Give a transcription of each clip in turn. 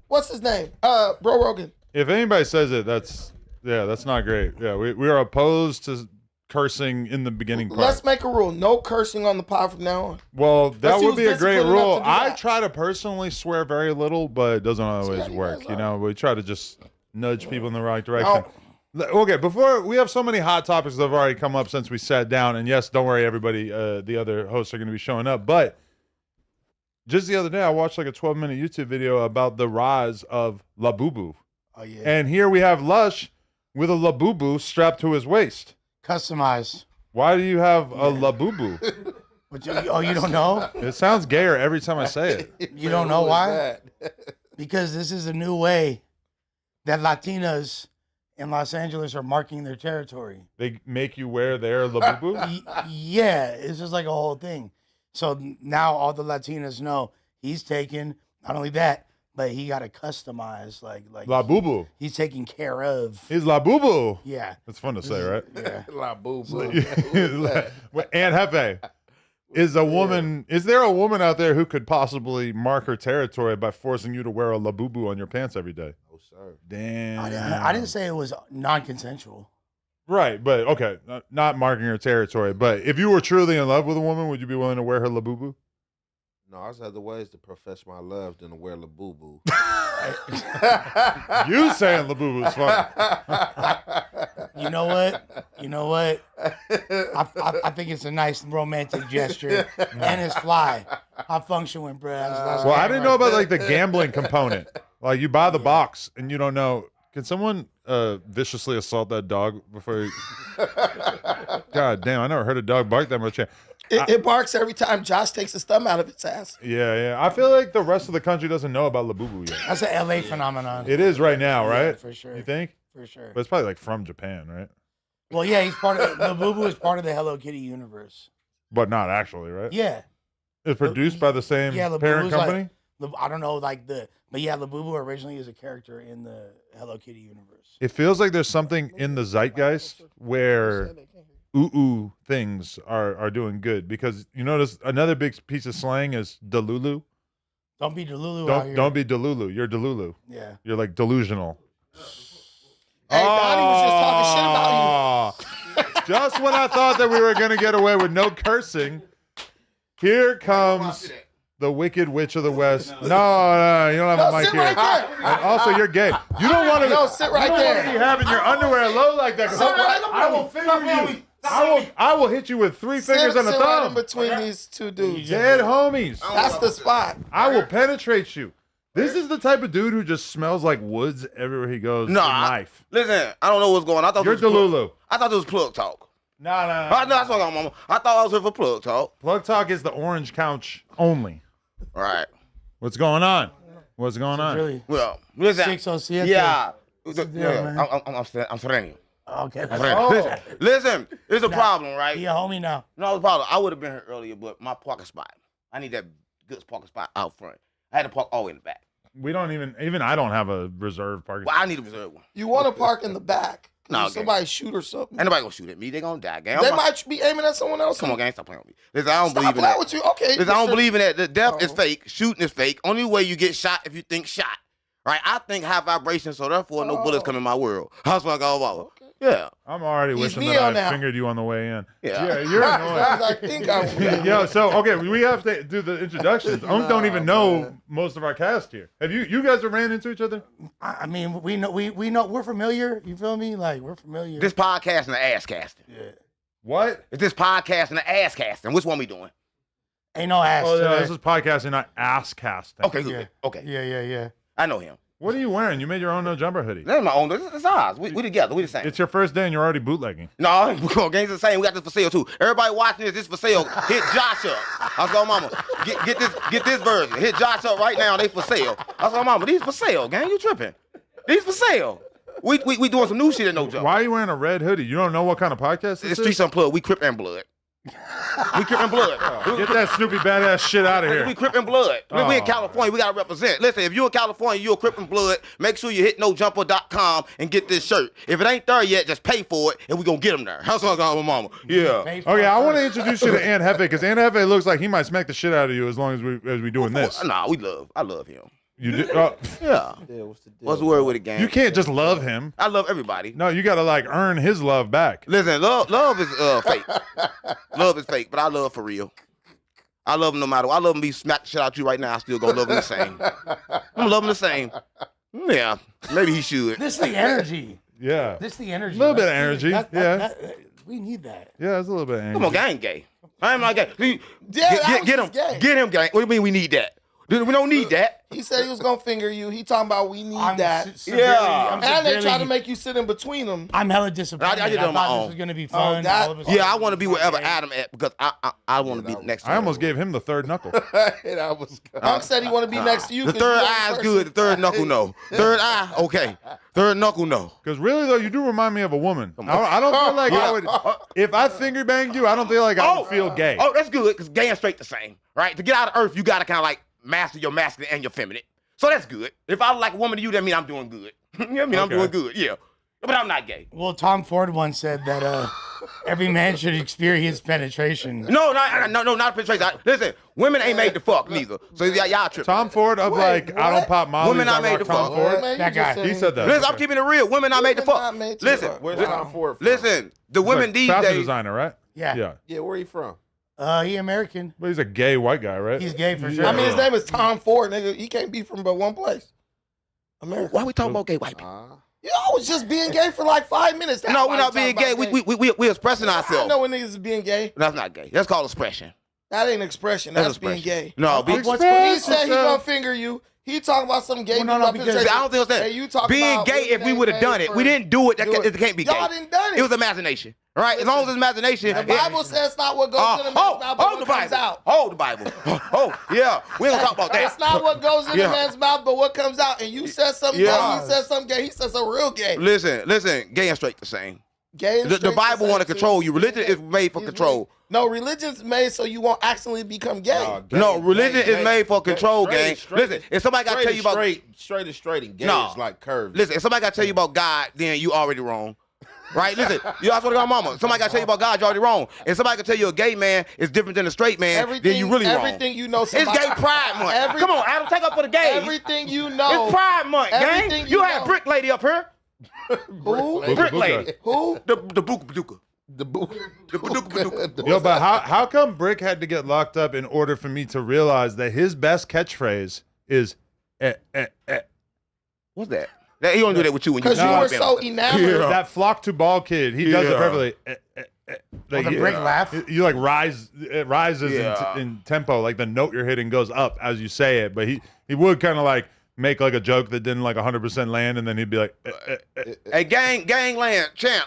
what's his name? Bro Rogan. If anybody says it, that's not great. Yeah, we are opposed to cursing in the beginning part. Let's make a rule. No cursing on the pod from now on. Well, that would be a great rule. I that. try to personally swear very little, but it doesn't always work. You know, we try to just nudge people in the right direction. Okay, before we have so many hot topics that have already come up since we sat down, and yes, don't worry, everybody, the other hosts are going to be showing up, but just the other day, I watched like a 12-minute YouTube video about the rise of La Boo Boo. Oh, yeah. And here we have Lush with a La Boo Boo strapped to his waist. Customized. Why do you have a La Boo Boo? You don't know? It sounds gayer every time I say it. You don't know why? Because this is a new way that Latinas in Los Angeles are marking their territory. They make you wear their La Boo Boo? Yeah, it's just like a whole thing. So now all the Latinas know he's taking, not only that, but he got to customize like La Boo Boo. He's taking care of. He's La Boo Boo. Yeah. That's fun to say, right? Yeah. La Boo Boo. Aunt Hefe. Is there a woman out there who could possibly mark her territory by forcing you to wear a La Boo Boo on your pants every day? Oh, sir. Damn. I didn't say it was non-consensual. Right, but okay, not marking her territory. But if you were truly in love with a woman, would you be willing to wear her La Boo Boo? No, I just have the ways to profess my love than to wear La Boo Boo. You saying La Boo Boo is fun. You know what? I think it's a nice romantic gesture, and it's fly. I function with breasts. Well, I didn't know about like the gambling component. Like you buy the box and you don't know. Can someone viciously assault that dog before? God damn! I never heard a dog bark that much. It barks every time Josh takes his thumb out of its ass. Yeah. I feel like the rest of the country doesn't know about La Boo Boo yet. That's an LA phenomenon. It is right now, right? Yeah, for sure. You think? For sure. But it's probably like from Japan, right? Well, yeah, he's part of La Boo Boo is part of the Hello Kitty universe. But not actually, right? Yeah. It's produced by the same parent company? I don't know, but yeah, La Boo Boo originally is a character in the Hello Kitty universe. It feels like there's something in the zeitgeist where ooh things are doing good, because you notice another big piece of slang is delulu. Don't be delulu out here. Don't be delulu. You're delulu. Yeah. You're like delusional. Hey, Donnie was just talking shit about you. Just when I thought that we were going to get away with no cursing, here comes the Wicked Witch of the West. No, you don't have a mic sit here. right there. And also, you're gay. You don't want to. No, sit right you don't there. want to be having your underwear low like that. I will finger you. I will hit you with three fingers and a sit thumb. right in between these two dudes. Dead homies. That's the spot. I will penetrate you. This is the type of dude who just smells like woods everywhere he goes in life. Listen, I don't know what's going on. I thought You're Delulu. I thought it was plug talk. No. That's what I'm on. I thought I was here for plug talk. Plug talk is the orange couch only. All right. What's going on? What's going on? Really? Well, listen. 607. Yeah. Yeah, I'm surrendering. Okay. Listen, it's a problem, right? He a homie now. No, it's a problem. I would have been here earlier, but my parking spot. I need that good parking spot out front. I had to park all the way in the back. We don't even I don't have a reserved parking spot. Well, I need a reserved one. You want to park in the back. No, somebody shoot or something. Ain't nobody gonna shoot at me. They gonna die, gang. They might be aiming at someone else. Come on, gang. Stop playing with me. Listen, I don't believe in that. With you. Okay. Listen, I don't believe in that. The death is fake. Shooting is fake. Only way you get shot if you think shot. Right? I think high vibration, so therefore no bullets come in my world. That's what I go about. Okay. Yeah. I'm already wishing that I fingered you on the way in. Yeah, you're annoying. I think I would. Yo, so okay, we have to do the introductions. Don't even know most of our cast here. Have you guys have ran into each other? I mean, we know we're familiar. You feel me? Like we're familiar. This podcast and the ass casting. Yeah. What? It's this podcast and the ass casting. Which one we doing? Ain't no ass. Oh, today. this is podcasting, not ass casting. Okay, good. Yeah. Okay. Yeah. I know him. What are you wearing? You made your own no jumper hoodie. That's my own. It's ours. We together. We the same. It's your first day and you're already bootlegging. No, game's the same. We got this for sale too. Everybody watching this for sale. Hit Josh up. I was going, mama, get this version. Hit Josh up right now. They for sale. I was going, mama, these for sale, gang. You tripping? These for sale. We doing some new shit at No Jump. Why are you wearing a red hoodie? You don't know what kind of podcast this It's is? Streets Unplugged. We Crip and Blood. We Crip and Blood. Get that Snoopy badass shit out of here. We Crip and Blood. We in California. We got to represent. Listen, if you're in California, you're a Crip and Blood, make sure you hit nojumper.com and get this shirt. If it ain't there yet, just pay for it, and we going to get them there. That's what I got with mama. Yeah. Okay, I want to introduce you to Aunt Hefe, because Aunt Hefe looks like he might smack the shit out of you as long as we doing this. Nah, I love him. You did. Yeah. Yeah, what's the deal? What's the word with it, gang? You can't just love him. I love everybody. No, you gotta like earn his love back. Listen, love is fake. Love is fake, but I love for real. I love him no matter what. I love him be smack the shit out you right now. I still gonna love him the same. I'm loving the same. Yeah, maybe he should. This is the energy. Yeah. This is the energy. A little bit of That's- energy, we need that. Yeah, it's a little bit of energy. Come on, gang, gay. I am not gay. that Get was him. just gay. Get him, gang. What do you mean we need that? We don't need that. He said he was gonna finger you. He talking about we need that. I'm And they try severely- to make you sit in between them. I'm hella disappointed. I did it on my thought own. this was gonna be fun. that- All of a sudden, Yeah, I want to be wherever okay. Adam at because I want to be next to I him. almost gave him the third knuckle. That was Hunk said he want to be next to you. The 'cause third you eye is the good. The person. third knuckle, no. Third eye, okay. Third knuckle, no. Because really though, you do remind me of a woman. I don't feel like I would. If I finger banged you, I don't feel like I would feel gay. Oh, that's good because gay and straight the same, right? To get out of earth, you got to kind of like master your masculine and your feminine. So that's good. If I like a woman to you, that mean I'm doing good. You know what I mean? I'm Okay. doing good, yeah. But I'm not gay. Well, Tom Ford once said that every man should experience penetration. No, not penetration. Listen, women ain't made to fuck neither. So y'all tripping. Tom Ford of Wait, I don't what? pop Molly. Women not made to Tom fuck. Ford. Man, you That just guy. He said that. Listen, I'm Okay. keeping it real. Women not made to Women fuck. not made to Listen, fuck. Where's Tom Ford from? listen. The women Like, these fashion days. designer, right? Yeah. Yeah. Yeah, where he from? He American. But he's a gay white guy, right? He's gay for sure. I mean, his name is Tom Ford, nigga. He can't be from but one place. America. Why we talking about gay white people? Yeah, I was just being gay for like 5 minutes. That's No, why we're you not being gay. talking about We expressing I ourselves. know when niggas is being gay. That's not gay. That's called expression. That ain't expression. That's That's being expression. gay. No, be What's- He Express said he gonna yourself. finger you. He talking about some gay. Well, no, no, people because penetration. I don't think it's that. And you talking Being about gay, if we women would have ain't done made it, we for- didn't do it. do It can't be gay. Y'all didn't done it. It was imagination, right? As long as it's imagination. The Bible says not what goes in the man's mouth, but hold the what comes Bible. out. Hold the Bible. Oh, yeah. We ain't gonna talk about that. It's not what goes in Yeah. the man's mouth, but what comes out. And you said something Yeah. gay. He said something gay. He said something real gay. Listen. Gay and straight the same. Gay and The straight Bible the want to same, control too. you. Religion is made for He's control. No, religion's made so you won't accidentally become gay. No, religion is made for control, gang. Straight Listen, if somebody got to tell you about straight is straight and gay No. is like curved. Listen, if somebody got to tell you about God, then you already wrong. Right? Listen, you also got mama. Somebody got to tell you about God, you already wrong. If somebody can tell you a gay man is different than a straight man, then you really wrong. Everything you know. It's somebody- gay pride month. Every- Come on, Adam, take up for the gays. Everything you know. It's pride month, gang. Everything You you had know. Brick Lady up here. Who? Brick Lady. Who? The Buka Baduka. The book. The Baduka Baduka. Yo, but how come Brick had to get locked up in order for me to realize that his best catchphrase is What's that? He don't do that with you when you Because you No, were been so up. enamored. that flock to ball kid. He does it Yeah. perfectly. Like, the Brick laugh. You like it rises Yeah. in tempo, like the note you're hitting goes up as you say it. But he would kind of like make like a joke that didn't like 100% land, and then he'd be like, Hey, gangland champ,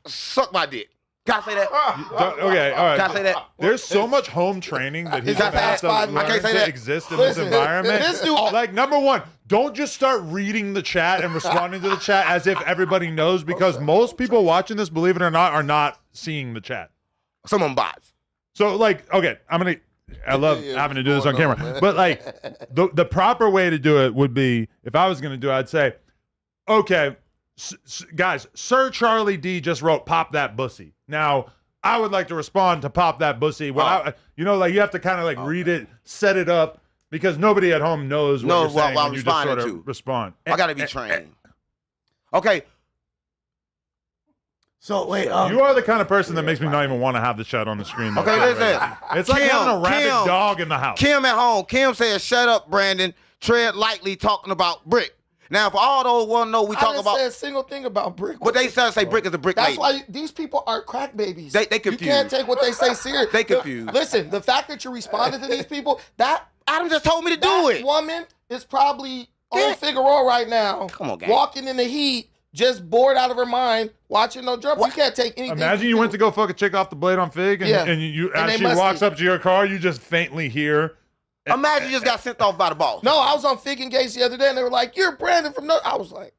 suck my dick. Can I say that? okay, all right. Can I say that? There's so much home training that he's Is that about past to 5 learn minutes? I can't say to that. exist in Listen, this environment. this dude- Like, number one, don't just start reading the chat and responding to the chat as if everybody knows, because most people watching this, believe it or not, are not seeing the chat. Some of them bots. So, like, okay, I love Yeah, having to do this on what's going camera, on, man? but like, the proper way to do it would be, if I was going to do it, I'd say, okay, guys, Sir Charlie D just wrote "Pop that bussy." Now, I would like to respond to "Pop that bussy." Like you have to kind of like read it, set it up, because nobody at home knows what Knows you're saying what I'm when you just sort responding of to. respond. I gotta be trained. Okay, So wait, You are the kind of person that makes me not even want to have the chat on the screen. okay, listen. It's like Kim, having a rabid Kim. dog in the house. Kim at home. Kim says, "Shut up, Brandon. Tread lightly, talking about Brick." Now, for all those want to know, we I talk didn't about. say a single thing about Brick. But they say Brick is a brick That's lady. why these people are crack babies. They You confused. can't take what they say serious. They confused. Listen, the fact that you responded to these people, that Adam just told me to do that it. woman is probably Yeah. on Figueroa right now. Come on, gang. Walking in the heat, just bored out of her mind, watching no drop. You can't take anything. Imagine you went to go fuck a chick off the blade on Fig, and, Yeah. and you And as they she must walks be. up to your car, you just faintly hear. Imagine you just got sent off by the boss. No, I was on Fig and Gates the other day, and they were like, "You're Brandon from no." I was like,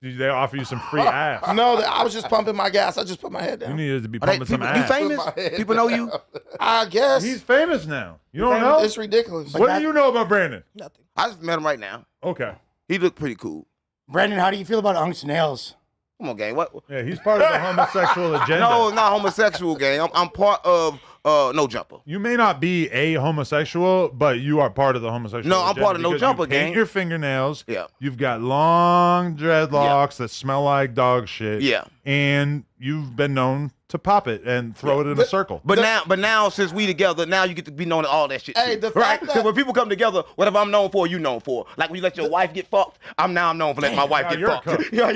They offer you some free ass. "No, I was just pumping my gas. I just put my head You down." needed to be Are they, pumping some people, you ass. famous? Put my head People know you? I guess He's famous now. You don't know? it's ridiculous. What do you know about Brandon? Nothing. I just met him right now. Okay. He looked pretty cool. Brandon, how do you feel about Unk's nails? Come on, gang. What? Yeah, he's part of the homosexual agenda. No, not homosexual, gang. I'm part of No Jumper. You may not be a homosexual, but you are part of the homosexual. No, I'm part of No because Jumper you paint gang. your fingernails. Yeah. You've got long dreadlocks that smell like dog shit. Yeah. And you've been known to pop it and throw it in a circle. But now since we together, now you get to be known to all that shit. Hey, too, the right? fact Because that- when people come together, whatever I'm known for, you known for. Like when you let your wife get fucked, I'm known for letting my wife get you're a fucked. cook. Yeah.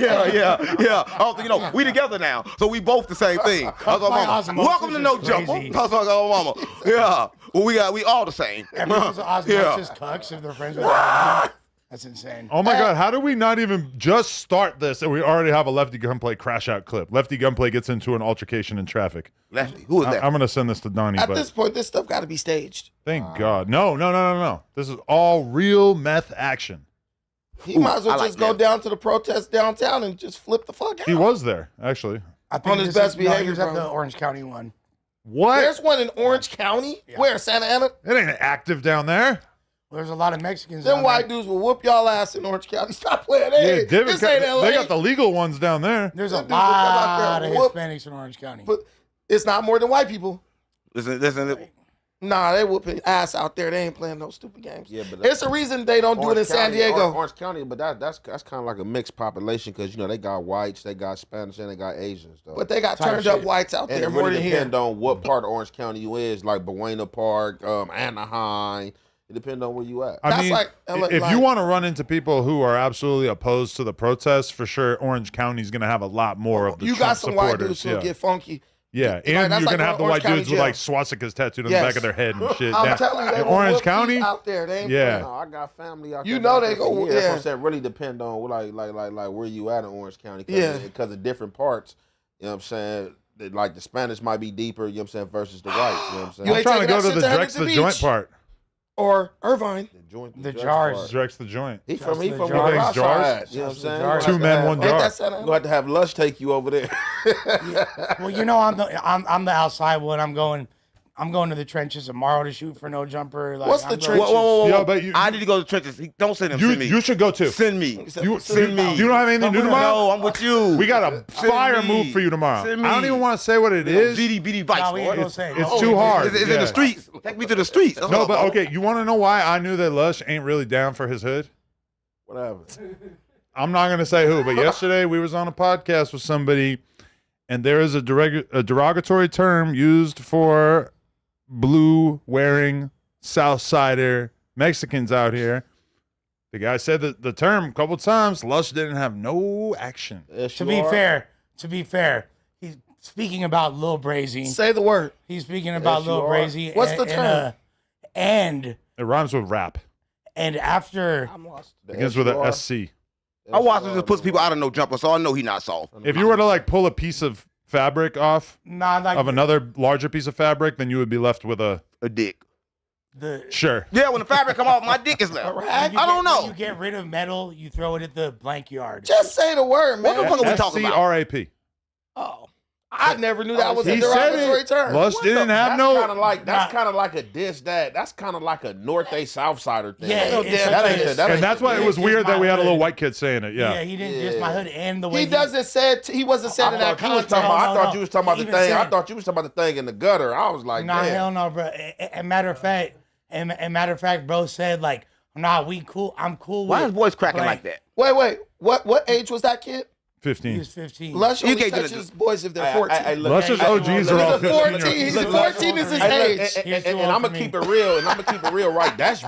I don't think, we together now, so we both the same thing. I was like, by mama, osmosis welcome to No is Jumper. crazy. I was like, oh, mama. Yeah. Well, we all the same. Everyone's osmosis cucks if they're friends with them. That's insane. Oh my God, how do we not even just start this and we already have a Lefty Gunplay crash out clip? Lefty Gunplay gets into an altercation in traffic. Lefty, who is that? I'm going to send this to Donnie, At but this point, this stuff got to be staged. thank God. No. This is all real meth action. He might as well I like just go that. down to the protest downtown and just flip the fuck out. He was there, actually. I think On his this best is, no, he behavior, was at bro. the Orange County one. What? There's one in Orange County. Where, Santa Ana? It ain't active down there. There's a lot of Mexicans. Them down white there. dudes will whoop y'all ass in Orange County. Stop playing. Hey, this ain't LA. They got the legal ones down there. There's a Them dudes will come out there lot and of whoop. Hispanics in Orange County. But it's not more than white people. Listen. Nah, they whooping ass out there. They ain't playing no stupid games. Yeah, but It's a reason they don't do it in San Diego. Orange County, but that's kind of like a mixed population because they got whites, they got Spanish, and they got Asians. Though. But they got Type turned up shit. whites out and there it more really than here. depend on what part of Orange County you is, like Buena Park, Anaheim. It depends on where you at. I That's mean, like LA, if like- you want to run into people who are absolutely opposed to the protests, for sure, Orange County's going to have a lot more of the You Trump got some white supporters. dudes who'll yeah. get funky. Yeah, Like, and that's you're like gonna have the Orange white County dudes with jail. like swastikas tattooed on Yes. the back of their head and shit. I'm Down- telling you, they in will Orange whoop feet County, out there. They ain't yeah. No, I got family out You there. know that they I go- think, That's yeah. what I'm saying. Really depend on like where you at in Orange County. Yeah. Because of different parts. You know what I'm saying? Like the Spanish might be deeper. You know what I'm saying? Versus the whites. You know what I'm saying? You I'm ain't trying to taking go that to shit the to Drex the Huntington joint Beach. part. Or Irvine. The jars. Drex the joint. He from the where jars. Ross Jars? at, you know what I'm saying? Jars. Two men, one Ain't jar. that Santa You Ana? gonna have to have Lush take you over there. Well, I'm the outside one. I'm going to the trenches tomorrow to shoot for No Jumper. Like, What's the I'm going- trenches? Whoa. Yo, but you- I need to go to the trenches. Don't send him. You Send me. you should go too. Send me. Send me. You don't have anything to do tomorrow? No, I'm with you. We got a Send fire me. move for you tomorrow. Send I don't me. even want to say what it is. BD Vice. No, we ain't Lord. gonna say. It's No, too hard. It's in Yeah. the streets. Take me to the streets. That's No, all, but bro. okay, you want to know why I knew that Lush ain't really down for his hood? Whatever. I'm not going to say who, but yesterday we was on a podcast with somebody, and there is a derogatory term used for blue-wearing Southsider Mexicans out here. The guy said that the term a couple times. Lush didn't have no action. Yes, To you be are. fair, he's speaking about Lil Brazy. Say the word. He's speaking about Yes, you Lil are. Brazy. What's the term? And It rhymes with rap. after I'm lost. The Begins with a SUR. SC. I watch him just puts people out of No Jumper, so I know he not soft. If you were to like pull a piece of fabric off like of another larger piece of fabric, then you would be left with a A dick. the sure. Yeah, when the fabric come off, my dick is left. I don't When know. you get rid of metal, you throw it at the blank yard. Just say the word, man. What the fuck are we talking about? SCRAP. Oh, I never knew that was a He said derogatory it. term. Lush didn't have That's no. kind of like Nah. a diss that. That's kind of like a North A South Sider thing. Yeah, No it's damn such that a- ain't that ain't And that's why it was It's weird that my we had a little hood. white kid saying it. Yeah, Yeah. he didn't diss my hood and the way He doesn't say it. He wasn't saying I in that thought you was context. talking about. I No, thought you was talking about the even thing. I saying- thought you was talking about the thing in the gutter. I was like, Nah, damn. hell no, bro. And matter of fact, bro said like, nah, we cool. I'm cool with. Why his voice cracking like that? Wait. What age was that kid? He 15. was 15. Lush You only can't get touches a- boys if they're 14. Hey, look, Lush's Hey, OGs are all He's a 15 14. He's years old. 14 is his Hey, age. He's too and old I'm for gonna me. keep it real. And I'm gonna keep it real, right? That's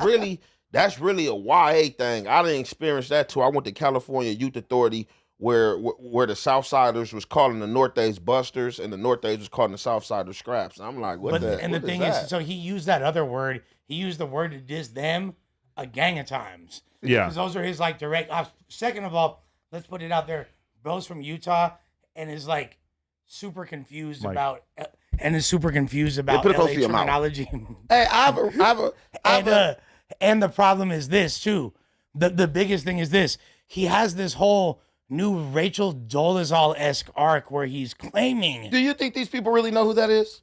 really a YA thing. I didn't experience that too. I went to California Youth Authority where the Southsiders was calling the North A's busters and the North A's was calling the Southsiders scraps. And I'm like, what But the? and the what thing that? is, so he used that other word. He used the word to diss them a gang of times. Yeah. Because those are his like direct. Second of all, let's put it out there. Bro's from Utah and is like super confused Mike. about put it close LA to your mouth. terminology. Hey, I have a And the problem is this too. The biggest thing is this. He has this whole new Rachel Dolezal-esque arc where he's claiming. Do you think these people really know who that is?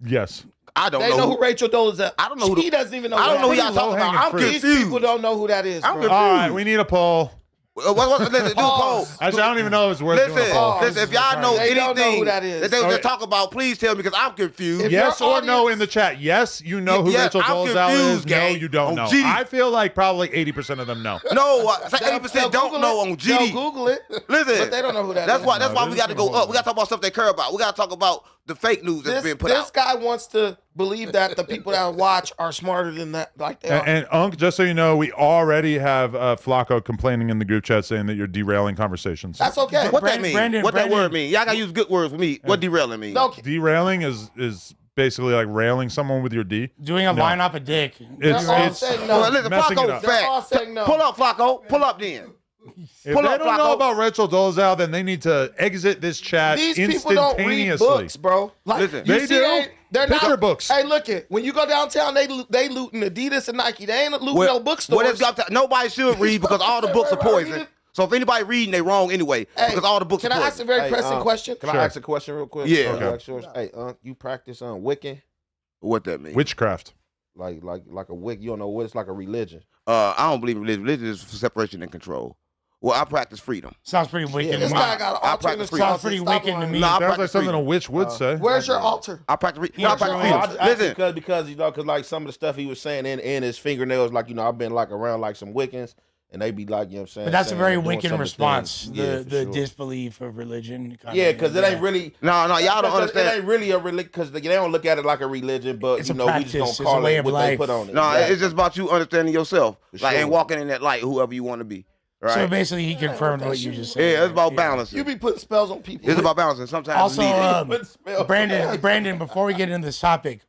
Yes. I don't They know. know who Rachel Dole is. I don't know who He doesn't even know. I don't know who that y'all is. talking about. I'm Low-hanging fruit. These confused. people don't know who that is, I'm bro. confused. All right, we need a poll. Listen, do a poll. Actually, I don't even know if it's worth doing a poll. Listen, if y'all know They don't know anything who that is. that they just talk about, please tell me because I'm confused. If Yes your or no audience- in the chat. Yes, you know who Yes, Rachel I'm Dolezal is. confused, No, gang. you don't On know. GD. I feel like probably 80% of them know. No, say They'll 80% don't Google know it. on They'll GD. Google it. Listen, But they don't know who that that's is. why. No, That's why this we got to is go gonna up. We got to talk about stuff they care about. We got to talk about the fake news that's being put This out. guy wants to believe that the people that watch are smarter than that. Like they are. And Unc, just so you know, we already have Flacco complaining in the group chat saying that you're derailing conversations. That's okay. What that mean? Brandon, What that Brandon. word mean? Y'all got to use good words for me. What derailing mean? No, Derailing is basically like railing someone with your D. Doing a line up a dick. It's all it's saying Well, no. listen, messing it Flacco up. They're all fat. saying no. Pull up, Flacco. Pull up then. if pull they up, don't know Flacco. about Rachel Dolezal, then they need to exit this chat These people don't read instantaneously. books, bro. Like, Listen. you They see do. They're Picture not books. Hey, look it. When you go downtown, they looting Adidas and Nike. They ain't looting no bookstores. Well, it's got to, nobody should read because all the books are poison. So if anybody reading, they wrong anyway Hey, because all the books can are I poison. ask a very pressing question? Can Sure. I ask a question real quick? Yeah. Can I Okay. ask yours? Hey, you practice on Wiccan? What that mean? Like Witchcraft. a Wick? You don't know what it's like a religion. I don't believe in religion. Religion is for separation and control. Well, I practice freedom. Sounds pretty wicked. This to guy me. got an I altar in his practice freedom. closet. Sounds pretty Stop wicked to lying. me. No, I Sounds like practice something freedom. a witch would say. Where's your altar? I practice Yeah, freedom. sure. Listen, Because you know, because like some of the stuff he was saying in his fingernails, like, you know, I've been like around like some Wiccans, and they be like, you know what I'm saying? But that's a saying very doing some wicked of the response. things. The Yeah, for the sure. disbelief of religion. Yeah, because it ain't really. no, y'all don't It understand. ain't really a religion because they don't look at it like a religion, but It's you a know, we practice. just It's a gonna call way it of what they life. put on it. No, Exactly. it's just about you understanding yourself, like and sure. walking in that light, whoever you want to be. Right? So basically, he confirmed what you just said. yeah, it's about Yeah. balancing. You be putting spells on people. It's about balancing. Sometimes Also, it's needed. Brandon, before we get into this topic,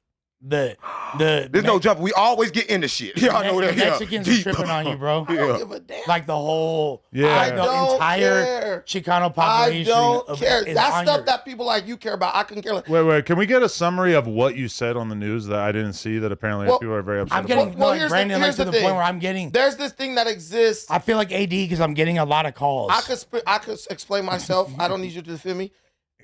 There's no jumping. We always get into shit. Y'all know that. the Yeah. Mexicans are Deep. tripping on you, bro. I don't give a damn. Like the whole, Yeah. like I the don't entire care. Chicano I population. don't care. is That's on stuff your- that people like you care about. I couldn't care less. Wait. Can we get a summary of what you said on the news that I didn't see that apparently Well, people are very upset I'm about? getting Well, like here's the- Brandon, like here's to the the point thing. where I'm getting. There's this thing that exists. I feel like AD because I'm getting a lot of calls. I could explain myself. I don't need you to defend me.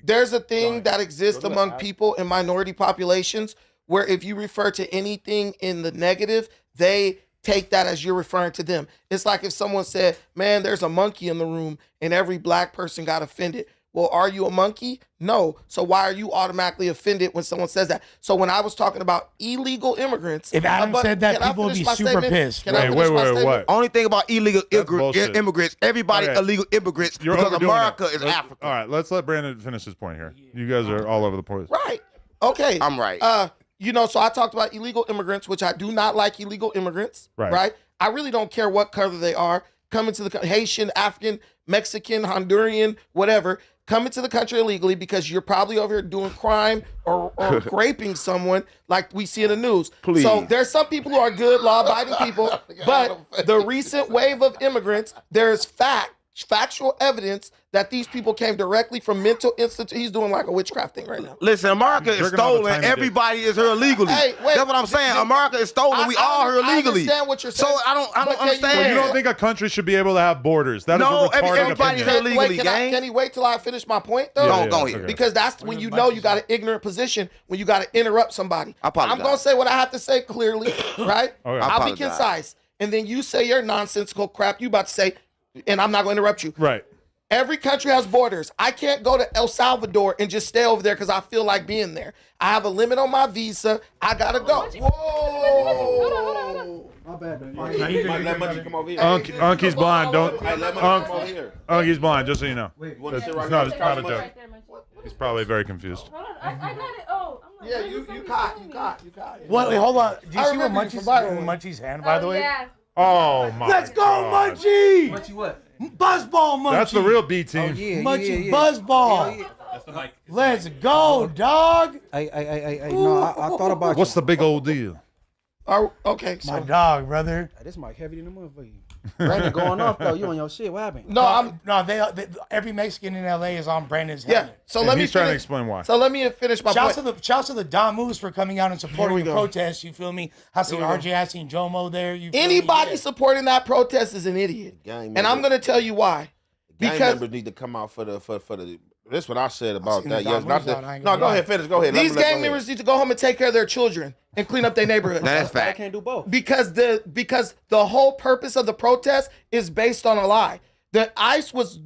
There's a thing that exists among people in minority populations where if you refer to anything in the negative, they take that as you're referring to them. It's like if someone said, man, there's a monkey in the room and every black person got offended. Well, are you a monkey? No. So why are you automatically offended when someone says that? So when I was talking about illegal immigrants, If Adam said that, can I people would finish be my super statement? pissed. Can I Wait, finish my wait, statement? what? Only thing about illegal bullshit. immigrants, everybody Okay. illegal immigrants You're because overdoing America it. is Let's- Africa. All right, let's let Brandon finish his point here. You guys are all over the place. Right. Okay. I'm right. You know, so I talked about illegal immigrants, which I do not like illegal immigrants. Right. I really don't care what color they are. Coming to the Haitian, African, Mexican, Honduran, whatever, coming to the country illegally because you're probably over here doing crime or raping someone like we see in the news. Please. So there's some people who are good, law-abiding people, but the recent wave of immigrants, there's factual evidence that these people came directly from mental institute. He's doing like a witchcraft thing right now. Listen, America is Jerking off a stolen. tiny dick. Everybody is here illegally. Hey, wait. That's what I'm saying. America is stolen. We all here I illegally. understand what you're So saying. I don't but can understand. Well, you don't think a country should be able to have borders? That is No, a retarded everybody's opinion. here illegally, Can he wait till I finish my point though? Yeah, Go yeah, ahead. okay. Because that's when you know you got an ignorant position when you got to interrupt somebody. I apologize. I'm gonna say what I have to say clearly, right? Okay. I I'll be apologize. concise, and then you say your nonsensical crap you about to say, and I'm not going to interrupt you. Right. Every country has borders. I can't go to El Salvador and just stay over there because I feel like being there. I have a limit on my visa. I gotta go. Whoa! Let Munchie come over here. Unc, he's blind. Don't. Hey, let Munchie Unc, come over here. He's blind. Just so you know. You want to sit right It's not, here? it's not a joke. He's probably very confused. Hold on, I got it. Oh, I'm like, Yeah, wait, you something caught. told me. Wait, hold on. Do you I see what remember you from Munchie's, Byron. Munchie's hand, by the Oh, way? yeah. Oh my. Let's go, God. Munchie! Munchie what? Buzzball, Munchie! That's the real B team. Munchie Buzzball! Let's go, dog! No, I thought about What's you. the big old deal? Oh, okay, My so dog, brother. This mic heavy than the motherfucker. Brandon going off though. You on your shit? What happened? no, I'm Every Mexican in LA is on Brandon's yeah. helmet. So And let me he's trying to finish. explain why. So let me finish my Shouts point. to the Damus for coming out and supporting we the go. protest. You feel me? I see RJ, I seen Jomo there. You feel Anybody me? Yeah. supporting that protest is an idiot, Gang and I'm member- going to tell you why. Gang Because members need to come out for the. This is what I said about seen that. the Yes, not Damus out, I the, ain't no, gonna go lie. ahead, finish. Go ahead. Let these me- let- go gang ahead. members need to go home and take care of their children and clean up their neighborhoods. That's I fact. can't do both. because the whole purpose of the protest is based on a lie. The ICE was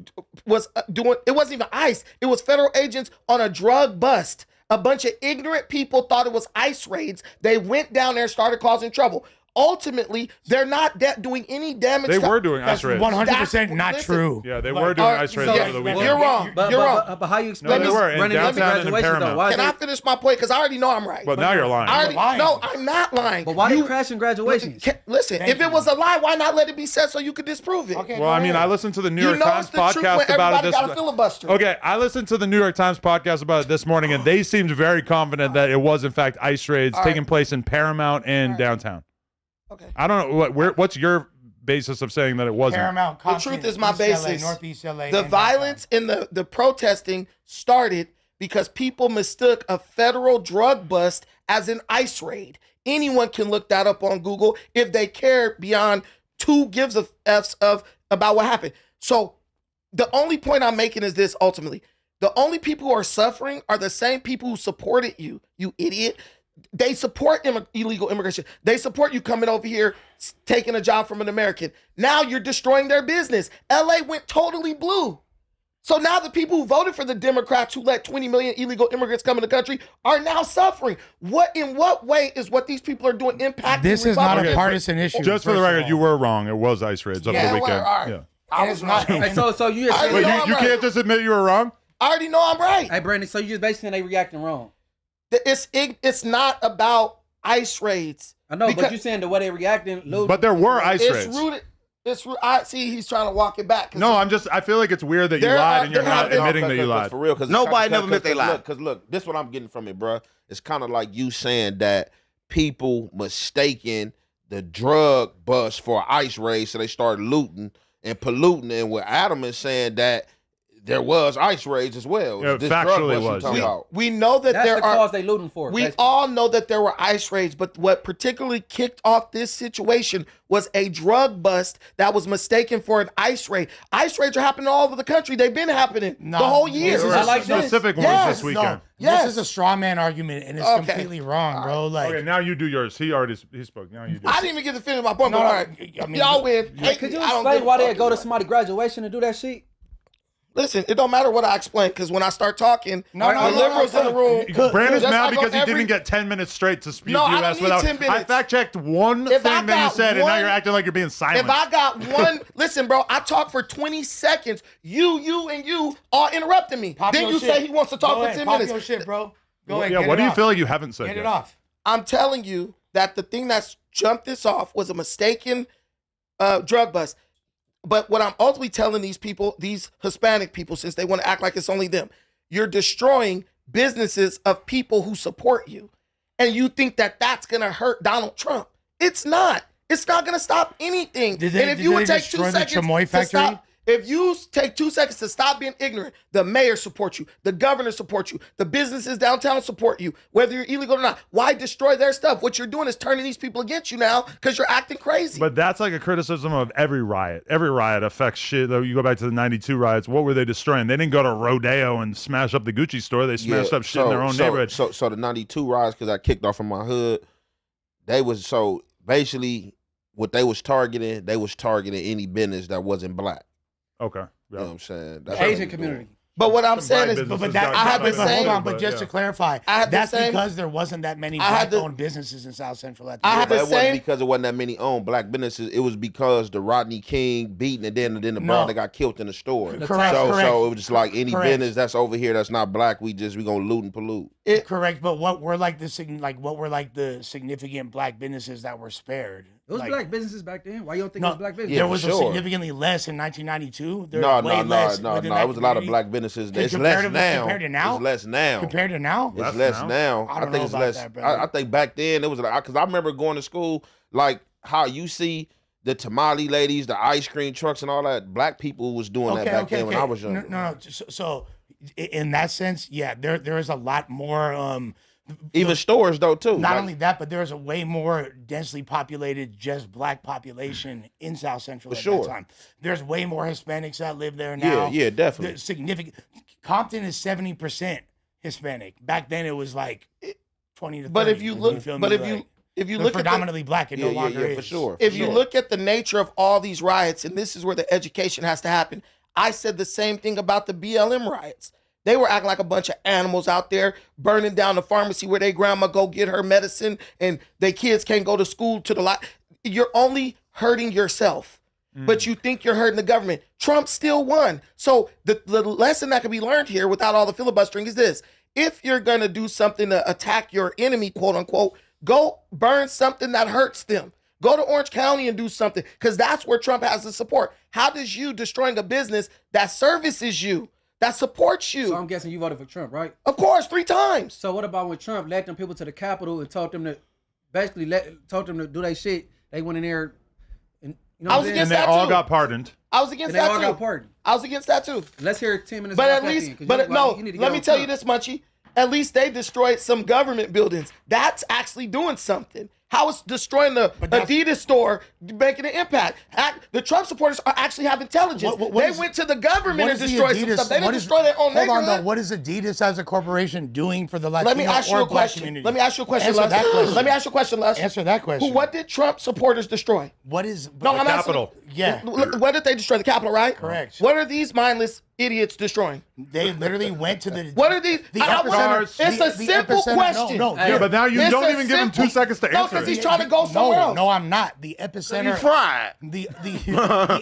doing, it wasn't even ICE. It was federal agents on a drug bust. A bunch of ignorant people thought it was ICE raids. They went down there and started causing trouble. Ultimately, they're not doing any damage. They were doing That's ice raids. 100% not true. Yeah, they were doing ice raids over the weekend. You're wrong. But, You're but, wrong. but how you explain No, they were in running into downtown and in graduation though? Paramount. Why Can they, I finish my point? Because I already know I'm right. But now you're lying. No, I'm not lying. but why they crashing graduations? Listen, Thank if you. it was a lie, why not let it be said so you could disprove it? Okay, Well, go I mean, ahead. I listened to the New You York know Times it's the truth when podcast about it everybody got a filibuster. Okay, I listened to the New York Times podcast about it this morning, and they seemed very confident that it was in fact ice raids taking place in Paramount and downtown. Okay. I don't know what's your basis of saying that it wasn't. Paramount, The Compton, truth is my East LA, basis. Northeast LA. The and violence and the protesting started because people mistook a federal drug bust as an ICE raid. Anyone can look that up on Google if they care beyond 2 gives of F's of about what happened. So the only point I'm making is this ultimately. The only people who are suffering are the same people who supported you, you idiot. They support illegal immigration. They support you coming over here, taking a job from an American. Now you're destroying their business. LA went totally blue. So now the people who voted for the Democrats who let 20 million illegal immigrants come in the country are now suffering. In what way is what these people are doing impacting This is not a Republicans? partisan issue. Just for the first of record, all. you were wrong. It was ice raids over Yeah, the well, weekend. all right. Yeah. I It was is not. wrong. Hey, so you just I Wait, know I'm you right. can't just admit you were wrong? I already know I'm right. Hey, Brandon, so you just basically saying they reacting wrong. It's not about ICE raids. I know, Because- but you saying the way they reacting, looting. But there were ice It's raids. rooted. I see. He's trying to walk it back. 'Cause No, I feel like it's weird that you There lied are- and you're there not have been- admitting that you lied. For real, because Nobody never admit they lied. Look, this is what I'm getting from it, bro. It's kind of like you saying that people mistaking the drug bust for ice raid, so they started looting and polluting. And what Adam is saying that there was ice raids as well. Yeah, This factually drug bust you was, talking yeah. about. we know that that's there the are. cause they looting for. We basically. all know that there were ice raids, but what particularly kicked off this situation was a drug bust that was mistaken for an ice raid. Ice raids are happening all over the country. They've been happening No, the whole year. this is I like this. Specific ones Yes, this weekend. No, Yes. this is a straw man argument, and it's Okay. completely wrong, bro. Like, Okay, now you do yours. He spoke. Now you do. I didn't even get to finish my point, No, but no, all right. I mean, Y'all win. Hey, could you I don't explain give a why they fuck. go to somebody's graduation and do that shit? Listen, it don't matter what I explain, because when I start talking, No, the no, liberals in the room. Brandon's just mad like on because he every- didn't get 10 minutes straight to speak No, I US don't need without. 10 minutes. I fact checked one If I thing that you got said, and now one- you're acting like you're being silent. If I got one, listen, bro, I talk for 20 seconds. You all interrupting me. pop Then your you shit. say he wants to talk Go for ahead, 10 pop minutes. your shit, bro. Go ahead. yeah, get what it do you off. feel like you haven't said Get yet? it off. I'm telling you that the thing that's jumped this off was a mistaken drug bust. But what I'm ultimately telling these people, these Hispanic people, since they want to act like it's only them, you're destroying businesses of people who support you. And you think that that's going to hurt Donald Trump. It's not. It's not going to stop anything. Did they- and if did you they would take 2 destroy the seconds Chamoy to factory? stop, if you take 2 seconds to stop being ignorant, the mayor supports you, the governor supports you, the businesses downtown support you, whether you're illegal or not. Why destroy their stuff? What you're doing is turning these people against you now because you're acting crazy. But that's like a criticism of every riot. Every riot affects shit. Though you go back to the '92 riots, what were they destroying? They didn't go to Rodeo and smash up the Gucci store. They smashed up shit in their own neighborhood. So the 92 riots, because I kicked off from my hood, they was so basically what they was targeting any business that wasn't black. Okay. You know what I'm saying? That's The what Asian we community. doing. But what I'm Some saying black is, businesses But that, got I had caught the up in same- hold it, on, but just to clarify, I had the that's same- because there wasn't that many I had the- black-owned businesses in South Central at the I time. had But the it wasn't same- because it wasn't that many owned black businesses. It was because the Rodney King beating and then the No. brother got killed in the store. Correct, So correct. it was just like any Correct. business that's over here that's not black, we gonna loot and pollute. Correct, but what were like the significant black businesses that were spared? It was Like, black businesses back then. Why you don't think No, it was black business? Yeah, there for was sure. signiitly less in 1992. There No, was way less no. within It that was a lot of community. black businesses. It's less Comparative- now. compared to now? It's less now. Compared to now. Less It's less now? now. I I, don't think know it's about less. that, brother. I think back then it was like because I remember going to school like how you see the tamale ladies, the ice cream trucks, and all that. Black people was doing that back then when I was younger. No. So, in that sense, yeah, there is a lot more. Even stores though too. Not Like, only that, but there's a way more densely populated, just black population in South Central For at sure. that time. There's way more Hispanics that live there now. yeah, definitely. There's significant. Compton is 70% Hispanic. Back then, it was like 20 to 30. but if you look, feel but me? if you, Like, if you They're look predominantly black, and no longer is. for sure. If you look at the nature of all these riots, and this is where the education has to happen, I said the same thing about the BLM riots. They were acting like a bunch of animals out there, burning down the pharmacy where their grandma go get her medicine, and their kids can't go to school to the lot. You're only hurting yourself, but you think you're hurting the government. Trump still won. So the lesson that can be learned here without all the filibustering is this. If you're going to do something to attack your enemy, quote unquote, go burn something that hurts them. Go to Orange County and do something, because that's where Trump has the support. How does you destroying a business that services you, that supports you? So I'm guessing you voted for Trump, right? Of course, 3 times. So what about when Trump led them people to the Capitol and told them to told them to do their shit? They went in there and I was And against they that all too. got pardoned. I was against and they that all too. got pardoned. I was against that too. Let's hear 10 minutes. But about at that least, then, 'cause but you- no, you need to let get me on tell you Trump. this, Munchie. At least they destroyed some government buildings. That's actually doing something. How is destroying the Adidas store making an impact? The Trump supporters are actually have intelligence. They went to the government and destroyed some stuff. They didn't destroy their own Hold on, neighborhood. though. What is Adidas as a corporation doing for the Latino Let me ask you or a black question. community? Let me ask you a question, Answer Les. that question. Let me ask you a question, Les. Answer that question. What did Trump supporters destroy? What is... No, I'm Capitol. asking. Yeah. What did they destroy? The Capitol, right? Correct. What are these mindless idiots destroying? They literally went to the... What are these? The I- I- epicenter. It's a the simple epicenter- question. No, Yeah, but now you It's don't a even give him 2 simple- seconds to No, answer because he's it. trying to go somewhere else. No, I'm not. The epicenter... You fried. The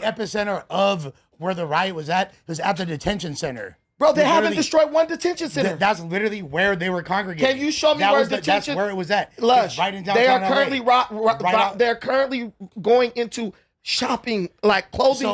epicenter of where the riot was at the detention center. Bro, they Literally- haven't destroyed one detention center. That's literally where they were congregating. Can you show me That where was detention? That's where it was at. Lush, It's right in they are downtown currently LA. they're currently going into shopping, like clothing So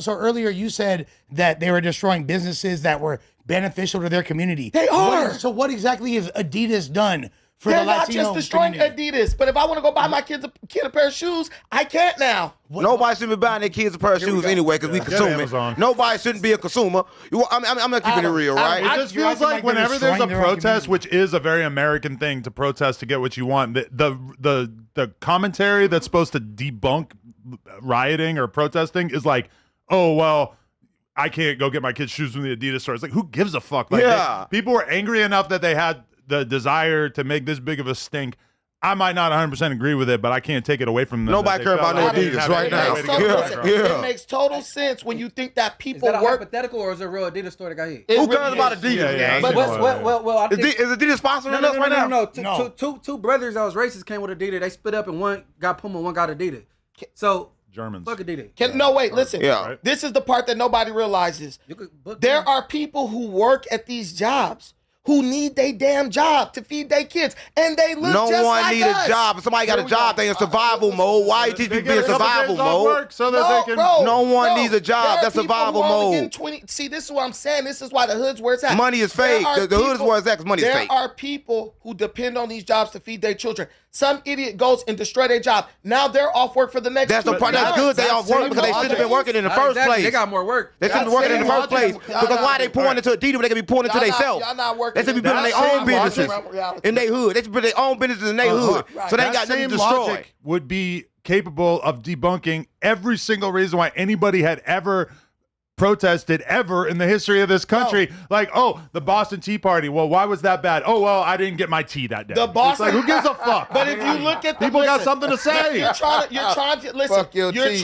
stores. earlier you said that they were destroying businesses that were beneficial to their community. They are. So what exactly has Adidas done for They're the not Latino just destroying community? Adidas, but if I want to go buy my kid a pair of shoes, I can't now. Nobody should be buying their kids a pair of shoes anyway, because we consume it. Amazon. Nobody shouldn't be a consumer. I'm not keeping it real, right? It just You're feels acting like like they're whenever there's a destroying their own protest, community. which is a very American thing to protest to get what you want, the commentary that's supposed to debunk rioting or protesting is like, oh well, I can't go get my kids' shoes from the Adidas store. It's like, who gives a fuck? Like, Yeah. people were angry enough that they had the desire to make this big of a stink. I might not 100% agree with it, but I can't take it away from them. Nobody care about no Adidas right now. It makes total sense when you think that Is people that a work. hypothetical or is it a real Adidas store that got hit? It Who really cares about is. Adidas, Yeah, gang? but- Well, I think, Is Adidas sponsoring us right now? No. Two brothers that was racist came with Adidas. They split up and one got Puma, one got Adidas. So Germans. fuck Adidas. No, wait, listen. Yeah. Right. This is the part that nobody realizes. You could book There them. are people who work at these jobs who need their damn job to feed their kids, and they look No just one like need us. a job. If somebody got a job, they in survival mode. Why you teach They people be get in a couple survival days off mode? work so that No, they can. bro, No one bro. needs a job. There are That's people survival who only mode. getting See, this is what I'm saying. This is why the hood's where it's at. Money is There fake. are The hood is where it's at 'cause money is fake. There are people who depend on these jobs to feed their children. Some idiot goes and destroy their job. Now they're off work for the next That's the 2 part. That's months. good. They off work because they shouldn't have been working in the Not first exactly. place. They got more work. They shouldn't be working in the first place. Because why they pouring into Adidas when they can be pouring into Y'all not- themselves? y'all not working They should be in building that their own same businesses logic. Reality. in their hood. They should build their own businesses in their hood. So they ain't got That nothing same to destroy. logic would be capable of debunking every single reason why anybody had ever protested ever in the history of this country. Like, oh, the Boston Tea Party. Well, why was that bad? Oh, well, I didn't get my tea that day. The Boston- It's like, who gives a fuck? But if you look at the people got listen, something to say. You're trying to listen. Fuck your You're tea.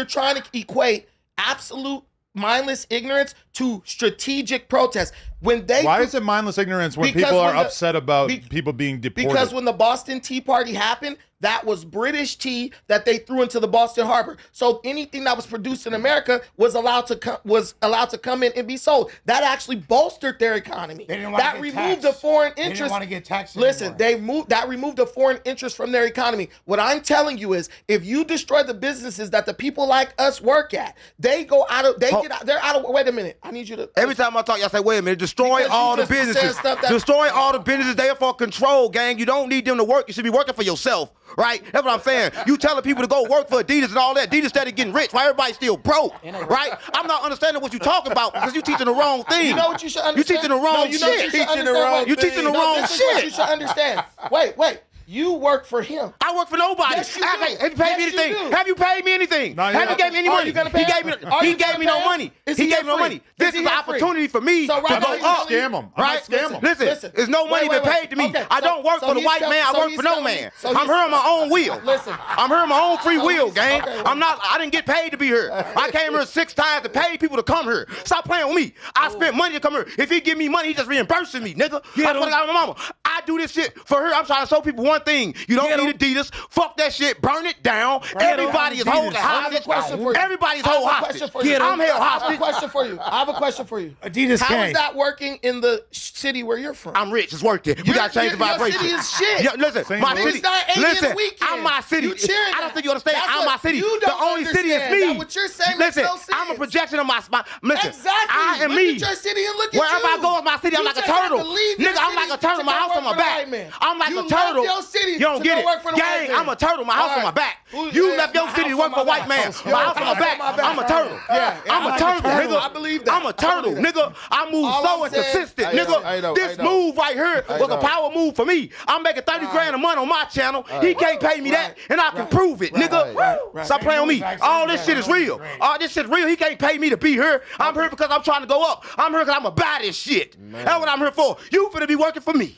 trying to equate absolute mindless ignorance to strategic protest. When they Why is it mindless ignorance when Because people are when the- upset about be- people being deported? Because when the Boston Tea Party happened, that was British tea that they threw into the Boston Harbor. So anything that was produced in America was allowed to come in and be sold. That actually bolstered their economy. They didn't want That to get removed taxed. the foreign They didn't interest. want to get taxed Listen, anymore. that removed the foreign interest from their economy. What I'm telling you is, if you destroy the businesses that the people like us work at, they go out of. They're out of. Wait a minute. I need you to. Every time I talk, y'all say, wait a minute, destroy Because you all the just said businesses. stuff that- Destroy all the businesses. They are for control, gang. You don't need them to work. You should be working for yourself, right? That's what I'm saying. You telling people to go work for Adidas and all that. Adidas started getting rich. Why everybody's still broke, right? I'm not understanding what you're talking about because you're teaching the wrong thing. You know what you should understand? You're teaching the wrong No, you know what you shit. should understand? Wait, You're teaching the wrong this is what you shit. should understand. Wait. You work for him. I work for nobody. Yes, you do. Have you paid me Yes, you anything? do. Have you paid me anything? Not Have yet. you gave me any Are money? you gonna pay He gave him? me. Are He you gave gonna me pay no him? money. Is He he gave me no free? money. Is This he is an here free? opportunity for me So right to now go you up. Scam him. I Right? might scam him. Listen, there's no money been paid to me. Okay, I don't work for the he's white man. I work he's for no telling me- man. so I'm he's- here on my own will. Listen. I'm here on my own free will, he's- gang. okay, I didn't get paid to be here. I came here 6 times to pay people to come here. Stop playing with me. I spent money to come here. If he give me money, he just reimbursing me, nigga. I put it out on my mama. I do this shit for her. I'm trying to show people one thing. You don't need Adidas. Fuck that shit. Burn it down. Everybody is holding I have a hostage. question for you. Everybody's I have holding a hostage. question for you. I'm held I have a hostage. question for you. I have a question for you. Adidas How K. is that working in the city where you're from? I'm rich. It's worth it. We gotta change the vibration. Your city is shit. Yeah, listen, Same my way. city. It's not alien Listen, weekend. I'm my city. You cheering I don't that. think you understand. That's I'm what my city. you The don't only city is understand. me. That what you're saying makes Listen, no sense. I'm a projection of my. Listen, Exactly. I am Look me. at your city and look at Wherever you. I go with my city, I'm You like a just have turtle. to leave your Nigga, I'm city like a turtle. to My go house work on my for the back. white man. I'm like You a turtle. left your city You don't to get go it. work for the white Gang, man. I'm a turtle. My house All on my right. back. Who- You yeah, left your my city to house work on for a my white back. man. Yo, My house on my back. on my back. I'm a turtle. Yeah, I'm a turtle, nigga. I believe that. I'm a turtle, nigga. I move All slow I'm and saying- consistent, I nigga. know, This I know. move right here I was a know. power move for me. I'm making 30 grand a month on my channel. He can't pay me that, and I can prove it, nigga. right. Stop playing with me. All this shit is real. All this shit real. He can't pay me to be here. I'm here because I'm trying to go up. I'm here because I'm about this shit. That's what I'm here for. You finna be working for me.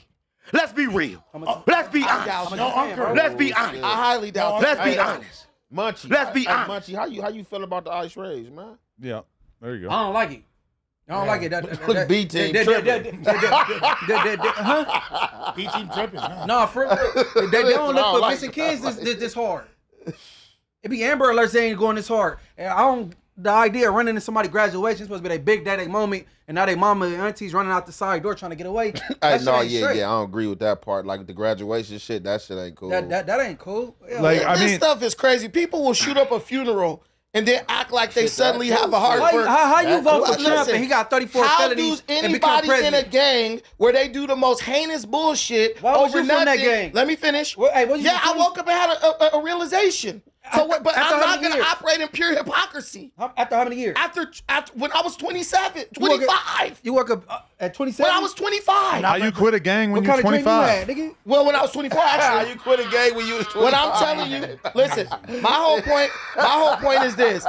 Let's be real. Let's be honest. No, Uncle. Let's be honest. I highly doubt Let's that. be honest. Munchie. Let's be Hey, honest. Munchie, how you feel about the ice rays, man? Yeah. There you I go. don't like it. I don't like it. Look, B-team tripping. Huh? B-team tripping. Huh? No, for they don't I don't look for like missing it. kids this hard. It be Amber Alerts they ain't going this hard. And I don't. The idea of running to somebody's graduation supposed to be their big day, their moment, and now their mama and aunties running out the side door trying to get away. Hey, That shit no, ain't yeah, straight. I don't agree with that part. Like the graduation shit, that shit ain't cool. That ain't cool. Yeah, Like, yeah. I This mean- stuff is crazy. People will shoot up a funeral and then act like they suddenly have a heart for. How you vote for Listen, Trump and he got 34 how felonies does and become anybody in a president? gang where they do the most heinous bullshit Why was over you from that nothing? gang? Let me finish. Well, hey, what you yeah, from? I woke up and had a realization. So, but After I'm how not many gonna years? operate in pure hypocrisy. After how many years? After when I was 27, You work 25. You work up at 27? When I was 25. How you quit a gang when What you're kind of dream you had, 25? nigga? Well, when I was 24, actually. you quit a gang when you was 25. What I'm telling you, listen, my whole point is this.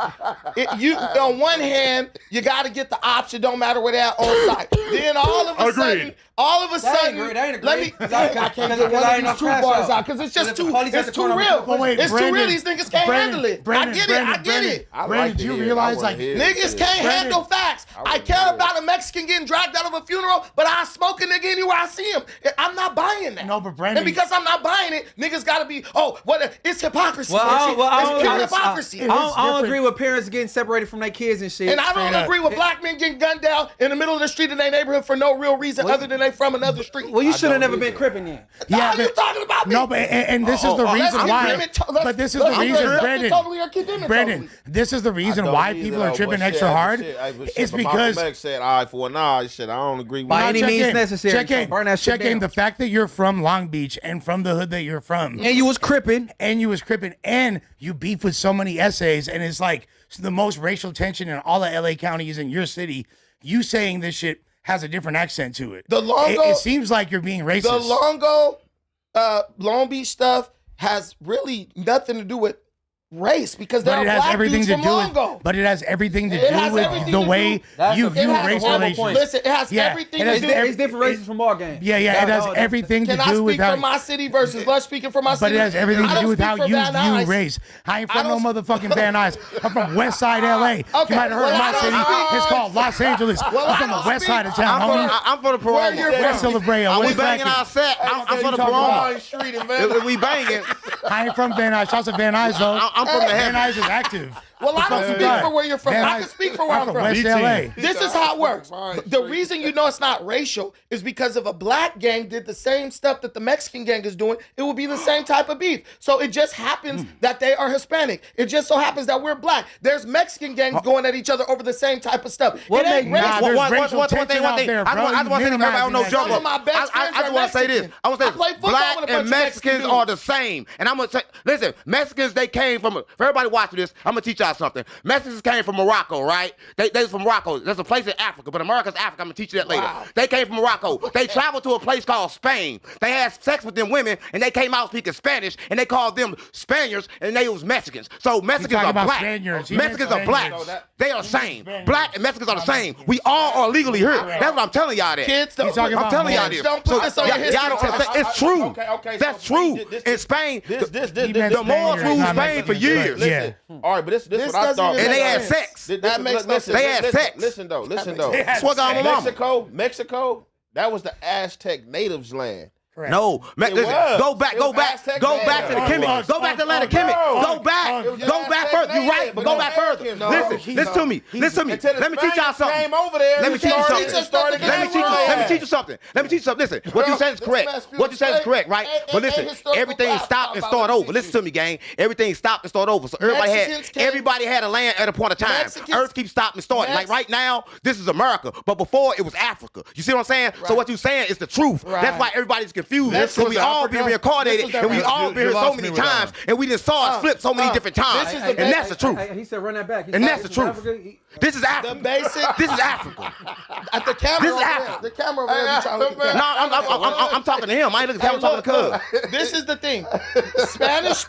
You on one hand, you got to get the option, don't matter where they're at on site. Then all of a sudden, That ain't let me, agreed. I can't get one of these true bars out because it's just too, it's too real. But wait, It's too Brandon, real. These niggas can't handle it. I get it. I Brandon, like do you to hear it. realize, I wanna like, hear it. Niggas can't handle facts. I wanna care hear about a Mexican getting dragged out of a funeral, but I smoke a nigga anywhere I see him. I'm not buying that. No, but Brandon- And because I'm not buying it, niggas gotta be, it's hypocrisy. Well, it's pure hypocrisy. I don't agree with parents getting separated from their kids and shit. And I don't agree with black men getting gunned down in the middle of the street in their neighborhood for no real reason other than they from another street. Well, you should have don't never been either. cripping then. How you talking about me? No, but and this is the reason why. But this is the reason, Brandon. This is the reason why people are tripping extra hard. It's because Malcolm X said eye for an eye. Shit, I don't agree with By that. any means necessary. Check in. So burn that shit Check in. down. The fact that you're from Long Beach and from the hood that you're from, And you was cripping. and you was cripping, and you beef with so many essays, and it's like the most racial tension in all of LA County is in your city. You saying this shit has a different accent to it. The Longo- it seems like you're being racist. The Longo, Long Beach stuff has really nothing to do with race because there but are it has black everything dudes to from do Longo. with. But it has everything to It do has with everything the to way do- you It view has race horrible relations. points. Listen, it has Yeah, everything it to has do. It's different races from ball games. Yeah, it has everything to Can I do with speak how. for my city versus Lush speaking for my city? But it has everything I to don't do with speak how for you Van Nuys. view race. I ain't from no don't- motherfucking Van Nuys. I'm from West Side LA. Okay, You might have heard well, of I my don't city. speak- It's called Los Angeles. Well, I'm I from the don't west speak- side of town, homie. I'm for the Where Paloma. you're West from? La Brea. We West banging Bracket. our set. I'm for the you talking Paloma. Street in Van If we banging, I ain't from Van Nuys. Shouts to Van Nuys, though. I'm from the Van heavens. Nuys is active. Well, I don't speak for where you're from. Van I Nuys- can speak for where I'm from. West B-team. LA. This is how it works. The reason you know it's not racial is because if a black gang did the same stuff that the Mexican gang is doing, it would be the same type of beef. So it just happens that they are Hispanic. It just so happens that we're black. There's Mexican gangs going at each other over the same type of stuff. What It ain't make- race. Nah, there's racial tension out there, bro. I just want to say this. Everybody don't know Minimizing joke. that. Some of my best friends I just are want to say this. Mexican. I want to I play say football black with a bunch and of Mexican Mexicans dudes. are the same. And I'm gonna say, listen, Mexicans they came from. For everybody watching this, I'm gonna teach y'all y'all something. Mexicans came from Morocco, right? They from Morocco. There's a place in Africa, but America's Africa. I'm gonna teach you that later. Wow. They came from Morocco. They traveled to a place called Spain. They had sex with them women, and they came out speaking Spanish, and they called them Spanians, and they was Mexicans. So Mexicans are black. Mexicans are black. They are the same. Black and Mexicans are the same. We all are legally here. That's what I'm telling y'all. That Kids don't. I'm telling y'all this. Don't put this on your history. It's true. Okay, That's so true. this- In Spain, the Moors ruled Spain for years. Listen, all right, but this what I doesn't thought. even And they make had sense. sex. That makes no sense. They had sex. Listen though. That's what got my mama. Mexico, that was the Aztec natives' land. No, listen, was. go back It was to the Aztec Kemet. land. Go back to Atlantic Kemet. Go back further. You right, but go back further. Listen to me. Listen to me. Let me teach y'all something. Came over there. Let me teach you something. Let me teach you something. Listen, what you said is correct. What you said is correct, right? But listen, everything stopped and start over. Listen to me, gang. Everything stopped and start over. So everybody had a land at a point of time. Earth keeps stopping and starting. Like right now, this is America, but before it was Africa. You see what I'm saying? So what you're saying is the truth. That's why everybody's confused. So we all been reincarnated, and we all been here so many times, and we just saw it flip so many different times, and that's the truth. He said run that back. And that's the truth. This is Africa. This is Africa. At the camera. This is over there. Africa. The camera over there. Trying to look at No, I'm talking to him. I ain't looking at him. I'm talking to Cuz. This is the thing. Spanish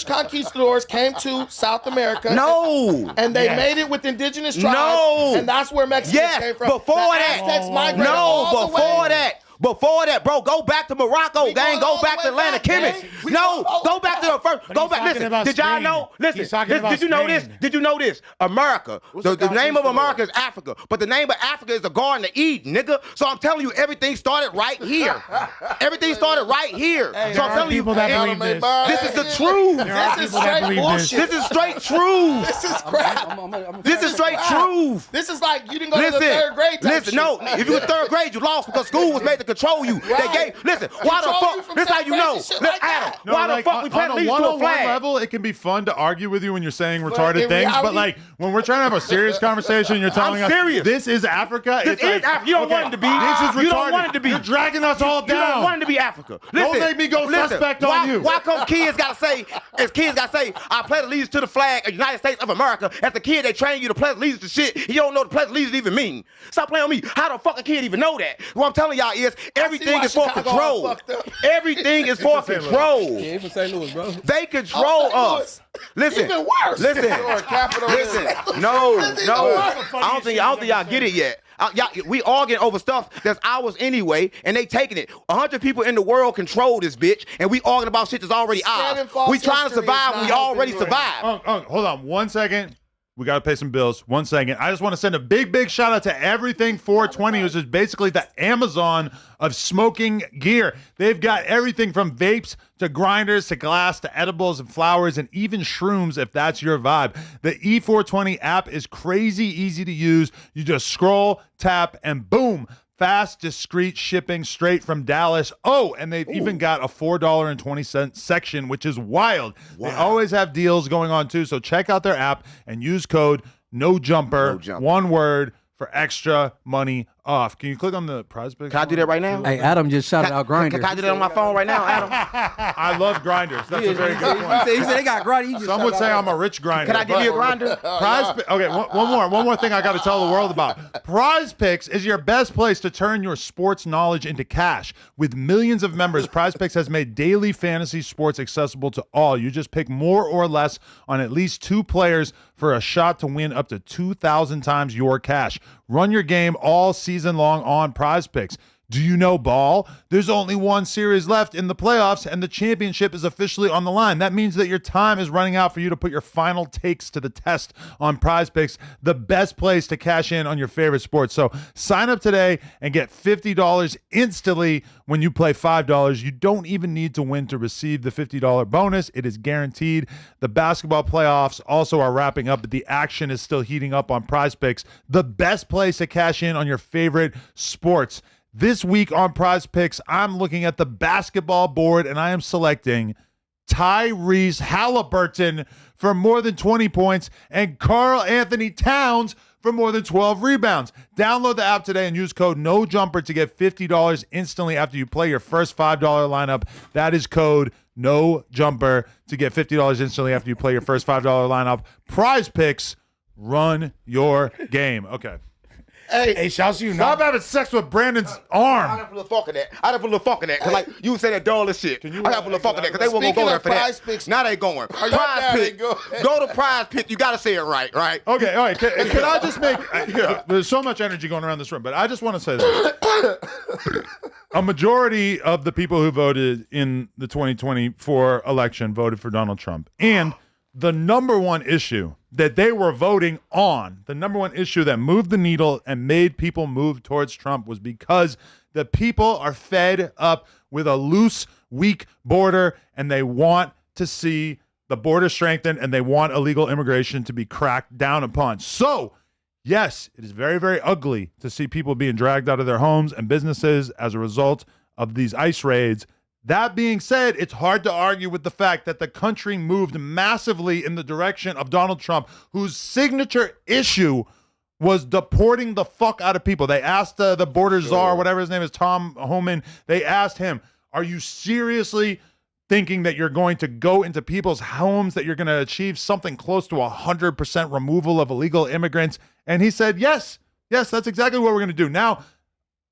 conquistadors came to South America. No. And they made it with indigenous tribes. No. And that's where Mexicans came from. Before the that. Aztecs migrated all the way. Before that, bro, go back to Morocco, We gang. going Go all back the to way Atlantic back, Kemet. gang. We No, going go back to the first. But Go he's back. talking Listen, about did y'all Spain. know? Listen, He's talking about did you know this? Spain. Did you know this? America. The name of America is Africa, but the name of Africa is the Garden of Eden, nigga. So I'm telling you, everything started right here. Everything started right here. So I'm telling you, people that believe this. this is the truth. This is people that straight believe this. bullshit. This is straight truth. This is crap. This is straight truth. This is like you didn't go to the third grade type Listen, no. shit. If you were third grade, you lost because school was made to control you. Right. They gave. Listen, why the Control you fuck? from This how you know. crazy shit Look, like Adam, that. why the fuck we plant on a leaves to a one-on-one flag? level, it can be fun to argue with you when you're saying But retarded in things. But reality- like when we're trying to have a serious conversation, you're telling us serious. this is Africa. This it's is like, Africa. You don't want it to be. This is retarded. You don't want it to be. You're dragging us all You down. don't want it to be Africa. Don't make me go suspect on you. Why come kids gotta say, I pledge allegiance to the flag of the United States of America. As a kid, they train you to pledge allegiance to shit. You don't know what the pledge allegiance even mean. Stop playing with me. How the fuck a kid even know that? What I'm telling y'all is everything why is for Chicago control. fucked up. Everything is for control. Yeah, even St. Louis, bro. They control St. us. Listen, Even worse. listen, Capital listen. No. even I worse. don't think y'all get it yet. We arguing over stuff that's ours anyway, and they taking it. 100 people in the world control this bitch, and we arguing about shit that's already Spreading ours. false We trying to history is survive. not We already helping survived. Hold on 1 second. We got to pay some bills. 1 second. I just want to send a big shout out to Everything 420, which is basically the Amazon of smoking gear. They've got everything from vapes to grinders to glass to edibles and flowers and even shrooms if that's your vibe. The E420 app is crazy easy to use. You just scroll, tap, and boom. Fast, discreet shipping straight from Dallas. Oh, and they've even got a $4.20 section, which is wild. Wow. They always have deals going on too. So check out their app and use code NOJUMPER, one word, for extra money off. Can you click on the prize picks? Can I do that right now? Hey, Adam just shouted out Grindr. Can I do that on my phone right now, Adam? I love grinders. That's a very good point. He said they got Grindr. Some would say I'm a rich grinder. Can I give you a grinder? Okay, one more thing I got to tell the world about. Prize Picks is your best place to turn your sports knowledge into cash. With millions of members, Prize Picks has made daily fantasy sports accessible to all. You just pick more or less on at least 2 players for a shot to win up to 2,000 times your cash. Run your game all season long on Prize Picks. Do you know ball? There's only one series left in the playoffs, and the championship is officially on the line. That means that your time is running out for you to put your final takes to the test on Prize Picks, the best place to cash in on your favorite sports. So sign up today and get $50 instantly when you play $5. You don't even need to win to receive the $50 bonus. It is guaranteed. The basketball playoffs also are wrapping up, but the action is still heating up on Prize Picks, the best place to cash in on your favorite sports. This week on Prize Picks, I'm looking at the basketball board and I am selecting Tyrese Halliburton for more than 20 points and Karl Anthony Towns for more than 12 rebounds. Download the app today and use code NOJUMPER to get $50 instantly after you play your first $5 lineup. That is code NOJUMPER to get $50 instantly after you play your first $5 lineup. Prize Picks, run your game. Okay. Hey, shouts to you. Stop having sex with Brandon's arm. I got to put a little fuck in that. I got to put a little fuck in that. Because, like, you said that dull as shit. I got to put a little fuck in that because they weren't going to go there for that. Picks, now they going. Prize Pick. Go to Prize Pick. You got to say it right, right? Okay, all right. Can I just make... There's so much energy going around this room, but I just want to say this. A majority of the people who voted in the 2024 election voted for Donald Trump. And the number one issue that they were voting on, the number one issue that moved the needle and made people move towards Trump was because the people are fed up with a loose, weak border, and they want to see the border strengthened, and they want illegal immigration to be cracked down upon. So, yes, it is very, very ugly to see people being dragged out of their homes and businesses as a result of these ICE raids. That being said, it's hard to argue with the fact that the country moved massively in the direction of Donald Trump, whose signature issue was deporting the fuck out of people. They asked the border czar, whatever his name is, Tom Homan, they asked him, are you seriously thinking that you're going to go into people's homes, that you're going to achieve something close to 100% removal of illegal immigrants? And he said, yes, that's exactly what we're going to do. Now,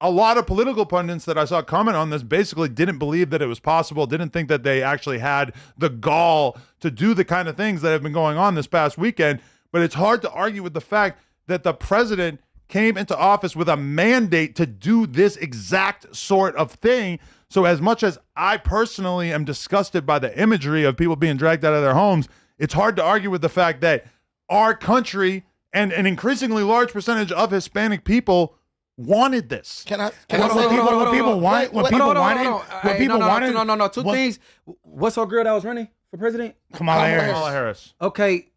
a lot of political pundits that I saw comment on this basically didn't believe that it was possible, didn't think that they actually had the gall to do the kind of things that have been going on this past weekend. But it's hard to argue with the fact that the president came into office with a mandate to do this exact sort of thing. So as much as I personally am disgusted by the imagery of people being dragged out of their homes, it's hard to argue with the fact that our country and an increasingly large percentage of Hispanic people wanted this. What people wanted? No. Two things. What's her girl that was running for president? Kamala Harris. Okay,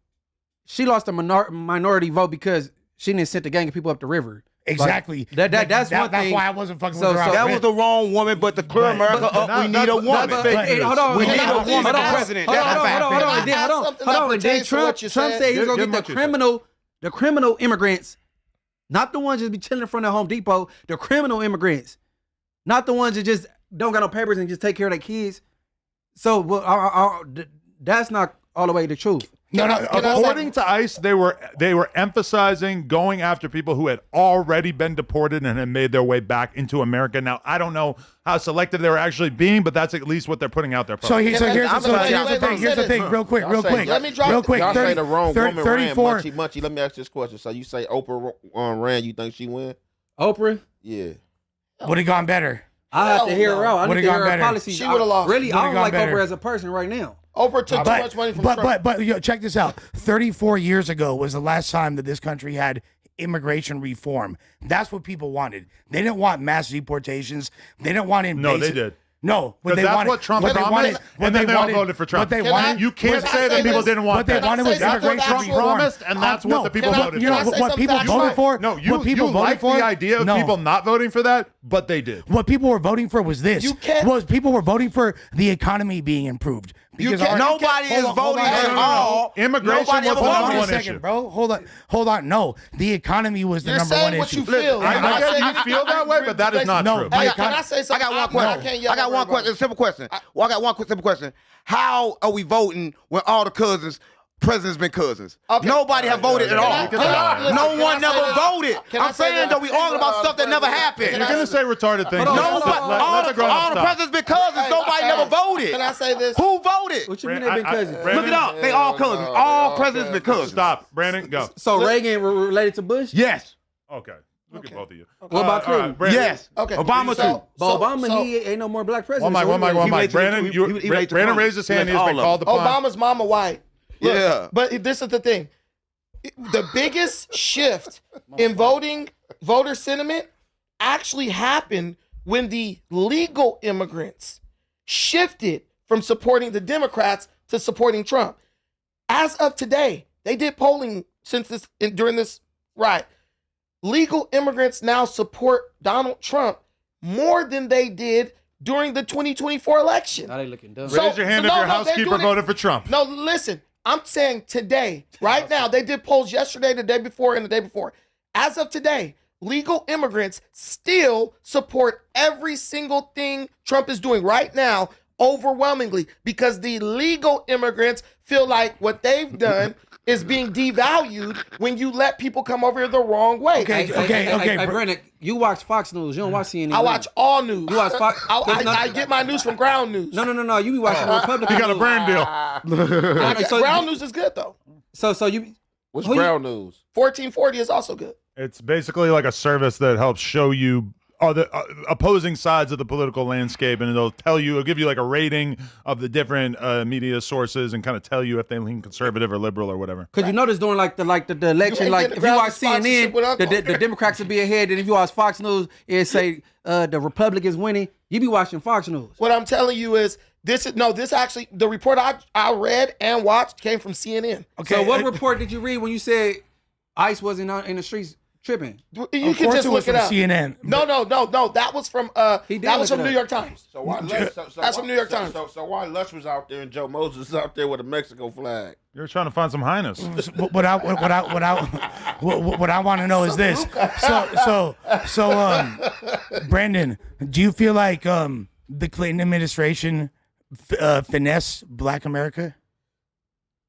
she lost a minority vote because she didn't send the gang of people up the river. Exactly. Like, that's one thing. That's why I wasn't fucking with her. That was the wrong woman, but to clear America up, we need a woman. Hold on. We need a woman president. Hold on. And then Trump said he was going to get the criminal immigrants. Not the ones that be chilling in front of Home Depot, the criminal immigrants. Not the ones that just don't got no papers and just take care of their kids. So that's not all the way the truth. No. According to ICE, they were emphasizing going after people who had already been deported and had made their way back into America. Now, I don't know how selective they were actually being, but that's at least what they're putting out there. Here's the thing, real quick. Let me drop. Real quick. Y'all say the wrong woman 34. ran, Munchie. Let me ask this question. So you say Oprah ran, you think she win? Oprah? Yeah. Would have gone better. I have to hear her out. I need to hear her policies. She would have lost. Really, I don't like better. Oprah as a person right now. Oprah took too much money from Trump. But check this out. 34 years ago was the last time that this country had immigration reform. That's what people wanted. They didn't want mass deportations. They didn't want invasive. No, they did. No, but that's what Trump promised, and then they all voted for Trump. You can't say that people didn't want that. What they wanted was immigration reform. Promised, and that's what the people voted for. You know what people voted for? No, you like the idea of people not voting for that, but they did. What people were voting for was this. People were voting for the economy being improved. Because nobody is voting at all. Immigration was the number one issue. Bro, hold on. No, the economy was the number one issue. You're saying what you feel. I get you feel that way, but that is not true. Hey, can I say something? I got one question. I got one question. Simple question. Well, I got one simple question. How are we voting when all the presidents been cousins? Okay. Nobody have voted at all. No one never voted. I I'm saying that we arguing about stuff that never happened. You're gonna say retarded things. All the presidents been cousins. Nobody never voted. Can I say this? Who voted? What you mean they been cousins? Look it up. They all cousins. All presidents been cousins. Stop, Brandon. Go. So Reagan related to Bush? Yes. Okay. Look at both of you. What about Clinton? Yes. Okay. Obama too. But Obama, he ain't no more black president. One mic. Brandon raised his hand. He's been called upon. Obama's mama white. Look, Yeah. But this is the thing. The biggest shift in voter sentiment actually happened when the legal immigrants shifted from supporting the Democrats to supporting Trump. As of today, they did polling during this riot. Legal immigrants now support Donald Trump more than they did during the 2024 election. Now they looking dumb. Raise your hand if your housekeeper voted for Trump. No, listen. I'm saying today, right now, they did polls yesterday, the day before, and the day before. As of today, legal immigrants still support every single thing Trump is doing right now, overwhelmingly, because the legal immigrants feel like what they've done is being devalued when you let people come over here the wrong way. Okay. Hey, Brandon, you watch Fox News. You don't watch CNN. I watch all news. You watch Fox. I get my news from ground news. No. You be watching the Republican. You got a news. brand deal. Ground news is good though. So you. What's ground news? 1440 is also good. It's basically like a service that helps show you other opposing sides of the political landscape, and it'll give you like a rating of the different media sources and kind of tell you if they lean conservative or liberal or whatever. Because you notice during the election, like if you watch CNN, the Democrats will be ahead, and if you watch Fox News, it say the Republicans winning. You be watching Fox News. What I'm telling you is this actually the report I read and watched came from CNN. Okay. So what report did you read when you said ICE wasn't out in the streets tripping? You can just look it up. CNN. No. That was from New York Times. So why That's from New York Times. So why Lush was out there and Joe Moses was out there with a Mexico flag? You're trying to find some highness. What I want to know is this. So, Brandon, do you feel like the Clinton administration finesse Black America?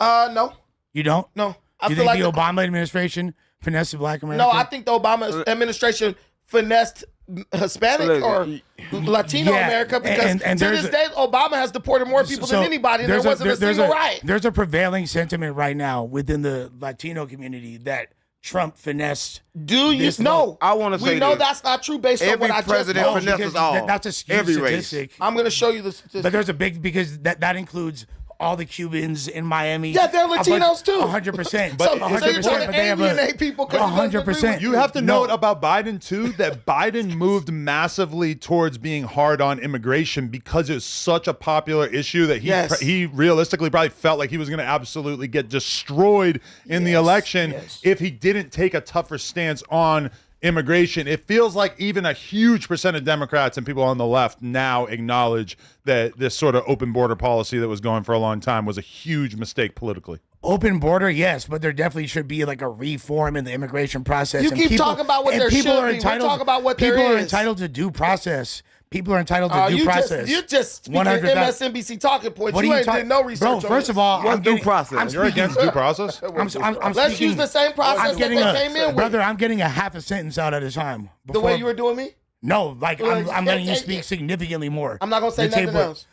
No. You don't? No. Do you think the Obama administration finessed Black America? No, I think the Obama administration finessed Hispanic or Latino America because to this day, Obama has deported more people than anybody. There wasn't a single riot. There's a prevailing sentiment right now within the Latino community that Trump finessed. Do you know? I want to say we know that's not true based on what I just know. Every president finesses all. That's a skewed statistic. I'm going to show you the statistic. But there's a big, because that includes all the Cubans in Miami. Yeah, they're Latinos too. 100%. So you're trying to alienate people because 100%. You have to note about Biden too that Biden moved massively towards being hard on immigration because it's such a popular issue that he realistically probably felt like he was going to absolutely get destroyed in the election if he didn't take a tougher stance on immigration. It feels like even a huge percent of Democrats and people on the left now acknowledge that this sort of open border policy that was going for a long time was a huge mistake politically. Open border, yes, but there definitely should be like a reform in the immigration process. You keep talking about what there should be. We're talking about what there is. People are entitled to due process. People are entitled to due process. You're just speaking MSNBC talking points. You ain't did no research. Bro, first of all, due process. You're against due process? Let's use the same process that they came in with. Brother, I'm getting a half a sentence out at a time. The way you were doing me? No, like I'm letting you speak significantly more. I'm not going to say nothing else.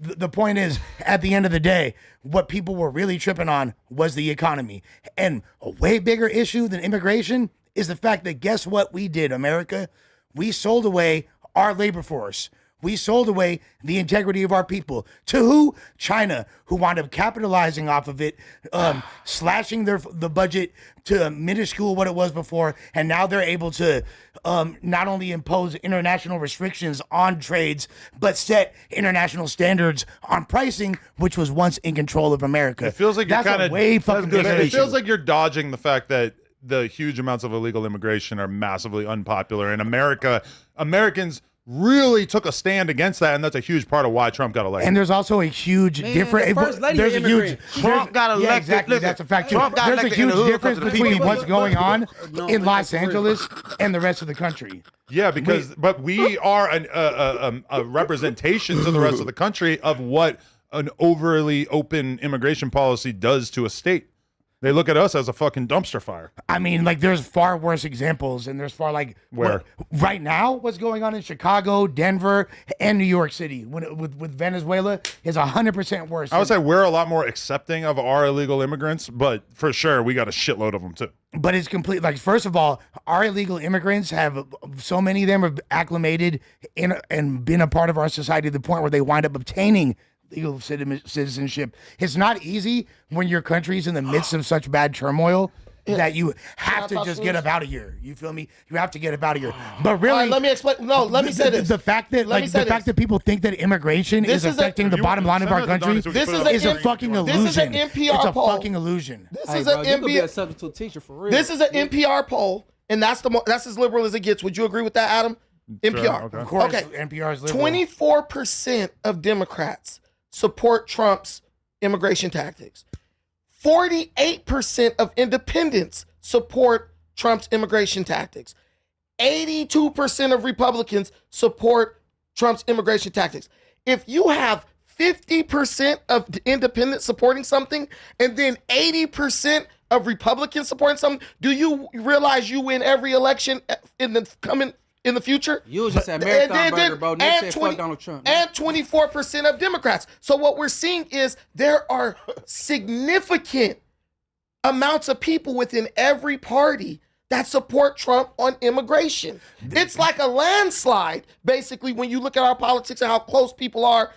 The point is, at the end of the day, what people were really tripping on was the economy. And a way bigger issue than immigration is the fact that guess what we did, America? We sold away our labor force. We sold away the integrity of our people. To who? China, who wound up capitalizing off of it, slashing the budget to minuscule what it was before, and now they're able to not only impose international restrictions on trades, but set international standards on pricing, which was once in control of America. It feels like you're kind of way fucking bigger It issue. feels like you're dodging the fact that the huge amounts of illegal immigration are massively unpopular in America. Americans really took a stand against that, and that's a huge part of why Trump got elected. And there's also a huge difference. There's a huge Trump got elected. Yeah, exactly. That's a fact too. There's a huge difference between what's going on in Los Angeles and the rest of the country. Yeah, but we are a representation to the rest of the country of what an overly open immigration policy does to a state. They look at us as a fucking dumpster fire. I mean, like, there's far worse examples, and there's far, like... Where? Right now, what's going on in Chicago, Denver, and New York City with Venezuela is 100% worse. I would say we're a lot more accepting of our illegal immigrants, but for sure, we got a shitload of them, too. But it's complete. Like, first of all, our illegal immigrants have... So many of them have acclimated and been a part of our society to the point where they wind up obtaining legal citizenship. It's not easy when your country's in the midst of such bad turmoil that you have to just get up out of here. You feel me? You have to get up out of here. But really, let me explain. No, let me say this. The fact that people think that immigration is affecting the bottom line of our country is a fucking illusion. This is an NPR poll. It's a fucking illusion. This is an NPR poll, and that's as liberal as it gets. Would you agree with that, Adam? NPR. Sure, okay. Of course, NPR is liberal. 24% of Democrats support Trump's immigration tactics. 48% of independents support Trump's immigration tactics. 82% of Republicans support Trump's immigration tactics. If you have 50% of independents supporting something and then 80% of Republicans supporting something, do you realize you win every election in the future? You was just at Marathon Burger, bro. Next said fuck Donald Trump. And 24% of Democrats. So what we're seeing is there are significant amounts of people within every party that support Trump on immigration. It's like a landslide, basically, when you look at our politics and how close people are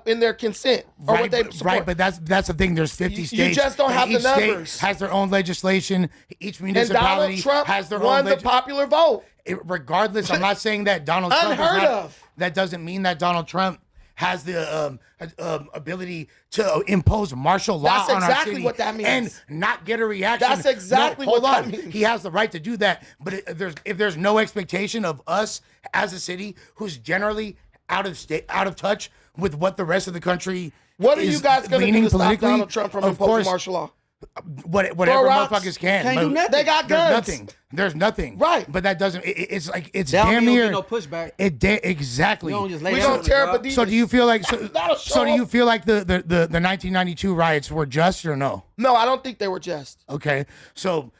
in their consent or what they support. Right, but that's the thing. There's 50 states. You just don't have the numbers. State has their own legislation. Each And municipality Donald Trump has their won own the popular vote. Regardless, I'm not saying that Donald Trump Unheard is not, of. That doesn't mean that Donald Trump has the ability to impose martial law That's on our exactly city what that means. and not get a reaction. That's exactly what that means. He has the right to do that, but if there's no expectation of us as a city who's generally out of touch with what the rest of the country What are is you guys going to do to stop politically, Donald Trump from of imposing course, martial law? whatever rocks. motherfuckers can. Can't but do nothing. They got guns. There's nothing. Right. But that doesn't. It's like it's That don't damn mean near. no pushback. Exactly. You don't just lay We down don't tear up a So do you feel like That'll show so do you up. feel like the 1992 riots were just or no? No, I don't think they were just. Okay. So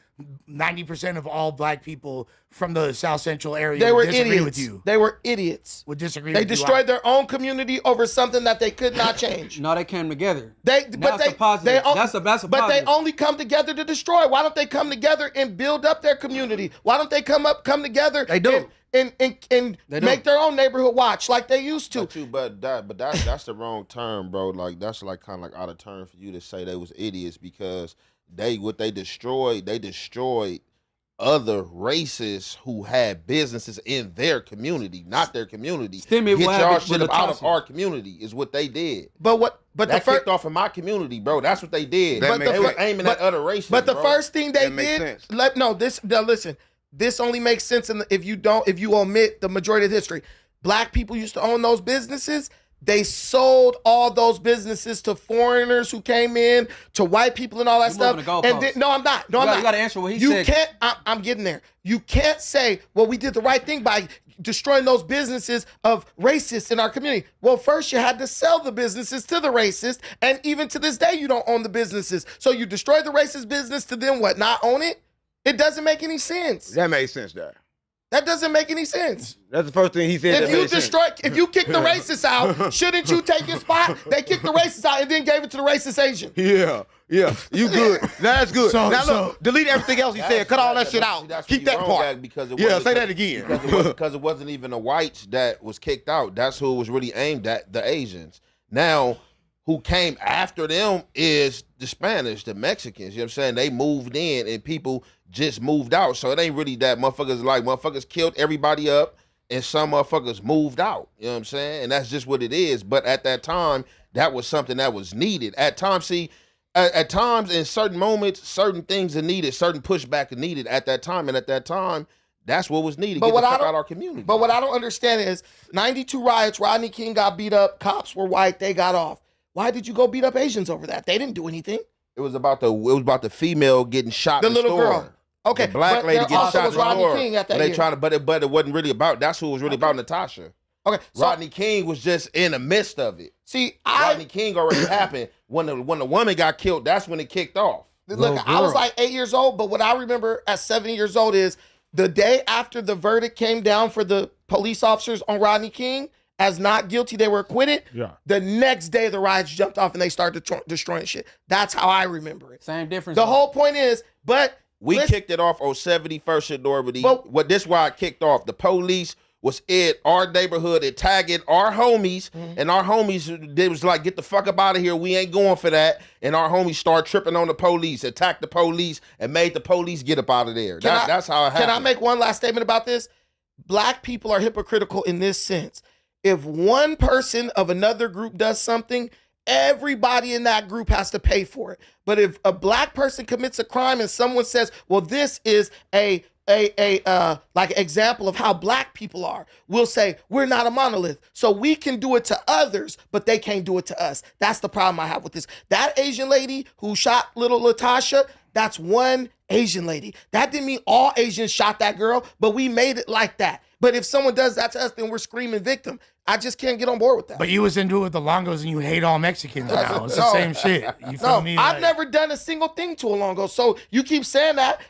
90% of all black people from the South Central area They would were disagree idiots. with you. They were idiots. Would disagree They with you. destroyed their own community over something that they could not change. No, they came together. That's a positive. That's a But they positive. only come together to destroy. Why don't they come together and build up their community? Why don't they come together? They do. And They do. make their own neighborhood watch like they used to. But that's the wrong term, bro. Like that's like kind of like out of turn for you to say they was idiots because they destroyed other races who had businesses in their community, not their community. Stimmy, Get what y'all happened shit with up out of Latasha? our community is what they did. But the That first kicked off in my community, bro. That's what they did. That They makes were sense. aiming at other races. But the bro. first thing they That makes did, sense. listen, this only makes sense if you omit the majority of history. Black people used to own those businesses. They sold all those businesses to foreigners who came in, to white people and all that You're stuff. moving the And then, goalposts. no, I'm not. No, I'm not. You gotta answer what he you said. Can't. I'm getting there. You can't say, well, we did the right thing by destroying those businesses of racists in our community. Well, first you had to sell the businesses to the racists, and even to this day, you don't own the businesses. So you destroy the racist business to then what? Not own it? It doesn't make any sense. That made sense, there. That doesn't make any sense. That's the first thing he said. If you kick the racists out, shouldn't you take your spot? They kicked the racists out and then gave it to the racist Asian. Yeah, you good. That's good. So- now so- look, delete everything else he said. Cut all that shit out. Keep that part. Because it Yeah, wasn't- say that again. Because it wasn't even the whites that was kicked out. That's who it was really aimed at, the Asians. Now, who came after them is the Spanish, the Mexicans. You know what I'm saying? They moved in and people just moved out. So it ain't really that motherfuckers killed everybody up and some motherfuckers moved out. You know what I'm saying? And that's just what it is. But at that time, that was something that was needed. At times, in certain moments, certain things are needed, certain pushback are needed at that time. And at that time, that's what was needed. But Get what the I fuck don't- out our community. But what I don't understand is 92 riots, Rodney King got beat up, cops were white, they got off. Why did you go beat up Asians over that? They didn't do anything. It was about the female getting shot. The in the little store. girl. Okay, The black but lady there getting also shot was in the Rodney store. King at that But they year. trying to, but it wasn't really about. That's who it was really about. Natasha. Okay, so Rodney King was just in the midst of it. see, Rodney King already happened when the woman got killed. That's when it kicked off. look, I was like 8 years old, but what I remember at 7 years old is the day after the verdict came down for the police officers on Rodney King as not guilty, they were acquitted. Yeah. The next day, the riots jumped off and they started destroying shit. That's how I remember it. Same difference. The whole point is, but We listen- kicked it off on 71st and Normandy. But- What this why it kicked off. The police was in our neighborhood attacking our homies, and our homies, they was like, get the fuck up out of here. We ain't going for that. And our homies started tripping on the police, attacked the police, and made the police get up out of there. That's how it happened. Can I make one last statement about this? Black people are hypocritical in this sense. If one person of another group does something, everybody in that group has to pay for it. But if a black person commits a crime and someone says, well, this is a like example of how black people are. We'll say we're not a monolith, so we can do it to others, but they can't do it to us. That's the problem I have with this. That Asian lady who shot little Latasha, that's one Asian lady. That didn't mean all Asians shot that girl, but we made it like that. But if someone does that to us, then we're screaming victim. I just can't get on board with that. But you was into it with the Longos and you hate all Mexicans now. It's the same shit. You feel me? I've never done a single thing to a Longo. So you keep saying that.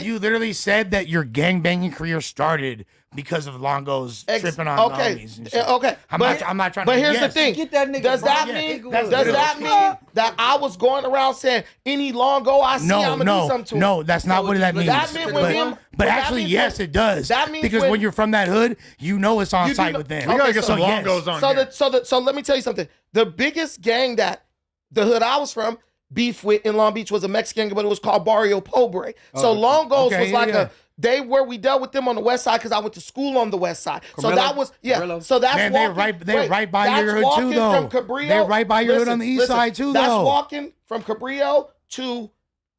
You literally said that your gangbanging career started because of Longos tripping on homies and shit. Okay. I'm not trying to. But here's the thing. Get that nigga. Does that mean that I was going around saying any Longo I see, I'm gonna do something to him? No, that's not what that means. That meant when him. But actually, yes, it does. That means because when you're from that hood, you know it's on site with them. We gotta get some Longos on here. So let me tell you something. The biggest gang that the hood I was from beef with in Long Beach was a Mexican, but it was called Barrio Pobre. So Longos was like we dealt with them on the west side because I went to school on the west side. So that was So that's man, they're right by your hood too, though. They're right by your hood on the east side too, though. That's walking from Cabrillo to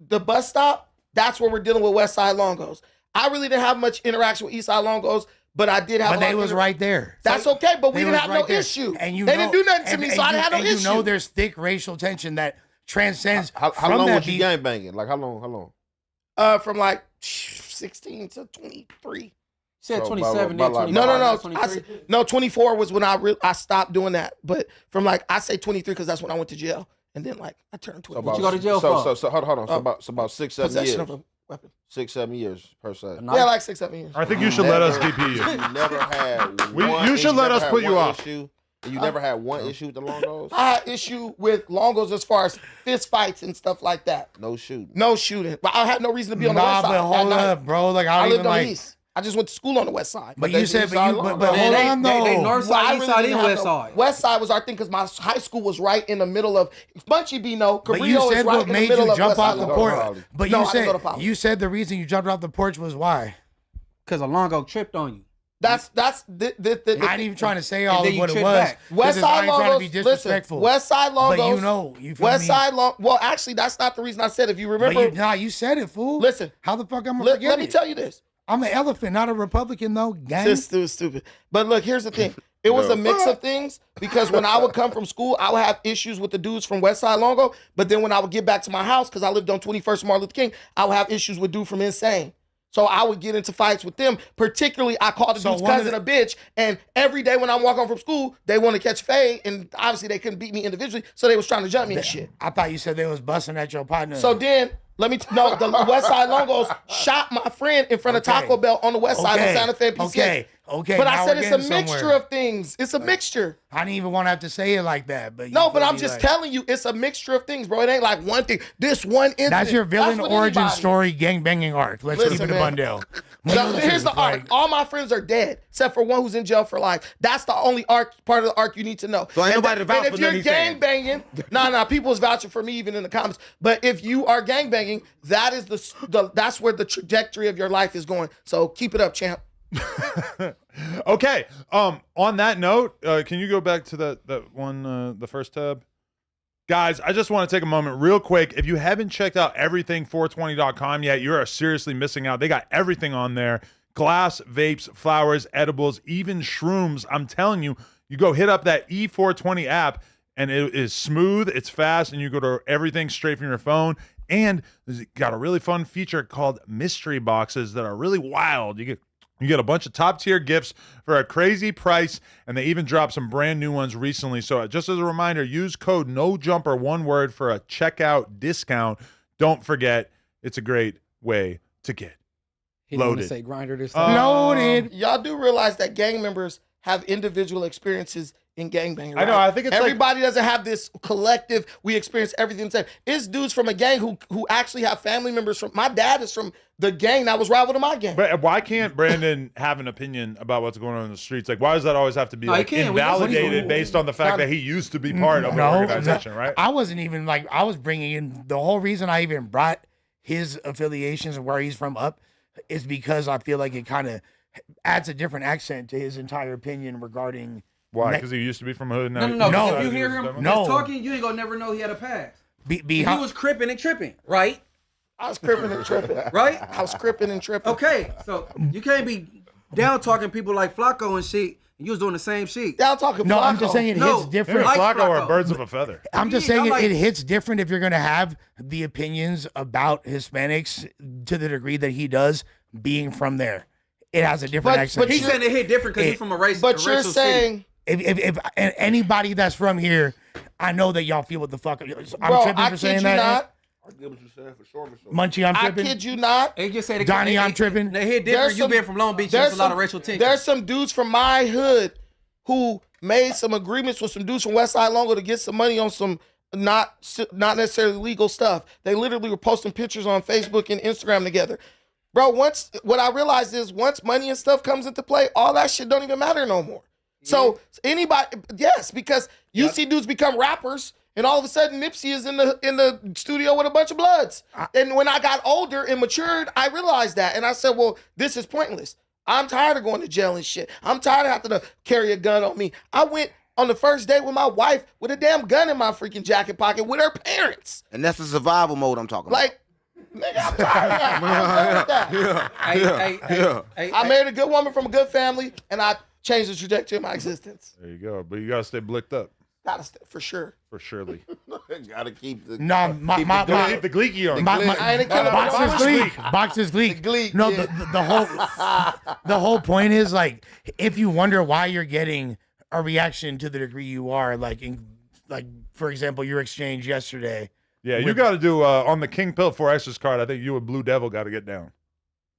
the bus stop. That's where we're dealing with West Side Longos. I really didn't have much interaction with East Side Longos, but I did have. But they was right there. That's okay, but we didn't have no issue. And they didn't do nothing to me, so I didn't have no issue. You know, there's thick racial tension that transcends. How long was you gang banging? Like how long? From like 16 to 23. Said 27, No. 24 was when I stopped doing that. But from like I say 23 because that's when I went to jail, and then like I turned 20. What you go to jail for? So hold on. So about 6-7 years. Possession of a weapon. 6-7 years per se. Yeah, like 6-7 years. I think you should let us DP you. You never had. You should let us put you off. You never had one issue with the Longos? I had issue with Longos as far as fist fights and stuff like that. No shooting. No shooting. But I had no reason to be on the west side. But hold up, bro. Like I lived on the east. I just went to school on the west side. But you said, but hold on though. They north side, east side, and west side. West side was our thing because my high school was right in the middle of Bunchy B. No, Carrillo is right in the middle of West Side. But you said the reason you jumped off the porch was why? Because a Longo tripped on you. I ain't even trying to say all of what it was. Back. West Side Longos, trying to be disrespectful. Listen, West Side Longos. But you know, West Side Long. Well, actually, that's not the reason I said. If you remember, you said it, fool. Listen, how the fuck I'm gonna forget Let me tell you this. I'm an elephant, not a Republican, though. Gang. This is stupid. But look, here's the thing. It was a mix of things because when I would come from school, I would have issues with the dudes from West Side Longo. But then when I would get back to my house, because I lived on 21st Martin Luther King, I would have issues with dude from Insane. So I would get into fights with them. Particularly, I called the dude's cousin a bitch. And every day when I walk home from school, they want to catch Faye. And obviously, they couldn't beat me individually. So they was trying to jump me and shit. I thought you said they was busting at your partner. So then, the West Side Longos shot my friend in front of Taco Bell on the west side of Santa Fe PC. Okay. But I said it's a mixture of things. It's a mixture. I didn't even want to have to say it like that. But no, but I'm just telling you, it's a mixture of things, bro. It ain't like one thing. This one incident. That's your villain origin story, gangbanging arc. Let's keep it a bundle. Here's the arc. All my friends are dead, except for one who's in jail for life. That's the only part of the arc you need to know. So ain't nobody vouch for if you're gangbanging, people is vouching for me even in the comments. But if you are gangbanging, that is that's where the trajectory of your life is going. So keep it up, champ. Okay. On that note, can you go back to that one, the first tab? Guys, I just want to take a moment real quick. If you haven't checked out everything420.com yet, you are seriously missing out. They got everything on there. Glass, vapes, flowers, edibles, even shrooms. I'm telling you, you go hit up that E420 app, and it is smooth, it's fast, and you go to everything straight from your phone. And it's got a really fun feature called mystery boxes that are really wild. You get a bunch of top-tier gifts for a crazy price, and they even dropped some brand new ones recently. So just as a reminder, use code NOJUMPER, one word, for a checkout discount. Don't forget, it's a great way to get loaded. Say grinder this time. Loaded. Y'all do realize that gang members have individual experiences in gangbanging, right? I know. I think it's everybody doesn't have this collective. We experience everything the same. It's dudes from a gang who actually have family members from. My dad is from the gang that was rival to my gang. But why can't Brandon have an opinion about what's going on in the streets? Like, why does that always have to be invalidated based on the fact that he used to be part of an organization, right? I wasn't even I was bringing in the whole reason I even brought his affiliations and where he's from up is because I feel like it kind of adds a different accent to his entire opinion regarding. Why? Because he used to be from a hood. No. If you hear him talking, you ain't gonna never know he had a past. He was cripping and tripping, right? I was cripping and tripping. Right? I was cripping and tripping. Okay, so you can't be down talking people like Flacco and shit, and you was doing the same shit. Y'all talking No, Flacco. I'm just saying it No. hits Him different. and Like Flacco are Flacco. birds of a feather. I'm just Yeah, saying I'm it like- hits different if you're going to have the opinions about Hispanics to the degree that he does, being from there. It has a different But accent. He's saying it hit different because he's from a race. But a you're racial saying, if anybody that's from here, I know that y'all feel what the fuck. I'm bro, tripping I for kid saying you that. not. I get what you said for sure. Munchie, I'm I tripping. kid you not. They just say Donnie, I'm tripping. They hit There's different. You some- been from Long Beach. There's There's a lot of racial tension. There's some dudes from my hood who made some agreements with some dudes from West Side Longo to get some money on some not necessarily legal stuff. They literally were posting pictures on Facebook and Instagram together. Bro, what I realized is once money and stuff comes into play, all that shit don't even matter no more. So anybody, yes, because you see dudes become rappers, and all of a sudden Nipsey is in the studio with a bunch of Bloods. And when I got older and matured, I realized that, and I said, well, this is pointless. I'm tired of going to jail and shit. I'm tired of having to carry a gun on me. I went on the first date with my wife with a damn gun in my freaking jacket pocket with her parents. And that's the survival mode I'm talking about. Like, nigga, I'm tired of that. I'm done with that. I married a good woman from a good family, and I changed the trajectory of my existence. There you go. But you gotta stay blicked up Gotta stay, for sure. for surely. Gotta keep the. No, Don't leave the gleeky on. I ain't a killer. Boxer's Gleek. Boxer's Gleek. Gleek, No, yeah. the whole point is like if you wonder why you're getting a reaction to the degree you are, like for example, your exchange yesterday. Yeah, you got to do on the King Pill 4xtra's card. I think you and Blue Devil got to get down.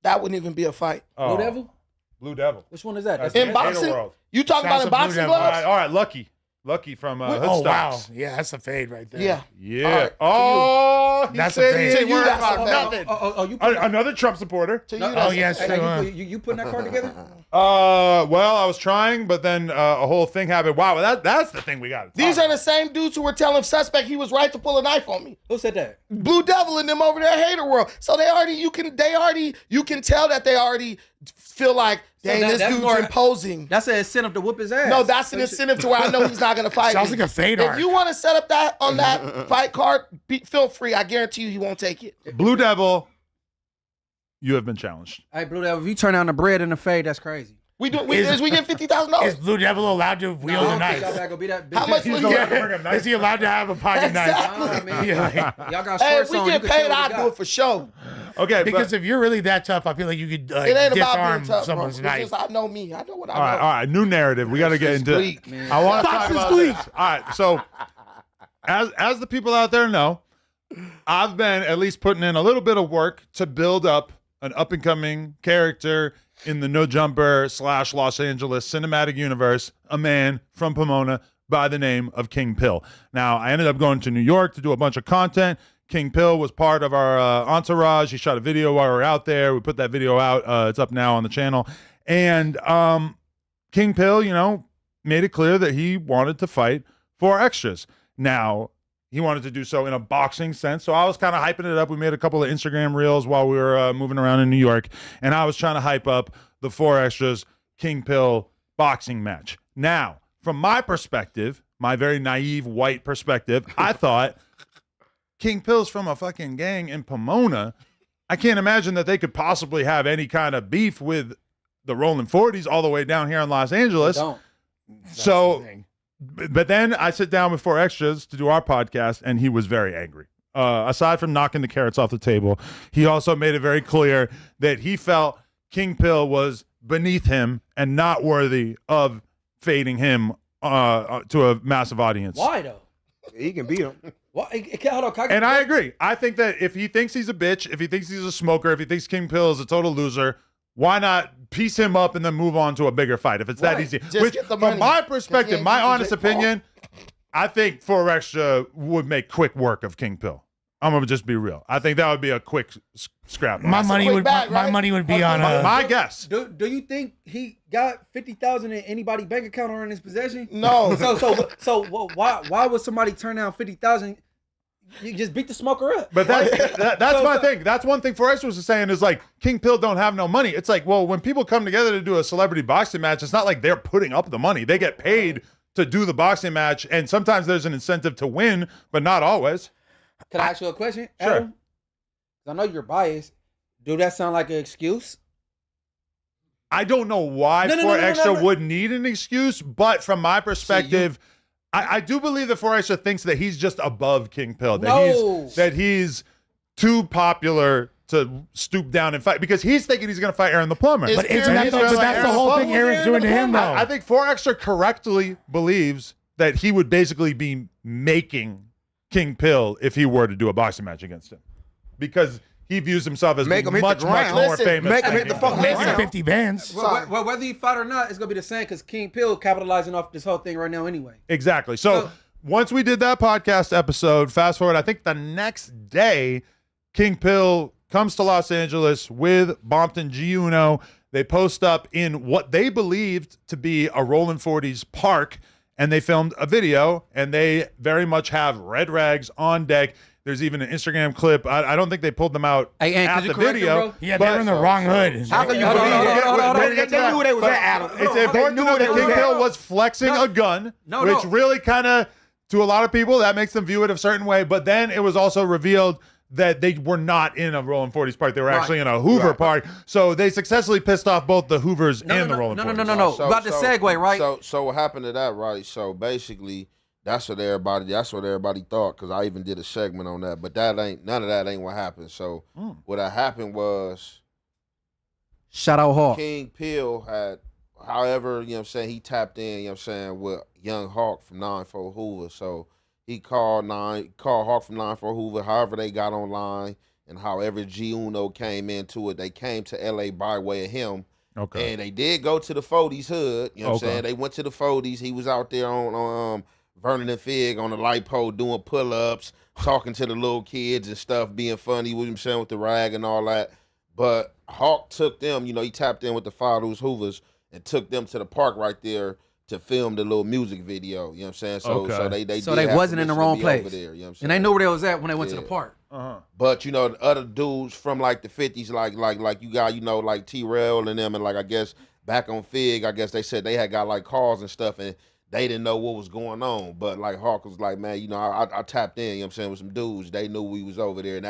That wouldn't even be a fight. Oh, Blue Devil? Blue Devil. Which one is that? That's That's In the boxing? Hater World. You talking Shouts about in to Blue boxing Devil. gloves? All right, Lucky from Oh wow, Hoodstocks. yeah, that's a fade right there. Yeah. Yeah. All right, Oh, he That's a said fade. he To ain't you, worried that's about a fade. nothing. you put, Another Trump supporter. To you, No, that's oh, yes, hey, sure. you putting that card together? Well, I was trying, but then a whole thing happened. Wow, that's the thing we got. These are the same dudes who were telling suspect he was right to pull a knife on me. Who said that? Blue Devil and them over there, Hater World. So you can tell that they already feel like, dang, that- this that's dude's more- imposing. That's an incentive to whoop his ass. No, that's an incentive to where I know he's not gonna fight Sounds me. like a fade If arc. you want to set up that on that fight card, feel free. I guarantee you he won't take it. Blue Devil. You have been challenged. Hey, Blue Devil, if you turn down the bread and the fade, that's crazy. We get Is $50,000. Blue Devil allowed to wield a I don't think y'all knife? gotta go be that big. How much He's was allowed it? to bring a knife. Is he allowed to have a pocket knife? Nah, man. Yeah, like- Y'all got Hey, shorts if we on. get you can paid, show what I'll you do got. it for sure. Okay, Because if you're really that tough, I feel like you could It ain't about disarm being tough, bro. someone's It's knife. just I know me. I know what I know. all right. New narrative. We got to get into. Gleek. I want to talk Boxer's about Gleek. this. All right. So, as the people out there know, I've been at least putting in a little bit of work to build up an up and coming character in the No Jumper / Los Angeles cinematic universe. A man from Pomona by the name of King Pill. Now, I ended up going to New York to do a bunch of content. King Pill was part of our entourage. He shot a video while we were out there. We put that video out. It's up now on the channel. And King Pill, made it clear that he wanted to fight 4xtra's. Now, he wanted to do so in a boxing sense. So I was kind of hyping it up. We made a couple of Instagram reels while we were moving around in New York. And I was trying to hype up the 4xtra's King Pill boxing match. Now, from my perspective, my very naive white perspective, I thought King Pill's from a fucking gang in Pomona. I can't imagine that they could possibly have any kind of beef with the Rolling 40s all the way down here in Los Angeles. Don't. So, but then I sit down with 4xtra's to do our podcast, and he was very angry. Aside from knocking the carrots off the table, he also made it very clear that he felt King Pill was beneath him and not worthy of fading him to a massive audience. Why though? He can beat him. Why? Hold on, can I get And I agree. I think that if he thinks he's a bitch, if he thinks he's a smoker, if he thinks King Pill is a total loser, why not piece him up and then move on to a bigger fight if it's that Right. easy? Just Which, get the from money. my 'Cause he perspective, ain't my beating honest Jake Paul. opinion, I think 4xtra would make quick work of King Pill. I'm gonna just be real. I think that would be a quick scrap. My money quick would bag, my right? money would be on my guess. Do you think he got 50,000 in anybody's bank account or in his possession? No. So why would somebody turn down 50,000? You just beat the smoker up. But that's my thing. That's one thing 4xtra was saying is like King Pill don't have no money. It's like, well, when people come together to do a celebrity boxing match, it's not like they're putting up the money. They get paid to do the boxing match, and sometimes there's an incentive to win, but not always. Can I ask you a question, Sure. Adam? I know you're biased. Do that sound like an excuse? I don't know why 4xtra would need an excuse, but from my perspective, I do believe that 4xtra thinks that he's just above King Pill, that he's too popular to stoop down and fight, because he's thinking he's going to fight Aaron the Plumber. But that's the whole thing Aaron's doing to him, though. I think 4xtra correctly believes that he would basically be making King Pill if he were to do a boxing match against him, because he views himself as much more famous. Make him hit the fucking ground. 50 bands. Well, whether he fight or not, it's gonna be the same because King Pill capitalizing off this whole thing right now anyway. Exactly. So once we did that podcast episode, fast forward, I think the next day, King Pill comes to Los Angeles with Bompton G Uno. They post up in what they believed to be a Rollin' 40s park, and they filmed a video, and they very much have red rags on deck. There's even an Instagram clip. I don't think they pulled them out at the video. Yeah, they were in the wrong hood. How can you believe it? They knew they was at Adam. It's important to know that King Pill was flexing a gun, which really kind of, to a lot of people, that makes them view it a certain way. But then it was also revealed that they were not in a Rollin' 40s park. They were actually in a Hoover park. So they successfully pissed off both the Hoovers and the Rollin' 40s. No. About the segue, right? So what happened to that, right? So basically, that's what everybody thought, because I even did a segment on that. But none of that ain't what happened. So what happened was, shout out Hawk. King Pill had, however, you know what I'm saying, he tapped in, you know what I'm saying, with Young Hawk from 94 Hoover. So he called Hawk from 94 Hoover, however they got online, and however G Uno came into it. They came to LA by way of him. Okay. And they did go to the 40s hood. You know what I'm saying? They went to the 40s. He was out there on Vernon and Fig on the light pole doing pull-ups, talking to the little kids and stuff, being funny with him, saying with the rag and all that. But Hawk took them, you know, he tapped in with the Fathers Hoovers and took them to the park right there to film the little music video. You know what I'm saying? So they wasn't in the wrong place. Over there, you know what I'm saying? And they knew where they was at when they went to the park. But you know, the other dudes from like the 50s, like you got, you know, like T-Rail and them, and like I guess back on Fig, I guess they said they had got like calls and stuff, and they didn't know what was going on. But like Hawk was like, man, you know, I tapped in, you know what I'm saying, with some dudes. They knew we was over there, and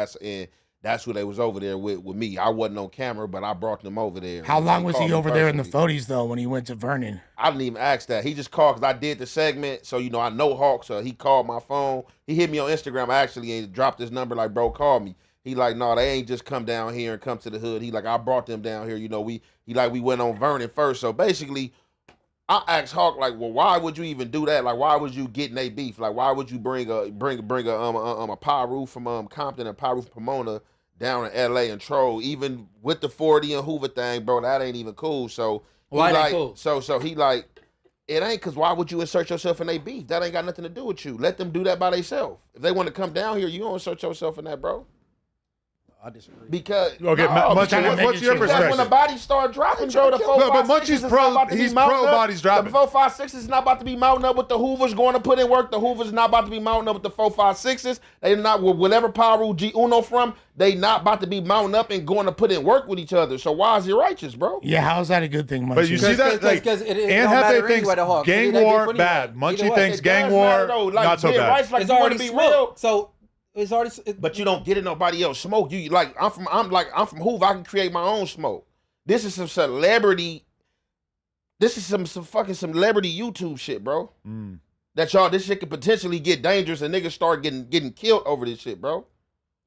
that's who they was over there with me. I wasn't on camera, but I brought them over there. How long was he over there in the 40s, though, when he went to Vernon? I didn't even ask that. He just called because I did the segment. So, you know, I know Hawk, so he called my phone. He hit me on Instagram, actually, and dropped his number like, bro, call me. He like, no, they ain't just come down here and come to the hood. He like, I brought them down here. You know, we went on Vernon first. So, basically, I asked Hawk, like, well, why would you even do that? Like, why would you get in they beef? Like, why would you bring a Pyru from Compton and Pyru from Pomona down in L.A. and troll, even with the 40 and Hoover thing, bro? That ain't even cool. So why like, cool? So he like, it ain't, because why would you insert yourself in they beef? That ain't got nothing to do with you. Let them do that by themselves. If they want to come down here, you don't insert yourself in that, bro. I disagree. Because what's your perspective? When the bodies start dropping, bro, the 4.56 he's pro bodies dropping. The 4.56 is not about to be mounting up with the Hoovers going to put in work. The Hoovers not about to be mounting up with the 4.56s. They not with whatever Pyru G Uno from. They not about to be mounting up and going to put in work with each other. So why is it righteous, bro? Yeah, how's that a good thing, Munchie? But you see that, like, Anhefe thinks gang war bad. Munchie thinks gang war not so bad. It's already smoked. So. It's already, but you don't get it nobody else smoke. You like I'm from Hoover. I can create my own smoke. This is some celebrity. This is some fucking celebrity YouTube shit, bro. That this shit could potentially get dangerous and niggas start getting killed over this shit, bro.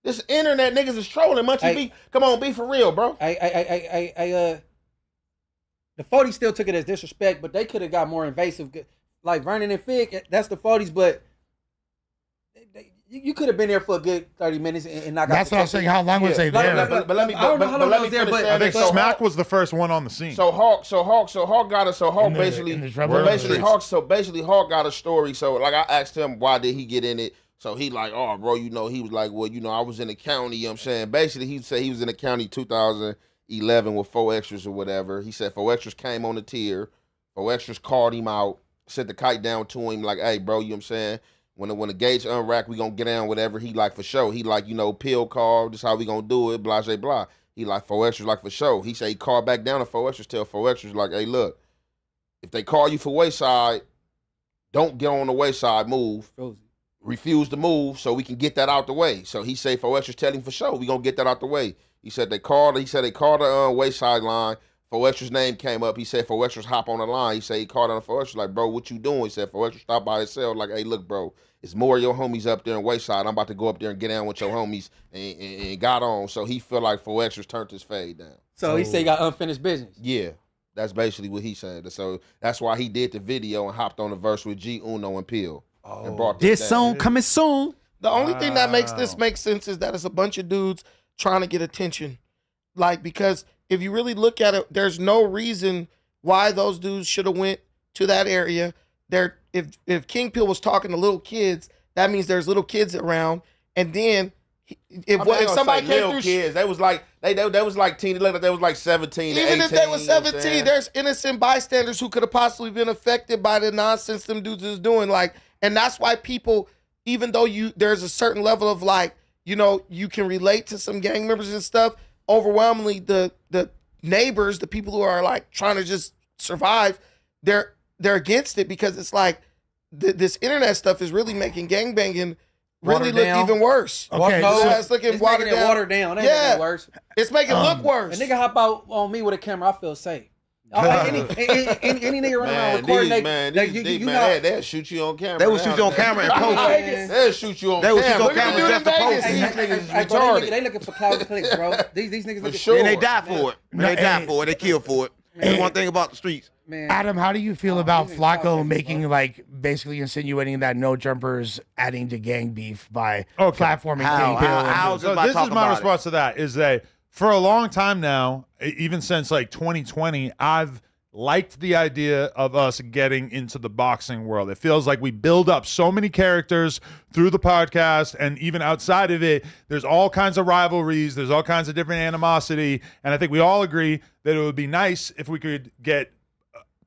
This internet niggas is trolling. Munchie, come on, be for real, bro. The 40s still took it as disrespect, but they could have got more invasive. Like Vernon and Fig, that's the 40s, but. You could have been there for a good 30 minutes and not got. That's what I'm saying. How long was they there? But let me. I don't know how long I was there, but I think Smack was the first one on the scene. So Hawk got us. So Hawk basically Hawk got a story. So like I asked him why did he get in it. So he like, oh bro, you know, he was like, well, you know, I was in the county. You know what I'm saying? Basically, he said he was in the county 2011 with 4xtra's or whatever. He said 4xtra's came on the tier. 4xtra's called him out, set the kite down to him like, hey bro, you know what I'm saying? When the gates unrack, we gonna get down whatever. He like for sure. He like, you know, pill call. This how we gonna do it. Blah, blah, blah. He like 4xtra's like for sure. He say he called back down to 4xtra's. Tell 4xtra's like, hey, look, if they call you for Wayside, don't get on the Wayside. Move. refused to move so we can get that out the way. So he say 4xtra's telling for sure we gonna get that out the way. He said they called the wayside line. 4xtra's name came up. He said 4xtra's hop on the line. He said he called on 4xtra's like, bro, what you doing? He said 4xtra stopped by himself like, hey, look, bro, it's more of your homies up there in Wayside. I'm about to go up there and get down with your homies and got on. So he feel like 4xtra's turned his fade down. So he said he got unfinished business. Yeah, that's basically what he said. So that's why he did the video and hopped on the verse with G, Uno, and Peel. And brought This down. song coming soon. The only thing that makes this make sense is that it's a bunch of dudes trying to get attention. Like, because if you really look at it, there's no reason why those dudes should have went to that area. If King Peel was talking to little kids, that means there's little kids around. And then if somebody came through, kids, they was like teen, they was like 17. Even 18, if they was you know what I'm 17, saying? there's innocent bystanders who could have possibly been affected by the nonsense them dudes is doing. Like, and that's why people, even though there's a certain level of like, you know, you can relate to some gang members and stuff. Overwhelmingly, the neighbors, the people who are like trying to just survive, they're against it because it's like this internet stuff is really making gangbanging really look even worse. Okay, It's looking watered down. Watered down. That Yeah. make it worse. It's making it look worse. A nigga hop out on me with a camera, I feel safe. Any nigga running around recording, they'll shoot you on camera. They will shoot you on camera and post it. They'll shoot you on They camera. will shoot you on Look at camera the just to dude in post Vegas. it. These niggas is they retarded. looking for clout clicks, bro. These niggas looking sure. And they die for it. No, They die hey. for it. They kill for it. That's one thing about the streets. man. Adam, how do you feel about Flacco making like basically insinuating that no jumpers adding to gang beef by platforming King Peel? How- So about this is talking my about response to that is that for a long time now, even since like 2020, I've liked the idea of us getting into the boxing world. It feels like we build up so many characters through the podcast, and even outside of it, there's all kinds of rivalries, there's all kinds of different animosity, and I think we all agree that it would be nice if we could get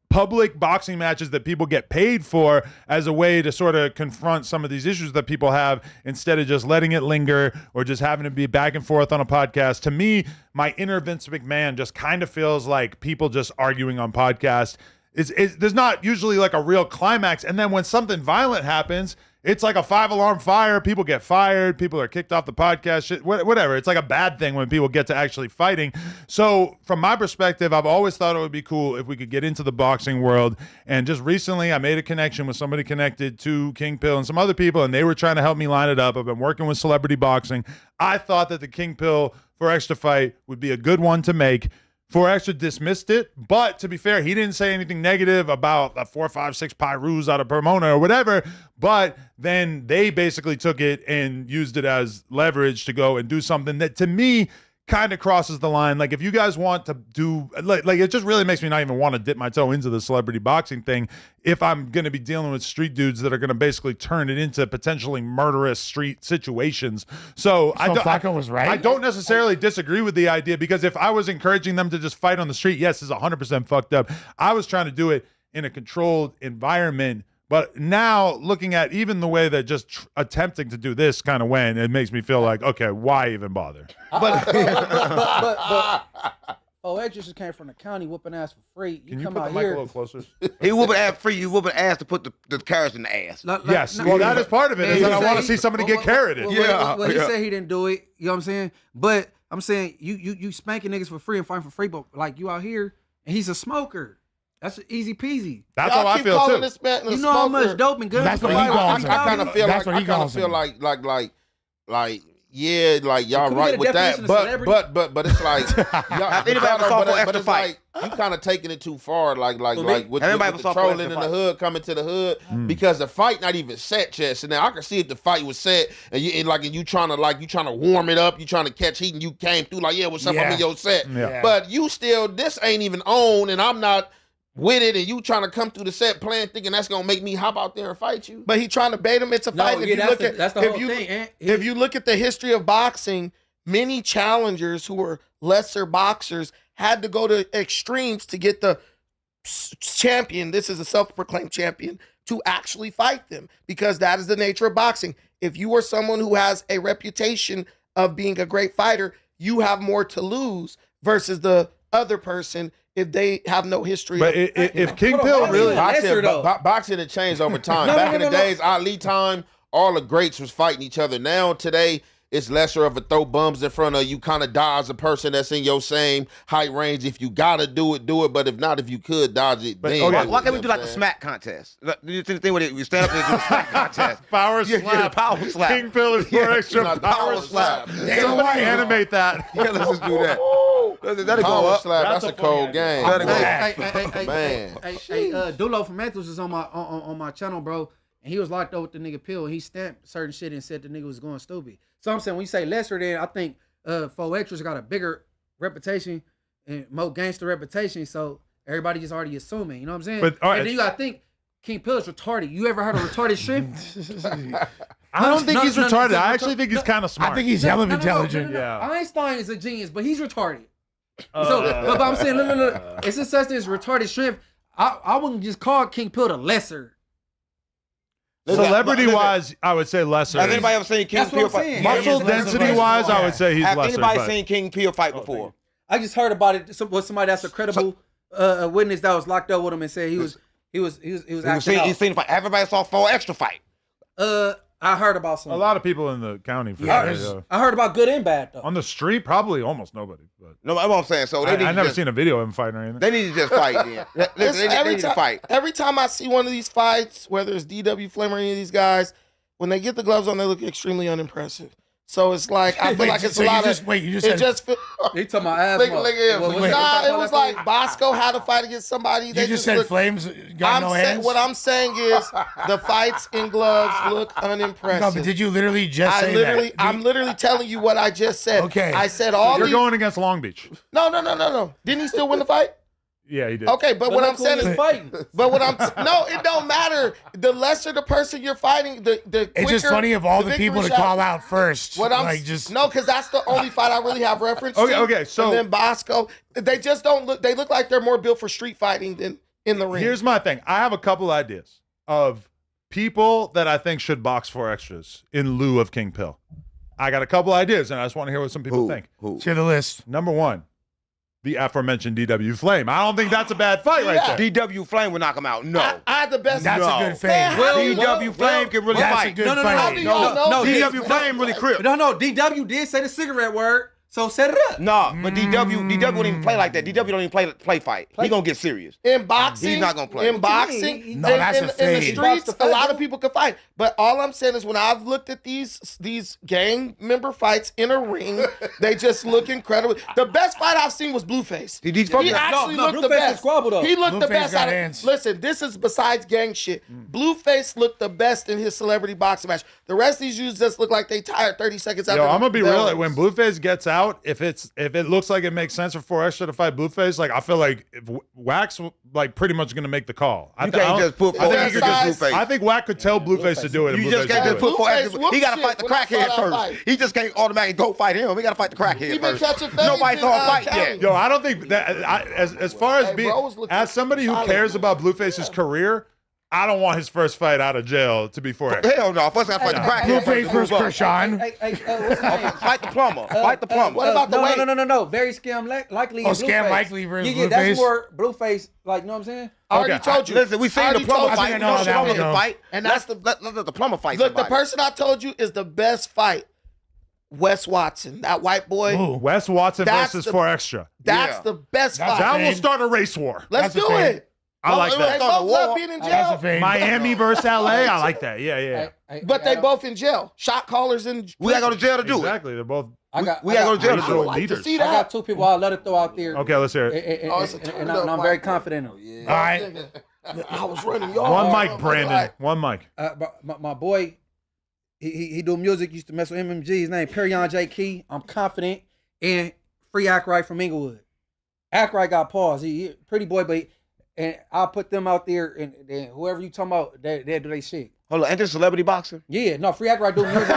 public boxing matches that people get paid for as a way to sort of confront some of these issues that people have instead of just letting it linger or just having to be back and forth on a podcast. To me, my inner Vince McMahon just kind of feels like people just arguing on podcasts. There's not usually like a real climax. And then when something violent happens, it's like a 5-alarm fire. People get fired. People are kicked off the podcast. Shit, whatever. It's like a bad thing when people get to actually fighting. So from my perspective, I've always thought it would be cool if we could get into the boxing world. And just recently, I made a connection with somebody connected to King Pill and some other people, and they were trying to help me line it up. I've been working with Celebrity Boxing. I thought that the King Pill 4xtra fight would be a good one to make. 4xtra dismissed it, but to be fair, he didn't say anything negative about the 4, 5, 6 Pyrus out of Pomona or whatever, but then they basically took it and used it as leverage to go and do something that to me kind of crosses the line. Like if you guys want to do like it just really makes me not even want to dip my toe into the celebrity boxing thing if I'm going to be dealing with street dudes that are going to basically turn it into potentially murderous street situations. So Flacco was right. I don't necessarily disagree with the idea, because if I was encouraging them to just fight on the street, yes, it's 100% fucked up. I was trying to do it in a controlled environment. But now, looking at even the way that just attempting to do this kind of went, it makes me feel like, okay, why even bother? But 4xtra just came from the county whooping ass for free. Can you come put the out mic a here. little closer? He whooping ass free. You whooping ass to put the carrots in the ass. Yes, well, that is part of it. Is that I want to see somebody get carroted. Well, he said he didn't do it. You know what I'm saying? But I'm saying you spanking niggas for free and fighting for free, but like you out here and he's a smoker. That's easy peasy. That's how I feel too. This man You know how much dope and good. That's what he I calls kind him. of feel That's like what he calls him. yeah, like y'all Can we right get a with that, definition of but it's like y'all, Have anybody ever saw but 4xtra it's fight? like you kind of taking it too far, like with Have anybody the ever saw trolling 4xtra in the fight? hood, coming to the hood, because the fight not even set yet. So now I can see if the fight was set and you trying to warm it up, you trying to catch heat, and you came through like, yeah, what's up? I'm in your set, Yeah. but you still this ain't even on, and I'm not with it, and you trying to come through the set playing, thinking that's gonna make me hop out there and fight you. But he trying to bait him into fighting. That's the whole thing. If you look at the history of boxing, many challengers who were lesser boxers had to go to extremes to get the champion. This is a self-proclaimed champion to actually fight them, because that is the nature of boxing. If you are someone who has a reputation of being a great fighter, you have more to lose versus the other person if they have no history. But if King Pill really, Boxing had changed over time. Back in the days, Ali time, all the greats was fighting each other. Now today, it's lesser of a throw bums in front of you, kind of dodge a person that's in your same height range. If you gotta do it, do it. But if not, if you could dodge it, then why can't we do like the smack contest? Do you think with it? We stand up and do a smack contest. Power slap. Yeah, power slap. King Pillars for extra power slap. Somebody animate that. Yeah, let's just do that. That'll go up. Slap. That's a cold game. Man. Hey, Dulo from Matthews is on my channel, bro. And he was locked up with the nigga pill. And he stamped certain shit and said the nigga was going stupid. So I'm saying when you say lesser than, I think 4xtra's got a bigger reputation and more gangster reputation. So everybody just already assuming, you know what I'm saying? But, and then you gotta think King Pillar's retarded. You ever heard of retarded shrimp? I don't think he's retarded. I actually think he's kind of smart. I think he's hella intelligent. Yeah. Einstein is a genius, but he's retarded. But I'm saying, look. It's a such thing as retarded shrimp. I wouldn't just call King Pillar lesser. Celebrity-wise, I would say lesser. Has anybody ever seen King Peel fight? Muscle density-wise, I would say he's lesser. Has anybody seen King Peel fight before? I just heard about it. Was somebody that's a credible witness that was locked up with him and said he was acting out. He's seen fight. Everybody saw 4xtra fight. I heard about some. A lot of people in the county. I heard about good and bad though. On the street, probably almost nobody. But no, that's what I'm saying. So I never seen a video of him fighting or anything. They need to just fight. Then. They need to fight. Every time I see one of these fights, whether it's DW Flame or any of these guys, when they get the gloves on, they look extremely unimpressive. So it's like I feel like it's a lot of. Wait, you just it said, just feel, They talking about ass. it was like Bosco had to fight against somebody. You just said Flames got no hands. What I'm saying is the fights in gloves look unimpressive. No, but did you literally just say that? I'm literally telling you what I just said. Okay. I said all You're these. going against Long Beach. No. Didn't he still win the fight? Yeah, he did. Okay, but what I'm saying is fighting. But no, it don't matter. The lesser the person you're fighting, the quicker. It's just funny of all the people to call out first. What I'm no, because that's the only fight I really have reference to. Okay, so and then Bosco, they just don't look. They look like they're more built for street fighting than in the ring. Here's my thing. I have a couple ideas of people that I think should box 4xtra's in lieu of King Pill. I got a couple ideas, and I just want to hear what some people think. Share the list. Number one, the aforementioned DW Flame. I don't think that's a bad fight right there. DW Flame will knock him out. No. I had the best. That's a good fade. DW Flame can really That's a fight. good No. fight. No, DW Flame really crip. No, DW did say the cigarette word, so set it up. No, but DW wouldn't even play like that. DW don't even play fight. He gonna get serious. In boxing, He's not gonna play. In boxing, No, that's a in the fade. streets, a lot of people can fight. But all I'm saying is, when I've looked at these gang member fights in a ring, they just look incredible. The best fight I've seen was Blueface. He actually looked the best. He looked the best out of. Listen, this is besides gang shit. Blueface looked the best in his celebrity boxing match. The rest of these dudes just look like they tired 30 seconds after. Yo, I'm gonna be real. When Blueface gets out, if it looks like it makes sense for 4xtra to fight Blueface, like I feel like if Wax like pretty much gonna make the call. You can't just put 4xtra against Blueface. I think Wack could tell Blueface to do it. You just can't just put 4xtra. He gotta fight the crackhead first. He just can't automatically go fight him. He gotta fight the crackhead first. Nobody saw a fight yet. Yo, I don't think that as far as being as somebody who cares about Blueface's career, I don't want his first fight out of jail to be 4xtra. Hell no. First I fight the crackhead. Blueface versus Krishan. What's his name? Fight the plumber. Fight the plumber. What about the weight? No. Very scam likely. Scam likely versus Yeah, that's Blueface. more Blueface. Like, you know what I'm saying? I already told you. Listen, we seen the plumber fight. I know how that would go. Fight. And Let that's the plumber fight. Look, the somebody. person I told you is the best fight. Wes Watson, that white boy. Ooh. Wes Watson That's versus the- 4xtra. That's the best fight. That will fade. start a race war. Let's That's a do fade. it. I like They that. both love being in That's jail, a fade. Miami versus LA. I like that. Yeah. but they both in jail. Shot callers in. We gotta go to jail to do it. Exactly. They're both We gotta go to jail to do regional it. like to leaders. see I that. got two people I'll let it throw out there. Okay, let's hear it. And I'm very confident in them. All right. I was running y'all. One mic, Brandon. One mic. My boy, he do music. Used to mess with MMG. His name Perion J. Key. I'm confident. And Free Ackright from Inglewood. Ackright got paused. He pretty boy, but and I'll put them out there, and whoever you talking about, they do they shit. Hold on, ain't this celebrity boxer? Yeah, no, Free Ackright do music.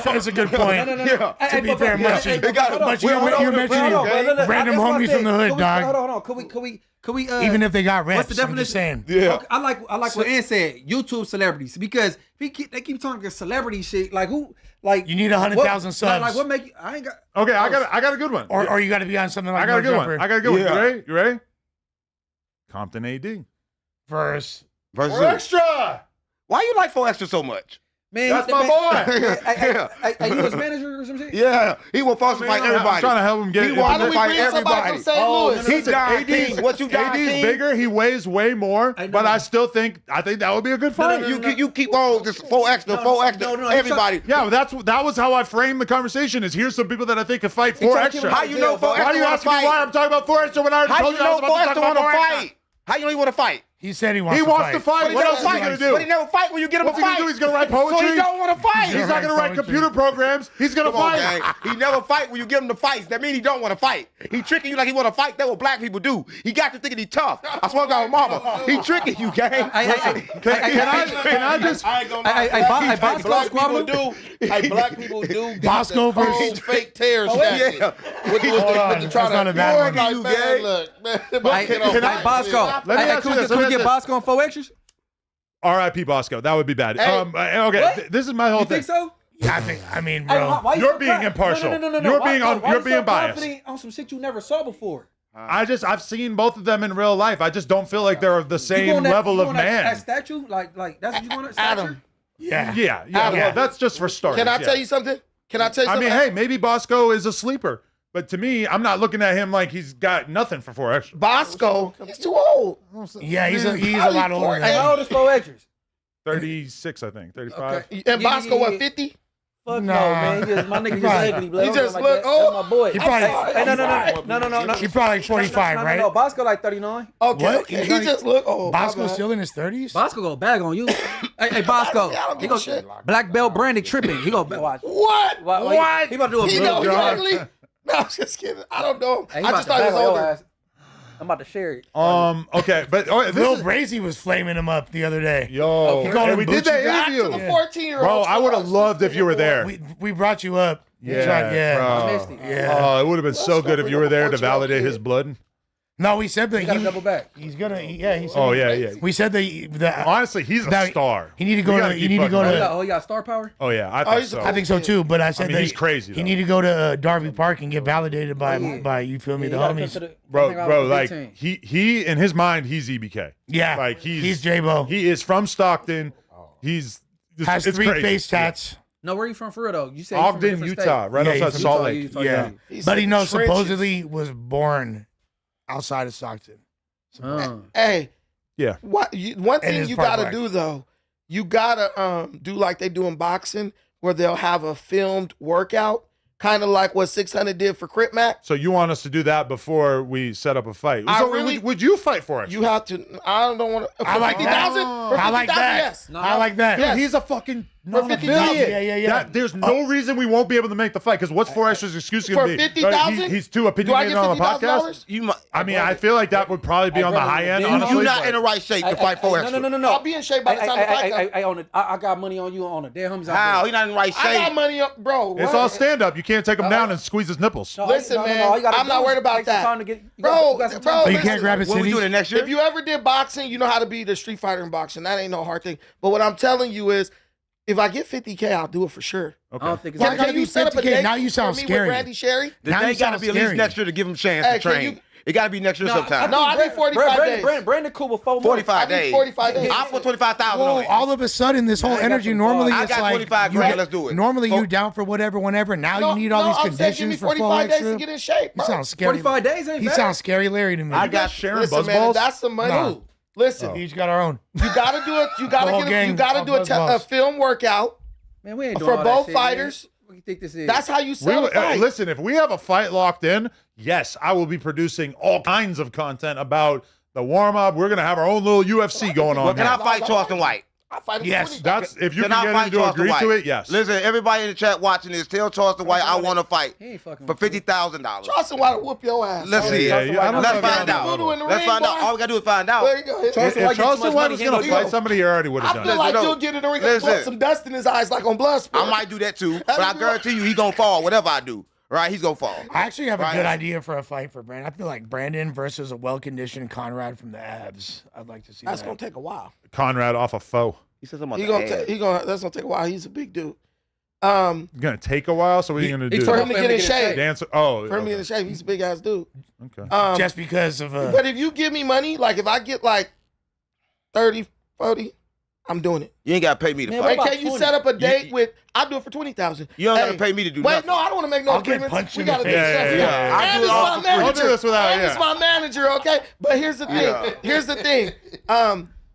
That's a good point. No. To be fair, Munchie. got it. You're mentioning random homies from the hood, dog. Hold on. Could we Even if they got reps, what's the I'm just saying. definition? Yeah. I like what Ann said. YouTube celebrities, because they keep talking celebrity shit. Like who? Like You need 100,000 subs. Like what make you? I ain't got. Okay, I got a good one. Or you got to be on something like I got a good Jumper. one. I got a good one. Yeah. You ready? Compton AD. Versus. Versus Extra. Why you like 4xtra so much? Man, That's my boy. Hey, you was manager or some shit? Yeah, he will false fight everybody. I'm trying to help him get He it. wants Why to do we fight bring somebody everybody. from St. Louis? He Don King. What you Don AD's King? bigger. He weighs way more. But I still think that would be a good fight. You keep on just 4xtra, no, everybody. Yeah, that was how I framed the conversation. Is here's some people that I think can fight 4xtra. How you know 4xtra Why are you asking me why I'm talking about 4xtra when I already How told you you I was know about to 4xtra talk want about to 4xtra? fight? How you know he want to fight? He said he wants He to wants fight. to fight. But he What never else is he fight. gonna But he do? never fight when you get him What's to he gonna fight. do? He's gonna write So poetry. he don't want to fight. He's not gonna write poetry. computer programs. He's gonna Come on, fight. gang. He never fight when you give him the fights. That means he don't want to fight. He tricking you like he want to fight. That's what black people do. He got you thinking he tough. I swear to God, mama. He tricking you, gang. Can I just? I ain't gonna Hey, lie. Bosco, Black squabble? people do. Hey, black people do. Bosco got the versus- cold fake tears. Yeah. With the try That's not to a bad one. like, You, man, gang. look, man. Hey, Bosco. Let me ask you this, Can let we me get ask Bosco on 4xtras? R.I.P. Bosco. That would be bad. Okay, this is my whole You thing. think so? Yeah, I mean, Hey, bro. why you You're so being confident? impartial. No. You're Why- being why you're you being so biased. confident on some shit you never saw before? I've seen both of them in real life. I just don't feel like they're of the same level of man. That statue, like that's what you want. Adam. Yeah. Yeah. Well, that's just for starters. Can I yeah. tell you something? Can I tell you I something? mean, hey, maybe Bosco is a sleeper, but to me, I'm not looking at him like he's got nothing for 4xtra. Bosco, he's too old. Yeah, he's a lot older. Hey, how old is 4xtras? 36, I think, 35. Okay. And Bosco, Yeah. what, 50? Fuck No. no, man. He just, my nigga just Right. ugly, blood. He Don't just like look that. old. That's my boy. He probably- No. He probably like 45, No, right? Bosco like 39. Okay, What? okay. He's He not- just look old. Bosco's still in his 30s? Bosco go bag on you. Hey, Bosco. I don't He give go a shit. black belt branded tripping. He go watch. What? What? He about to do a He blue know he's drop. ugly? No, I'm just kidding. I don't know him. Hey, he I about just to thought he bag was on your older. ass. I'm about to share it. Okay, but this Lil is, Brazy was flaming him up the other day. yo, He called hey, him we did Bucci that Back To the interview. 14-year-old. Bro, I would have loved if you were there. We brought you up. Yeah, Bro. I missed it. Yeah. Oh, it would have been so good if you were there to 14-year-old validate his kid. blood. No, we said that He got to double back. he's gonna. Yeah, he said. Oh, yeah. We said that. Honestly, he's a Now, star. he need to We go gotta to. keep You need to go fucking to. with He got star power. Oh, yeah, I think he's a so. I think so too, but I said mean, that he's crazy, He though. need to go to Darby Park and get validated by you feel me, the homies. Bro, like he in his mind, he's EBK. Yeah, Like he's J-Bo. He is from Stockton. He's Has it's 3 crazy. face tats. No, where you from for real though? You said you from a Ogden, different Utah, state. right Yeah, outside he's Salt from Lake. Utah, Yeah, He's but he in knows trenches. supposedly was born outside of Stockton. Hey, Yeah. one And thing his you part gotta black. do though, you gotta do like they do in boxing, where they'll have a filmed workout, kind of like what 600 did for Crip Mac. So you want us to do that before we set up a fight? I So really- would you fight for it? You have to. I don't want to. I like that. 50,000. I like that. Yes. I like that. Dude, he's a fucking For 50,000. Yeah. There's no reason we won't be able to make the fight because what's 4xtra's excuse going For to be? 50,000? He's too Do I opinionated get on the podcast. $50,000? You might. I mean, I feel like that would probably be on the high end. Honestly, You're not but- in the right shape to fight 4xtra. No. I'll be in shape by the time the fight comes. I got money on you on the dead homies. How? He not in the right I got shape. money up, bro. It's what? all stand up. You can't take him down and squeeze his nipples. Listen, man, I'm not worried about that. Bro, But you listen. can't grab his When we city. doing it next year? If you ever did boxing, you know how to be the street fighter in boxing. That ain't no hard thing. But what I'm telling you is, if I get 50K, I'll do it for sure. I don't think it's Why gotta Can be you set up a 50K? date Now you sound for me scary. with Randy Sherry? The Now day you got to sound be at least scary. next year to give him a chance Hey, to can train. you- It got to be next year sometime. No, I need 45 days. Brandon cool with 4 months. 45 I need days. 45 days. I'll put 25,000 Whoa, on it. all of a sudden, this whole I got energy some normally balls. I it's got like 25 you grand, get- let's do it. Normally you down for whatever, whenever. Now you need all these I'm saying give me conditions for full 45 days to extra. get in shape, He bro. sounds scary. 45 days ain't He bad. sounds scary, Larry to me. I got Sharon Listen, man, Buzzballs. that's the money. No. Listen, We each got our own. you gotta do it. You gotta whole get. gang You gotta of do a Buzzballs. film workout. Man, we ain't doing For all both that shit, fighters. Man. What do you think this is? That's how you sell a fight. Listen, if we have a fight locked in, yes, I will be producing all kinds of content about the warm up. We're gonna have our own little UFC going on. Well, can I now. fight Charleston White? I fight him Yes, 20. That's if you Can can I get fight him to Charleston agree White? to it. Yes. Listen, everybody in the chat watching this, tell Charleston White I want to fight He ain't fucking for with you. $50,000. Charleston White will whoop your ass. Let's see. Yeah, yeah, I don't Let's know find about Voodoo in the out. Let's ring, find out. boy. All we gotta do is find out. There you go. If Charleston White Charleston gets too much White money, was he gonna ain't fight gonna somebody, he already would I have feel done it. like Listen, you'll get in the ring and listen. put some dust in his eyes like on Bloodsport. I might do that too, but I guarantee you he gonna fall. Whatever I do, right? He's gonna fall. I actually have a Right. good idea for a fight for Brandon. I feel like Brandon versus a well-conditioned Conrad from the Avs. I'd like to see That's that. gonna take a while. Conrad off a foe. He said something about That's gonna take a while. He's a big dude. It's gonna take a while. So what are you gonna do? For him to get in shape. shape. Dance. Oh, For him to get in shape, he's a big ass dude. okay. Just because of But if you give me money, like if I get like 30, 40, I'm doing it. You ain't gotta pay me to Man, fight. Hey, can you set up a date with? I'll do it for 20,000. You don't Hey, gotta pay me to do wait, nothing. no, I don't want to make no I'll get agreements. punched We in the gotta face. discuss Yeah, that. yeah. I And do it's it all my for free. manager. Don't do this without- And it's yeah. my manager. Okay, but here's the thing. Yeah. Here's the thing.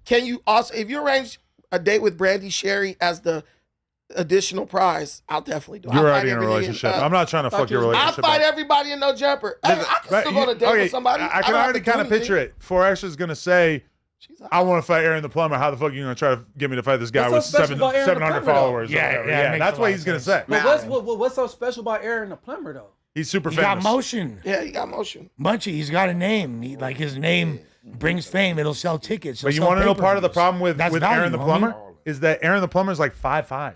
Can you also, if you arrange a date with Brandy Sherry as the additional prize, I'll definitely do it. You're I'll already fight in a everything relationship. in, I'm not trying to fuck your I'll relationship fight up. everybody in no jumper. Hey, I can But still go to date with somebody. I can don't have already to do kind of picture anything. it. 4X is gonna say, "I want to fight Aaron the plumber. How the fuck are you gonna try to get me to fight this guy What's with so special about Aaron the 700 plumber, though? followers?" or Yeah, whatever. yeah, it makes That's a what lot he's of gonna sense. say. But what's so special about Aaron the plumber though? He's super He famous. got motion. Yeah, you got motion. Munchie, he's got a name. Like his name brings fame. It'll sell tickets. But you want to know part of the problem with That's Aaron the value, plumber homie. is that Aaron the plumber is like 5'5".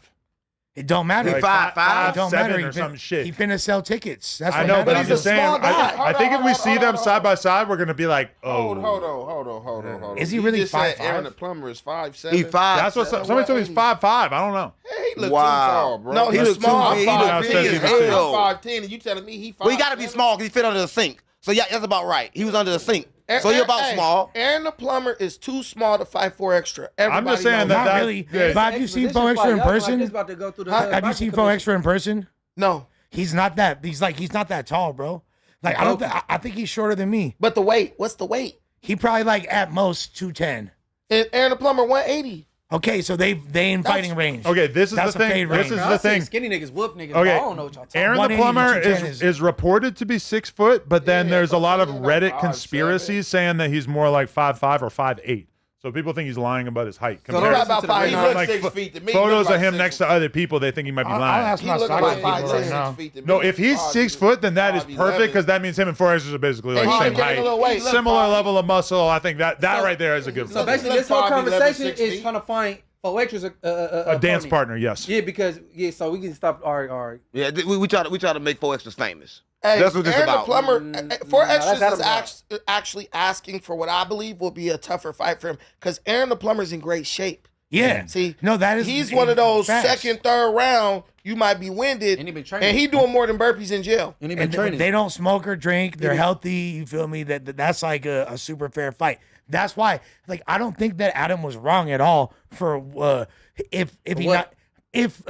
It don't matter. He 5'5". It don't 7 matter. or some shit. He finna sell tickets. That's I what know, but matters. I'm he's a just saying. small guy. I think if we see them hold side on. by side, we're gonna be like, oh. Hold on. Is he You really just said 5'5"? Aaron the plumber is 5'7"? He 5. That's what somebody told me. He's 5'5". I don't know. Hey, he look Wow. too tall, bro. No, he look was small. too big. He I'm look 5'10", big as hell. I'm 5'10", and you telling me he 5'7"? Well, he gotta be small because he fit under the sink. So yeah, that's about right. He was under the sink. So he about Hey, small. Aaron the plumber is too small to fight 4xtra. I'm just saying knows Not really. Yeah. But have you seen 4xtra in person? About to go through the Have you seen 4xtra in person? No, He's not that. He's not that tall, bro. Like I think he's shorter than me. but the weight. What's the weight? He probably like at most 210. And Aaron the plumber 180. Okay, so they in fighting range. Okay, this is That's the a thing. fade This range. is I the seen thing. Skinny niggas whoop niggas. Okay, I don't know what y'all talking Aaron the 180 to plumber 210 is reported to be 6 foot, but then there's a lot of he's Reddit like 5'7". conspiracies saying that he's more like 5'5" or 5'8". So people think he's lying about his height. So Compared He's to about to the 5'9". He like, looks like 6 pho- feet to me. He photos look like of him 6 next to other people, they think he might be I'll lying. ask He my look soccer like people right 5'10". now. 6 feet to me. No, if he's 6 foot, then that is 5'11". perfect because that means him and 4X are basically like And he same can gain a little weight. height, similar level of muscle. I think that right there is a good So one. basically, Look, this whole 5'11", conversation 6 is feet. trying to find 4xtra's A dance partner, yes. Yeah, because so we can stop. All right. Yeah, we try to make 4xtra's famous. Hey, That's what this Aaron about. the plumber, that's 4xtra's Adam is actually asking for what I believe will be a tougher fight for him because Aaron the plumber's in great shape. Yeah. See, no, that is he's one of those facts. second, third round. You might be winded, And he been training. and he doing more than burpees in jail. And he been And training. they don't smoke or drink. They're healthy. You feel me? That's like a super fair fight. That's why, like, I don't think that Adam was wrong at all for if he what? not if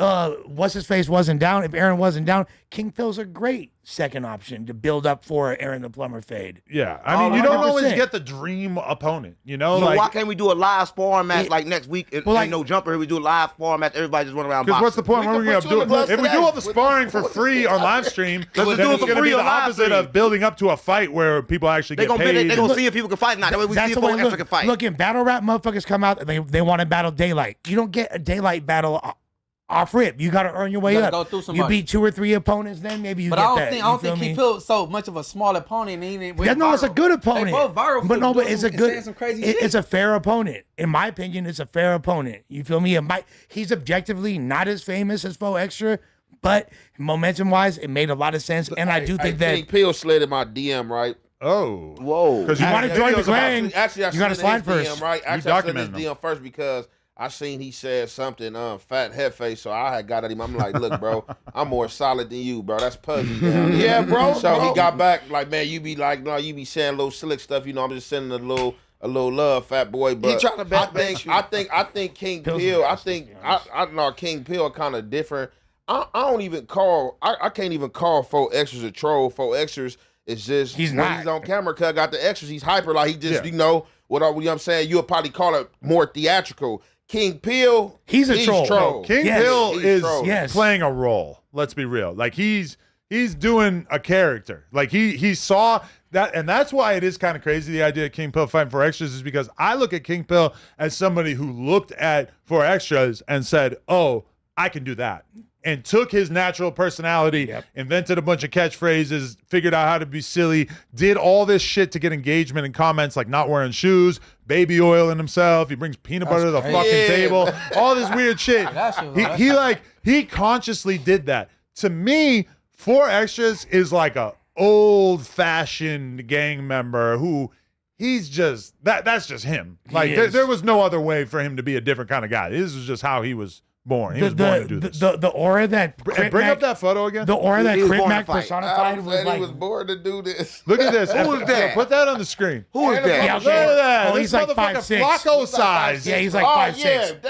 what's his face wasn't down. If Aaron wasn't down, King Phil's a great second option to build up for Aaron the plumber fade. Yeah, I mean, you don't always 100%. get the dream opponent, you know? So like, why can't we do a live sparring match like next week? And, Well, like- ain't no jumper here. We do a live sparring match. Everybody just run around because boxing. what's the point? We When can we're going put to you in the do gloves if we do all the today. sparring for free on live stream, then Let's do it it's for going to free be the on live opposite stream. of building up to a fight where people actually They get gonna paid. they gonna see if people can fight or not. That way we see That's if the way. 4xtra can fight. Look, in battle rap, motherfuckers come out. They want to battle daylight. You don't get a daylight battle off rip. You got to earn your way gotta up. go through You somebody. beat 2 or 3 opponents, then maybe you But get I that. don't think You he feel me? felt so much of a small opponent. And he didn't Yeah, no, it's a good opponent. They both viral. But for no, but doing it's a some- good. saying some crazy It's shit. a fair opponent, in my opinion. It's a fair opponent. You feel me? He's objectively not as famous as 4xtra, but momentum wise, it made a lot of sense. And I do think that King Peel slid in my DM, right? Oh. Whoa. Because you want to join the videos about- gang. Actually, I You gotta slid in slide his first. DM, right? Actually, I slid in his documented DM first because I seen he said something fat head face, so I had got at him. I'm like, look, bro, I'm more solid than you, bro. That's Puzzy down there. Yeah, bro. So bro. he got back like, man, you be like, no, you be saying little slick stuff. You know, I'm just sending a little love, fat boy. But trying to backbench you. I think King Peel. I think I know King Peel kind of different. I don't even call. I can't even call 4xtra's a troll. 4xtra's is just He's when not. he's on camera. Cause I got the extras. He's hyper. Like he just Yeah. you know what I'm saying. You'll probably call it more theatrical. King Peel, He's a troll. King Yes. Hill He's is troll. Yes. playing a role. Let's be real. Like he's doing a character. Like he saw that, and that's why it is kind of crazy the idea of King Pill fighting 4xtra's is because I look at King Pill as somebody who looked at 4xtra's and said, "Oh, I can do that." And took his natural personality, invented a bunch of catchphrases, figured out how to be silly, did all this shit to get engagement and comments like not wearing shoes, baby oil in himself. He brings peanut butter to the fucking table, all this weird shit. That shit was- He consciously did that. To me, 4xtra's is like a old-fashioned gang member who he's just that's just him. Like is. there was no other way for him to be a different kind of guy. This is just how he was born. He was born to do this. The aura that Bring up that photo again. The aura that Crit Mac personified Adam was said like. he was born to do this. Look at this. Who is that? Put that on the screen. Who is that? Yeah, Look at that. Oh, This he's like motherfucker 5'6". Flacco size. Yeah, he's like 5'6". He ain't 6 feet.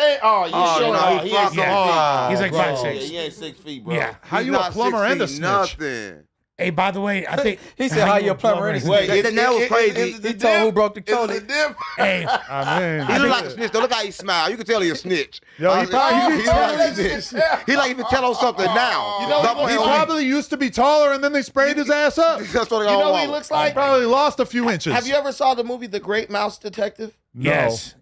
He's like Bro, 5'6". He ain't 6 feet, bro. Yeah. How He's you a not plumber and a 6 feet, snitch? Nothing. Hey, by the way, I think He said, "How you a plumber?" And Wait, That was crazy. He told who broke the It's toilet. the dip. hey, I mean, He look like a snitch. Though. Look how he smile. You can tell he a snitch. Yo, he probably- he like a snitch. He like if you tell him something now. You know, he probably used to be taller, and then they sprayed his ass up. That's what You know what he looks He like? probably lost a few inches. Have you ever saw the movie The Great Mouse Detective? No.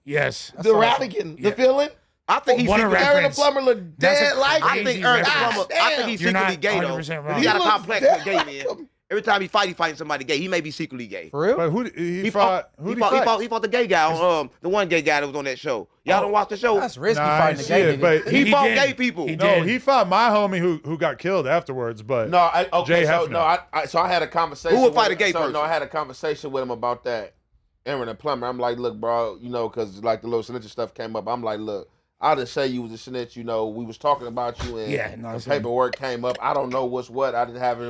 yes. The Radigan, the villain? I think he's What a secretly- Aaron the reference. Plumber look That's dead a like I him. think Aaron the reference. Plumber. I think he's You're secretly not gay though. 100% wrong. He got a He looks complex with dead gay like men. him. Every time he fighting somebody gay. He may be secretly gay. For real? But he fought? Who did he fight? He fought the gay guy on the one gay guy that was on that show. Y'all don't watch the show? That's risky Nah, I fighting ain't the see gay it, nigga. but He fought did. gay people. He No, did. he fought my homie who got killed afterwards. But No, Jay so Hefner. no, I had a conversation. Who would fight with- a gay so, person? No, I had a conversation with him about that. Aaron the Plumber. I'm like, look, bro, because like the little snitch stuff came up. I'm like, look, I didn't say you was a snitch. We was talking about you, and the paperwork came up. I don't know what's what. I didn't have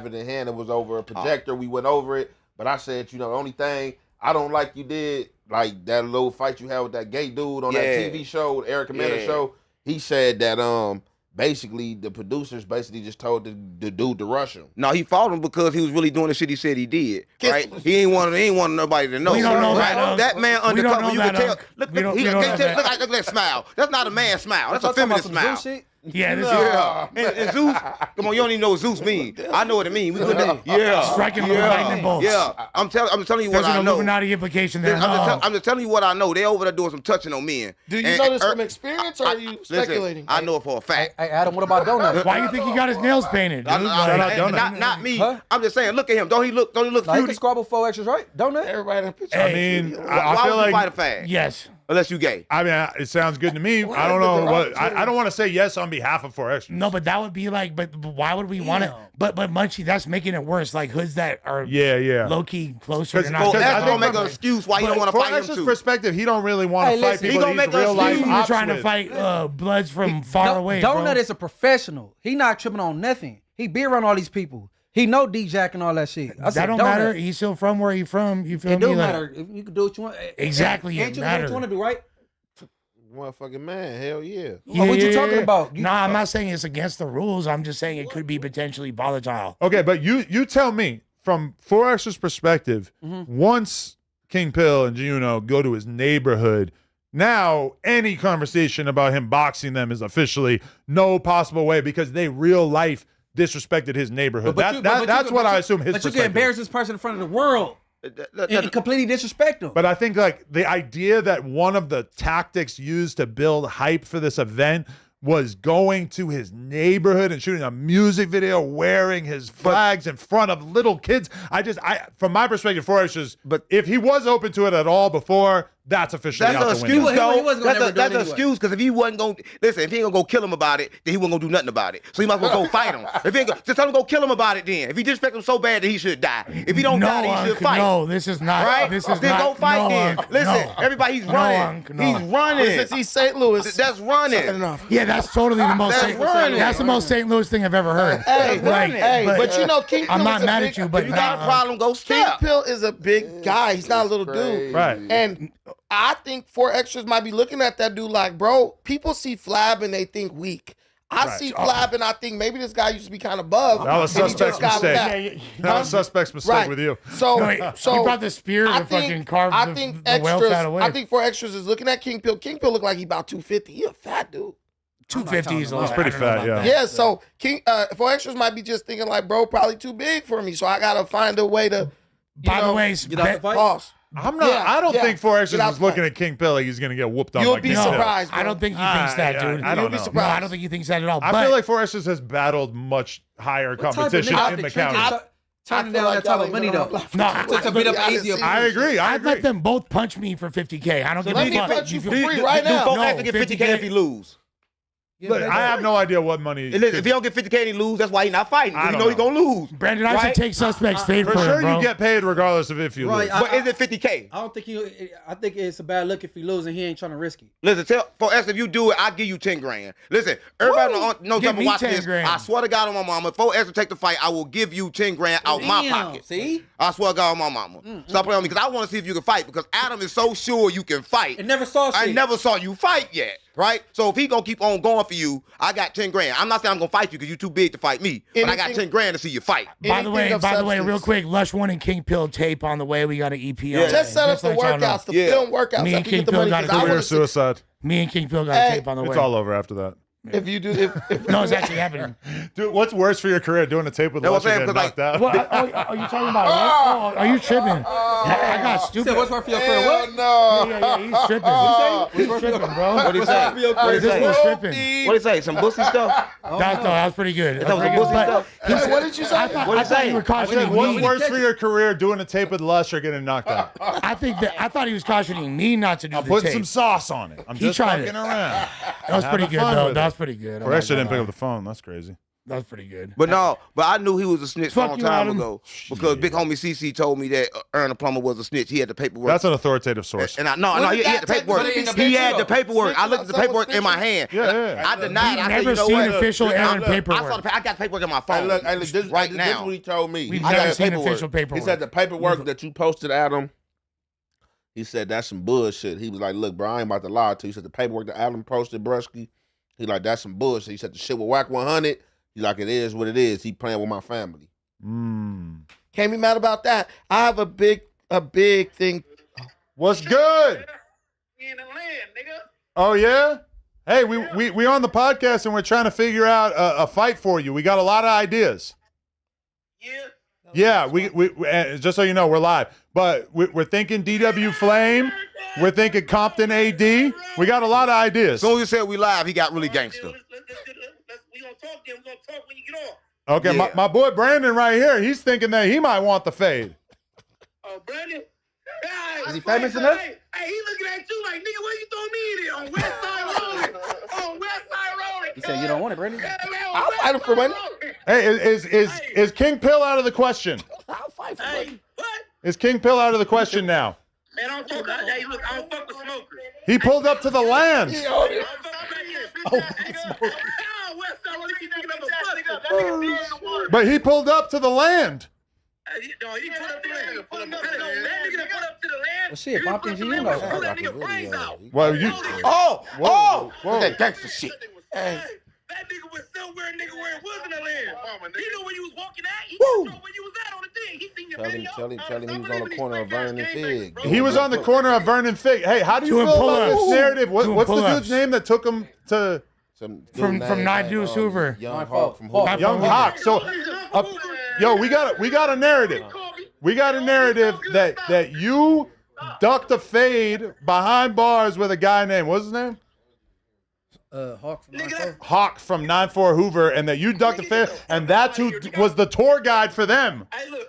it in hand. It was over a projector. We went over it, but I said, the only thing I don't like you did, like that little fight you had with that gay dude on that TV show, the Eric Commander show. He said that basically the producers basically just told the dude to rush him. No, he fought him because he was really doing the shit he said he did. Right? He ain't want nobody to know. We don't know right? that, That man we don't undercover. know You that, can tell. Unc. Look, We don't- he we don't can't know tell. that. Look at that smile. That's not a man smile. That's a Talking about feminist some smile. Zeus shit? Yeah, this Yeah, and Zeus. Come on, you don't even know what Zeus mean. I know what it mean. We couldn't. Yeah, Striking with lightning bolts. Yeah, I'm telling you what There's an I know. Illuminati implication there. I'm just telling you what I know. They over there doing some touching on men. Do you know this from experience, or are you speculating? I know it for a fact. Hey, Adam, what about Donut? Why you think he got his nails painted, dude? Not me. Huh? I'm just saying. Look at him. Don't he look Nah, he fruity? can squabble 4xtra's, right? Donut? Everybody in the picture. I mean, Why I feel would you fight a like. fag? Yes. Unless you gay. I mean, it sounds good to me. I don't know what. I don't want to say yes on behalf of 4xtra's. No, but that would be like, but why would we want it? But Munchie, that's making it worse. Like hoods that are Yeah. low key closer. They're Because- not. Well, Because that's I gonna think make an excuse why you don't want to fight him 4xtra's too. perspective, he don't really want to Hey, fight listen, people he gonna that he's make us real life you were ops trying to with. fight bloods from far away. Donut bro. is a professional. He not tripping on nothing. He be around all these people. He know D-Jack and all that shit. I That said, don't Donut. matter. He's still from where he from. You feel It me? don't Like, matter. If you can do what you want. Exactly, Ain't it you can do what matters. you want to do, right? Motherfucking man, hell yeah. What you talking about? No, I'm not saying it's against the rules. I'm just saying it could be potentially volatile. Okay, but you tell me from 4xtra's perspective. Once King Pill and G-Uno go to his neighborhood, now any conversation about him boxing them is officially no possible way because they real life disrespected his neighborhood. That's what I assume his But you perspective. can embarrass this person in front of the world and completely disrespect him. But I think like the idea that one of the tactics used to build hype for this event was going to his neighborhood and shooting a music video wearing his flags in front of little kids. From my perspective, 4xtra's, but if he was open to it at all before, that's officially That's out an the excuse, window. He though. wasn't gonna never do That's it an anyway. excuse because if he wasn't going, listen, if he ain't gonna go kill him about it, then he wasn't gonna do nothing about it. So he might as well go fight him. If he ain't just tell him to go kill him about it, then if he disrespect him so bad that he should die. If he don't die, then he should fight. No, this is not. Right? This is then not. go fight no, then. Unc, Listen, no. everybody, he's No, running. Unc, no. He's running. Since he's St. Louis. That's running. enough. Yeah, that's totally the most. That's running. That's the most St. Louis thing I've ever heard. Hey, Like, hey, but you know, King Pill I'm not is a mad big, at you, but If you got a problem, go King step. Pill is a big guy. He's not a little dude. Right. And I think 4xtra's might be looking at that dude like, bro, people see Flab and they think weak. I see Flab and I think maybe this guy used to be kind of buff. That was and he suspect's just got mistake. fat. That was suspect's mistake Right. with you. So, No, he brought the spear to fucking carve the whale fat away. I think 4xtra's is looking at King Pill. King Pill look like he about 250. He a fat dude. 250 is a He's lot. pretty I don't know fat, about yeah. that. Yeah, so King 4xtra's might be just thinking like, bro, probably too big for me. So I gotta find a way to. By the way, Get out the fight? Pause. I'm not. Yeah, I don't yeah. think Get 4xtra's out is the looking fight. at King Pill like he's gonna get whooped on. You'll like be King Pill. surprised. I don't think he thinks that, dude. I don't You'll be know. surprised. No, I don't think he thinks that at all. I but feel like 4xtra's has battled much higher What type of competition nigga in the out there county. drinking, turning feel down like that type y'all of money ain't been though. on No, Black to beat up Friday. easier. I agree. I'd let them both punch me for 50K. I don't give let a me fuck. punch you You for feel- free right now. Do No, 4xtra get 50K if he lose? Look, I have no idea what money. And listen, if he don't get 50K and he lose, that's why he not fighting. Because he know he's gonna lose. Brandon, I should take suspects fade for for sure. him, bro. You get paid regardless of if you lose. But is it 50K? I don't think I think it's a bad look if he loses and he ain't trying to risk it. Listen, tell 4X, if you do it, I'll give you 10 grand. Listen, everybody knows Give something me watching 10 this. grand. I swear to God on my mama, if 4X will take the fight, I will give you 10 grand out my pocket. See? I swear to God on my mama. Stop playing on me, because I want to see if you can fight, because Adam is so sure you can fight. And never saw shit. I never saw you fight yet, right? So if he gonna keep on going for you, I got 10 grand. I'm not saying I'm gonna fight you because you're too big to fight me, but I got 10 grand to see you fight. By the way, real quick, Lush One and King Pill tape on the way. We got an EP on. Just set up the workouts, the film workouts. Me and King Pill got career suicide. Me and King Pill got a tape on the way. It's all over after that. If you do, no, it's actually happening. Dude, what's worse for your career, doing a tape with Lush and getting knocked out? What, are you talking about? What? Oh, are you tripping? I got stupid. What's worse for your career? What? No. Yeah, he's tripping. He's tripping, bro. What did he say? This was tripping. What did he say? Some bussy stuff? That was pretty good. That was some bussy stuff? what did you say? I thought you were cautioning What's me. worse for your career, doing a tape with Lush or getting knocked out? I thought he was cautioning me not to do the Putting tape. some sauce on it. I'm He just tried fucking it. around. That was pretty Having good, fun though. with That it. was pretty good. For actually didn't pick up the phone. That's crazy. That was pretty good. But I knew he was a snitch a Fuck long you, time Adam. ago because Big Homie CC told me that Aaron the Plumber was a snitch. He had the paperwork. That's an authoritative source. And he had the paperwork. He had the paperwork. I looked at the paperwork in my hand. Yeah. I denied. I said, Never you know seen what? official Aaron I paperwork. got the paperwork in my phone. Hey, look, this right this now. is what he told me. We've I got never the seen paperwork. official paperwork. He said the paperwork that you posted, Adam, he said that's some bullshit. He was like, look, bro, I ain't about to lie to you. He said the paperwork that Adam posted, Brusky, he like, that's some bullshit. He said the shit with Whack 100, he like, it is what it is. He playing with my family. Can't be mad about that. I have a big thing. What's good? Oh yeah. Hey, we on the podcast and we're trying to figure out a fight for you. We got a lot of ideas. Yeah, we just so you know, we're live. But we're thinking DW Flame. We're thinking Compton AD. We got a lot of ideas. As soon as you said we live, he got really gangster. We gonna talk then. We gonna talk when you get off. Okay, Yeah. my boy Brandon right here, he's thinking that he might want the fade. Oh, Brandon. Is he famous enough? Hey, he looking at you like, nigga, where you throw me in there? On West Side Rolling. On West Side Rolling. He said you don't want it, Brandon. Yeah, man, I'll fight him for money. Hey, is King Pill out of the question? I'll fight for money. Hey, what? Is King Pill out of the question now? Man, I don't talk. Hey, look, I don't fuck with smokers. He pulled up to the land. I don't fuck with smokers. Oh, West Side Rolling, he thinking of a pussy. But he pulled up to the land. No, he put up to the land. That nigga that put up to the land. Well, shit, He popped put into up to you, the land, though. pull that nigga brains out. Well, you. Oh, Whoa. that gangster shit. Hey. That nigga was somewhere, nigga, where it wasn't a land. He knew where you was walking at. He knew where you was at on the thing. He seen your video. Tell him he was on the corner of Vernon and Fig. He was on the corner of Vernon Fig. Hey, how do you Doing feel about pull-ups. this narrative? Doing What's the pull-ups. dude's name that took him to From Nigel Hoover. Young Hawk from Hoover. Young Hawk? So, yo, we got a narrative. We got a narrative that you ducked a fade behind bars with a guy named, what's his name? Hawk from 9-4. Hawk from 9-4 Hoover, and that you ducked a fade, and that's who was the tour guide for them. Hey, look.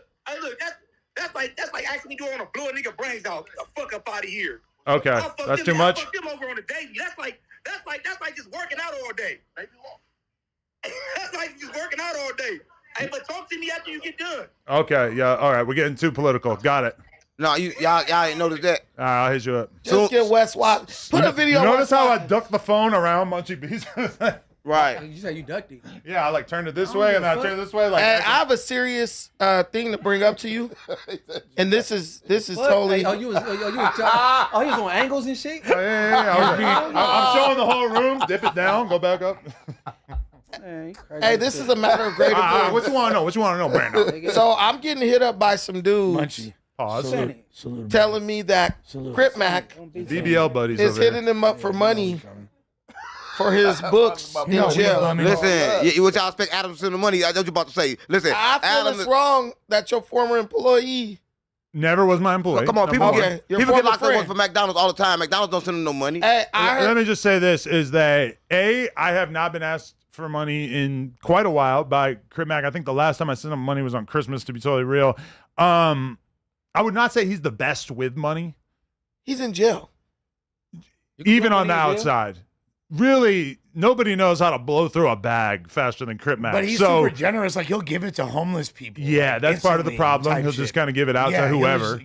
That's like asking me do I want to blow a nigga brains out. Get the fuck up out of here. Okay, I fucked that's them- too much. I fucked them over on the daily. That's like just working out all day. That's like just working out all day. Hey, but talk to me after you get done. Okay, yeah, all right, we're getting too political. Got it. No, y'all ain't noticed that. All right, I'll hit you up. Just get West Watch. Put a video. You notice on how I West ducked the phone around Munchie Bees? Right. You said you ducked it. Yeah, I like turned it this way and I turned it this way. Like, Hey, I have a serious thing to bring up to you, and this is What? totally. Hey, he was on angles and shit. yeah. I'm showing the whole room. Dip it down. Go back up. Man, you crazy Hey, as this shit. is a matter of greater good. What you want to know? What you want to know, Brandon? So I'm getting hit up by some dudes Munchie. Pause. Salute. telling me that Crip Mac DBL buddies is over here. hitting him up for money for his books in No, jail. Listen, what y'all expect Adam to send the money? I know what you about to say. Listen, I feel Adam. it's wrong that your former employee. Never was my employee. Come on, Number people one. Okay, your people get former locked up friend. for McDonald's all the time. McDonald's don't send them no money. Hey, I Let heard. me just say this, is that, A, I have not been asked for money in quite a while by Crip Mac. I think the last time I sent him money was on Christmas, to be totally real. I would not say he's the best with money, He's in jail. even on the outside. really nobody knows how to blow through a bag faster than Crip Mac. But he's super generous. Like he'll give it to homeless people. Yeah, like, that's part of the problem. He'll just kind of give it out to whoever.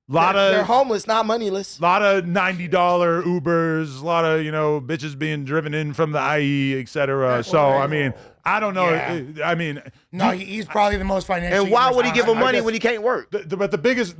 They're homeless, not moneyless. A lot of $90 Ubers, a lot of, bitches being driven in from the IE, etc. So, I mean, I don't know. Yeah. I mean, no, he's probably the most financially. And why would he give him money when he can't work? But the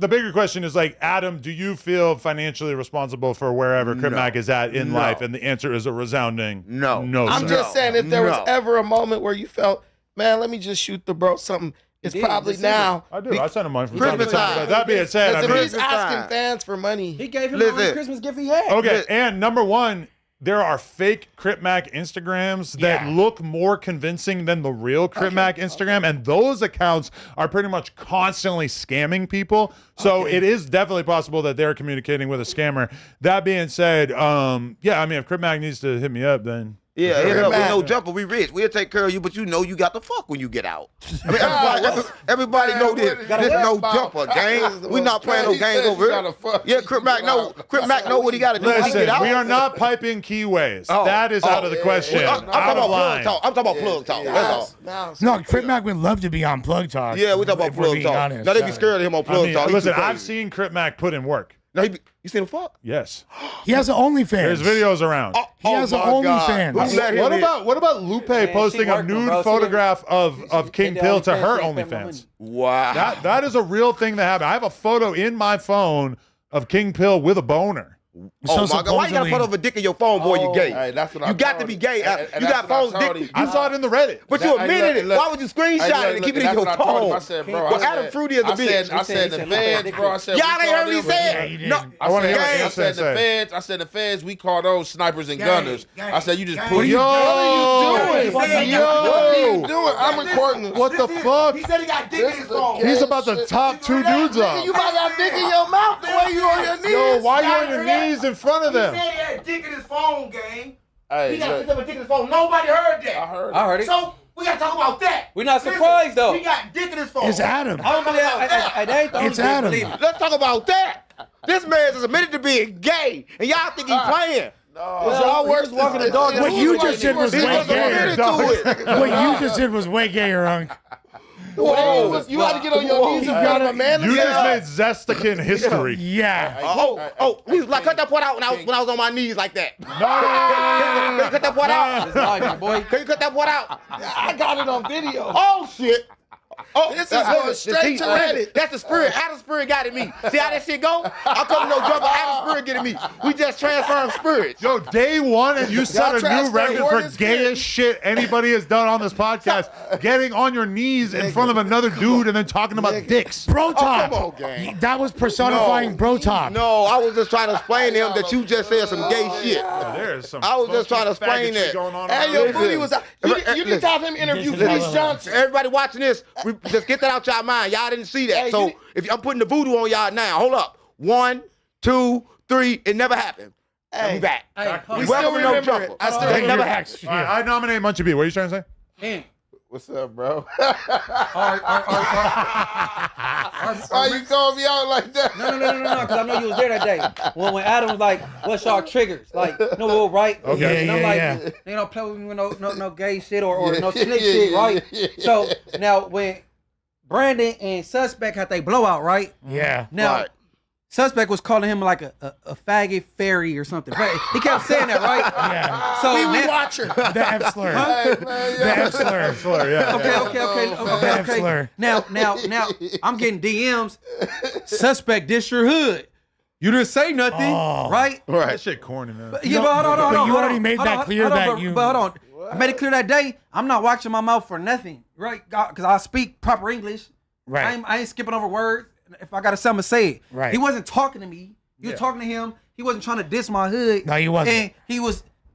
bigger question is like, Adam, do you feel financially responsible for wherever Crip Mac is at in life? And the answer is a resounding no. I'm just saying, if there was ever a moment where you felt, man, let me just shoot the bro something. It's probably now. I do. I send him money from Christmas time. That being said, if he's asking fans for money, he gave him the only Christmas gift he had. Okay, and number one, there are fake Crip Mac Instagrams that look more convincing than the real Crip Mac Instagram, and those accounts are pretty much constantly scamming people. So it is definitely possible that they're communicating with a scammer. That being said, if Crip Mac needs to hit me up, then. Yeah, hit up with no jumper. We rich. We'll take care of you, but you got to fuck when you get out. I mean, everybody know this. This no jumper, gang. We not playing no games over here. Yeah, Crip Mac know what he got to do when he get out. We are not piping keyways. That is out of the question. I'm talking about plug talk. I'm talking about plug talk. That's all. No, Crip Mac would love to be on Plug Talk. Yeah, we talking about plug talk. Now they be scared of him on plug talk. Listen, I've seen Crip Mac put in work. Now you seen him fuck? Yes. He has an OnlyFans. There's videos around. He has an OnlyFans. What about Lupe posting a nude photograph of King Pill to her OnlyFans? Wow. That is a real thing that happened. I have a photo in my phone of King Pill with a boner. Oh my God! Why you gotta put over a dick in your phone, boy? You gay? Hey, that's what you got to be gay. You got phones, dick. I saw it in the Reddit, but you admitted it. Why would you screenshot it and keep it in your phone? I said, bro. Well, Adam Fruity is a bitch. I said the feds, bro. I said y'all ain't heard me say it. No, I said the feds. I said the feds. We call those snipers and gunners. I said you just put. Yo, what are you doing? I'm recording this. What the fuck? He said he got dick in his phone. He's about to top two dudes up. You about to have dick in your mouth the way you on your knees. Yo, why you on your knees in front of them? He said he had dick in his phone, gang. Hey, he got dick in his phone. Nobody heard that. I heard it. So we gotta talk about that. We're not surprised though. He got dick in his phone. It's Adam. I don't believe that. It's Adam. Let's talk about that. This man is admitted to being gay, and y'all think he's playing. Y'all worse walking the dog. What you just did was way gayer. What you just did was way gayer, Unc. Whoa. You had to get on your knees in front of a man. You just made Zestakin history. Yeah. We was like, cut that part out when I was on my knees like that. No. Can you cut that part out? Boy. Can you cut that part out? I got it on video. Oh shit. Oh, This is going straight to Reddit. That's the spirit. Adam's spirit got at me. See how that shit go? I come no jumper. Adam's spirit get at me. We just transferring spirits. Yo, day one, and you set a new transfer record for orders, gayest shit anybody has done on this podcast. Getting on your knees in front of another dude and then talking about dicks. Bro talk. Come on, gang. That was personifying bro talk. No, I was just trying to explain to him that you just said some gay shit. There's some I was just trying to fucking explain faggot shit that. going on. Hey, around your here. booty was out. You need to have him interview Chris Johnson. Everybody watching this, just get that out y'all mind. Y'all didn't see that. Hey, So if I'm putting the voodoo on y'all now, hold up. 1, 2, 3, it never happened. Hey, We back. we Welcome still to No remember Jumper. it. I still Thank remember you. it. All right, I nominate Munchie B. What are you trying to say? What's up, bro? Our Why you calling me out like that? No, because I know you was there that day. When Adam was like, what's y'all triggers? Like, no, right? Okay. And I'm like, they don't play with me with no gay shit or no snitch shit, right? So now when Brandon and Suspect had they blowout, right? Yeah. Now, Right. Suspect was calling him like a faggot fairy or something. He kept saying that, right? Yeah. So We now, watcher. The F slur. The F slur. Slur, yeah. The F slur. Now, I'm getting DMs. Suspect, this your hood. You didn't say nothing, right? That shit corny, man. Yeah, but hold on. But you already made that clear that you. But hold on. I made it clear that day. I'm not watching my mouth for nothing, right? Because I speak proper English. Right. I ain't skipping over words. If I got to something to say it. Right. He wasn't talking to me. He was talking to him. He wasn't trying to diss my hood. No, he wasn't. And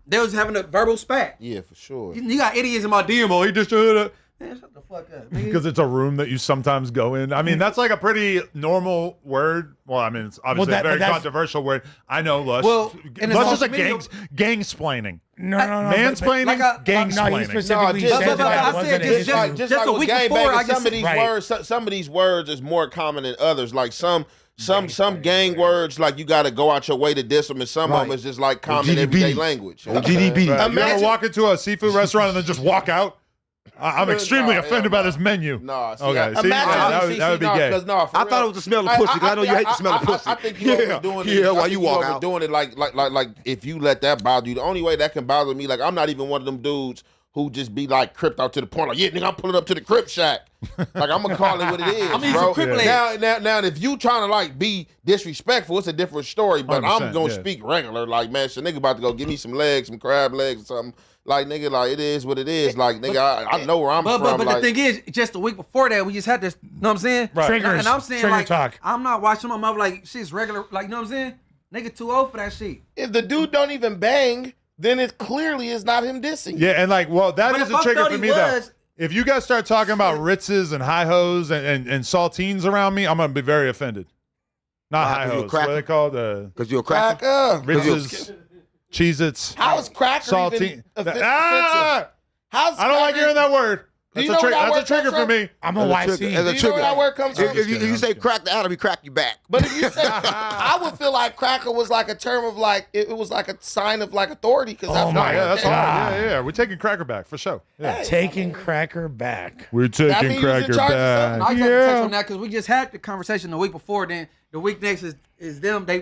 they was having a verbal spat. Yeah, for sure. You got idiots in my DM. Oh, he dissed your hood up. Man, shut the fuck up, nigga. Because it's a room that you sometimes go in. I mean, that's like a pretty normal word. Well, I mean, it's obviously a very controversial word. I know, Lush. Well, and it's Lush is a social media- gang-splaining. No. Mansplaining, like a- No, he gang-splaining. specifically No, said but that I it wasn't said an just- issue. Just a like with week gang before, banging, I some just- of these Right. words, some of these words is more common than others. Like some some gang words like you got to go out your way to diss them, and some of them is just like common everyday language. GDB. Right. You ever walk into a seafood restaurant and then just walk out? I'm extremely offended by this menu. No, see, okay. That would be gay. I thought it was the smell of pussy. I know you hate the smell of pussy. I think you overdoing it. Yeah, while you walk out. Doing it like if you let that bother you, the only way that can bother me, like I'm not even one of them dudes who just be like cripped out to the point like, yeah, nigga, I'm pulling up to the Crip Shack. Like I'm gonna call it what it is, bro. Now, if you trying to like be disrespectful, it's a different story. But I'm gonna speak regular, like man, so nigga about to go give me some legs, some crab legs or something. Like nigga, like it is what it is. Like nigga, I know where I'm from. But like, the thing is, just a week before that, we just had this. You know what I'm saying? Right. Triggers. And I'm saying Trigger like, talk. I'm not watching my mouth like shit's regular. Like you know what I'm saying? Nigga too old for that shit. If the dude don't even bang, then it clearly is not him dissing. Yeah, and like, well, that But is if a I trigger thought for he me though. was- If you guys start talking about Ritzes and high hos and saltines around me, I'm gonna be very offended. Not high you a hos. What cracker? are they called? Because you're a cracker. Cracker. Ritzes, Cheez-Its, How is cracker even saltine. offensive? I don't like hearing that word. Do That's you a know where that that's a word trigger comes for me. I'm a YC. As a Do you know trigger. where that word comes from? If you say crack the Adam, he crack you back. But if you say, I would feel like cracker was like a term of like, it was like a sign of like authority. Because that's my Yeah, that's what hard. Yeah. We're taking cracker back for sure. Yeah. Taking cracker back. We're That mean taking he was in cracker charge of back. I just have to touch on that because we just had the conversation the week before. Then the week next is them. They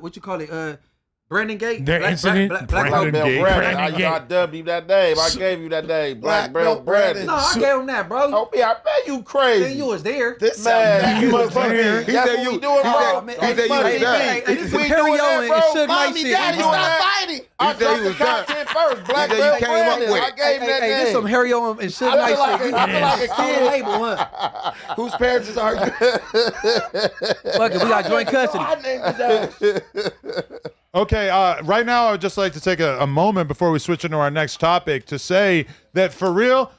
what you call it? Brandon Gate. Their incident? Black Brandon Belt. Gate. I dubbed you that name. I gave you that name. Black Belt Brandon. No, I gave him that, bro. Oh yeah, I bet you crazy. Then you was there. This man, you there. He said you doing, bro. He said you was there. Hey, this is Perry Owen and Suge Knight Mommy, shit. daddy, stop fighting. I said dropped you the was there. content first. Black He said you Belt came up Brandon. with I it. gave him that Hey, this name. some Harry Owen and Suge Knight shit. I feel like a Kid kid label, huh? whose parents is arguing. Fuck it, we got joint custody. I named his ass. Okay, right now I would just like to take a moment before we switch into our next topic to say that for real,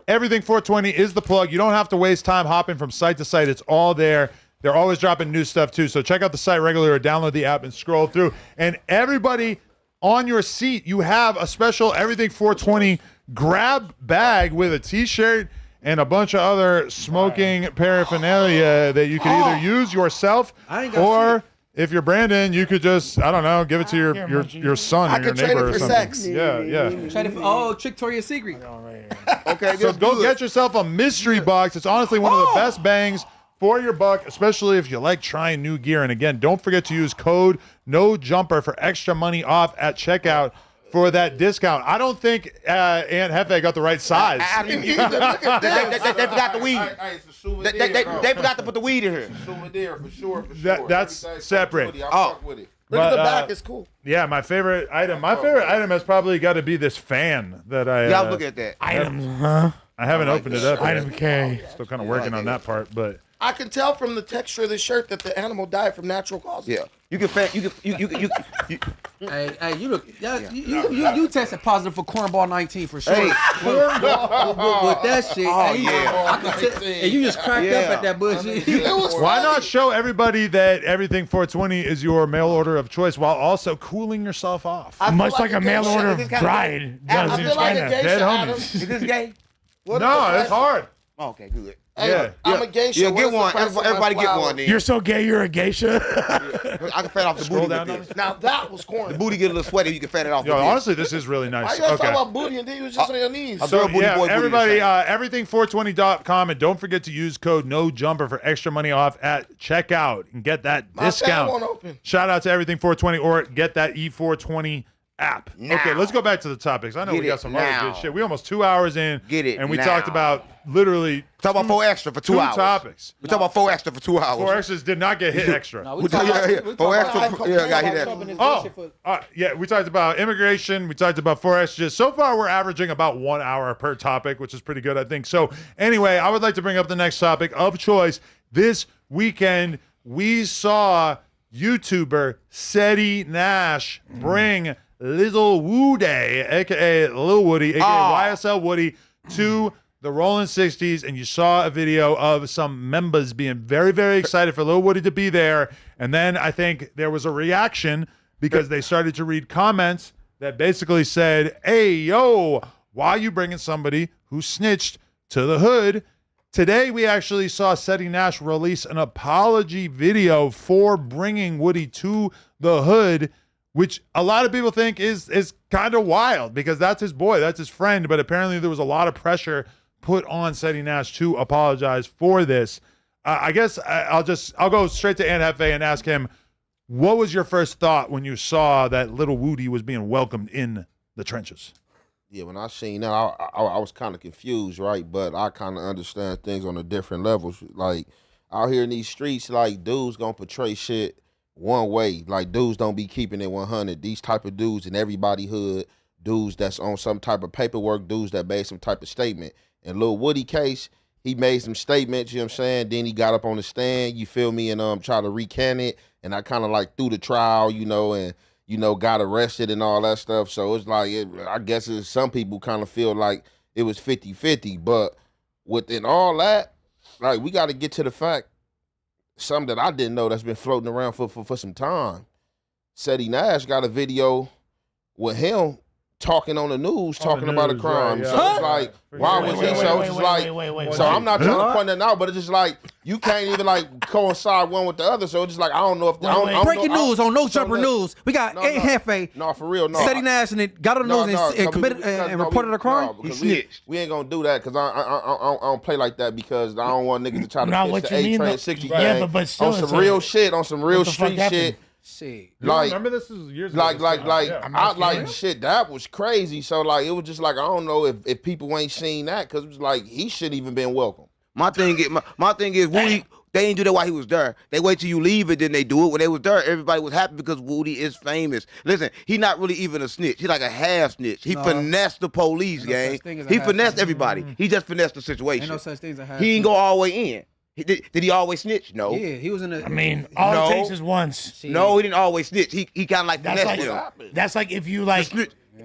Everything 420 is the plug. You don't have to waste time hopping from site to site. It's all there. They're always dropping new stuff too. So check out the site regularly or download the app and scroll through. And everybody on your seat, you have a special Everything 420 grab bag with a t-shirt and a bunch of other smoking paraphernalia that you can either use yourself or if you're Brandon, you could just, I don't know, give it to your son or your neighbor or something. Sex. Yeah. Victoria's Secret. Okay, So go get yourself a mystery box. It's honestly one of the best bangs for your buck, especially if you like trying new gear. And again, don't forget to use code NOJUMPER for extra money off at checkout for that discount. I don't think Aunt Hefe got the right size. They forgot the weed. They forgot to put the weed in here. Souvenir for sure. That's separate. I fuck with it. Look at the But, back, it's cool. Yeah, my favorite item. My favorite item has probably got to be this fan that I. Yeah, I'm looking at that. Items, huh? I haven't opened it up. Item Yet. K. Still kind of working on that part, but I can tell from the texture of the shirt that the animal died from natural causes. Yeah, you can. Hey, you look. You tested positive for cornball 19 for sure. Hey, with that shit. Oh, hey, yeah. I can tell, and you just cracked up at that bullshit. why not show everybody that Everything 420 is your mail order of choice while also cooling yourself off? I feel Much like a gay mail shot. order of bride does I in feel like a China. gay Dead shot. homies. Adam. is this gay? What No, is the it's hard. Okay, good. Hey, Yeah. I'm a geisha. Yeah, What get is the one. price of my Everybody get flower? one. Then You're so gay, you're a geisha. I can fat off the Scroll booty down with on this. it. Now that was corny. The booty get a little sweaty. You can fat it off. Yo, with this. honestly, this is really Why nice. you guys Okay. talking about booty and then you was just on your knees? So, booty yeah, boy, booty everybody, is fat. everything420.com, and don't forget to use code NOJUMPER for extra money off at checkout and get that My tab discount. won't open. Shout out to Everything420 or get that E420 app. Now. Okay, let's go back to the topics. I know Get we got it some other now. good shit. We almost 2 hours in. Get it And we now. talked about literally Talk about 4 extra for 2 hours. topics. We talk about 4 extra for 2 hours. 4 extras did not get hit extra. We talk about 4 extra. Yeah, got hit that. Yeah, we talked about immigration. We talked about 4 extras. So far, we're averaging about 1 hour per topic, which is pretty good, I think. So anyway, I would like to bring up the next topic of choice. This weekend, we saw YouTuber Seti Nash bring Little Woody, a.k.a. Lil Woody, a.k.a. YSL Woody, to the Rolling 60s, and you saw a video of some members being very, very excited for Lil Woody to be there. And then I think there was a reaction because they started to read comments that basically said, hey, yo, why are you bringing somebody who snitched to the hood Today, we actually saw Seti Nash release an apology video for bringing Woody to the hood, which a lot of people think is kind of wild because that's his boy, that's his friend. But apparently there was a lot of pressure put on Seti Nash to apologize for this. I guess I'll go straight to Aunt Hefe and ask him, what was your first thought when you saw that little Woody was being welcomed in the trenches? Yeah, when I seen that, I was kind of confused, right? But I kind of understand things on a different levels. Like, out here in these streets, like, dudes gonna portray shit one way. Like, dudes don't be keeping it 100. These type of dudes in everybody hood, dudes that's on some type of paperwork, dudes that made some type of statement. In Lil Woody case, he made some statements, you know what I'm saying? Then he got up on the stand, you feel me, and tried to recant it. And I kind of like threw the trial, you know, and got arrested and all that stuff. So it's like, I guess some people kind of feel like it was 50-50. But within all that, like, we got to get to the fact, something that I didn't know that's been floating around for some time. Seti Nash got a video with him talking on the news, talking about a crime. Right, yeah. So it's like, why was he so? It's like, so I'm not trying to point that out, but it's just like, you can't even like coincide one with the other. So it's just like, I don't know if breaking news on No Jumper News. We got Aunt Hefe. No, for real, no. Seti Nash and it got on the news and committed and reported a crime. He snitched. We ain't gonna do that because I don't play like that because I don't want niggas to try to pitch the A-Train 60 gang on some real shit, on some real street shit. Shit. Like, remember this is years ago. I like shit. That was crazy. So like, it was just like, I don't know if people ain't seen that because it was like he shouldn't even been welcome. My thing is, Woody, they ain't do that while he was there. They wait till you leave it, then they do it. When they was there, everybody was happy because Woody is famous. Listen, he not really even a snitch. He's like a half snitch. He finessed the police, gang. He finessed everybody. He just finessed the situation. Ain't no such thing as a half. He ain't go all the way in. Did he always snitch? No. Yeah, he was in the. I mean, all it takes is once. No, he didn't always snitch. He kind of like finessed him. That's like if you like.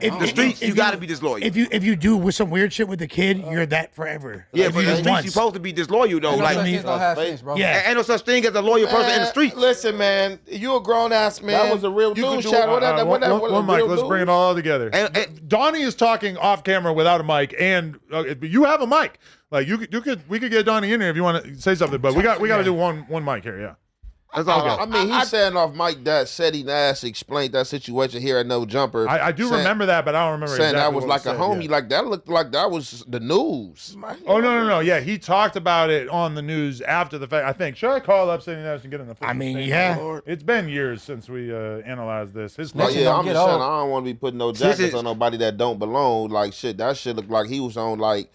If the streets, you got to be disloyal. If you do with some weird shit with the kid, you're that forever. Yeah, but the streets, you supposed to be disloyal though. Like, ain't no such thing as a loyal person in the streets. Listen, man, you a grown ass man. That was a real news chat. One mic. Let's bring it all together. Donnie is talking off camera without a mic, and you have a mic. Like we could get Donnie in here if you want to say something, but we got to do one mic here. Yeah. That's all good. I mean, he's saying off mic that Seti Nash explained that situation here at No Jumper. I do remember that, but I don't remember saying exactly that was like a homie. Yeah. Like, that looked like that was the news. Oh, no. Yeah, he talked about it on the news after the fact, I think. Should I call up Seti Nash and get in the I mean, yeah. Lord? It's been years since we analyzed this. I'm just saying, I don't want to be putting no jackets on nobody that don't belong. Like, shit, that shit looked like he was on, like,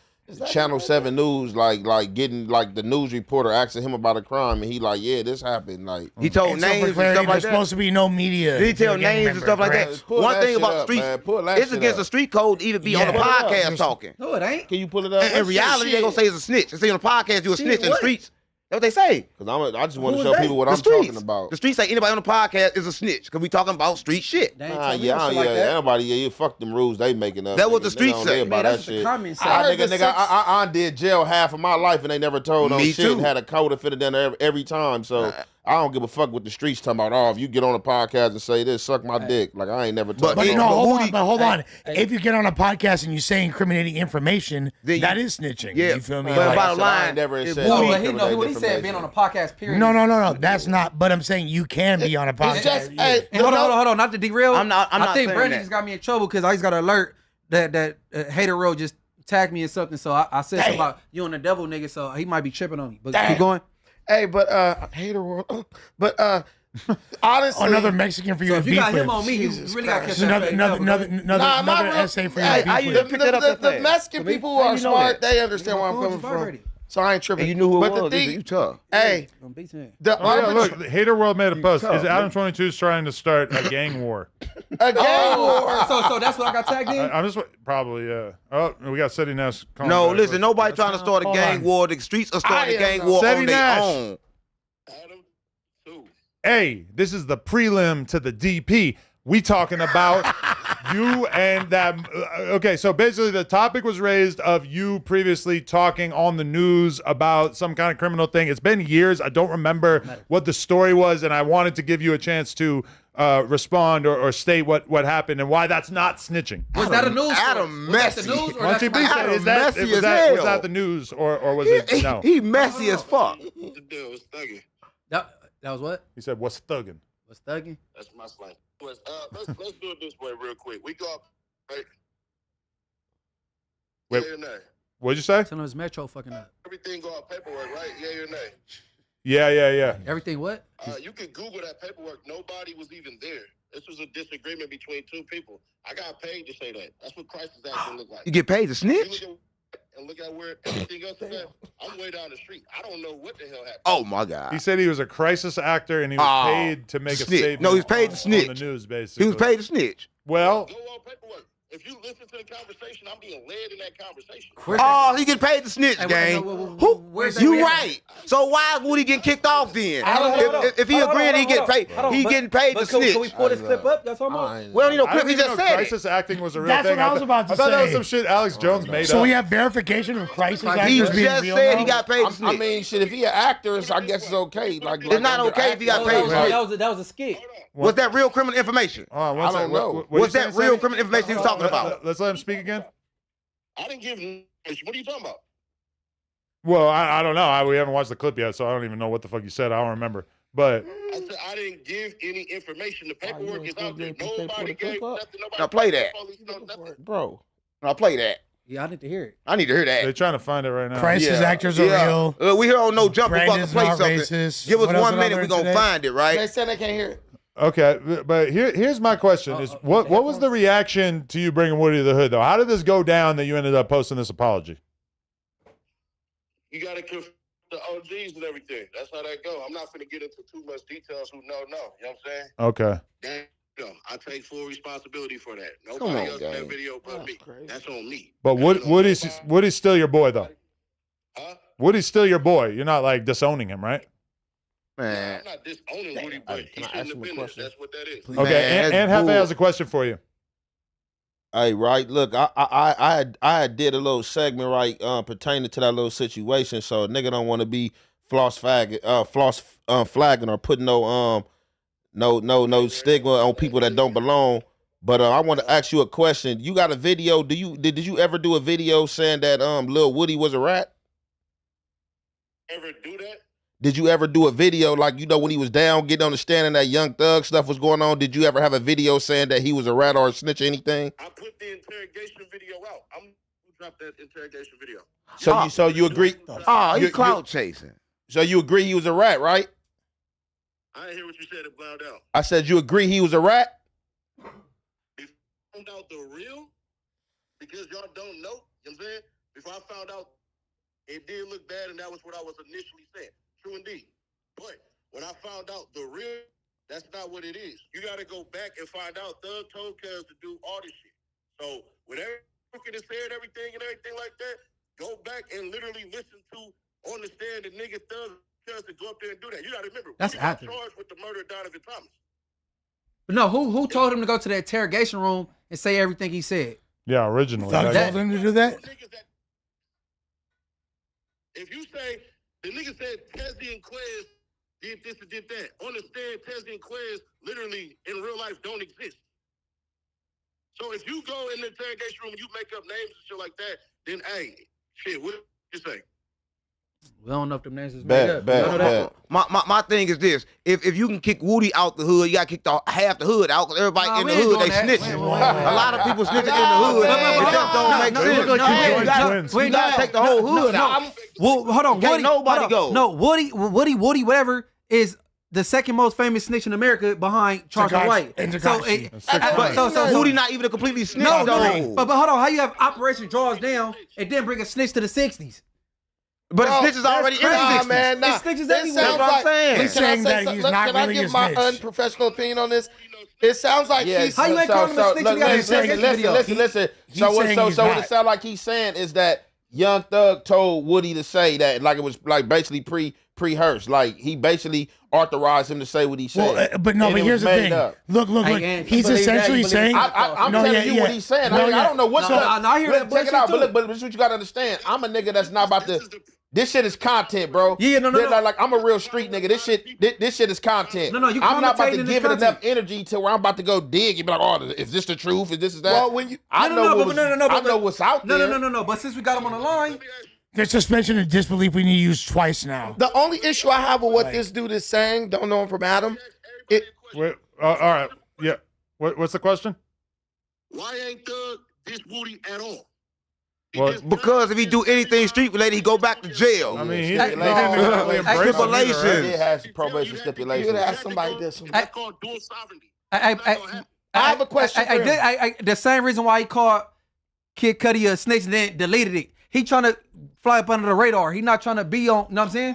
Channel 7 News, like getting like the news reporter asking him about a crime, and he like, yeah, this happened. Like, he told names and stuff like that. There's supposed to be no media. Did he tell names and stuff like that? One thing about streets, it's against the street code to even be on the podcast talking. No, it ain't. Can you pull it up? In reality, they gonna say it's a snitch. They say on the podcast you a snitch in the streets. That's what they say. Because I just want to show people what I'm talking about. The streets say anybody on the podcast is a snitch because we talking about street shit. Anybody, fuck them rules they making up. That what the streets say. About that shit. I did jail half of my life and they never told on shit. Had a code of fitted in there every time. So I don't give a fuck what the streets talking about. Oh, if you get on a podcast and say this, suck my dick. Like, I ain't never told. But hold on. If you get on a podcast and you say incriminating information, that is snitching. Yeah. You feel me? But bottom line, what he said, being on a podcast, period. No. That's not. But I'm saying you can be on a podcast. Hold on. Not to derail. I think Brandon just got me in trouble because I just got an alert that Hater Road just tagged me in something. So I said something about you and the devil nigga. So he might be tripping on me. But keep going. Hey, but Hater World. But honestly, another Mexican for you. So if you got him on me, you really got to catch another essay for you. The Mexican people who are smart, they understand where I'm coming from. So I ain't tripping. You knew who it was. The thing, you tough. Hey, look, Hater World made a post. Is Adam 22's trying to start a gang war? A gang war. So that's what I got tagged in. I'm just probably Oh, we got Seti Nash. No, listen, nobody trying to start a gang war. The streets are starting a gang war on their own. Hey, this is the prelim to the DP. We talking about You and that. Okay, so basically the topic was raised of you previously talking on the news about some kind of criminal thing. It's been years. I don't remember what the story was, and I wanted to give you a chance to respond or state what happened and why that's not snitching. Was that a news? Adam messy. Why don't you be Adam that, messy was as that, hell. was that the news or was it no? He messy as fuck. The deal was thugging. That was what? He said, "What's thugging?" What's thugging? That's my slang. Let's do it this way real quick. We go up, right? Wait. Yeah or nay? What'd you say? Some of his Metro fucking up. Everything go out paperwork, right? Yeah or nay? Yeah. Everything what? You can Google that paperwork. Nobody was even there. This was a disagreement between two people. I got paid to say that. That's what crisis action look like. You get paid to snitch? Look at where everything else is at. I'm way down the street. I don't know what the hell happened. Oh my God. He said he was a crisis actor and he was paid to make a snitch. statement. No, he was paid to snitch. On the news, basically. He was paid to snitch. Well, Go on paperwork. If you listen to the conversation, I'm being led in that conversation. Oh, he get paid to snitch, Hey, gang. where's that You reaction? right. So why is Woody getting kicked off then? Hold on. If he agreeing, he get paid. He getting paid to snitch. Can we pull this clip up? That's all I'm on. We don't need no I clip. didn't He even just know said it. crisis acting was a real That's thing. what I was about to I thought that was say. some shit Alex Jones made So up. we have verification of crisis He actors being just real said now? he got paid to I snitch. mean, shit. If he an actor, I guess it's okay. Like It's not okay if he got paid to snitch. That was a skit. Was that real criminal information? Hold on, one I second. don't know. What Was you that saying, real Sammy? criminal information he was talking about? Let's let him speak again. I didn't give him. What are you talking about? Well, I don't know. We haven't watched the clip yet, so I don't even know what the fuck you said. I don't remember. But I said I didn't give any information. The paperwork is out there. you ain't Nobody gave nothing. Now play that. bro. Now play that. Yeah, I need to hear it. I need to hear they're that. tdon't find it right now. Crisis actors are real. We here on No Jump about to Brandon's play not something. racist. Give us What else 1 did I minute. learn We're going to today? find it, right? They said they can't hear it. Okay, but here's my question: is what was the reaction to you bringing Woody to the hood, though? How did this go down that you ended up posting this apology? You got to confirm the OGs and everything. That's how that go. I'm not going to get into too much details. Who know? You know what I'm saying? Okay. Damn, I take full responsibility for that. Come Nobody on, else in gang. that video but me. That's on me. But Woody's still your boy, though. Huh? Woody's still your boy. You're not like disowning him, right? Man. I'm not disowning Woody, but he shouldn't have been there. That's what that is. Okay, Man, and that's Hefe bull. has a question for you. Hey, right. Look, I did a little segment right pertaining to that little situation. So a nigga don't want to be flagging or putting no stigma on people that don't belong. But I want to ask you a question. You got a video? Did you ever do a video saying that Lil Woody was a rat? Ever do that? Did you ever do a video like, you know, when he was down, getting on the stand and that Young Thug stuff was going on? Did you ever have a video saying that he was a rat or a snitch or anything? I put the interrogation video out. I'm gonna drop that interrogation video. So you agree? Oh, You- he's clout chasing. So you agree he was a rat, right? I didn't hear what you said. It blowed out. I said you agree he was a rat? If I found out the real, because y'all don't know, you know what I'm saying? Before I found out, it did look bad, and that was what I was initially saying. True indeed. But when I found out the real, that's not what it is. You got to go back and find out Thug told Cuz to do all this shit. So whenever Crooked is said everything and everything like that, go back and literally listen to on the stand the nigga Thug Cuz to go up there and do that. You got to remember, That's we got accurate. charged with the murder of Donovan Thomas. But no, who told him to go to the interrogation room and say everything he said? Yeah, originally. Thug That- told him to do that? If you say the nigga said Tezzy and Quez did this and did that, on the stand, Tezzy and Quez literally in real life don't exist. So if you go in the interrogation room and you make up names and shit like that, then hey, shit, what you say? We don't know if them names is made up. Bad, You know that? bad. My thing is this: if you can kick Woody out the hood, you got to kick half the hood out because everybody Nah, in we the ain't hood doing they that. snitching. Wait. A lot of people snitching in the hood. It just don't make sense. You gotta take the whole hood out. Well, hold on. Can't Woody, nobody hold on. go. No, Woody, whatever is the second most famous snitch in America behind Charles Tekashi- White. and So, Tekashi. But Woody not even a completely snitch no, though. but hold on. How you have Operation Draws Down and then bring a snitch to the 60s? But Bro, the snitch is already in the Nah, 60s. man, nah. It's snitches It everywhere. sounds That's what I'm like- saying. He's Can I saying say that something? he's Look, not can I really a give my snitch. unprofessional opinion on this? It sounds like he's How you ain't calling him a snitch? You got his interrogation video. listen. He's So saying he's what not. it sounds like he's saying is that Young Thug told Woody to say that, like it was like basically pre-rehearsed. Like he basically authorized him to say what he said. Well, but here's the thing. Look. He's essentially saying. I'm telling you what he's saying. I don't know what's up. I hear that. Check it out. But this is what you got to understand. I'm a nigga that's not about to. This shit is content, bro. Yeah, no. Like I'm a real street nigga. This shit is content. No, you I'm not about to commentating give it this enough energy to where I'm about to go dig and be like, oh, is this the truth? Is this that? Well, when you, I know what's out there. No. But since we got him on the line, the suspension of disbelief we need to use twice now. the only issue I have with what this dude is saying, don't know him from Adam. Wait, all right. Yeah. What's the question? Why ain't Thug diss Woody at all? Well, Because if he do anything street related, he go back to jail. I mean, he Hey, didn't exactly embrace it either, stipulations. right? It has probation You stipulations. would ask somebody this one. That's called dual sovereignty. I have a question for him. the same reason why he called Kid Cudi a snitch and then deleted it. He trying to fly up under the radar. He not trying to be on. You know what I'm saying?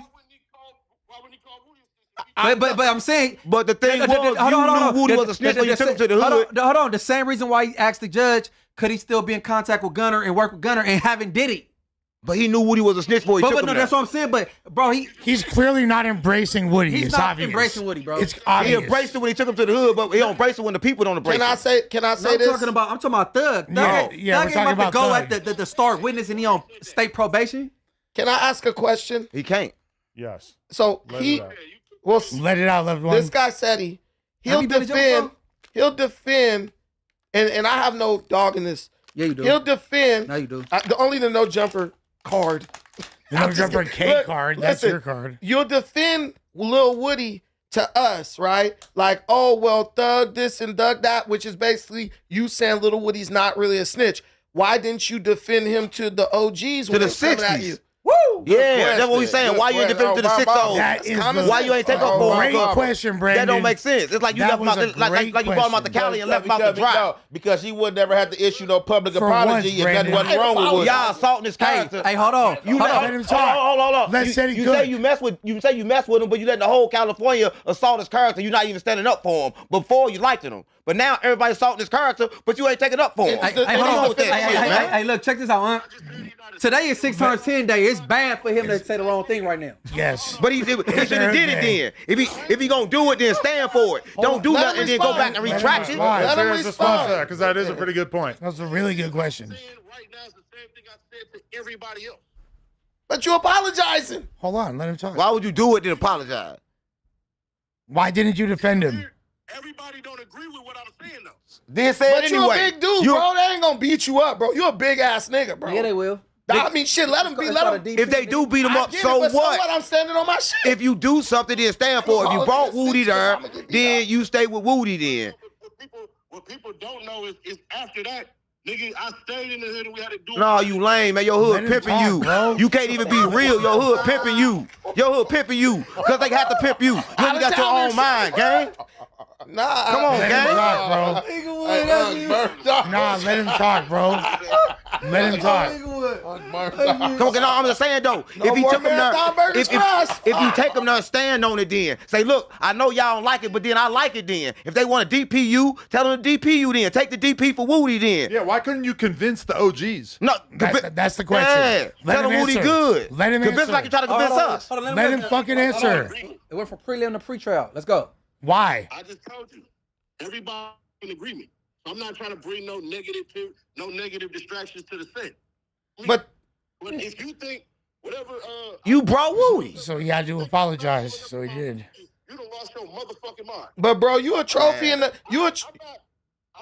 Why wouldn't he call Woody a snitch? But I'm saying. But the thing was, you knew Woody was a snitch when you took him to the hood. Hold on. The same reason why he asked the judge, could he still be in contact with Gunner and work with Gunner and haven't did it? But he knew Woody was a snitch before he took him no, there. that's what I'm saying. But bro, He's clearly not embracing Woody. he's It's not obvious. embracing Woody, bro. It's He obvious. embraced it when he took him to the hood, but he don't embrace it when the people don't embrace Can I it. say I'm this? talking about Thug. Yeah, Thug we're ain't talking about to go about at the start witness and he on state probation. Can I ask a question? He can't. Yes. So Let it out. well, Let it out, loved one. this guy said he'll you been to jail defend, and I have no dog in this. Yeah, you do. He'll defend. No, you do. Only the no jumper card. The no jumper K Look, card. That's listen, your card. You'll defend Lil Woody to us, right? Like, oh, well, Thug this and Thug that, which is basically you saying Lil Woody's not really a snitch. Why didn't you defend him to the OGs when the they was coming at you? 60s. Woo! Yeah, that's what we saying. Why you ain't defend him to the 6-0? That is Why you ain't take up for him? great question, Brandon. That don't make sense. It's like you That left him was out a like great you brought him out to question. Cali and left him out to dry. Because he would never have to issue no public For apology once, if nothing Brandon. wasn't wrong with Woody. Y'all assaulting his character. Hey, hold on. Let him talk. Hold on. Let's say he you good. say you mess with him, but you letting the whole California assault his character. You're not even standing up for him. Before you liked him, but now everybody's assaulting his character, but you ain't taking up for him. Hey, hold on. Hey, look, check this out, huh? Today is 610 day. It's bad for him to say the wrong thing right now. Yes. But he should have did it then. If he gonna do it, then stand for it. Don't do nothing and then go back and retract it. Let him respond. Because that is a pretty good point. That's a really good question. Right now, it's the same thing I said to everybody else. But you apologizing. Hold on. Let him talk. Why would you do it then apologize? Why didn't you defend him? Everybody don't agree with what I'm saying, though. Then say it But anyway. you a big dude, bro. They ain't gonna beat you up, bro. You a big ass nigga, bro. Yeah, they will. I mean, shit. Let them be. Let them. If they do beat him up, I get so it, but what? I'm standing on my shit. If you do something, then stand for it. If you brought Woody there, I'ma get then you stay with Woody then. What people don't know is after that, nigga, I stayed in the hood and we had to do. No, you lame, man. Your Let hood him pimping talk, you. bro. You can't even be real. Your hood pimping you. Your hood pimping you. Because they have to pimp you. You ain't got your own mind, gang. Nah, Come on, Let him gang. talk, bro. Nah, let him talk, bro. Let him talk. Come on, no, I'm just saying though. If he more took him there, Marathon Burgers fries. if you take him there, stand on it then. Say, look, I know y'all don't like it, but then I like it then. If they want to DP you, tell them to DP you then. Take the DP for Woody then. Yeah, why couldn't you convince the OGs? No, That's the question. Yeah, Let tell him them Woody answer. good. Let him Convince answer. like you try to convince us. Let him fucking answer. It went from prelim to pre-trial. Let's go. Why? I just told you, everybody in agreement. So I'm not trying to bring no negative distractions to the set. But if you think whatever, You brought Woody. So he had to apologize. So he did. you done lost your motherfucking mind. But bro, you a trophy in the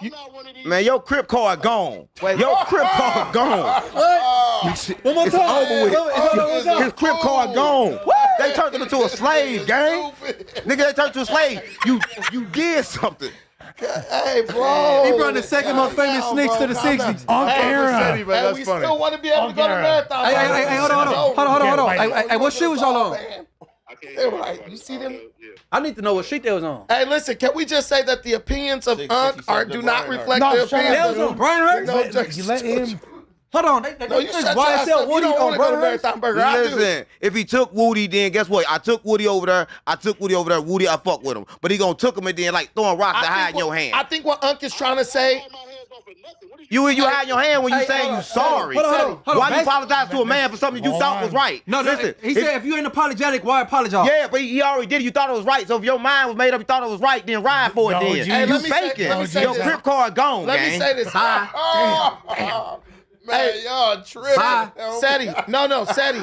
I'm not one of these. Man, your Crip card gone. Your Crip card gone. One more It's over with. His Crip card gone. They turned him into a slave, gang. Nigga, they turned to a slave. You did something. Hey, bro. He brought the second most famous snitch to the 60s. On City, camera. but And that's we funny. still want to be able to go to marathon. Hey, hold on. Hey, what shoe was y'all on? Hey, right. You see them? I need to know what sheet they was on. Hey, listen, can we just say that the opinions of Unc do not reflect No, the shut up, They was opinions on Brian Hurst? No, You let him. Hold on. No, you shut your ass up. You Woody don't want on to go to Brian Hurst? Marathon Burger. I do. Listen, if he took Woody, then guess what? I took Woody over there. Woody, I fuck with him. But he gonna took him and then like throwing rocks to hide in your hand. I think what Unc is trying to say, nothing. What is You hide your hand when you say you sorry. Hold on. Why you apologize to a man for something you thought was right? No, listen. He said if you ain't apologetic, why apologize? Yeah, but he already did it. You thought it was right. So if your mind was made up, you thought it was right, then ride for it then. Hey, You faking. Your crib card gone, Let gang. me say this. Man, y'all tripping. Seti. No, Seti.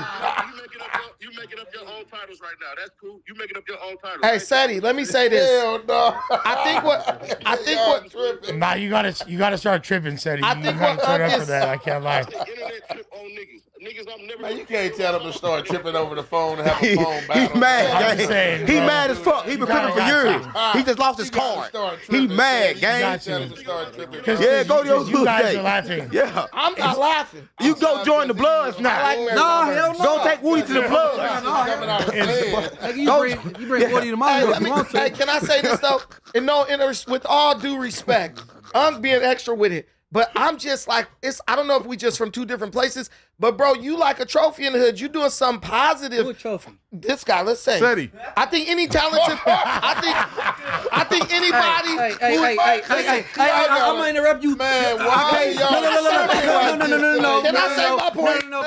You making up your own titles right now. That's cool. You making up your own titles. Hey, right? Seti, let me say this. Hell no. I think what tripping. Nah, you gotta start tripping, Seti. I You think gotta what turn Unc up for is- that. I can't lie. Internet trip on niggas. Niggas, I'm never. Man, you can't tell them to start tripping over the phone and have a phone battle. He mad, I'm gang. just saying, He bro. mad as fuck. He been tripping for years. He just lost his card. He mad, gang. Got you. Yeah, go to your You guys day. are laughing. Yeah. I'm not laughing. You go join the Bloods now. No, hell no. Go take Woody to the Bloods. Nigga, you bring Woody to my house if you want to. Hey, can I say this though? With all due respect, I'm being extra with it. But I'm just like, I don't know if we just from two different places, but bro, you like a trophy in the hood. You doing something positive. Who a trophy? This guy, let's say. Seti. I think any talented, I think anybody. Hey, I'm gonna interrupt you. Man, why y'all No. Can I say my point? No,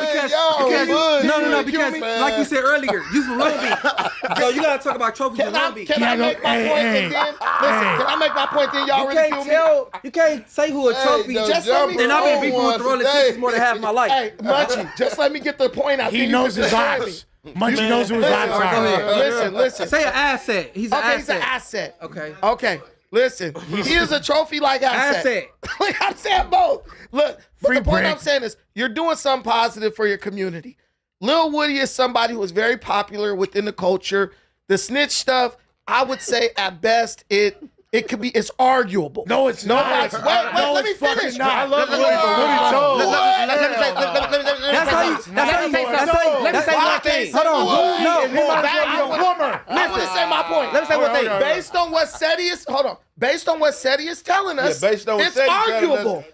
because man. like you said earlier, you from Long Beach. So you gotta talk about trophies in Long Beach. Can I make my point and then listen? Can I make my point then y'all really kill me? You can't say who a trophy. just let me- And I've been beefing with the Rolling Sixties more than half my life. Hey, Munchie, just let me get the point out. He knows his ops. Munchie knows who his ops Go ahead. are. Listen. Say an asset. He's an Okay, he's an asset. asset. Okay. Okay. Listen, he is a trophy-like asset. Like I'm saying both. Look, but Free the point break. I'm saying is you're doing something positive for your community. Lil Woody is somebody who is very popular within the culture. The snitch stuff, I would say at best it could be, it's arguable. No, it's not. Wait, let me finish. not. Woody, but Woody told. That's how you. Let me say one thing. Hold on. No. I want to say my point. Let me say one thing. Based on what Seti is, based on what Seti is telling us, based on what it's Seti telling us. arguable.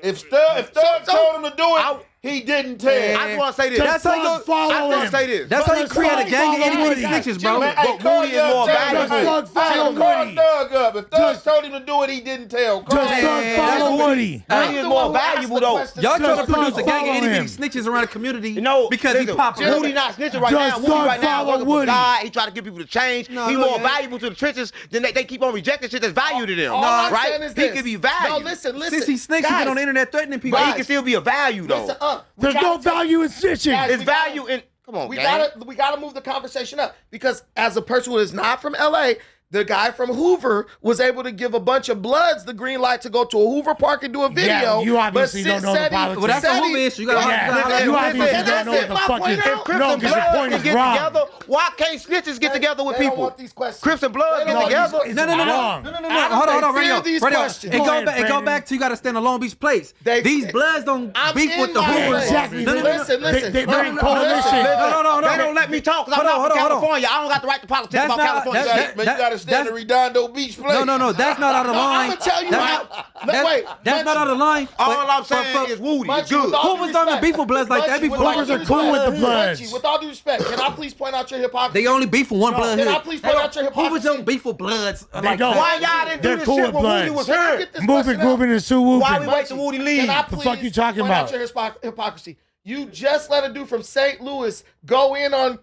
If Thug told him to do it, he didn't tell. I just want to say this. That's how you follow I want him. to say this. That's how you create a gang of itty bitty snitches, bro. But Woody is more valuable. Follow Call Woody. Thug up. If Thug told him to do it, he didn't tell. Call Just him. follow Woody. Woody is more valuable though. Y'all trying to Just produce a gang of follow itty bitty him. snitches around the community because he listen, popular. Woody not snitching right Just now. Woody right now follow working for Woody. God. He trying to get people to change. No, He no, more yeah. valuable to the trenches than they keep on rejecting shit that's value to them. All I'm right? saying is He this. can be No, valued. listen. Since he snakes, he Guys, been on the internet threatening people. But he can still be a value though. Listen, we There's gotta no take- value in snitching. Guys, It's value in. Come on, We gang. gotta move the conversation up because as a person who is not from LA, the guy from Hoover was able to give a bunch of Bloods the green light to go to a Hoover Park and do a video. you obviously but don't know the Seti- politics. Well, that's a Seti- Hoover issue. You gotta Yeah, you obviously Can I don't know say what the my fuck point is. out? Crips No, and because your Bloods point can is get wrong. together. Why can't snitches get together with They don't people? want these questions. Crips and Bloods They get don't together. want these- No. Wrong. Hold on, They fear radio. these Radio. questions. And Go go ahead, back. And go Brandon. back to you got to stand on Long Beach place. They- These Bloods don't I'm beef in with the my Hoovers. place. Exactly. No. Listen. They're in No, coalition. No. They don't let me talk because I'm Hold on, not from hold on. California. I don't got the right to politics That's about not- California. that- Man, you gotta stand at Redondo Beach Place. No. That's not out of line. I'm gonna tell you That's how. not- Wait, That's not out of line. All But- I'm saying but- is Woody. Munchie, It's good. with all due Hoovers don't respect- beef with Bloods like that. Munchie, Beef with with all Hoovers due are cool with the respect- Bloods. Munchie, with all due respect, can I please point out your hypocrisy? They only beef with one blood Can I hood. please point out your hypocrisy? Hoovers don't beef with Bloods. They like don't. that. Why y'all didn't do They're this cool shit with when Woody Bloods. was Can I here? get this Moving, question out? grooving, and Sue Whooping. Why we wait till Woody leave? Can I The please fuck you talking point out about? your hypocrisy? You just let a dude from St. Louis go in on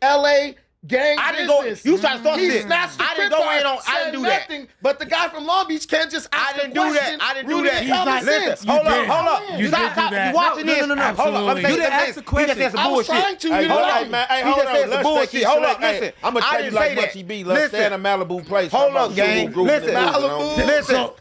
LA gang I didn't go. business. You trying to start He shit. snatched the I didn't crib go in car, on. I said didn't do that. nothing, but the guy from Long Beach can't just ask I didn't a do that. question I didn't do rooted that. in common He's not- sense. You Hold did. up. You did stop, do stop. that. You watching No, this? no. Hold up. Let me Absolutely. say You this. didn't ask the question. He just said I some was bullshit. trying to. Hey, You hold know. on, man. Hey, He hold just on. said some Let's bullshit. take it Hold up, slow. Hey, listen. I'm gonna I tell you didn't like say much that. he be. Let's Listen. stand in Malibu Place. Hold Talking up, about gang. Sue Groove in Listen. the Malibu. Listen. So,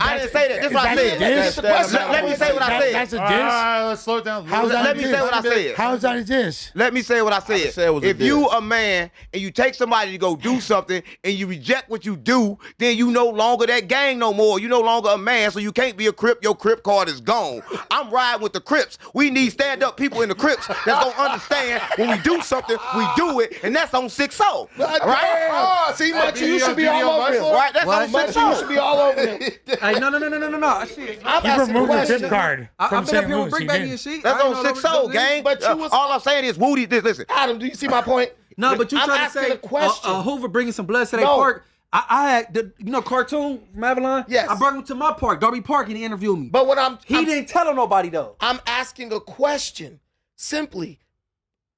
I didn't say that. This is what I that's said. a diss? Let me say what I said. That's a All diss. right, let's slow it down. How's that Let a me diss? say what I said. How's that a diss? Let me say what I say said. it was a If you diss. a man and you take somebody to go do something and you reject what you do, then you no longer that gang no more. You no longer a man, so you can't be a Crip. Your Crip card is gone. I'm riding with the Crips. We need stand-up people in the Crips that's gonna understand when we do something, we do it, and that's on 6-0. Right? Oh, see, Munchie, you should be all over him. Right? That's on Munchie, you 6-0. should be all over him. Hey, no. Shit. I'm He asking a removed the question. tip card I've from been up St. here with Louis. Brick He Baby did. and shit. That's I on ain't know 6-0, those- gang. But you was- All I'm saying is Woody. Listen. Adam, do you see my point? No, but you I'm trying to asking say a question. Hoover bringing some blood to their No. park. I had Cartoon from Avalon. Yes. I brought him to my park, Darby Park, and he interviewed me. But he didn't tell nobody though. I'm asking a question simply.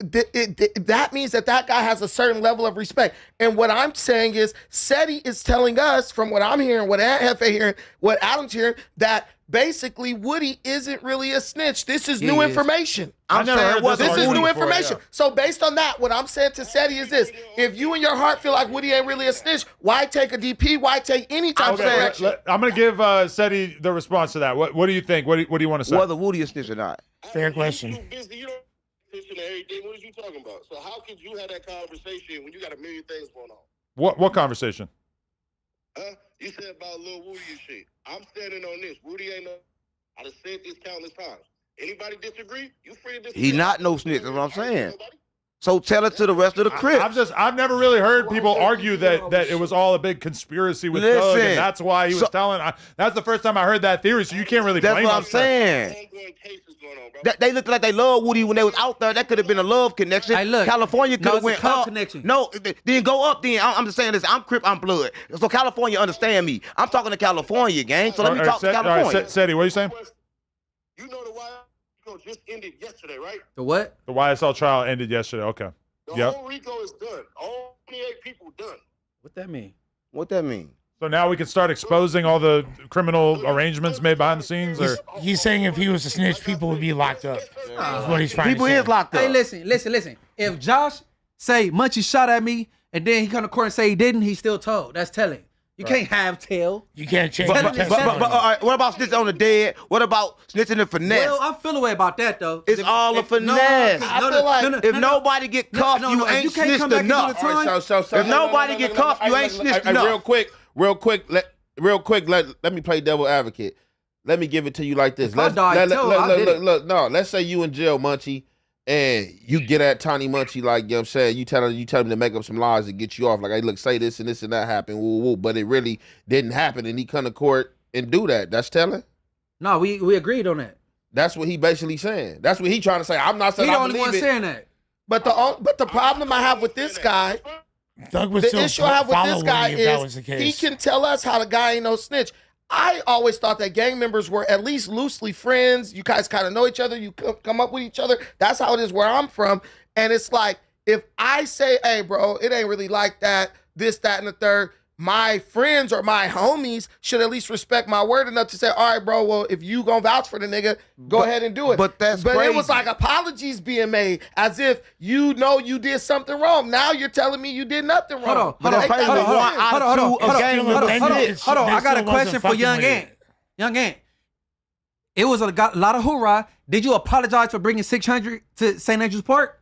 That means that guy has a certain level of respect. And what I'm saying is, SETI is telling us, from what I'm hearing, what Hefe hearing, what Adam's hearing, that basically Woody isn't really a snitch. This is new information. I'm saying this is new information. So based on that, what I'm saying to SETI is this: if you in your heart feel like Woody ain't really a snitch, why take a DP? Why take any type of action? I'm gonna give SETI the response to that. What do you think? What do you want to say? Whether Woody is snitch or not. Fair question. Everything. What are you talking about? So how could you have that conversation when you got a million things going on? What conversation? You said about Lil Woody and shit. I'm standing on this. Woody ain't no. I just said this countless times. Anybody disagree? You free to disagree. He not no snitch. That's what I'm saying. So tell it to the rest of the Crips. I've never really heard people argue that it was all a big conspiracy with Doug, and that's why he was telling. That's the first time I heard that theory, so you can't really blame That's what I'm saying. They looked like they loved Woody when they was out there. That could have been a love connection. Hey, look, California could have went up. Connection. No, then go up. Then I'm just saying this. I'm Crip. I'm Blood. So California understand me. I'm talking to California, gang. So let me talk to California. All right, SETI, what are you saying? You know the RICO just ended yesterday, right? The what? The YSL trial ended yesterday. Okay. The whole RICO is done. All 28 people done. What that mean? What that mean? So now we can start exposing all the criminal arrangements made behind the scenes? Or He's saying if he was a snitch, people would be locked up. That's what he's trying People to say. is locked up. Hey, listen. If Josh say Munchie shot at me and then he come to court and say he didn't, he's still told. That's telling. You can't have tail. You can't change But, the but, testimony. all right, what about snitching on the dead? What about snitching and finesse? Well, I feel a way about that though. It's all a finesse. I feel like if nobody get cuffed, you ain't snitched enough. If nobody get cuffed, you ain't snitched enough. Real quick, let me play devil advocate. Let me give it to you like this. Look, let's say you in jail, Munchie, and you get at Tiny Munchie, like, you know what I'm saying, you tell him to make up some lies to get you off, like, hey, look, say this and this and that happened, woo, woo, but it really didn't happen, and he come to court and do that. That's telling? No, we agreed on that. That's what he basically saying. That's what he trying to say. I'm not saying He the I only believe one it. saying that. But the problem I have with this guy, Doug would the still issue I have with this follow guy Woody if that was the is case. he can tell us how the guy ain't no snitch. I always thought that gang members were at least loosely friends. You guys kind of know each other. You come up with each other. That's how it is where I'm from. And it's like, if I say, hey, bro, it ain't really like that, this, that, and the third, my friends or my homies should at least respect my word enough to say, all right, bro, well, if you gonna vouch for the nigga, go ahead and do it. But it was like apologies being made as if you know you did something wrong. Now you're telling me you did nothing wrong. Hold on. I got a question for Young Ant. Young Ant. It was a lot of hoorah. Did you apologize for bringing 600 to St. Andrews Park?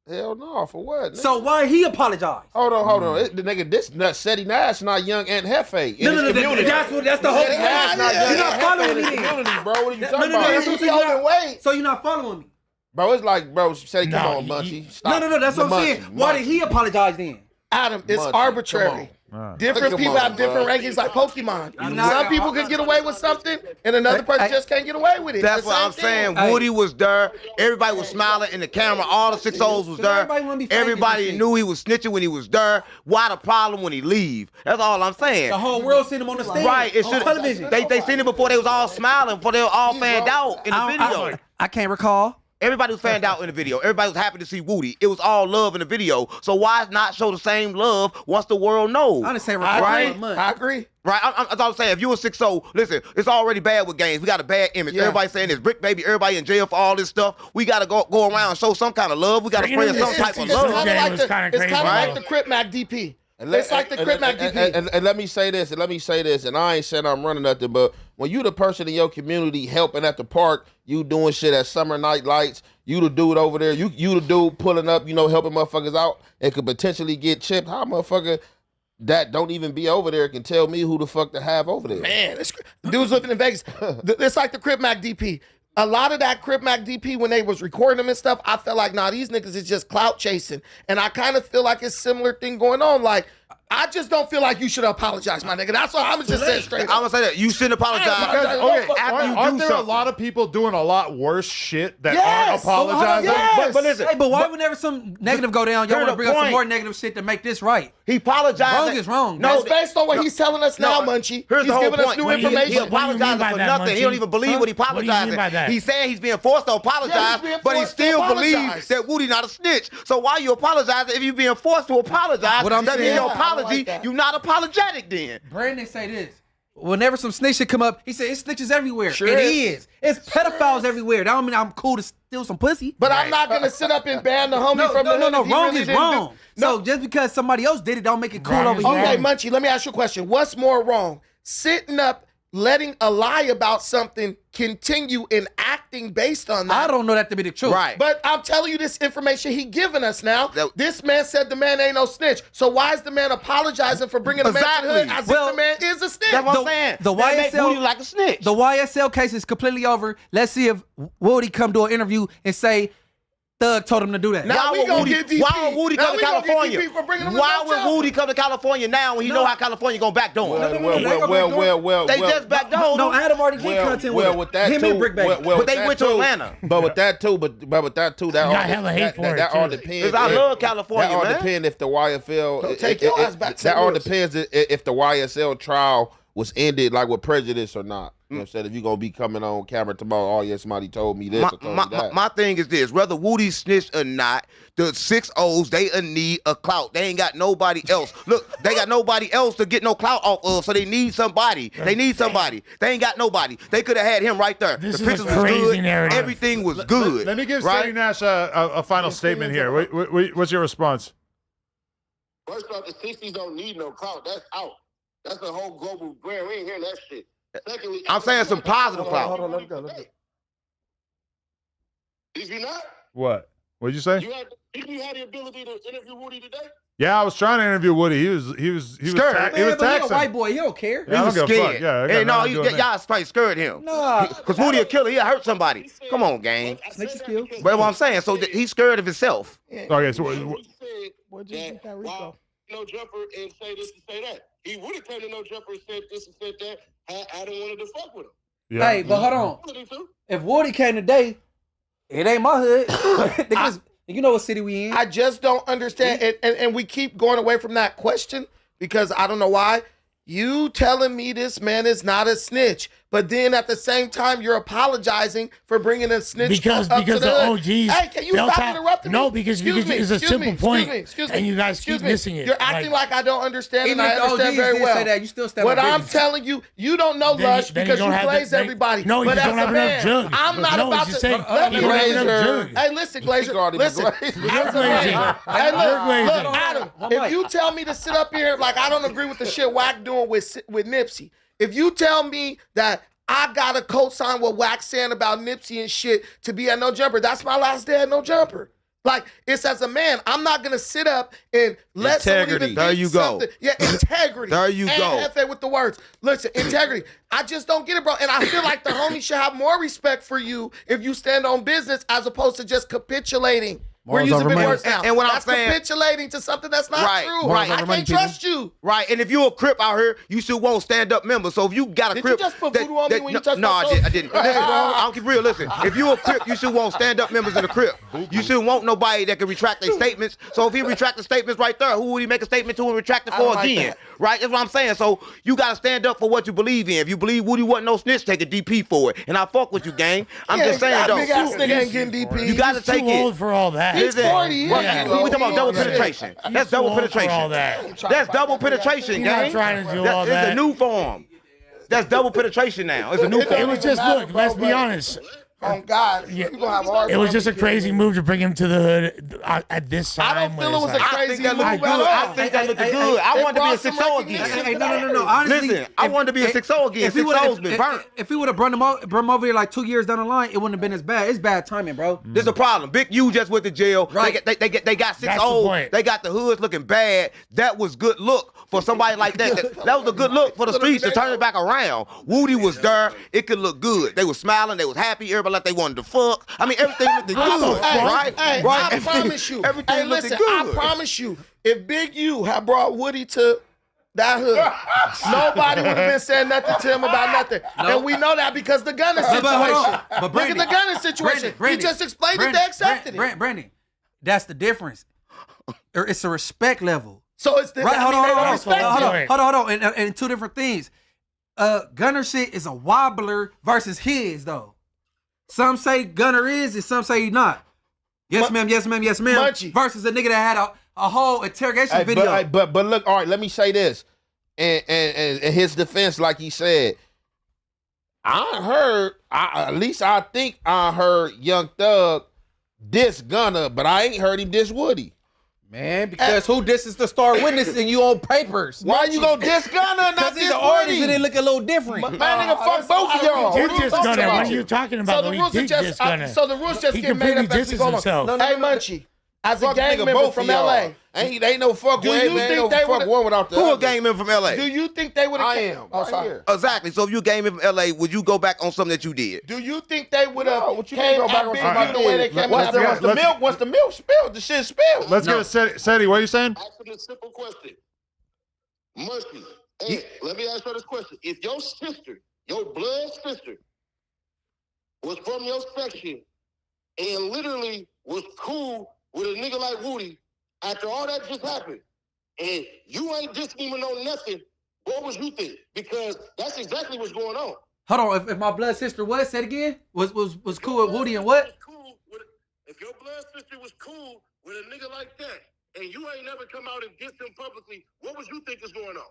Hell no, for what? Nigga? So why he apologize? Hold on. The nigga, this not SETI Nash, not Young Ant Hefe. No, that's the whole SETI Nash, not You're Young not Ant following Hefe in me the then. community, bro. What are you talking No, about? that's what I'm saying. So you're not following me. Bro, it's like, bro, SETI, come on, Munchie. Stop. No, that's what I'm saying. Why did he apologize then? Adam, it's Munchie, arbitrary. Different people have different rankings like Pokemon. Some people can get away with something, and another person just can't get away with it. That's what I'm saying. Woody was there. Everybody was smiling in the camera. All the 6-0s was there. Everybody knew he was snitching when he was there. Why the problem when he leave? That's all I'm saying. The whole world seen him on the stage. Right. It on should. television. They seen it before they was all smiling, before they were all fanned out in the video. I can't recall. Everybody was fanned out in the video. Everybody was happy to see Woody. It was all love in the video. So why not show the same love once the world knows? I didn't say I agree. Right? That's all I'm saying. If you a 6-0, listen, it's already bad with gangs. We got a bad image. Yeah. Everybody saying this brick baby, everybody in jail for all this stuff. We got to go around and show some kind of love. We got to spread some type of love. It's kind of like the Crip Mac DP. It's like the Crip Mac DP. And let me say this, and I ain't saying I'm running nothing, but when you the person in your community helping at the park, you doing shit at summer night lights, you the dude over there, you the dude pulling up, helping motherfuckers out, and could potentially get chipped. How motherfucker that don't even be over there can tell me who the fuck to have over there? Man, dudes living in Vegas. It's like the Crip Mac DP. A lot of that Crip Mac DP, when they was recording them and stuff, I felt like, nah, these niggas is just clout chasing. And I kind of feel like it's a similar thing going on. Like, I just don't feel like you should apologize, my nigga. That's all I'm just saying straight up. I'm gonna say that you shouldn't apologize. Aren't there a lot of people doing a lot worse shit that aren't apologizing? But listen, Hey, but why whenever some negative go down, y'all want to bring up some more negative shit to make this right? He apologized. Wrong is wrong. No, it's based on what he's telling us now, Munchie. Here's He's the whole giving us point. new What do you mean information. He by that, apologizing for Munchie? nothing. He don't even believe what he What do you apologizing. mean by that? He's saying he's being forced to apologize, Yeah, he's being but he forced to still apologize. believes that Woody not a snitch. So why you apologizing if you being forced to apologize? What I'm that saying- means your Yeah, I don't apology, like that. you not apologetic then. Brandon say this. Whenever some snitch shit come up, he said it's snitches everywhere. Sure It is. is. It's pedophiles everywhere. That don't mean I'm cool to steal some pussy. But I'm not gonna sit up and ban the homie from the hood if he Wrong really is didn't wrong. do- No. So just because somebody else did it, don't make it cool Wrong over is here. Okay, wrong. Munchie, let me ask you a question. What's more wrong? Sitting up, letting a lie about something continue and acting based on that. I don't know that to be the truth. Right. But I'm telling you this information he giving us now. That- This man said the man ain't no snitch. So why is the man apologizing for bringing the man to the hood as Well, if the man is a snitch? That's what The- I'm saying. the That make YSL Woody like a snitch. The YSL case is completely over. Let's see if Woody come to an interview and say Thug told him to do that. Now Why we would gonna Woody, get DP. why would Woody Now come to we gonna get California? DP for bringing him Why to no would job. Woody come to California now when he know how California gonna backdoor him? Well, They just backdoored No, him. Adam already did content with with that him too, and Brick Baby. But they went to Atlanta. But with that too, that You got hella hate for it, that all too. depends. Because I love California, That all man. depends if the YFL. Don't take your ass back to That St. all Louis. depends if the YSL trial was ended like with prejudice or not. You know what I'm saying? If you're gonna be coming on camera tomorrow, oh yeah, somebody told me this or told me that. My thing is this: whether Woody snitched or not, the 6 O's they need a clout. They ain't got nobody else. Look, they got nobody else to get no clout off of, so they need somebody. They need somebody. They ain't got nobody. They could have had him right there. This The is a pictures was crazy good. narrative. Everything was good. Let me give right? Stevie Nash a final statement here. What's your response? First off, the 60s don't need no clout. That's out. That's the whole global brand. We ain't hearing that shit. Secondly, I'm saying some positive clout. Hold on, let's go. Did you not? What? What'd you say? Did you have the ability to interview Woody today? Yeah, I was trying to interview Woody. He was Scared. he was Man, but he a taxing. white boy. He don't care. Yeah, I don't give a fuck. Scared. Yeah, I got Hey, no, nothing to do with me. y'all probably scared him. Nah. Because Woody a killer. He'll hurt somebody. Come on, gang. Snitch is kill. But what I'm saying, so he's scared of himself. Okay, so What'd you think that Rico? No jumper and say this and say that. He would have came to no jumper and said this and said that. I don't want to fuck with him. yeah. Hey, but hold on. If Woody came today, it ain't my hood. Niggas, you know what city we in. I just don't understand. And we keep going away from that question because I don't know why. You telling me this man is not a snitch, but then at the same time you're apologizing for bringing a snitch because up to the OGs. Hey, can you they'll stop interrupting me? No, because Excuse me, it's a excuse simple me, point, excuse me, and you guys keep missing it. You're acting like I don't understand, Even and I if the understand OGs very did well. say that, you still stand What by I'm business. telling you, you don't know Then Lush then because you don't have glaze then- everybody. No, you but just as don't have a man, enough jug. I'm not No, about just to. say, Let me you don't have Glazer. enough jug. Hey, listen, Glazer. already Listen. been As a glazing. man, hey, You're look, glazing. Adam. If you tell me to sit up here like I don't agree with the shit Wack doing with Nipsey, if you tell me that I got a co-sign what Wack saying about Nipsey and shit to be at No Jumper, that's my last day at No Jumper. Like, it's as a man, I'm not gonna sit up and let Integrity. someone even There think you go. something. Yeah, integrity. There you and go. Hefe with the words. Listen, integrity. I just don't get it, bro. And I feel like the homie should have more respect for you if you stand on business as opposed to just capitulating. We're Morals using over big money. words now. And what I'm that's saying- capitulating to something that's not Right, true. right. I Over money, can't people. trust you. Right, and if you a Crip out here, you should want stand-up members. So if you got a Did Crip, you just put voodoo on me when you touched no, my I didn't. shoulder? Listen, I'll keep real. Listen, if you a Crip, you should want stand-up members in the Crip. You shouldn't want nobody that can retract their statements. So if he retract the statements right there, who would he make a statement to and retract it I don't for like again? that. Right, that's what I'm saying. So you got to stand up for what you believe in. If you believe Woody wasn't no snitch, take a DP for it. And I fuck with you, gang. I'm just saying that though. big ass nigga ain't getting DP. You got to take Too old it. for all that. He's Listen, 40. He what- ain't we getting talking about double DP. penetration. That's too double old for penetration. all that. That's double penetration, He's gang. not trying to do That all is that. a new form. That's double penetration now. It's a new It It form. was just look. Let's be honest. Oh God, you gonna have a hard It was time just a with crazy move to bring him to the hood at this time. I don't feel it was a I crazy think that move looked at good. all. I think that looked good. I They wanted to be a brought some 6-0 again. recognition. No. Honestly, Listen, I wanted to be a 6-0 again. If he 6-0's been burnt. if he would have brought him over here like 2 years down the line, it wouldn't have been as bad. It's bad timing, bro. There's a problem. Big U just went to jail. Right. They got That's the 6-0. point. They got the hoods looking bad. That was good look for somebody like that. That was a good look for the streets to turn it back around. Woody was there. It could look good. They was smiling. They was happy. Everybody like they wanted to fuck. I mean, everything looked good, right? Hey, right? I promise you. Everything Hey, looked listen, good. I promise you, if Big U had brought Woody to that hood, nobody would have been saying nothing to him about nothing. And we know that because the gunner situation. But Look at the gunner situation. He just explained it, they accepted it. Brandon, that's the difference. It's a respect level. So it's the Right, hold on. And two different things. Gunner shit is a wobbler versus his though. Some say Gunner is, and some say he not. Yes, ma'am. Yes, ma'am. Yes, ma'am. Munchie. Versus a nigga that had a whole interrogation video. But look, all right, let me say this. And in his defense, like he said, at least I think I heard Young Thug diss Gunner, but I ain't heard him diss Woody. Man, because who disses the star witness and you on papers? Why you gonna diss Gunner and not Because he's diss an artist Woody? and they look a little different. Man, nigga, fuck both of y'all. Did diss Gunner. What are you talking about? So the rules are just so the rules just He get made up completely as we disses go along. himself. Hey, Munchie, as a Fuck gang nigga, member both from of y'all. LA, Ain't no fuck Do way, you man. think Ain't no they fuck would've- one without the Who a other. gang member from LA? do you think they would have? I am. Oh, Right sorry. here. Exactly. So if you a gang member from LA, would you go back on something that you did? Do you think they would have No, what you came mean go back at on Big somebody U the way they did? came Once at the Big U? once the milk spilled, the shit spilled. Let's get a Seti. What are you saying? Ask him a simple question. Mushy, hey, let me ask her this question. If your sister, your blood sister, was from your section and literally was cool with a nigga like Woody, after all that just happened, and you ain't dissing him or no nothing, what would you think? Because that's exactly what's going on. Hold on, if my blood sister was, say it again, was cool with Woody and what? If your blood sister was cool with a nigga like that, and you ain't never come out and dissed him publicly, what would you think is going on?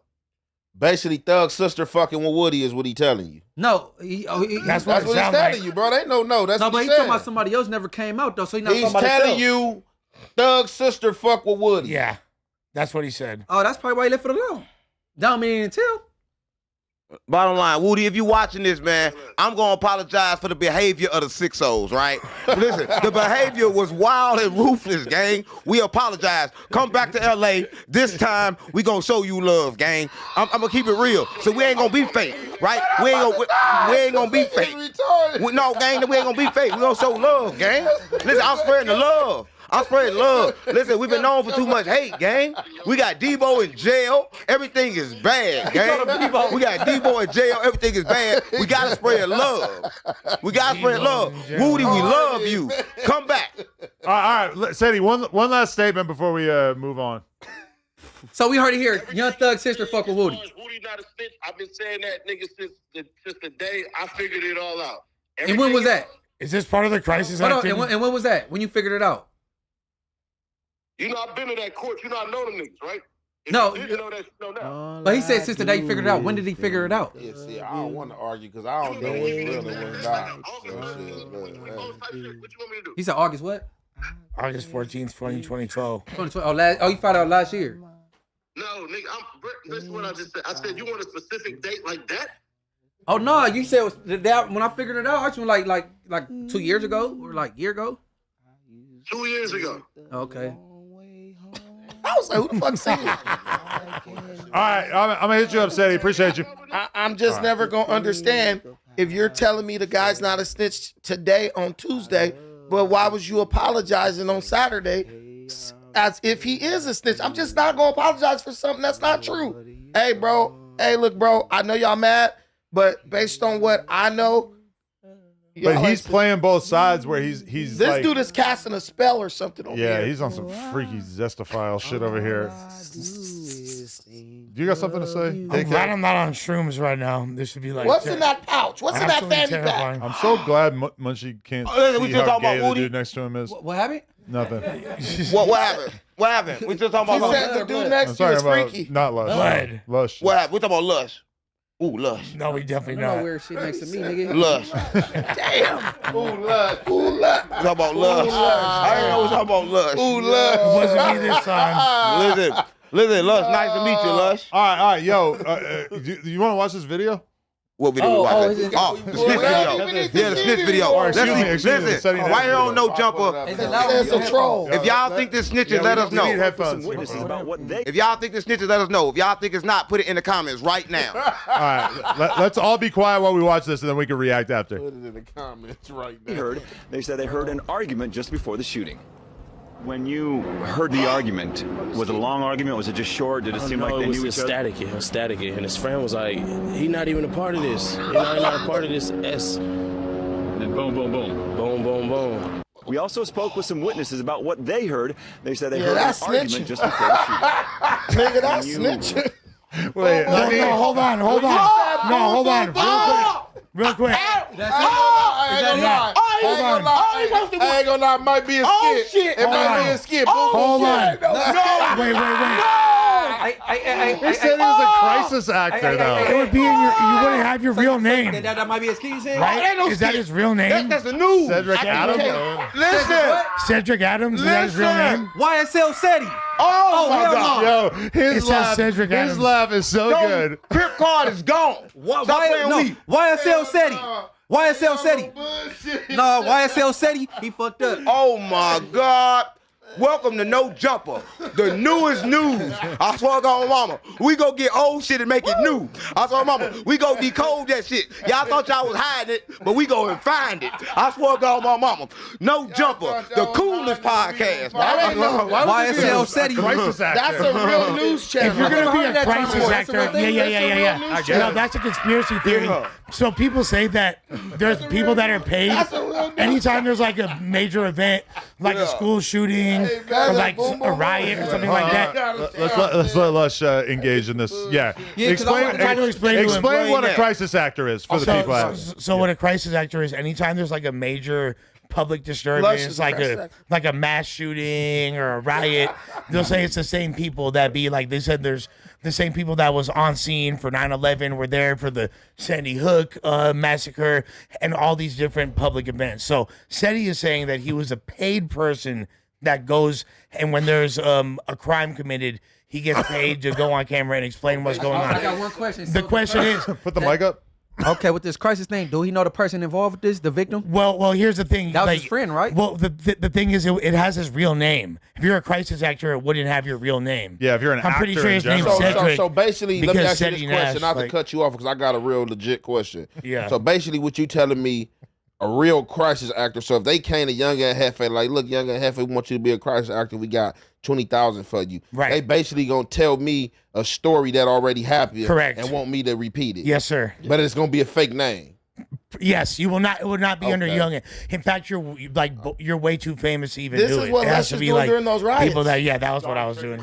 Basically, Thug's sister fucking with Woody is what he telling you. No, That's what That's what he's telling you, bro. They no. That's no, what but he he's talking said. about somebody else never came out though, so he's not He's talking about telling himself. you, Thug's sister fuck with Woody. Yeah, that's what he said. Oh, that's probably why he left it alone. Don't mean until. Bottom line, Woody, if you watching this, man, I'm going to apologize for the behavior of the 6-0s, right? Listen, the behavior was wild and ruthless, gang. We apologize. Come back to L.A. This time, we going to show you love, gang. I'm going to keep it real. So we ain't going to be fake, right? We ain't going to be fake. No, gang, we ain't going to be fake. We going to show love, gang. Listen, I'm spreading the love. I'm spreading love. Listen, we've been known for too much hate, gang. We got Debo in jail. Everything is bad, gang. We got Debo in jail. Everything is bad. We got to spread love. We got to spread love. Woody, we love you. Come back. All right, Seti, one last statement before we move on. So we heard it here. Young Thug's sister fuck with Woody. Woody not a snitch. I've been saying that nigga since the day I figured it all out. And when was that? Is this part of the crisis? Hold on, activity? and when was that? When you figured it out? You know, I've been to that court. You know, I know them niggas, right? If No. you didn't know that, you know now. But he said since the day he figured it out. When did he figure it out? Yeah, see, I don't want to argue because I don't know what's real and what's not. What you want me to do? He said August what? August 14th, 2012. 2012. Oh, you found out last year. No, nigga, this is what I just said. I said, you want a specific date like that? Oh no, you said it was the day when I figured it out. Actually, like 2 years ago or like a year ago. 2 years ago. Okay. I was like, who the fuck saying that? All right, I'm gonna hit you up, Seti. Appreciate you. I'm just never gonna understand if you're telling me the guy's not a snitch today on Tuesday, but why was you apologizing on Saturday as if he is a snitch? I'm just not gonna apologize for something that's not true. Hey, bro. Hey, look, bro. I know y'all mad, but based on what I know, But he's playing both sides where he's this like, dude is casting a spell or something over yeah, here. he's on some freaky Zestophile shit over here. Do you got something to say? I'm glad I'm not on shrooms right now. This should be like. What's in that pouch? What's in that absolutely fanny pack? terrifying. I'm so glad Munchie can't listen, we see just how talking about gay the Woody. dude next to him is. What happened? Nothing. What happened? What happened? We just talking He about said the dude I'm next to you talking is about freaky. not Lush. Blood. Lush. what happened? We talking about Lush. Ooh, Lush. No, we definitely No not. weird shit next to me, nigga. Lush. Damn. Ooh, look. Ooh, look. We talking about Lush. I didn't know we talking about Lush. Ooh, It look. wasn't me this time. Listen, Lush, nice to meet you, Lush. All right, yo. Do you want to watch this video? What video we watching? Oh, the snitch video. Yeah, the snitch video. Listen, right here on No Jumper. It's a troll. If y'all think this snitching, let us know. We need headphones. If y'all think this snitching, let us know. If y'all think it's not, put it in the comments right now. All right, let's all be quiet while we watch this, and then we can react after. Put it in the comments right now. They said they heard an argument just before the shooting. When you heard the argument, was it a long argument? Was it just short? Did it seem like they knew each other? It was static. And his friend was like, he not even a part of this. He's not a part of this. And then boom, boom, boom. Boom, boom, boom. We also spoke with some witnesses about what they heard. They said they heard an that's argument snitching. just before the shooting. Nigga, that's snitching. Wait, No, hold on. No, hold on. Real quick. I ain't gonna lie, it might be a skit. It might be a skit. Hold on. Wait. They said he was a crisis actor, though. It would be in your. You wouldn't have your real name, That might be a ski saying. right? Is that his real name? That's the news. Cedric Adams. Listen. Cedric Adams. Is that his real name? YSL SETI. Oh my God. Yo, It his says Cedric Adams. laugh is so good. Crip card is gone. Stop playing with me. YSL SETI. YSL SETI. No, YSL SETI. He fucked up. Oh my God. Welcome to No Jumper, the newest news. I swear to God, mama, we go get old shit and make it new. I swear to mama, we go decode that shit. Y'all thought y'all was hiding it, but we go and find it. I swear to God, my mama, No Jumper, the coolest podcast. YSL SETI. That's a real news channel. If you're gonna be a that crisis term. actor, yeah. No, that's a conspiracy theory. So people say that there's people that are paid anytime there's like a major event, like a school shooting or like a riot or something like that. Let's let Lush engage in this. Yeah. I'm trying to explain what a crisis actor is for the people out there. So what a crisis actor is, anytime there's like a major public disturbance, like a mass shooting or a riot, they'll say it's the same people that be like, they said there's the same people that was on scene for 9/11 were there for the Sandy Hook massacre and all these different public events. So SETI is saying that he was a paid person that goes, and when there's a crime committed, he gets paid to go on camera and explain what's going on. I got one question. The question is, Put the mic up. Okay, with this crisis thing, do he know the person involved with this, the victim? well, here's the thing. That was his friend, right? Well, the thing is, it has his real name. If you're a crisis actor, it wouldn't have your real name. Yeah, if you're an I'm pretty actor sure in his name's general. Cedric. So basically, let me because ask you this SETI question, not to cut you off, because I got a real legit question. Yeah. So basically, what you telling me, a real crisis actor. So if they came to Young and Hefe, like, look, Young and Hefe, we want you to be a crisis actor. We got 20,000 for you. Right. They basically gonna tell me a story that already happened. Correct. And want me to repeat it. Yes, sir. But it's gonna be a fake name. Yes, you will not. It would not be under Okay. Young. In fact, you're way too famous to even This do is it. what It Les has to was be doing like during those riots. people that. Yeah, that was what I was doing.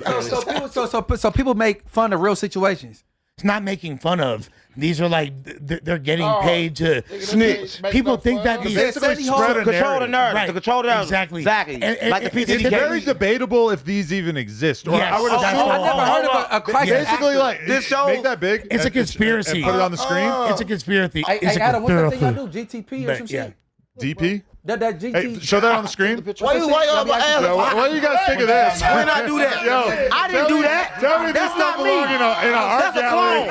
So people make fun of real situations. It's not making fun of. These are like they're getting paid to Snitch. People think that these Basically spread a Control the narrative. narrative. Right. To control the narrative. Exactly. Exactly. And- Like the and- It's PTT. very debatable if these even exist. Or Yes. I would Oh, assume. I never heard of a crisis Basically, actor. like This show- make that big. It's a and- conspiracy. And put it on the screen. It's a conspiracy. Hey, It's a Adam, what's that thing y'all conspiracy. do? GTP or But, some yeah. shit? DP. That GT. Hey, show that on the screen. Why you up my ass? Yo, what do you guys think of this? When I do that? Yo, I didn't do that. Tell me That's this not don't me. belong in an art That's a gallery.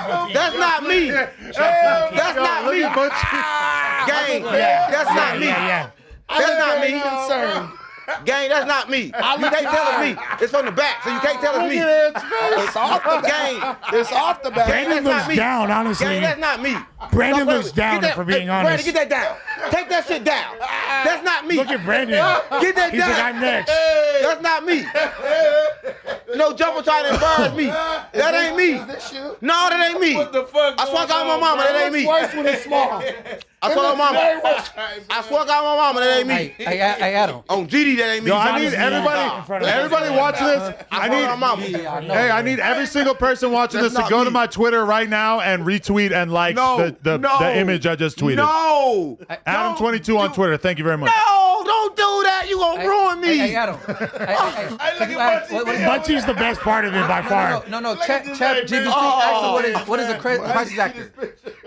clone. That's not me. That's not me. Gang. That's not me. Yeah. That's not me. Concerned. Gang, that's not me. You can't tell us me. It's from the back, so you can't tell us me. It's off the Gang. It's off the back. Brandon That's not looks me. down, Gang, honestly. that's not me. Brandon Don't play looks with- down, get that- if we're being hey, honest. Brandon, get that down. Take that shit down. That's not me. Look at Brandon. Get that He's down. like, I'm next. That's not me. No jumper trying to embarrass me. That ain't me. No, that ain't me. What the fuck? I swear to God, my mama, that ain't me. Worse when it's small. I swear to mama. I swear to God, my mama, that ain't me. Hey, Adam. On GD, that ain't me. Yo, I need everybody watching this. I swear to my mama. need, hey, I need every single person watching this to not go me. to my Twitter right now and retweet and like the image I just tweeted. No. Adam22 on Twitter. Thank you very much. No, don't do that. You gonna ruin me. Hey, Adam. Hey, Bunchy's the best part of it by far. No. Chat GPT. Actually, what is a crisis actor?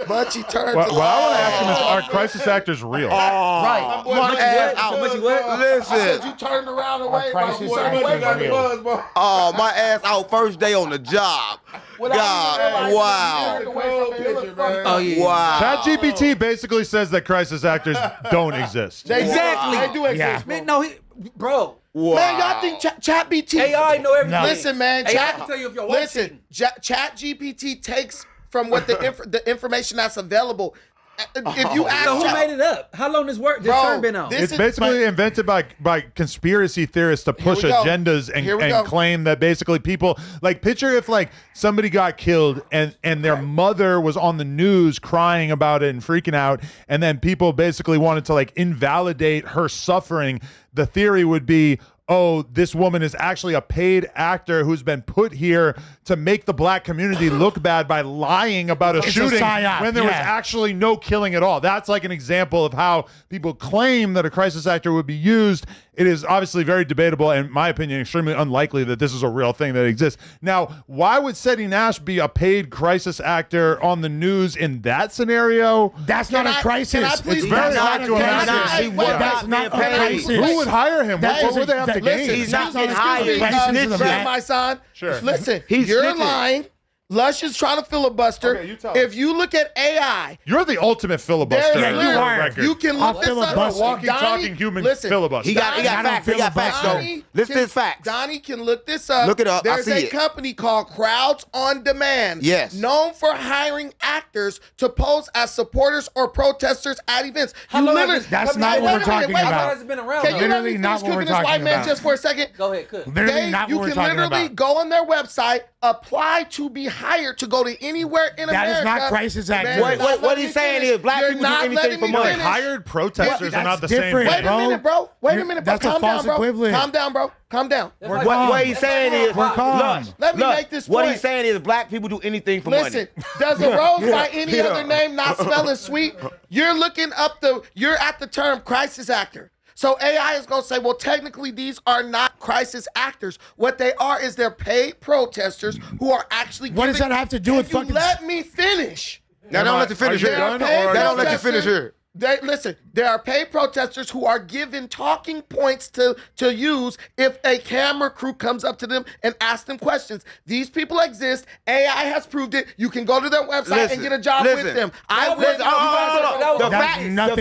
Bunchy turned What to I want to ask him is, are crisis actors real? Right. My ass out. Listen. You turned around away. crisis actor is real. Oh, my ass out first day on the job. God, wow. Oh yeah. Wow. ChatGPT basically says that crisis actors don't exist. Exactly. They do exist. Man, no, bro. Wow. Man, y'all think ChatGPT? AI know everything. Listen, man. AI can tell you if you're listen, ChatGPT takes from what the information that's available. If you ask, So who made it up? How long this term been out? It's basically invented by conspiracy theorists to push agendas and claim that basically people like picture if like somebody got killed and their mother was on the news crying about it and freaking out, and then people basically wanted to like invalidate her suffering. The theory would be, oh, this woman is actually a paid actor who's been put here to make the black community look bad by lying about a shooting when there was actually no killing at all. That's like an example of how people claim that a crisis actor would be used. It is obviously very debatable, and in my opinion, extremely unlikely that this is a real thing that exists. Now, why would Seti Nash be a paid crisis actor on the news in that scenario? That's not a crisis. It's very hard to imagine. That's not a crisis. Who would hire him? What would they have to gain? He's not getting hired. My son. Sure. Listen, you're lying. Lush is trying to filibuster. Okay, you tell if you look at AI, you're the ultimate filibuster. You can look this up. Walking, talking human filibuster. He got facts. He got facts, though. Listen to his facts. Donnie can look this up. Look it up. There's I see a company called Crowds on Demand. Yes. Known for hiring actors to pose as supporters or protesters at events. That's not what we're talking about. How long has it been around? Can you let me Literally not finish what we're cooking this white talking man about. just for a second? Go ahead, cook. Literally not what we're You talking can literally about. go on their website, apply to be hired to go to anywhere in America. That is not crisis actor. What he's saying is black people do anything for money. Hired protesters are not the same different, thing. Wait a minute, bro. Wait a minute, bro. That's a Calm false down, bro. equivalent. Calm down, bro. Calm down. What he's saying is, Let me make this what point. he's saying is black people do anything for Listen, money. does a rose by any other name not smell as sweet? You're looking up you're at the term crisis actor. So AI is going to say, well, technically these are not crisis actors. What they are is they're paid protesters who are actually What does that have to do with fucking... Let me finish. Now, don't let you finish here. Don't let you finish here. Listen, there are paid protesters who are given talking points to use if a camera crew comes up to them and asks them questions. These people exist. AI has proved it. You can go to their website and get a job with them. The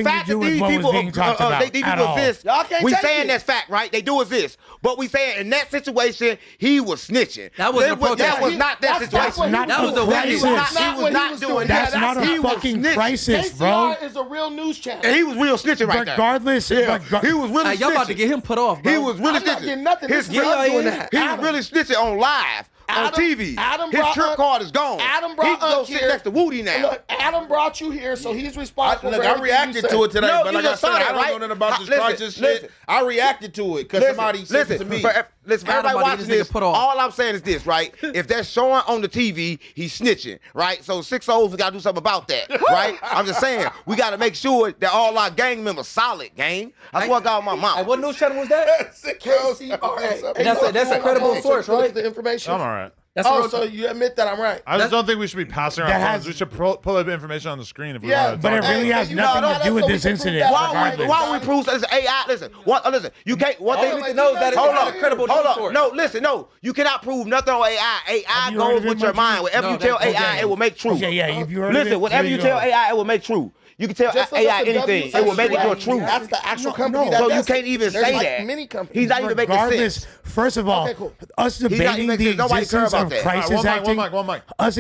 fact that these people exist, we saying that's fact, right? They do exist. But we saying in that situation, he was snitching. That was not that situation. That was a crisis. He was not doing that. That's not a fucking crisis, bro. KCR is a real news channel. And he was real snitching right there. Regardless, he was really snitching. Y'all about to get him put off, bro. He was really I'm not snitching. getting nothing. He I'm doing that. was really snitching on live. On TV. His trip card is gone. Adam brought he go sit next to Woody now. Look, Adam brought you here, so he's responsible. I reacted to it today, No, but you like I just said, saw I that, don't right? know nothing about this Listen, crisis listen. shit. I reacted to it because somebody said it to me. Listen, Everybody everybody watching just need to this, put off. all I'm saying is this, right? If they're showing on the TV, he's snitching, right? So 6 O's, we got to do something about that, right? I'm just saying, we got to make sure that all our gang members solid, gang. That's what got my mouth. Hey, what news channel was that? KCRA. And that's a credible source, right? The information. I'm all right. So you admit that I'm right. I just don't think we should be passing around phones. We should pull up information on the screen if we want to but talk. it really has nothing to do with this incident. Why we prove this AI? Listen, listen. You can't. One thing we need to know that it's not a credible news source. No, listen, no. You cannot prove nothing on AI. AI goes with your mind. Whatever you tell AI, it will make true. Listen, whatever you tell AI, it will make true. You can tell AI anything. It will make it more true. That's the actual company. So you can't even say that. Many companies. He's not even making sense. First of all, us debating the existence of crisis acting, us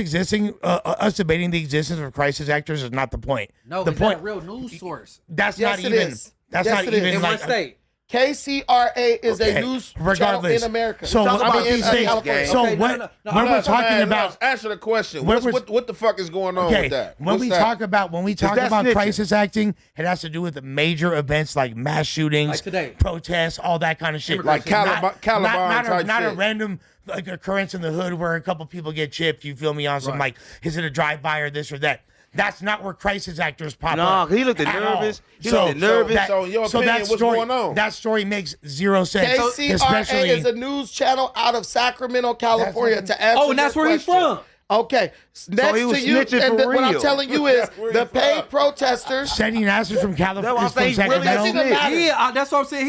debating the existence of crisis actors is not the point. No, the point. A real news source. That's not even. That's not even in like. what state? KCRA is a news channel in America. So what about these things? So Okay, when we're talking about, answer the question. What the fuck is going on with that? When we talk about crisis acting, it has to do with major events like mass shootings, Like today. protests, all that kind of shit. Like Caliban not a shit. random like occurrence in the hood where a couple people get chipped. You feel me on some like, is it a drive-by or this or that? That's not where crisis actors pop up. No, he looked nervous. He looked nervous. So in your opinion, what's going on? That story makes zero sense. KCRA is a news channel out of Sacramento, California. To answer Oh, and that's where he's from. Okay, next he was to you, snitching and for what I'm real. telling you is the paid protesters. Setting Nasser from California, That's what I'm from saying, he really Sacramento. a snitch. Yeah, that's what I'm saying.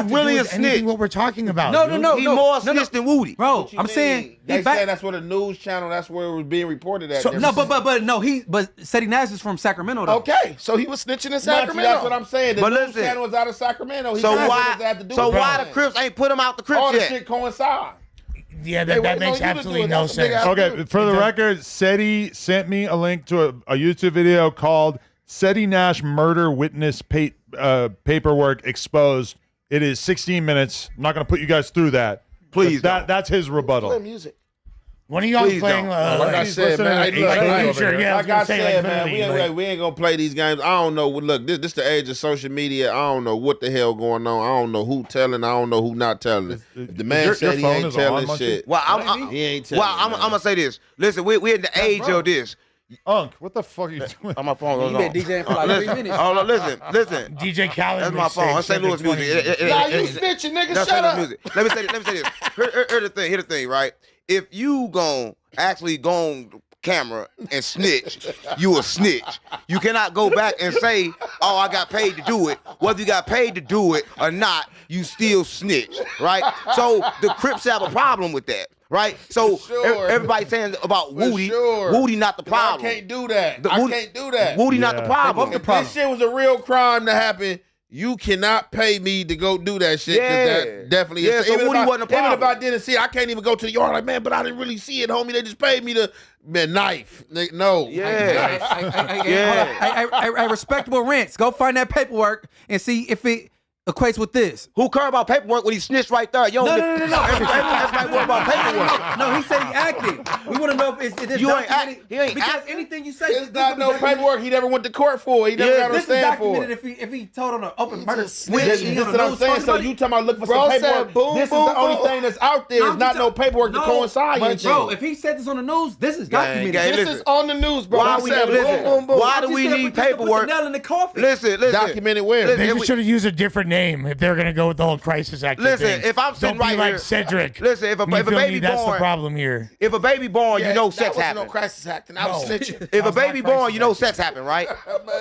He really a snitch. What we're talking about? No, no, no, He no, more no, snitch than Woody. bro. I'm saying They he back. said that's what a news channel. That's where it was being reported at. So, no, but Seti Nas is from Sacramento though. Okay, so he was snitching in Sacramento. That's what I'm saying. The But news listen, channel was out of Sacramento. So He why? had to do So with why that. the Crips ain't put him out the Crips All the yet? shit coincide. Yeah, They that waiting makes on you to absolutely do it. no That's a big sense. ass- Okay, for the record, Seti sent me a link to a YouTube video called Seti Nash Murder Witness Paperwork Exposed. It is 16 minutes. I'm not going to put you guys through that. Please But that's his rebuttal. Play music. When are y'all Please playing? don't. Like I he's said, listening man, to hey, look, H3 like, over here. Yeah, I was like I gonna say, said, like, man, literally, we ain't gonna play these games. I don't know. Look, this the age of social media. I don't know what the hell going on. I don't know who telling. I don't know who not telling. If the man Your said he phone ain't is telling on, shit, Well, he ain't telling. I'm gonna say this. Listen, we're in the age of this. Unc, what the fuck are you doing? On my phone You goes been on. DJing for like 3 minutes. Oh, no, listen. DJ Khaled. That's my phone. That's St. Louis music. Nah, you snitching, nigga. That's Shut St. Louis up. music. Let me say this. Here's the thing, right? If you actually go on camera and snitch, you a snitch. You cannot go back and say, oh, I got paid to do it. Whether you got paid to do it or not, you still snitch, right? So the Crips have a problem with that, right? So sure. everybody saying about Woody, sure. Woody not the problem. I can't do that. The I Woody- can't do that. Woody not the Yeah. problem. If this shit was a real crime to happen, you cannot pay me to go do that shit. 'Cause Yeah. that definitely Yeah, is. so Even Woody if I- wasn't a Even if I problem. didn't see it, I can't even go to the yard. Like, man, but I didn't really see it, homie. They just paid me to knife. No. Yeah. Hey, respectable rents. Go find that paperwork and see if it equates with this. Who care about paperwork when he snitched right there? Yo, No. Everybody worry about paperwork. No, he said he acted. We want to know if it's You ain't documented. act- he ain't because acting. anything you say, It's not no paperwork he never went to court for. He never Yeah, got on This is stand for documented it. if he told on an open murder. This is what I'm saying. So you talking about looking for Bro some said paperwork? boom, This boom, is the only boom. thing that's out there. It's not no paperwork to coincide. But anything. bro, if he said this on the news, this is documented. gang, This listen. is on the news, bro. Why I we said listen? boom, boom, boom. Why do I we just said, need but just to put the paperwork? nail in the coffin. Listen. Documented where? Listen, They if just we- should have used a different name if they're gonna go with the whole crisis act. Listen, thing. if I'm sitting Don't be right like here- Cedric. Listen, if a You feel baby me? That's the born- problem here. If a baby born, Yeah, you know that sex wasn't happened. no crisis acting. I was No. snitching. If a That's baby not born, crisis you know acting. sex happened, right?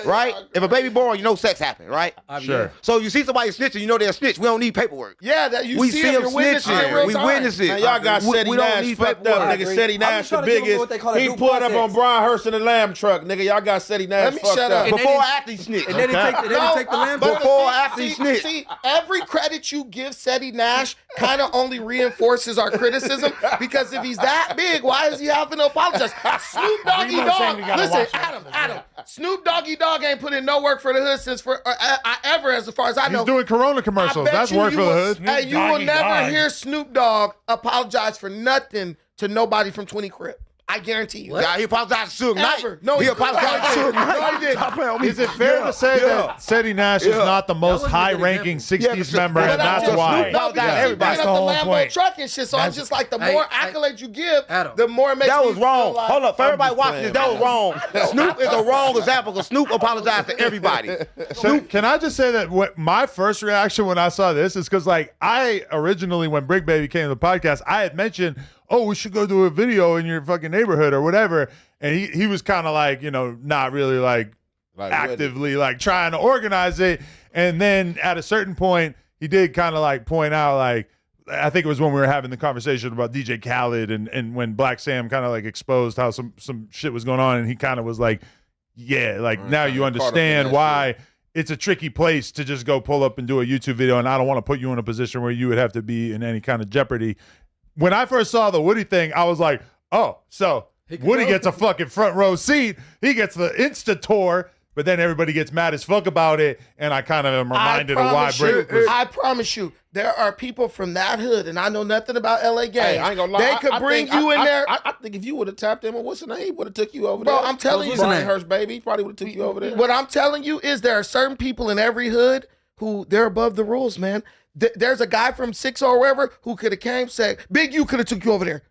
Right? If a baby born, you know sex happened, right? Sure. So you see somebody snitching, you know they're a snitch. We don't need paperwork. Yeah, that you We see see him, him you're witnessing in snitching. real We time. witness it. Man, y'all got We- Seti we don't Nash need fucked paperwork. up, I nigga. agree. Seti I'm Nash just the trying to give him biggest. what they call a He due pulled up process. on Brian Hurst in the lamb truck, nigga. Y'all got Seti Nash Let me fucked shut up. up. And then Before or he- after he snitched? And then he take the lamb. but Before the- after he snitched. See, every credit you give Seti Nash kind of only reinforces our criticism because if he's that big, why is he having to apologize? Snoop Doggy Remo saying we Dogg, gotta listen, watch it. Adam, Snoop Doggy Dogg ain't put in no work for the hood since ever, as far as I know. He's doing Corona I commercials. bet That's you work you for the will- hood. Hey, you will Doggy never Dogg. hear Snoop Dogg apologize for nothing to nobody from 20 Crip. I guarantee you. Yeah, he apologized to Suge Knight. Ever. No, he he apologized to Suge couldn't. Knight. No, he didn't. Stop playing with me. Is it fair to say that Seti Nash is Yeah. not the most wasn't a good high-ranking example. 60s Yeah, member, but and I'm that's just- why? No, No, because everybody. everybody That's up the the whole Lambo point. truck and shit. So I'm just like, the Hey, more hey, accolades you give, Adam. the more it makes That me was wrong. feel like, Hold up. For everybody watching playing, this, that was wrong. Snoop is a wrong example because Snoop apologized to everybody. So can I just say that what my first reaction when I saw this is because, like, I originally, when Brick Baby came to the podcast, I had mentioned, oh, we should go do a video in your fucking neighborhood or whatever. And he was kind of like, you know, not really like actively like trying to organize it. And then at a certain point, he did kind of like point out, like, I think it was when we were having the conversation about DJ Khaled and when Black Sam kind of like exposed how some shit was going on. And he kind of was like, yeah, like now you understand why it's a tricky place to just go pull up and do a YouTube video. And I don't want to put you in a position where you would have to be in any kind of jeopardy. When I first saw the Woody thing, I was like, oh, so Woody gets a fucking front row seat. He gets the Insta tour, but then everybody gets mad as fuck about it. And I kind of am reminded of why Brick was. I promise you, there are people from that hood, and I know nothing about LA gangs. Hey, I ain't gonna lie. They could bring you in there. I think if you would have tapped him, what's his name? He would have took you over Bro, there. I'm telling you. Brian Hurst, baby. He probably would have took you over there. What I'm telling you is there are certain people in every hood who they're above the rules, man. There's a guy from 6 or wherever who could have came said, Big U could have took you over there.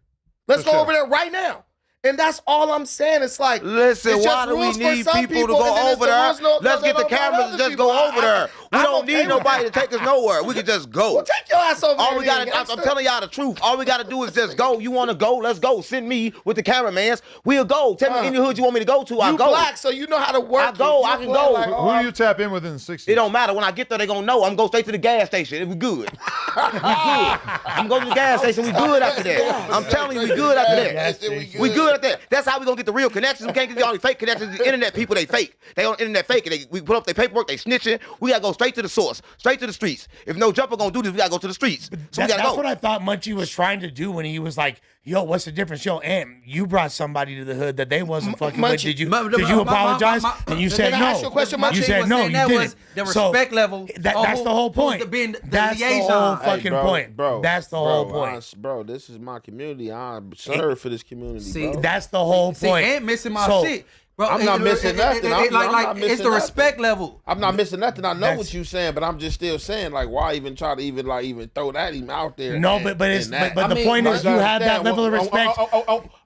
Let's go over there right now. And that's all I'm saying. It's like, Listen, it's why just do we rules for need some people to and then go it's over the there? rules no- Let's that get the don't apply to cameras other and just people. go over there. We don't need nobody to take us nowhere. We can just go. Well, take your ass over All we there. gotta, I'm telling y'all the truth. All we gotta do is just go. You wanna go? Let's go. Send me with the cameramans. We'll go. Tell me any hood you want me to go to. I'll go. You black, so you know how to work. I go. I can go. Like, Who do you tap in within the 60s? It don't matter. When I get there, they gonna know. I'm gonna go straight to the gas station. It was good. I'm going to the gas station. We good after that. I'm telling you, we good after that. We good at that. That's how we gonna get the real connections. We can't get all these fake connections. The internet people, they fake. They on the internet fake. We put up their paperwork. They snitching. We gotta go straight to the source, straight to the streets. If no jumper gonna do this, we gotta go to the streets. So we gotta that's go. what I thought Munchie was trying to do when he was like, "Yo, what's the difference? Yo, Aunt, you brought somebody to the hood that they wasn't fucking with. Did you apologize?" And you said no. You said no. You didn't. The respect level. That's the whole point. That's the whole fucking point, bro. That's the whole point, bro. This is my community. I serve for this community. See, bro. That's the whole point. Ain't missing my shit. Bro, I'm not missing nothing. I'm not missing it's the respect level. I'm not missing nothing. I know what you're saying, but I'm just still saying, like, why even try to even throw that even out there? No, but the point is, you have that level of respect,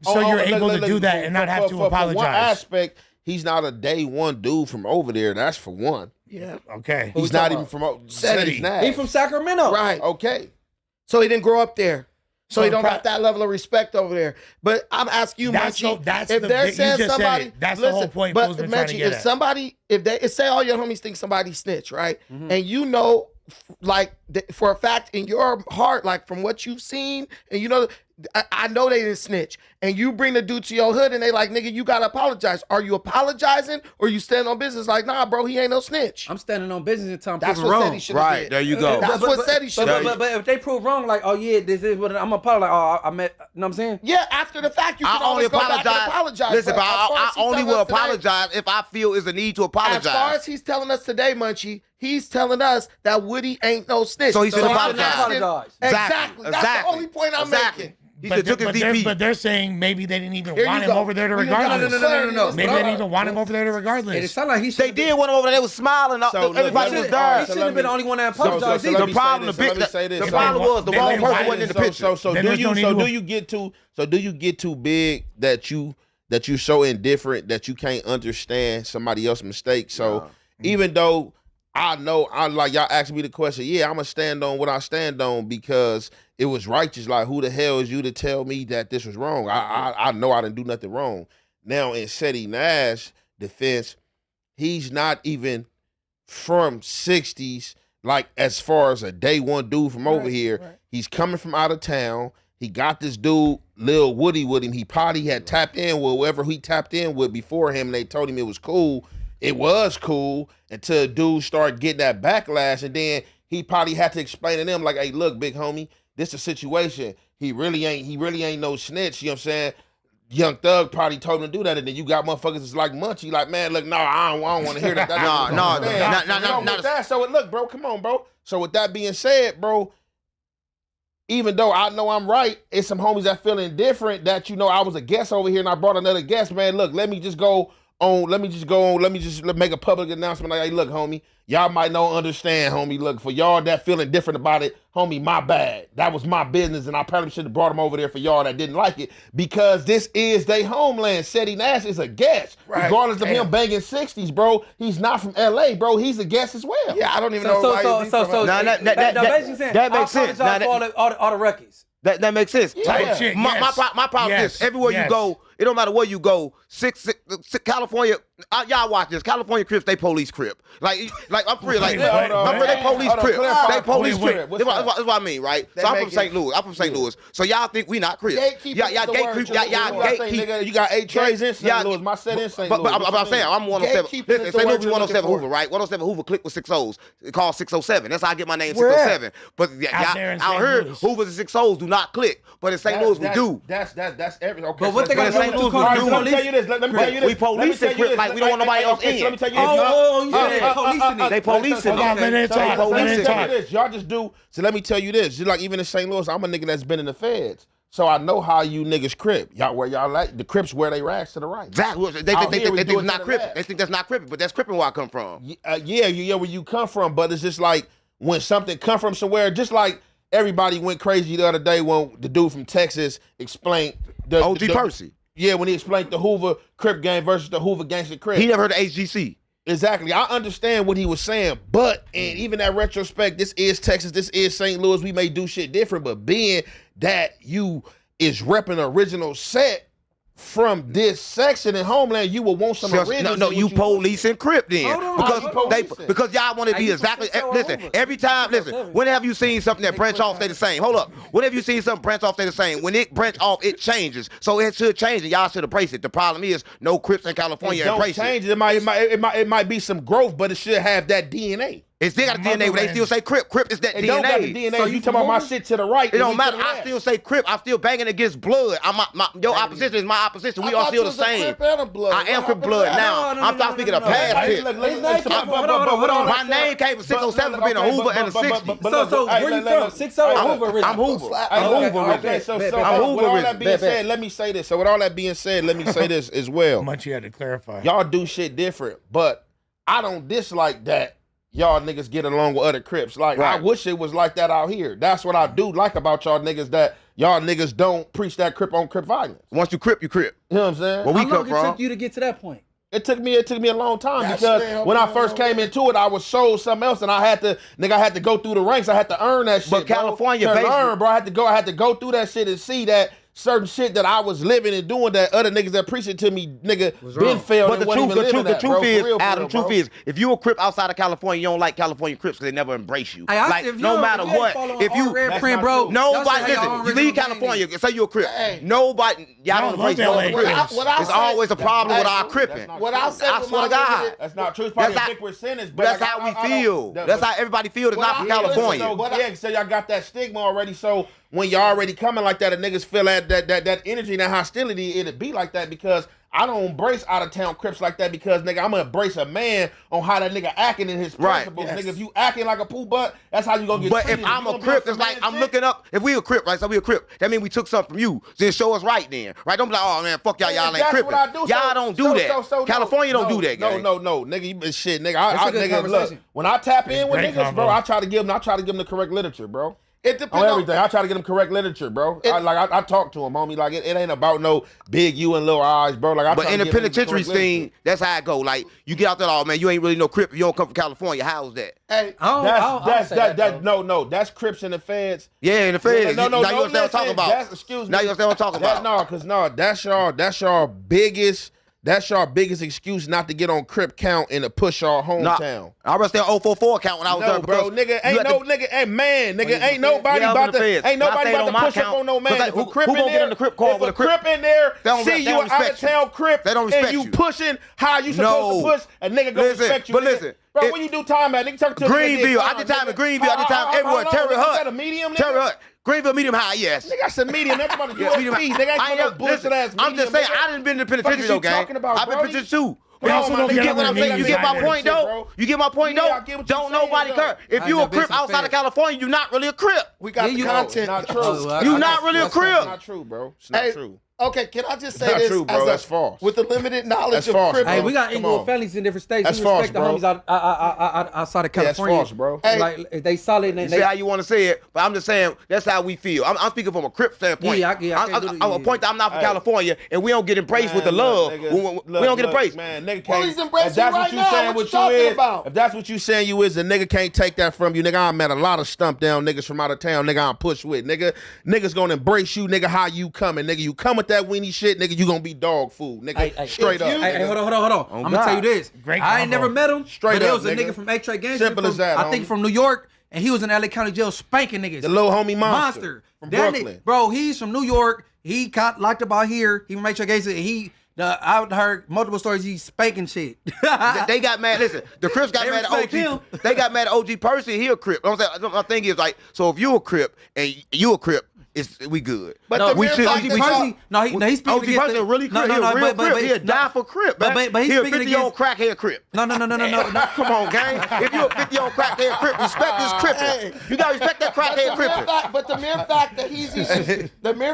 so you're able to do that and not have to apologize. For one aspect, he's not a day one dude from over there. That's for one. Yeah. Okay. He's not even from City. He's from Sacramento. Right. Okay. So he didn't grow up there. So he don't got that level of respect over there. But I'm asking you, Munchie, if they're saying somebody, that's the whole point. But Munchie, if somebody, if say all your homies think somebody snitch, right? Mm-hmm. And you know, like for a fact in your heart, like from what you've seen, and you know, I know they didn't snitch, and you bring the dude to your hood, and they like, nigga, you gotta apologize. Are you apologizing, or you standing on business? Like, nah, bro, he ain't no snitch. I'm standing on business until I'm That's proven what wrong. said he should have Right, did. there you go. That's what said he should have did. But if they prove wrong, like, oh yeah, this is what I'm apologizing. Like, oh, I met. You know what I'm saying? Yeah, after the fact, you can I only always go back and apologize. apologize. Listen, but but as far I as he only telling will us today- apologize if I feel is a need to apologize. As far as he's telling us today, Munchie, he's telling us that Woody ain't no snitch. So he should I'm apologize. asking- Exactly. That's the only point I'm making. He should took his DP. But they're saying maybe they didn't even Here want you him go. over there to We didn't- regardless. No. Maybe they didn't even want him over there to regardless. It sounded like he They did want him over there. They was smiling. Everybody was there. He shouldn't have been the only one that apologized. So let The me problem, say this, let me say this. the problem was the Then wrong they person lied. wasn't in the picture. So Then do there's you no need so to- do you get too big that you so indifferent that you can't understand somebody else's mistake? So even though I know, I like y'all asked me the question, yeah, I'm gonna stand on what I stand on because it was righteous. Like, who the hell is you to tell me that this was wrong? I know I didn't do nothing wrong. Now in Seti Nash's defense, he's not even from 60s, like as far as a day one dude from over here. Right. He's coming from out of town. He got this dude, Lil Woody, with him. He probably had tapped in with whoever he tapped in with before him, and they told him it was cool. It was cool until dude started getting that backlash, and then he probably had to explain to them, like, hey, look, big homie, this is a situation. He really ain't no snitch, you know what I'm saying? Young Thug probably told him to do that, and then you got motherfuckers that's like Munchie, like, man, look, no, I don't want to hear that. No. So look, bro, come on, bro. So with that being said, bro, even though I know I'm right, it's some homies that feel indifferent that, you know, I was a guest over here and I brought another guest, man. Look, let me just make a public announcement like, hey, look, homie, y'all might not understand, homie. Look, for y'all that feeling different about it, homie, my bad. That was my business, and I probably should have brought him over there for y'all that didn't like it, because this is their homeland. Seti Nash is a guest. Right. Regardless of him banging 60s, bro, he's not from LA, bro. He's a guest as well. Yeah, I don't even know why he's from LA. That makes sense. All the records. That makes sense. Type shit, My problem is this. Everywhere you go, it don't matter where you go, California, y'all watch this. California Crips, they police Crip. Like I'm free. Like they police Crip. They police Crip. That's what I mean, right? So I'm from St. Louis. So y'all think we not Crips? Y'all gatekeep. You got 8 trays in St. Louis. My set in St. Louis. But I'm saying I'm 107. Listen, St. Louis 107 Hoover, right? 107 Hoover click with 6 O's. It's called 607. That's how I get my name 607. But I heard Hoover's and 6 O's do not click. But in St. Louis we do. That's everything. But what they got to do? Let me tell you this. Let me tell you this. We police it like we don't want nobody else in. Let me tell you you said policing it. They policing it. Y'all just do. So let me tell you this. Just like even in St. Louis, I'm a nigga that's been in the feds. So I know how you niggas crip. Y'all where y'all like the Crips wear they rags to the right. Exactly. They think it's not cripping. They think that's not cripping, but that's cripping where I come from. Yeah, where you come from. But it's just like when something come from somewhere, just like everybody went crazy the other day when the dude from Texas explained the OG Percy. Yeah, when he explained the Hoover Crip gang versus the Hoover Gangster Crip. He never heard of HGC. Exactly. I understand what he was saying, but and even that retrospect, this is Texas, this is St. Louis. We may do shit different, but being that you is repping original set from this section in Homeland, you will want some originals. No, you police and Crip then. Because y'all want to be exactly. Listen, every time, when have you seen something that branch off stay the same? Hold up. When have you seen something branch off stay the same? When it branch off, it changes. So it should change, and y'all should embrace it. The problem is, no Crips in California embrace it. Don't change it. It might be some growth, but it should have that DNA. It still got the DNA, but they still say Crip. Crip is that DNA. Don't got the DNA. So you talking about my shit to the right. It don't matter. I still say Crip. I'm still banging against blood. Your opposition is my opposition. We all still the same. I am Crip blood now. I'm not speaking of past shit. My name came from 607 for being a Hoover and a 60. So where you from? 60 or Hoover original? I'm Hoover. Okay, so with all that being said, let me say this. So with all that being said, let me say this as well. Much you had to clarify. Y'all do shit different, but I don't dislike that. Y'all niggas get along with other Crips. Like, I wish it was like that out here. That's what I do like about y'all niggas, that y'all niggas don't preach that Crip on Crip violence. Once you Crip, you Crip. You know what I'm saying? Where we come from. How long it took you to get to that point? It took me a long time because when I first came into it, I was sold something else, and I had to go through the ranks. I had to earn that shit. But California, to learn, bro. I had to go through that shit and see that certain shit that I was living and doing that other niggas that preached it to me, nigga, been failed. But the truth is, Adam, truth is, if you a Crip outside of California, you don't like California Crips because they never embrace you. Like, no matter what, if you, nobody, listen, you leave California, say you're a Crip, nobody, y'all don't embrace no Crips. It's always a problem with our Cripping. I swear to God. That's not true. It's probably a big percentage, but that's how we feel. That's how everybody feels. It's not from California. So y'all got that stigma already, so when y'all already coming like that, and niggas feel that energy and that hostility, it'd be like that because I don't embrace out of town Crips like that because nigga, I'm gonna embrace a man on how that nigga acting in his principles. Nigga, if you acting like a poo butt, that's how you gonna get treated. But if I'm a Crip, it's like I'm looking up. If we a Crip, right? So we a Crip. That means we took something from you. Then show us right then, right? Don't be like, oh man, fuck y'all, y'all ain't Crippin'. Y'all don't do that. California don't do that, gang. No, nigga, you been shit, nigga. I nigga, look, when I tap in with niggas, bro, I try to give them the correct literature, bro. It depends on everything. I try to get them correct literature, bro. I talk to them, homie. Like it ain't about no big you and little eyes, bro. Like but in the penitentiary scene, that's how it go. Like you get out there, oh man, you ain't really no Crip. You don't come from California. How's that? Hey, that's Crips in the feds. Yeah, in the feds. No, now you understand what I'm talking about. Excuse me. Now you understand what I'm talking about. That's your biggest excuse not to get on Crip count and to push our hometown. I was there 044 count when I was there. Bro, nigga, ain't nobody about to push up on no man. If a Crip in there, if a Crip in there, see you an out of town Crip, and you pushing how you supposed to push, a nigga gonna respect you. But listen, bro, when you do time at, nigga, talk to Greenville. I did time at Greenville. I did time everywhere. Terry Hut. Is that a medium, nigga? Terry Hut. Greenville medium high, yes. Nigga, I said medium. That's about a USP. Nigga, ain't no bullshit ass medium. I'm just saying, I didn't been to the penitentiary though, gang. I've been to penitentiary too. We also don't you get what I'm saying? get You get my point though? You get my point though? I get what Don't you're saying, nobody care. If you a Crip outside of California, you're not really a Crip. We got the content. Not true. You're not really a Crip. It's not true, bro. It's not true. Okay, can I just say That's this? true, bro. That's false. With the limited knowledge That's false, of Crip. Hey, we got equal families in different states. That's we respect false, the homies outside of California. That's false, bro. Hey, like if they solid and Say how you want to say it, but I'm just saying that's how we feel. I'm speaking from a Crip standpoint. Yeah, I'm a point that I'm not from California, and we don't get embraced with the love. We don't get embraced. Man, nigga Well, can't. he's embracing If that's right what you now. saying, What you what talking you is. about? If that's what you saying, you is, a nigga can't take that from you, nigga. I met a lot of stump down niggas from out of town, nigga. I'm push with, nigga. Niggas gonna embrace you, nigga. How you coming, nigga? You come with that weenie shit, nigga. You gonna be dog food, nigga. Straight up. Hey, hold on. I'm gonna tell you this. I ain't never met him. Straight but there up, was a nigga. nigga from 4xtra's gang. Simple as that, I think from New York, and he was in LA County Jail spanking niggas. The little homie monster from That Brooklyn. bro, he's from New York. He got locked up out here. He from 4xtra's gang. He I heard multiple stories. He's spanking shit. They got mad. Listen, the Crips got mad at OG. They got mad at OG Percy. He a Crip. I'm saying, my thing is like, so if you a Crip and you a Crip, we good. But no, we should. OG Percy, he's speaking OG Percy really Crip. He a real Crip. He'll die for Crip. But he's he a speaking 50-year-old crackhead Crip. No. Come on, gang. If you a 50-year-old crackhead Crip, respect this Crippin'. You gotta respect that crackhead Crippin'. But the mere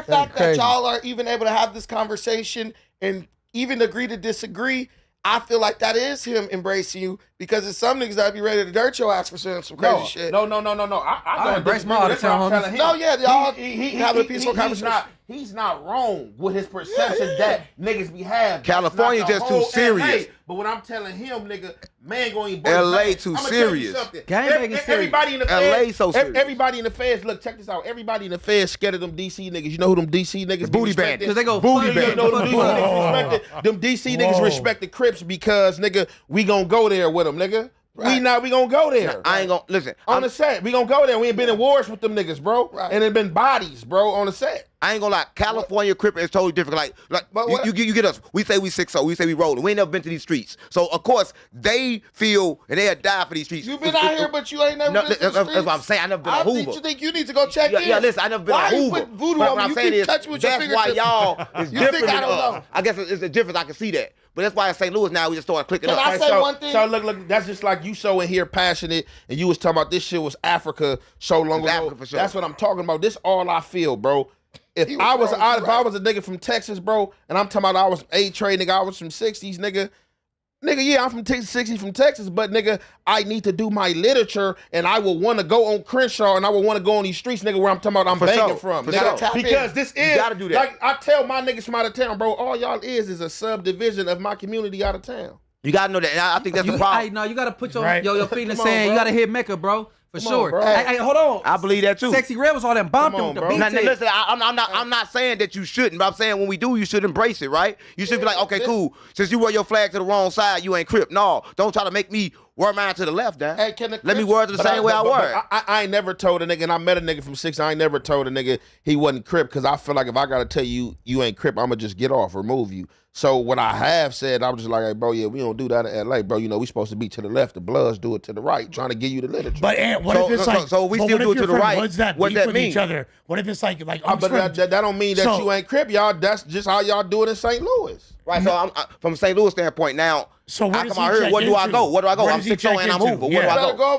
fact that y'all are even able to have this conversation and even agree to disagree, I feel like that is him embracing you, because it's some niggas that be ready to dirt your ass for saying some crazy shit. No. I embrace my out of town homies. No, yeah, y'all having a peaceful conversation. he's not wrong with his perception that niggas be having. California just too serious. But what I'm telling him, nigga, man going LA too serious. Everybody in the LA feds, so serious. everybody in the feds, look, check this out. Everybody in the feds scared of them DC niggas. You know who them DC niggas booty bandits. Because they go booty bandits. You know them DC niggas respect the Crips because, nigga, we gonna go there with them, nigga. Right. We gonna go there. I ain't gonna listen. On the set, we gonna go there. We ain't been in wars with them niggas, bro. Right. And it been bodies, bro, on the set. I ain't gonna lie. California Crip is totally different. Like you get us. We say we 6-0. We say we rolling. We ain't never been to these streets. So of course they feel and they die for these streets. You been out here, but you ain't never been to the streets. That's what I'm saying. I never been to Hoover. You think you need to go check in? Yeah, listen. I never been to Hoover. Why you put voodoo on me? You keep touching with your that's why y'all is different than us. I guess it's a difference. I can see that. But that's why in St. Louis now we just started clicking up. Can I say one thing? So look, that's just like you so in here passionate, and you was talking about this shit was Africa so long ago. Africa for sure. That's what I'm talking about. This all I feel, bro. If I was a nigga from Texas, bro, and I'm talking about I was A-Trade, nigga, I was from 60s, nigga, yeah, I'm from 60s from Texas, but nigga, I need to do my literature, and I will want to go on Crenshaw, and I will want to go on these streets, nigga, where I'm talking about I'm banging from. Because this is, gotta do that. Like I tell my niggas from out of town, bro, all y'all is a subdivision of my community out of town. You gotta know that. I think that's the problem. Hey, no, you gotta put your feet in the sand. You gotta hit Mecca, bro. For sure. Hey, hold on. I believe that too. Sexy Red was all them bumped with the beat. Now, listen, I'm not saying that you shouldn't, but I'm saying when we do, you should embrace it, right? You should be like, okay, cool. Since you wear your flag to the wrong side, you ain't Crip. No, don't try to make me wear mine to the left, Dan. Hey, let me wear it the same way I wear it. I ain't never told a nigga, and I met a nigga from 6. I ain't never told a nigga he wasn't Crip because I feel like if I gotta tell you you ain't Crip, I'm gonna just get off, remove you. So what I have said, I was just like, hey, bro, yeah, we don't do that in LA, bro. You know, we supposed to be to the left. The Bloods do it to the right, trying to give you the literature. But what if it's like, so we still do it to the right? What that mean? Each other? What if it's like but that don't mean that you ain't Crip, y'all. That's just how y'all do it in St. Louis. Right, so I'm from a St. Louis standpoint now. So I come out here. Where do I go? Where do I go? I'm 6-0 and I'm Hoover. Where do I go?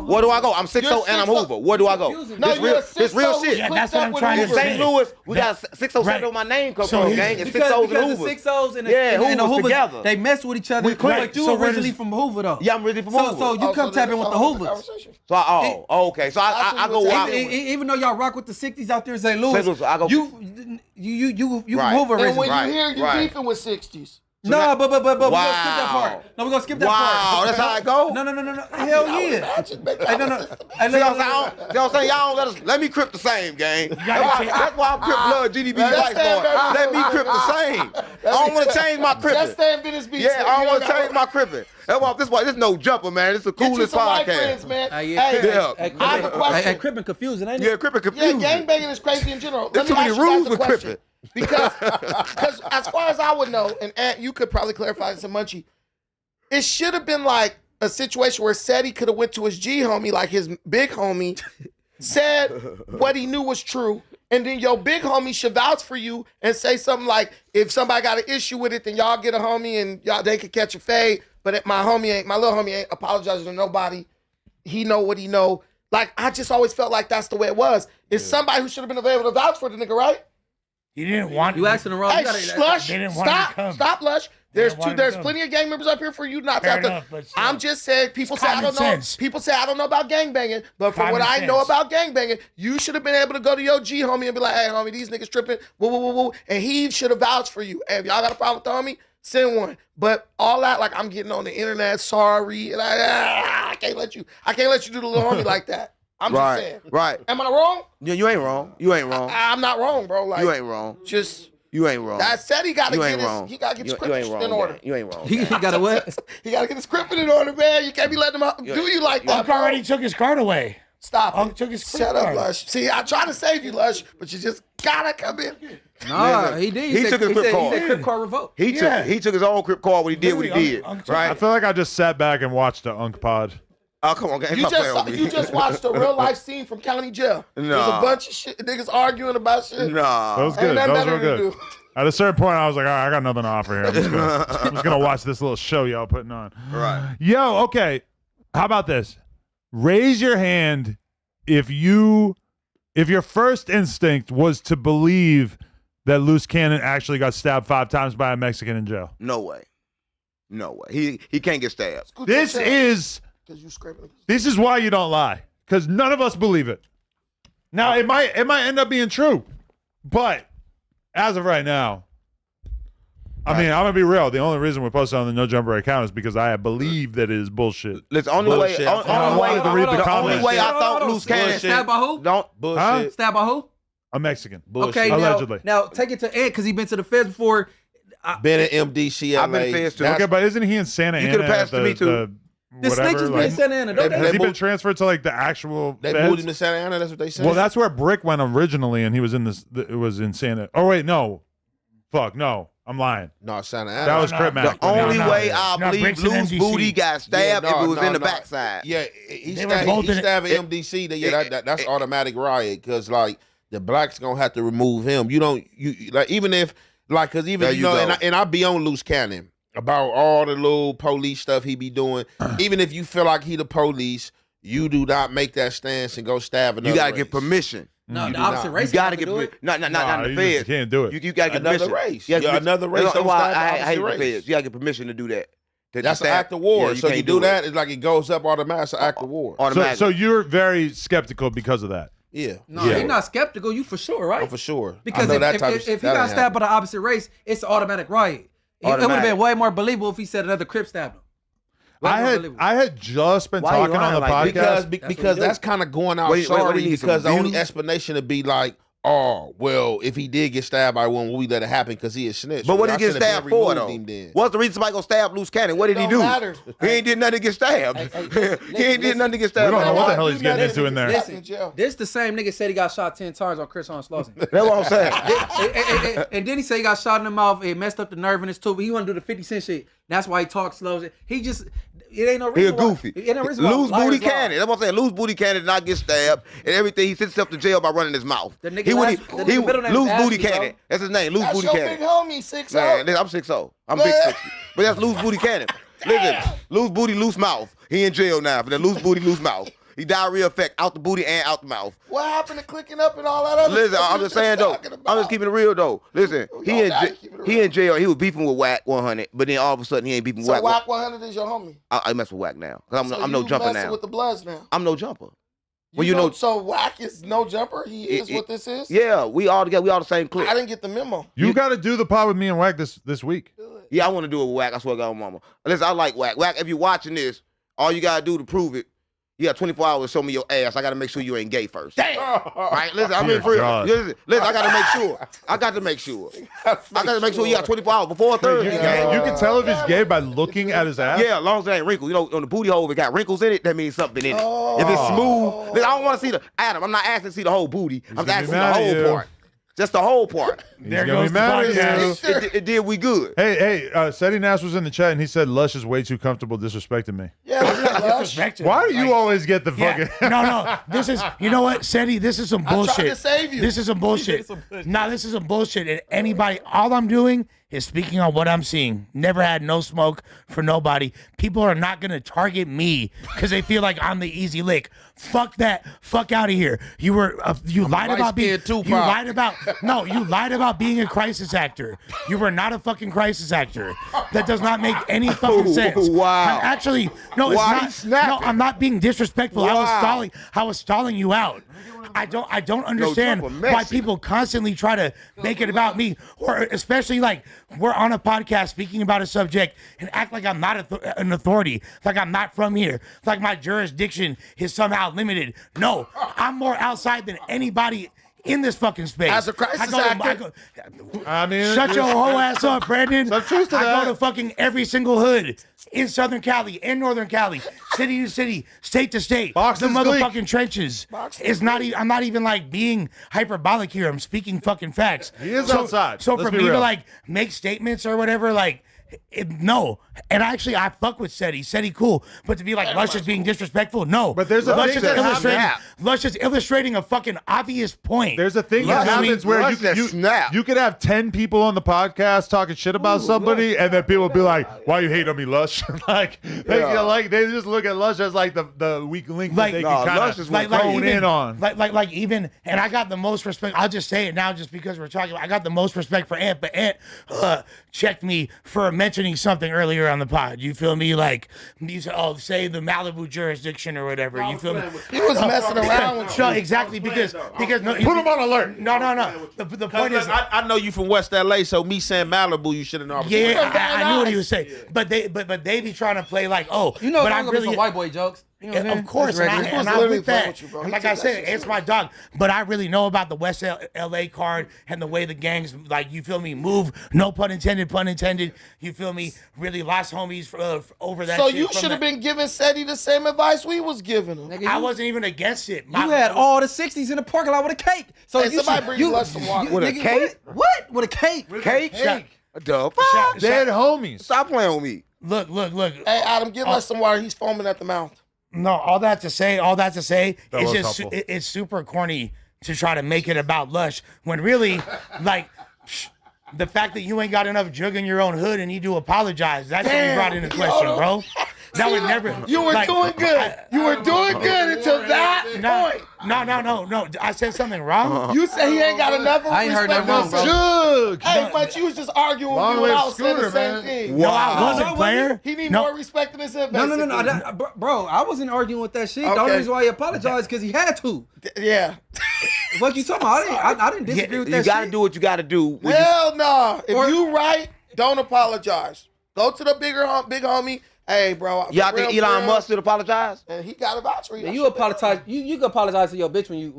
Where do I go? I'm 6-0 and I'm Hoover. Where do I go? This real shit. Yeah, that's what I'm trying to say. In St. Louis, we got 6-0 on my name come from, gang. It's 6-0s and Hoovers. The 6-0s and the Hoovers together. They mess with each other. But you originally from Hoover though. Yeah, I'm originally from Hoover. So you come tapping with the Hoovers. So okay. So I go out. Even though y'all rock with the 60s out there in St. Louis, you from Hoover originally. And when you hear you beefing with 60s. No, but we're gonna skip that part. No, we're gonna skip that part. Wow, that's how it go? No. Hell yeah. Hey, no. See what I'm saying? Y'all don't let me Crip the same, gang. That's why I'm Crip blood, GDB lights going. Let me Crip the same. I don't want to change my Crippin'. Just stay in Venice Beach. Yeah, I don't want to change my Crippin'. That's why this no jumper, man. This is the coolest podcast. Friends, man. Hey, I have a question. Hey, Crippin' confusing, ain't it? Yeah, Crippin' confusing. Yeah, gangbanging is crazy in general. There's too many rules with Crippin'. Because as far as I would know, and Ant, you could probably clarify this in Munchie, it should have been like a situation where Seti could have went to his G homie, like his big homie, said what he knew was true, and then your big homie should vouch for you and say something like, if somebody got an issue with it, then y'all get a homie and y'all they could catch a fade. But my little homie ain't apologizing to nobody. He know what he know. Like I just always felt like that's the way it was. It's somebody who should have been available to vouch for the nigga, right? You didn't want you asking the wrong. Hey, Slush, stop, Lush. There's plenty of gang members up here for you not to have to. I'm just saying, people say I don't know. People say I don't know about gangbanging, but from what I know about gangbanging, you should have been able to go to your G homie and be like, hey homie, these niggas tripping, woo, and he should have vouched for you. Hey, if y'all got a problem with the homie, send one. But all that, like I'm getting on the internet, sorry, and I can't let you do the little homie like that. I'm just saying. Right. Am I wrong? Yeah, you ain't wrong. I'm not wrong, bro. Like, you ain't wrong. You ain't wrong. That said, he gotta get his script in order. You ain't wrong. He gotta what? He gotta get his script in order, man. You can't be letting him do you like that. Unc already took his card away. Stop. Unc took his Shut up, Lush. See, I try to save you, Lush, but you just gotta come in. Nah, he did. He took his Crip card. He said Crip card revoked. He took his own Crip card when he did what he did. Right. I feel like I just sat back and watched the Unc pod. Oh, come on, guys. You just watched a real life scene from county jail. No. There's a bunch of shit, niggas arguing about shit. Nah. That was good. That was real good. At a certain point, I was like, all right, I got nothing to offer here. I'm just gonna watch this little show y'all putting on. Right. Yo, okay. How about this? Raise your hand if your first instinct was to believe that Loose Cannon actually got stabbed 5 times by a Mexican in jail. No way. He can't get stabbed. This is why you don't lie, because none of us believe it. Now it might end up being true. But as of right now, I mean, I'm gonna be real. The only reason we're posting on the No Jumper account is because I believe that it is bullshit. Listen, only way I thought loose cannon. Stabbed by who? Don't bullshit. Stabbed by who? A Mexican. Bullshit. Okay, allegedly. Now take it to Ed because he been to the feds before. Been at MDCLA. I've been feds too. Okay, but isn't he in Santa Ana? You could have passed to me too. The snitches been in Santa Ana. Has he been transferred to like the actual? They feds? moved him to Santa Ana. That's what they said. Well, that's where Brick went originally, and he was in this. It was in Santa. Oh wait, no, fuck, no, I'm lying. No, Santa Ana. That was Crip Mac. The only way I believe Loose MDC. Booty got stabbed if it was in the backside. Yeah, he They were stabbed both in it. MDC. That's automatic riot because like the blacks gonna have to remove him. You like even if like because even There you know you go. and I be on Loose Cannon about all the little police stuff he be doing. Even if you feel like he the police, you do not make that stance and go stab another. You gotta race. get permission. No, You the do opposite not. race. You gotta have to get do it. permission. Not You the feds. can't do it. You gotta get Another permission. race. You gotta Yeah, get- another race That's don't why stab the I hate opposite the race. feds. You gotta get permission to do that. That's an act of war. So you can't do it. that, it's like it goes up automatic. It's an act of war. Automatically. So you're very skeptical because of that. Yeah. No, Yeah. you're not skeptical. You for sure, right? Oh, for sure. Because I know if, that if, type if, of if he that got ain't stabbed by happening. the opposite race, it's an automatic riot. It would have Automatic. been way more believable if he said another Crip stabbed him. Way more believable. I had just been Why you talking on the lying like podcast. Because that's kind of going out Wait, sorry we need some because the only views? explanation would be like, oh, well, if he did get stabbed by one, we let it happen because he is snitch. But what did Y'all he get should have stabbed been for, removed though? him then. What's the reason somebody gonna stab Loose Cannon? What did he Don't do? matter. He ain't did nothing to get stabbed. He ain't did nothing to get We stabbed. don't know what the hell Do he's that getting into in there. in jail. This the same nigga said he got shot 10 times on Chris on Slauson. That's what I'm saying. And then he said he got shot in the mouth. It messed up the nerve in his tooth. He want to do the 50 Cent shit. That's why he talks slow. He just, it ain't no He reason a goofy. It ain't no reason why Loose liars Booty lie. Cannon. That's what I'm saying. Loose Booty Cannon did not get stabbed and everything. He sent himself to jail by running his mouth. The nigga He last- the nigga middle name is Loose Booty Ashley, bro. Cannon. That's his name. Loose That's Booty your Cannon. big homie, 6 Man, I'm 6'0". I'm big 60. But that's Loose Booty Cannon. Listen, Loose Booty, Loose Mouth. He in jail now for that Loose Booty, Loose Mouth. He diarrhea effect out the booty and out the mouth. What happened to clicking up and all that other Listen, stuff I'm you just saying though. talking I'm about? just keeping it real though. Listen, he gotta keep it he real. in jail. He was beefing with Whack 100, but then all of a sudden he ain't beefing with So Whack. Whack 100 is your homie. I mess with Whack now. Cause So I'm no you jumper messing now. with the Bloods now. I'm no jumper. Well, you know, know, so Whack is no jumper. He is what this is. yeah, we all together. We all the same clique. I didn't get the memo. You got to do the pod with me and Wack this week. Yeah, I want to do it with Whack. I swear to God, mama. Listen, I like Whack. Whack, if you're watching this, all you gotta do to prove it, you got 24 hours to show me your ass. I gotta make sure you ain't gay first. Damn. Right? Listen, I'm Dear in free. God. Listen, I gotta make sure. I got to make sure. I gotta make sure you got 24 hours before You, Thursday. gang. you can tell if he's gay by looking at his ass. Yeah, as long as it ain't wrinkles. You know, on the booty hole, if it got wrinkles in it, that means something in it. If it's smooth, listen, I don't want to see the Adam. I'm not asking to see the whole booty. I'm gonna be asking the mad at whole you. part. Just the whole part. There gonna goes be the mad at podcast. you. It did we good. Hey, Seti Nash was in the chat and he said Lush is way too comfortable disrespecting me. Yeah, Lush. Why do you always get the Yeah. fucking? No. This is, you know what, Seti, this is some bullshit. tried to save you. This is some bullshit. Nah, this is some bullshit. And anybody, all I'm doing is speaking on what I'm seeing. Never had no smoke for nobody. People are not gonna target me because they feel like I'm the easy lick. Fuck that. Fuck out of here. You were you lied about being light-skinned you Tupac. lied about you lied about being a crisis actor. You were not a fucking crisis actor. That does not make any fucking sense. Wow. I'm actually no, it's Why he not. snapping? No, I'm not being disrespectful. Wow. I was stalling you out. I don't understand Trump a why messy. people constantly try to make it about me, or especially like we're on a podcast speaking about a subject and act like I'm not an authority, like I'm not from here, like my jurisdiction is somehow limited. No, I'm more outside than anybody in this fucking space. As a crisis actor? I mean, Shut your whole ass up, Brandon. Some truth to I that. go to fucking every single hood in Southern Cali, in Northern Cali, city to city, state to state. Boxes the leak. motherfucking trenches. It's not. I'm not even like being hyperbolic here. I'm speaking fucking facts. He is outside. So Let's for be me to real. like make statements or whatever, like. No, and actually, I fuck with Seti. Seti cool, but to be like Lush is being disrespectful, no. But there's a Lush thing is that illustrating. happens. Lush is illustrating a fucking obvious point. There's a thing You know that what I mean? happens where Lush that snap. you could have 10 people on the podcast talking shit about somebody, and then people will be like, "Why you hate on me, Lush?" like they just look at Lush as like the weak link Like- that they Nah, can Lush kind is of like hone even, in on. like even, and I got the most respect. I'll just say it now, just because we're talking. I got the most respect for Ant, but Ant checked me for a mentioning something earlier on the pod. You feel me? Like you said, say the Malibu jurisdiction or whatever. You feel me? He was messing around with you. Exactly because no, put him on alert. No. The point is, I know you from West LA, so me saying Malibu, you should have known. yeah, I knew what he was saying. But they be trying to play like, You know, but I'm really some white boy jokes. You know what I'm of course, and I'm with that. And like I said, it's my dog. But I really know about the West LA card and the way the gangs, like, you feel me, move. No pun intended. You feel me? Really lost homies over that. So shit you should have been giving Seti the same advice we was giving him. I wasn't even against it. You had all the 60s in the parking lot with a cake. So hey, somebody bring us some water. With a cake? What? With a cake? Cake? Dead homies. Stop playing with me. Look. Hey, Adam, give us some water. He's foaming at the mouth. No, all that to say, it's just it's super corny to try to make it about Lush when really, like, the fact that you ain't got enough jug in your own hood and you do apologize, that's what we brought into question, bro. That would never. You were doing good. You were doing good until that point. No. I said something wrong. You said he ain't got enough. I ain't heard that wrong, bro. Hey, but you was just arguing with me when I was saying the same thing. No, I wasn't, player. He need more respect than himself. No. Bro, I wasn't arguing with that shit. The only reason why he apologized because he had to. Yeah. What you talking about? I didn't disagree with that shit. You gotta do what you gotta do. Hell no. If you right, don't apologize. Go to the big homie. Hey, bro. Y'all think Elon Musk should apologize? And he got a voucher for you. You apologize. You can apologize to your bitch when you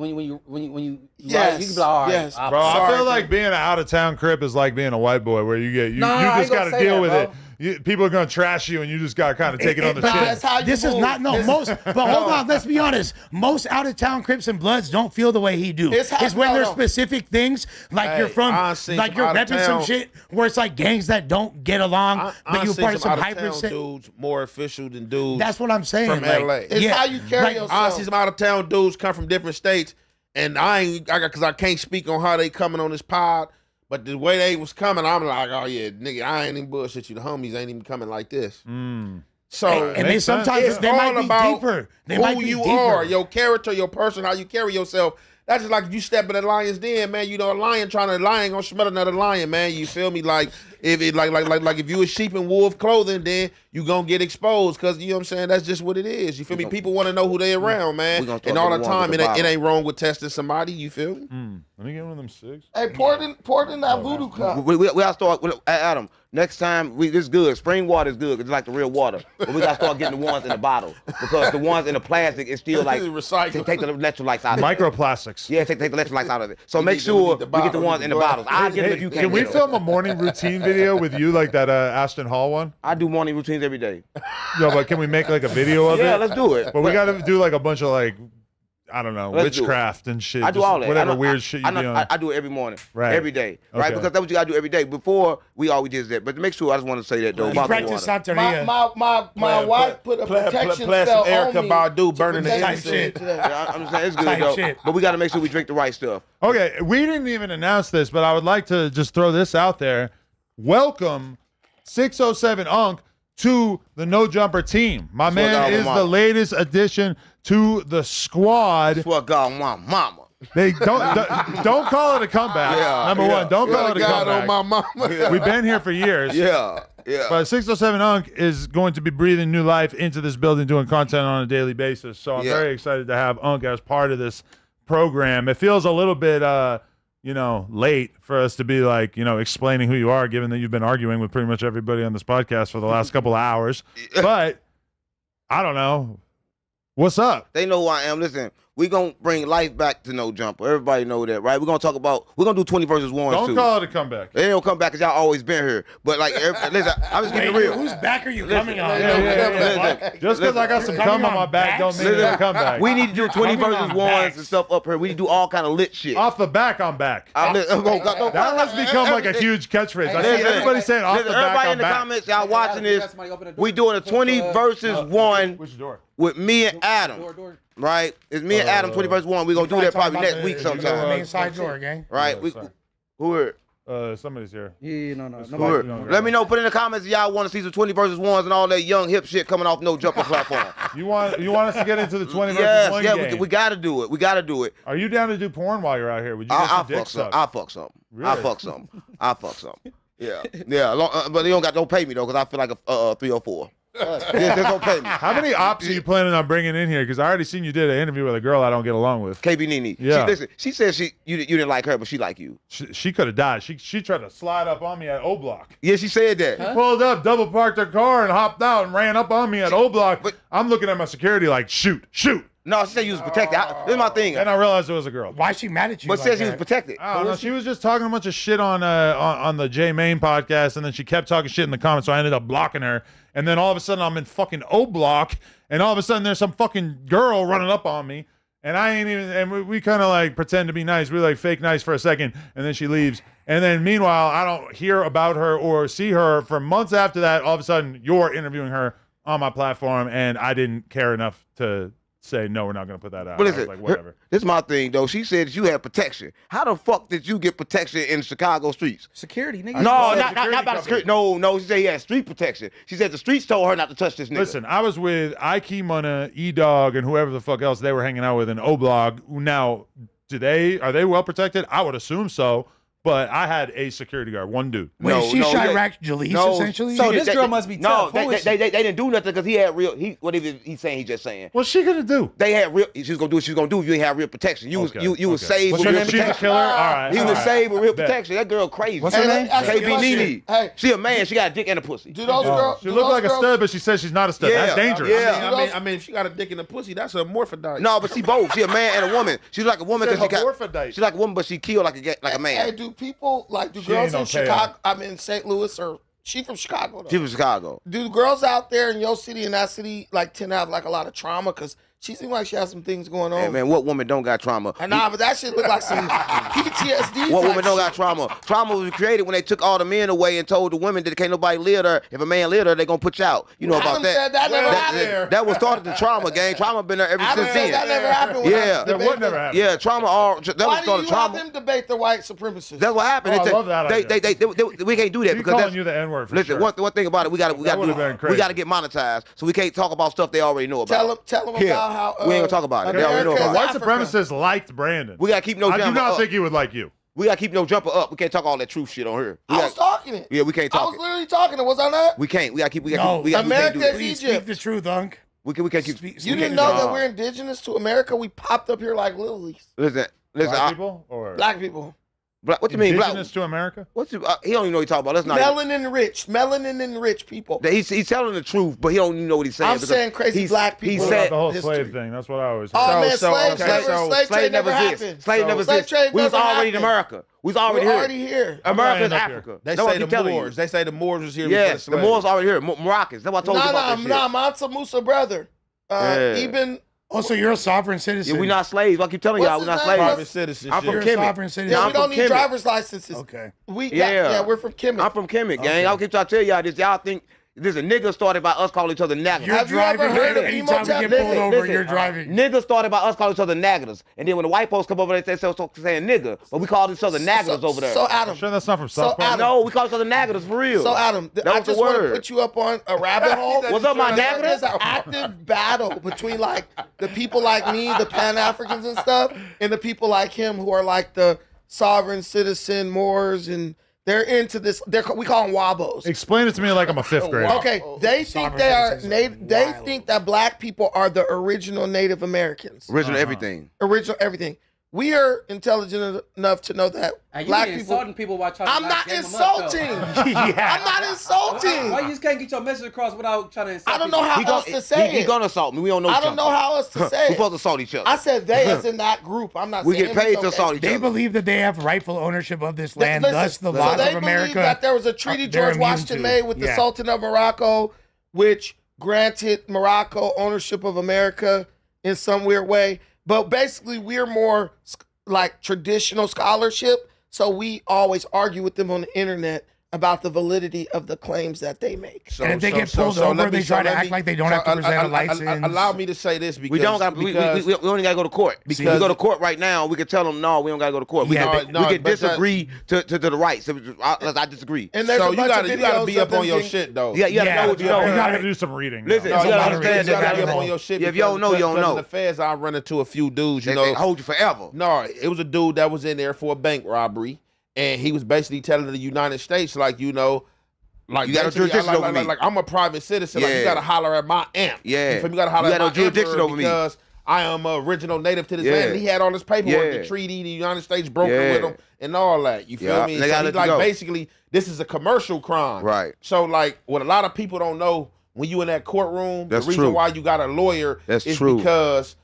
yes. You can be like, all right, yes. Bro, I feel like being an out of town crip is like being a white boy, where you just got to deal with it. People are gonna trash you, and you just got to kind of take it on the chin. That's how you this move. Is not most. But hold on, let's be honest. Most out of town Crips and Bloods don't feel the way he do. It's when there's specific things like you're from, like you're repping some shit where it's like gangs that don't get along, but you're part of some hyper dudes more official than dudes. That's what I'm saying. From LA. It's how you carry yourself. I see some out of town dudes come from different states, and because I can't speak on how they coming on this pod. But the way they was coming, I'm like, oh yeah, nigga, I ain't even bullshit you. The homies ain't even coming like this. So and they sometimes they might be deeper. They might be you deeper. are, your character, your person, how you carry yourself. That's just like if you step in a lion's den, man. You know, a lion gonna smell another lion, man. You feel me? Like if it like if you a sheep in wolf clothing, then you gonna get exposed, cause you know what I'm saying. That's just what it is. You feel me? People want to know who they around, man. And all the time, it ain't wrong with testing somebody. You feel me? Let me get one of them 6. Hey, pour it in that voodoo cup. We gotta start with Adam. Next time, this is good. Spring water is good. It's like the real water. But we gotta start getting the ones in the bottle, because the ones in the plastic is still like recycled. Take the electrolytes out of it. Microplastics. Yeah, take the electrolytes out of it. So make sure we get the ones in the bottles. I'll get them if you can't. Can we film a morning routine video with you, like that Ashton Hall one? I do morning routines every day. No, but can we make like a video of it? Yeah, let's do it. But we got to do like a bunch of like, I don't know, witchcraft and shit. I do all that. Whatever weird shit you do. I do it every morning, every day, right? Okay. Because that's what you gotta do every day. Before we always did that, but to make sure, I just want to say that though. You practice Santeria. My wife put a protection play spell some Erykah on me. Badu burning the type shit. Yeah, I'm saying it's good Type though. shit. But we gotta make sure we drink the right stuff. Okay, we didn't even announce this, but I would like to just throw this out there. Welcome 607 Unc to the No Jumper team. My man is the latest addition to the squad. That's what God want, mama. They don't call it a comeback. Number one, don't call it a comeback. On my mama. We've been here for years. Yeah. But 607 Unc is going to be breathing new life into this building, doing content on a daily basis. So I'm very excited to have Unc as part of this program. It feels a little bit late for us to be like, explaining who you are, given that you've been arguing with pretty much everybody on this podcast for the last couple of hours. But I don't know. What's up? They know who I am. Listen, we're going to bring life back to No Jumper. Everybody know that, right? We're going to do 20 versus 1 Don't too. call it a comeback. They don't come back because y'all always been here. But like, listen, I'm just keeping it real. Whose back are you coming on? Just because I got some cum on my back don't mean it's a comeback. We need to do 20 versus 1s and stuff up here. We need to do all kind of lit shit. Off the back, I'm back. That has become like a huge catchphrase. I see everybody saying off the back, everybody I'm in the back. comments, y'all watching this, we doing a 20 versus 1 with me and Adam. Right? It's me and Adam, 20 versus 1. We're going to do that probably next week sometime. Main side door, gang. Right? Who are somebody's here. Yeah, no. Let me know. Put in the comments if y'all want to see some 20 versus 1s and all that young hip shit coming off No Jumper platform. You want us to get into the 20 versus 1 game? Yeah, we got to do it. We got to do it. Are you down to do porn while you're out here? Would you get I'll your dick fuck something. sucked? I'll fuck something. Really? I'll fuck something. Yeah. But they don't pay me though, because I feel like a 304. They don't pay me. How many ops are you planning on bringing in here? Because I already seen you did an interview with a girl I don't get along with. KB Nene. Yeah. She said you didn't like her, but she like you. She could have died. She tried to slide up on me at O Block. Yeah, she said that. She pulled up, double parked her car, and hopped out and ran up on me at O Block. But I'm looking at my security like, shoot. No, she said you was protected. This is my thing. And I realized it was a girl. Why is she mad at you? But said she was protected. I don't know. She was just talking a bunch of shit on the J Main podcast, and then she kept talking shit in the comments, so I ended up blocking her. And then all of a sudden, I'm in fucking O Block, and all of a sudden, there's some fucking girl running up on me, and I ain't even. And we kind of like pretend to be nice. We like fake nice for a second, and then she leaves. And then meanwhile, I don't hear about her or see her for months after that. All of a sudden, you're interviewing her on my platform, and I didn't care enough to say no, we're not going to put that out. But listen, like, whatever. This is my thing though. She said that you had protection. How the fuck did you get protection in Chicago streets? Security, nigga. No, not about security. No. She said he had street protection. She said the streets told her not to touch this nigga. Listen, I was with Ike Munna, E-Dog, and whoever the fuck else they were hanging out with in O-Blog. Now, are they well protected? I would assume so. But I had a security guard, one dude. Wait, is she Chirac Jalise, essentially? So this girl must be tough. They didn't do nothing because he had real. What he's saying? He's just saying. What's she gonna do? They had real. She was gonna do what she was gonna do if you ain't have real protection. You was saved with real protection. She's a killer. All right. He was saved with real protection. That girl crazy. What's her name? KB Nene. Hey, she a man. She got a dick and a pussy. Do those girls? She looked like a stud, but she says she's not a stud. Yeah, That's dangerous. yeah. I mean, if she got a dick in the pussy, that's a morphodite. No, but she both. She a man and a woman. She's like a woman because she got. Hermaphrodite. She's like a woman, but she killed like a man. Hey, do people do She girls ain't in okay, Chicago? I'm in St. Louis, or she from Chicago? Though. She from Chicago. Do girls out there in your city and that city like tend to have like a lot of trauma? Because she seems like she has some things going on. Hey man, what woman don't got trauma? Nah, but that shit look like some PTSD. What type woman don't got shit. trauma? Trauma was created when they took all the men away and told the women that can't nobody live there. If a man live there, they gonna put you out. You know about Adam that. said that never happened. That was started the trauma gang. Trauma been there ever Adam since said then. that never happened. Yeah. That would never happen. Yeah, trauma. That Why was do started you have trauma. them debate the white supremacists? That's what happened. Oh, I love that idea. We can't do that She because calling that's. you the N-word for Listen, sure. one thing about it, we got That would've been to crazy. get monetized, so we can't talk about stuff they already know about. Tell them Yeah. about how We ain't gonna talk about it. They already know America about is it. White Africa. supremacists liked Brandon. We gotta keep no I jumper do not up. think he would like you. We gotta keep no jumper up. We can't talk all that truth shit on here. I was talking it. Yeah, we can't I talk was it. literally talking it. Was I not? We can't. We gotta keep. No, we can't America do that. is Please Egypt. speak the truth, Unc. We can't keep. You didn't know that we're indigenous to America? We popped up here like lilies. Listen. Black people or Black people. What you mean, black? indigenous to America? He don't even know what he's talking about. That's not. Melanin rich people. He's telling the truth, but he don't even know what he's saying. I'm saying crazy black people. He What said about the whole history. slave thing? That's what I always Oh heard. man, slave trade never exists. happened. Slave never Slave exists. trade We was never already in happened. America. We was already We're here. already here. America is up here. Africa. They That's what I say keep the telling you. Moors. They say the Moors was here before Yes, the the slaves. Moors already here. Moroccans. That's what I told you about this shit. Mansa Musa brother. Yeah. Even Also, you're a sovereign citizen. Yeah, we not slaves. I keep telling y'all, What's we not his slaves. name? Private citizenship. I'm from You're a Kemet. sovereign citizen. yeah, I'm we don't from need Kemet. driver's licenses. Okay. Yeah. We're from Kemet. I'm from Kemet, gang. Okay. I'll keep trying to tell y'all this. Y'all think this a nigga started by us calling each other naggers. You're Have you ever driving. heard of Anytime Imhotep? we get pulled over, Listen. you're driving. Niggas started by us calling each other naggers. And then when the white folks come over, they say saying nigga. But we call each other naggers over there. So Adam, I'm sure that's not from So South Park. Adam- No, we call each other naggers for real. So Adam, That I was the just want to word. put you up on a rabbit hole. What's up, my There's nagger? an active battle between like the people like me, the Pan Africans and stuff, and the people like him who are like the sovereign citizen Moors, and they're into this. We call them Wabos. Explain it to me like I'm a fifth grader. Okay, they think Sovereign they are citizens native. are They wild. think that black people are the original Native Americans. Original everything. Original everything. We are intelligent enough to know that Hey, you black be people. insulting people while trying to I'm not game them up, though. insulting. Yeah. I'm not insulting. Why you just can't get your message across without trying to insult I don't know people? how else to say He it. gonna assault me. We don't know I each don't know other. how else to say We're it. supposed to assault each other. I said they as in that group. I'm not We saying get paid it's to okay. assault each They other. believe that they have rightful ownership of this land, Listen, thus the so laws they of believe America. that there was a treaty they're George immune Washington to. made with the Yeah. Sultan of Morocco, which granted Morocco ownership of America in some weird way. But basically, we're more like traditional scholarship. So we always argue with them on the internet about the validity of the claims that they make. So, And if they get pulled over, let me- they try to let act me- like they don't have to present a license. Allow me to say this because We don't got. We only gotta go to court. If we go to court right now, we can tell them no. We don't gotta go to court. We Yeah, can, no, we can but disagree to the rights. I disagree. And there's so a you bunch gotta of you gotta videos be of up them on your getting- shit though. Yeah, you gotta know what you you know. You gotta- gotta do some reading. Listen, though. you gotta moderation. understand You gotta be that. up on your shit. Yeah, if you don't know, you don't because know. of the feds, I run into a few dudes. You They know, hold you forever. no, it was a dude that was in there for a bank robbery. and he was basically telling the United States, like, you know, like you got no jurisdiction over me. Like I'm a private citizen. Like you gotta holler at my amp. Yeah. You gotta holler at my jurisdiction over me because I am a original native to this land. And he had all this paperwork, the treaty, the United States brokered with him, and all that. You feel me? So he's like, basically, this is a commercial crime. Right. So like, what a lot of people don't know, when you in that courtroom, the reason why you got a lawyer is because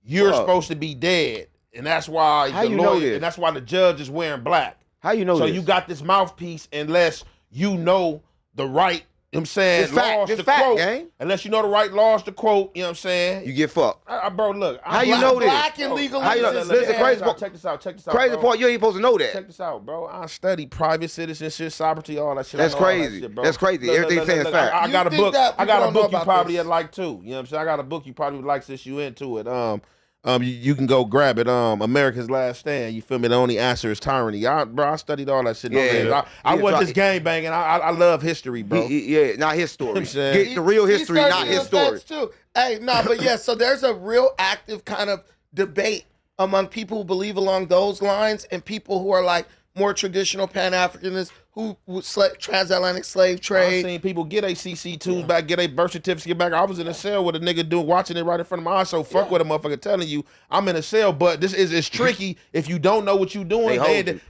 you're supposed to be dead, and that's why and that's why the judge is wearing black. How you know so this? You got this mouthpiece unless you know the right, you know what I'm saying, laws to quote. Gang. Unless you know the right laws to quote, you know what I'm saying? You get fucked. Bro, look. How you know this? Black and legal. How you know this? Listen, crazy part. Check this out. Crazy part, you ain't supposed to know that. Check this out, bro. I study private citizenship, sovereignty, all that shit. That's crazy. That's crazy. Everything saying fact. I got a book. I got a book you probably would like too. You know what I'm saying? I got a book you probably would like since you into it. You can go grab it. America's Last Stand. You feel me? The only answer is tyranny. I studied all that shit. I wasn't just gang banging. I love history, bro. Not his story. Get the real history, not his story. Too. Hey, but yeah. So there's a real active kind of debate among people who believe along those lines and people who are like more traditional Pan-Africanists who transatlantic slave trade. I've seen people get a CC2s back, get a birth certificate back. I was in a cell with a nigga watching it right in front of my eyes. So fuck with a motherfucker telling you I'm in a cell. But it's tricky if you don't know what you're doing.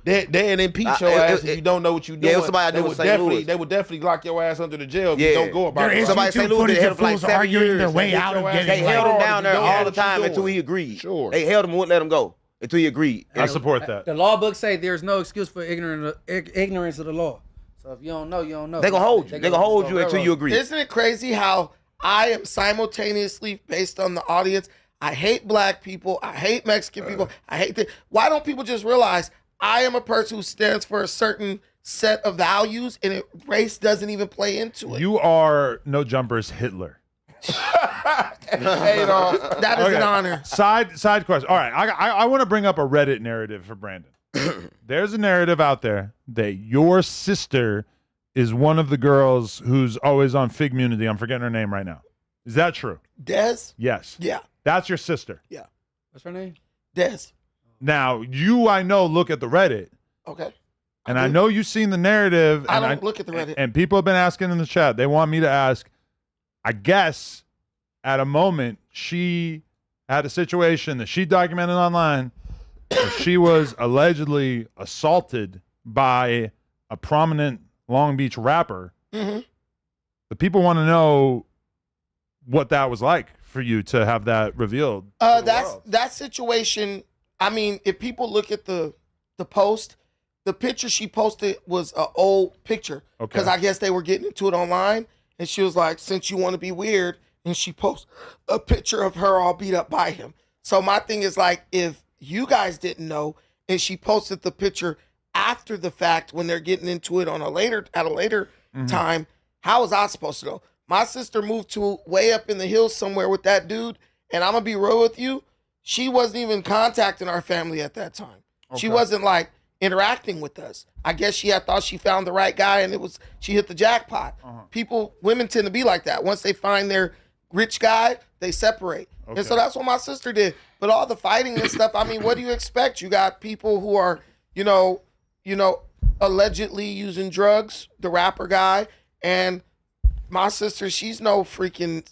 They'd impeach your ass if you don't know what you're doing. Somebody they would definitely lock your ass under the jail if you don't go about it. Somebody say footage of fools arguing their way out of getting. They held him down there all the time until he agreed. Sure. They held him and wouldn't let him go until he agreed. I support that. The law books say there's no excuse for ignorance of the law. So if you don't know, you don't know. They're going to hold you. They're going to hold you until you agree. Isn't it crazy how I am simultaneously, based on the audience, I hate black people, I hate Mexican people, I hate that. Why don't people just realize I am a person who stands for a certain set of values and race doesn't even play into it? You are No Jumper's Hitler. Hey, that is an honor. Side question. All right, I want to bring up a Reddit narrative for Brandon. There's a narrative out there that your sister is one of the girls who's always on Figmunity. I'm forgetting her name right now. Is that true? Des? Yes. Yeah. That's your sister? Yeah. What's her name? Des. Now, I know, look at the Reddit. Okay. And I know you've seen the narrative. I don't look at the Reddit. And people have been asking in the chat. They want me to ask, I guess, at a moment, she had a situation that she documented online. She was allegedly assaulted by a prominent Long Beach rapper. Mm-hmm. The people want to know what that was like for you to have that revealed. That situation. I mean, if people look at the post, the picture she posted was an old picture because I guess they were getting into it online, and she was like, "Since you want to be weird," and she posts a picture of her all beat up by him. So my thing is like, if you guys didn't know, and she posted the picture after the fact when they're getting into it at a later time, how was I supposed to know? My sister moved to way up in the hills somewhere with that dude, and I'm gonna be real with you, she wasn't even contacting our family at that time. She wasn't like interacting with us. I guess she had thought she found the right guy and she hit the jackpot. Women tend to be like that. Once they find their rich guy, they separate. And so that's what my sister did. But all the fighting and stuff, I mean, what do you expect? You got people who are, allegedly using drugs, the rapper guy, and my sister, she's no freaking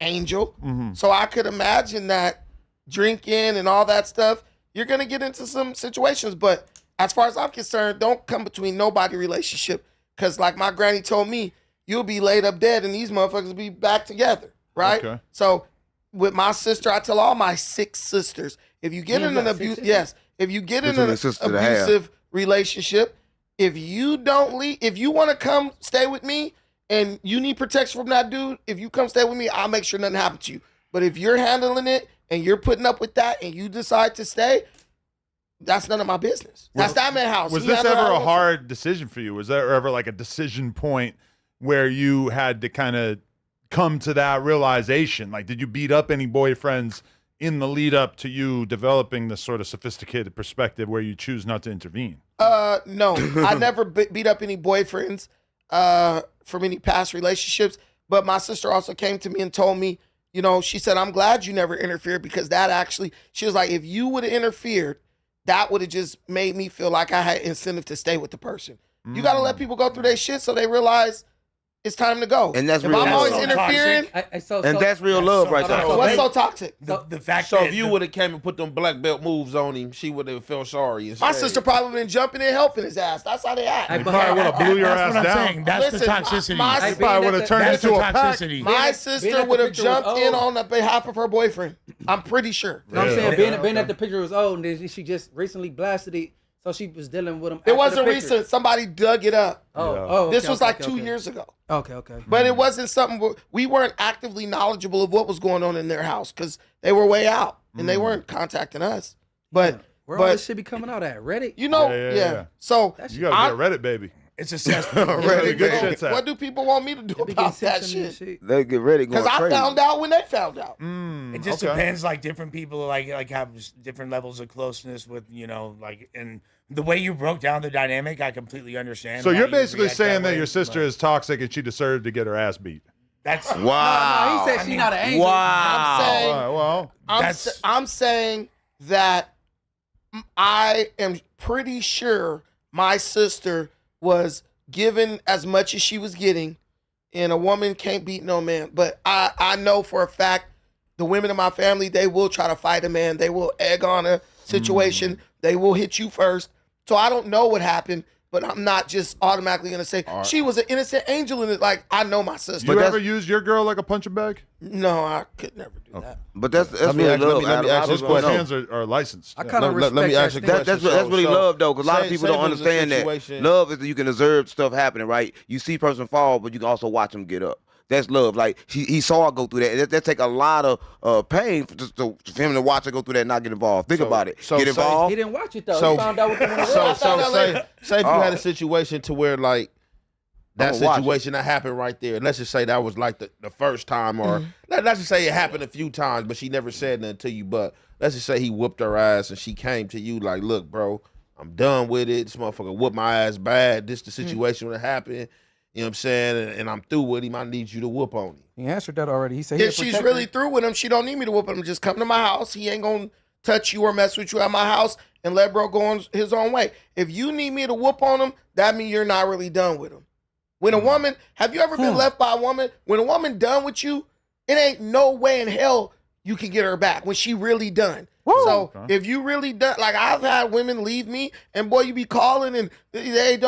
angel. So I could imagine that drinking and all that stuff, you're going to get into some situations. But as far as I'm concerned, don't come between nobody relationship. Because like my granny told me, you'll be laid up dead and these motherfuckers will be back together. Right? Okay. So with my sister, I tell all my 6 sisters, if you get in an abusive relationship, if you don't leave, if you want to come stay with me and you need protection from that dude, if you come stay with me, I'll make sure nothing happens to you. But if you're handling it and you're putting up with that and you decide to stay, that's none of my business. That's that man's house. Was this ever a hard decision for you? Was there ever like a decision point where you had to kind of come to that realization? Like, did you beat up any boyfriends in the lead up to you developing this sort of sophisticated perspective where you choose not to intervene? No, I never beat up any boyfriends from any past relationships. But my sister also came to me and told me, she said, I'm glad you never interfered because that actually, she was like, if you would have interfered, that would have just made me feel like I had incentive to stay with the person. You got to let people go through their shit so they realize it's time to go. And that's if real I'm love. always interfering, and that's real love right there. what's so toxic? The fact So that if you would have came and put them black belt moves on him, she would have felt sorry. And My said, sister probably been jumping and helping his ass. That's how they act. He probably would have blew your that's ass what I'm down. saying. That's Listen, the toxicity. my- He probably would have turned That's into the a pack. toxicity. My sister would have jumped in on the behalf of her boyfriend. I'm pretty sure. You know what I'm saying? Being that the picture was old, and then she just recently blasted it, so she was dealing with him. It wasn't recent. Somebody dug it up. Oh, This was like 2 years ago. Okay. But it wasn't something we weren't actively knowledgeable of what was going on in their house because they were way out and they weren't contacting us. But Where all this shit be coming out at? Reddit? you know, Yeah. So You gotta be a Reddit baby. It's a cesspool. Reddit, good shit's what out. do people want me to do about that shit? They get ready going Because I crazy. found out when they found out. It just depends. Like different people, like have different levels of closeness with and the way you broke down the dynamic, I completely understand. So why you're you basically react saying that way, your sister but is toxic and she deserved to get her ass beat. That's Wow. No, he said she's not an angel. Wow. I'm saying, All right, well, I'm saying that I am pretty sure my sister was given as much as she was getting, and a woman can't beat no man. But I know for a fact the women in my family, they will try to fight a man. They will egg on a situation. They will hit you first. So I don't know what happened, but I'm not just automatically going to say she was an innocent angel in it. Like, I know my sister. you ever used your girl like a punching bag? No, I could never do that. But that's Let me really love. ask Adam. this I Both don't know. hands are licensed. I kind of Let me respect ask that you stance. question. That's really So- love though, because a lot of say- people say don't there was a understand that. situation- Love is that you can observe stuff happening, right? You see person fall, but you can also watch them get up. That's love. Like he saw her go through that. That take a lot of pain for him to watch her go through that and not get involved. Think about it. so Get say- involved. He didn't watch it, though. So- He found out what the one was. Say if you had a situation to where like that I'ma watch it. situation that happened right there. Let's just say that was like the first time, or let's just say it happened a few times, but she never said nothing to you. But let's just say he whooped her ass and she came to you like, "Look, bro, I'm done with it. This motherfucker whooped my ass bad. This the situation that happened. You know what I'm saying? And I'm through with him. I need you to whoop on him." He answered that already. He said If she's really through with him, she don't need me to whoop him. Just come to my house. He ain't gonna touch you or mess with you at my house, and let bro go on his own way. If you need me to whoop on him, that means you're not really done with him. When a woman, have you ever been left by a woman? When a woman done with you, it ain't no way in hell you can get her back when she really done. So if you really done, like I've had women leave me, and boy, you be calling and they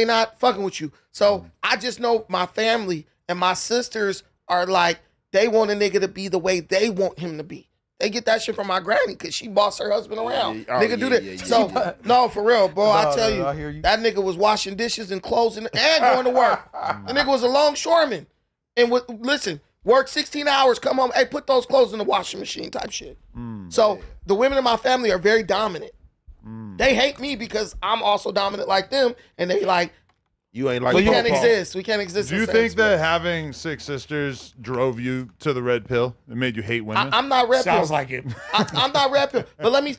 not fucking with you. So I just know my family and my sisters are like, they want a nigga to be the way they want him to be. They get that shit from my granny because she bossed her husband around. Nigga do that. No, for real, bro. I tell you, I hear you. that nigga was washing dishes and clothes and going to work. The nigga was a longshoreman. And listen, work 16 hours, come home, hey, put those clothes in the washing machine type shit. So the women in my family are very dominant. They hate me because I'm also dominant like them, and they like, You ain't like we Paul can't Paul. exist. We can't exist. Do in you the same think that space. having 6 sisters drove you to the red pill? It made you hate women? I'm not red pill. sounds like it. I'm not red pill. But let me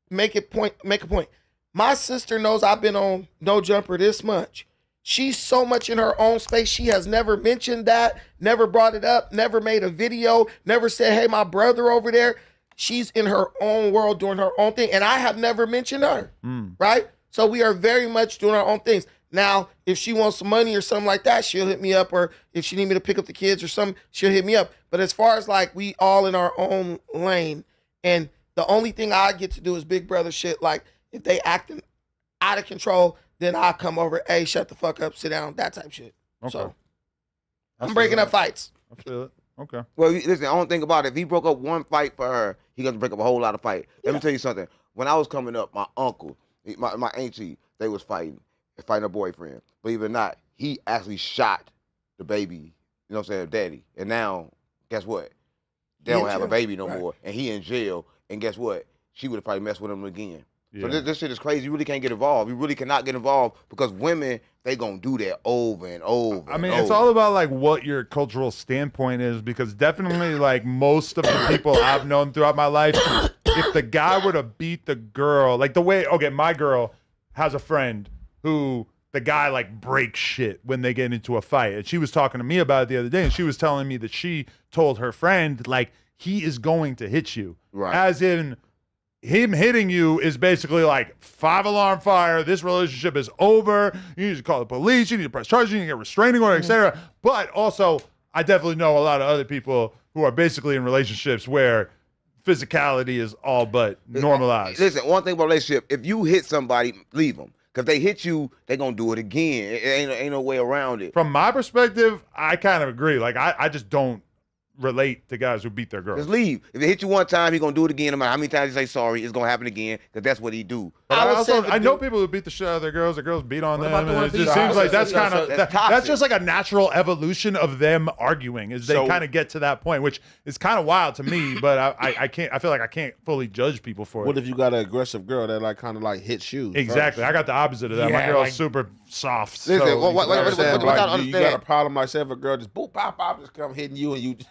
make a point. My sister knows I've been on No Jumper this much. She's so much in her own space. She has never mentioned that, never brought it up, never made a video, never said, "Hey, my brother over there." She's in her own world doing her own thing, and I have never mentioned her. Right? So we are very much doing our own things. Now, if she wants some money or something like that, she'll hit me up, or if she need me to pick up the kids or something, she'll hit me up. But as far as like we all in our own lane, and the only thing I get to do is big brother shit. Like if they acting out of control, then I'll come over, hey, shut the fuck up, sit down, that type shit. Okay. So I'm breaking up fights. I feel it. Okay. Well, listen, I don't think about it. If he broke up one fight for her, he gonna break up a whole lot of fight. Let me tell you something. When I was coming up, my uncle, my auntie, they was fighting a boyfriend. Believe it or not, he actually shot the baby, you know what I'm saying, daddy. And now, guess what? They don't have a baby no more. And he in jail. And guess what? She would have probably messed with him again. So this shit is crazy. You really can't get involved. You really cannot get involved because women, they gonna do that over and over. I mean, it's all about like what your cultural standpoint is, because definitely like most of the people I've known throughout my life, if the guy were to beat the girl, like the way, okay, my girl has a friend who the guy like breaks shit when they get into a fight. And she was talking to me about it the other day, and she was telling me that she told her friend, like, he is going to hit you. Right. As in, him hitting you is basically like 5-alarm fire. This relationship is over. You need to call the police. You need to press charges. You need to get a restraining order, etc. But also, I definitely know a lot of other people who are basically in relationships where physicality is all but normalized. Listen, one thing about a relationship, if you hit somebody, leave them. Because if they hit you, they going to do it again. It ain't no way around it. From my perspective, I kind of agree. Like, I just don't relate to guys who beat their girls. Just leave. If they hit you one time, he going to do it again. No matter how many times you say sorry, it's going to happen again because that's what he do. But I know people who beat the shit out of their girls beat on them. And it just seems like that's kind of that's just like a natural evolution of them arguing. Is they kind of get to that point, which is kind of wild to me. But I can't. I feel like I can't fully judge people for it. What if you got an aggressive girl that like kind of like hits you? Exactly. I got the opposite of that. My girl's super soft. Listen, so what you got a problem like say if a girl just boop pop pop just come hitting you and you just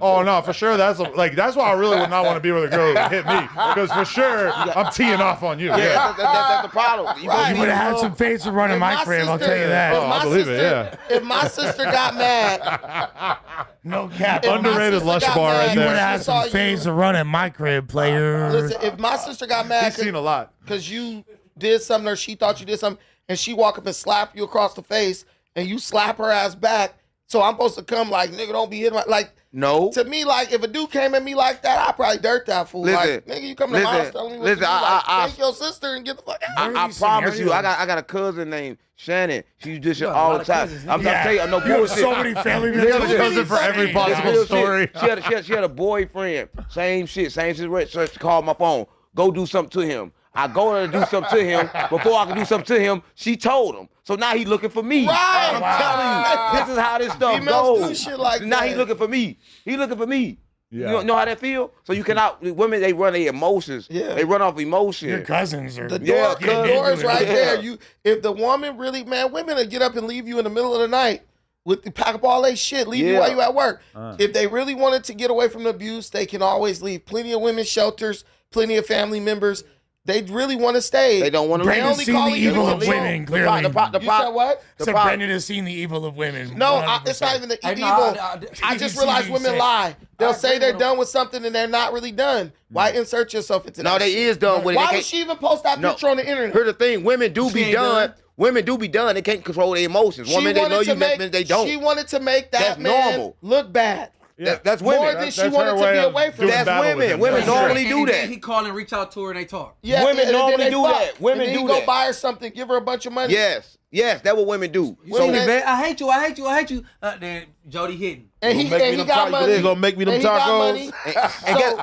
oh no, for sure that's why I really would not want to be with a girl who hit me because for sure I'm teeing off on you. Yeah, that's the problem. You would have had some face to run in my crib, I'll tell you that. Oh, I believe it, yeah. If my sister got mad, no cap. Underrated lush bar right there. You would have had some face to run in my crib, player. Listen, if my sister got mad, he's seen a lot because you did something or she thought you did something, and she walk up and slap you across the face, and you slap her ass back. So I'm supposed to come like, nigga, don't be hitting my like. No. To me, like, if a dude came at me like that, I'd probably dirt that fool. Listen, like, nigga, you come to my house telling me what to do. Like, take your sister and get the fuck out. I promise you, I got a cousin named Shannon. She do this shit all the time. I'm telling you, no bullshit. So many family members. Cousin for every possible story. She had a boyfriend. Same shit. So she called my phone. Go do something to him. I go there to do something to him. Before I could do something to him, she told him. So now he looking for me. Right. I'm telling you, this is how this stuff goes. Do shit like now that. he looking for me. He looking for me. Yeah. You know how that feel? So you cannot. Women, they run their emotions. Yeah. They run off emotion. Your cousins are. The door is right there. If the woman really, man, women will get up and leave you in the middle of the night with pack up all their shit, leave you while you at work. If they really wanted to get away from the abuse, they can always leave. Plenty of women's shelters, plenty of family members. They really want to stay. They don't want to leave. Brandon's seen the evil of women, clearly. You said what? So Brandon has seen the evil of women. No, it's not even the evil. I just realized women lie. They'll say they're done with something and they're not really done. Why insert yourself into that? No, they is done with it. Why would she even post that picture on the internet? Here's the thing. Women do be done. Women do be done. They can't control their emotions. Women, they know you, men, they don't. She wanted to make that That's man normal. look bad. Yeah. That's women. More than she wanted to be away from. That's women. Women normally do that. He call and reach out to her and they talk. Yeah, women and normally then do that. Women and then do he that. go buy her something, give her a bunch of money. Yes, that's what women do. So man, I hate you. Then Jody hitting. And he got money. You gonna make me them tacos?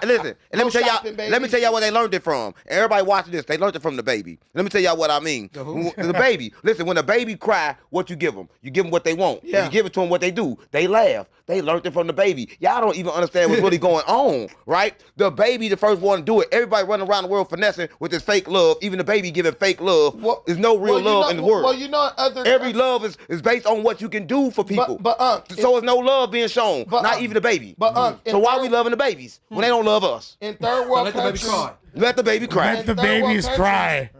Listen, let me tell y'all where they learned it from. Everybody watching this, they learned it from the baby. Let me tell y'all what I mean. The baby. Listen, when a baby cry, what you give them? You give them what they want. Yeah. You give it to them what they do. They laugh. They learned it from the baby. Y'all don't even understand what's really going on, right? The baby, the first one to do it. Everybody running around the world finessing with this fake love. Even the baby giving fake love. There's no real love in the world. Well, you know, every love is based on what you can do for people. So there's no love being shown. Not even the baby. So why we loving the babies when they don't love us? In third world countries, let the baby cry. Let the babies cry.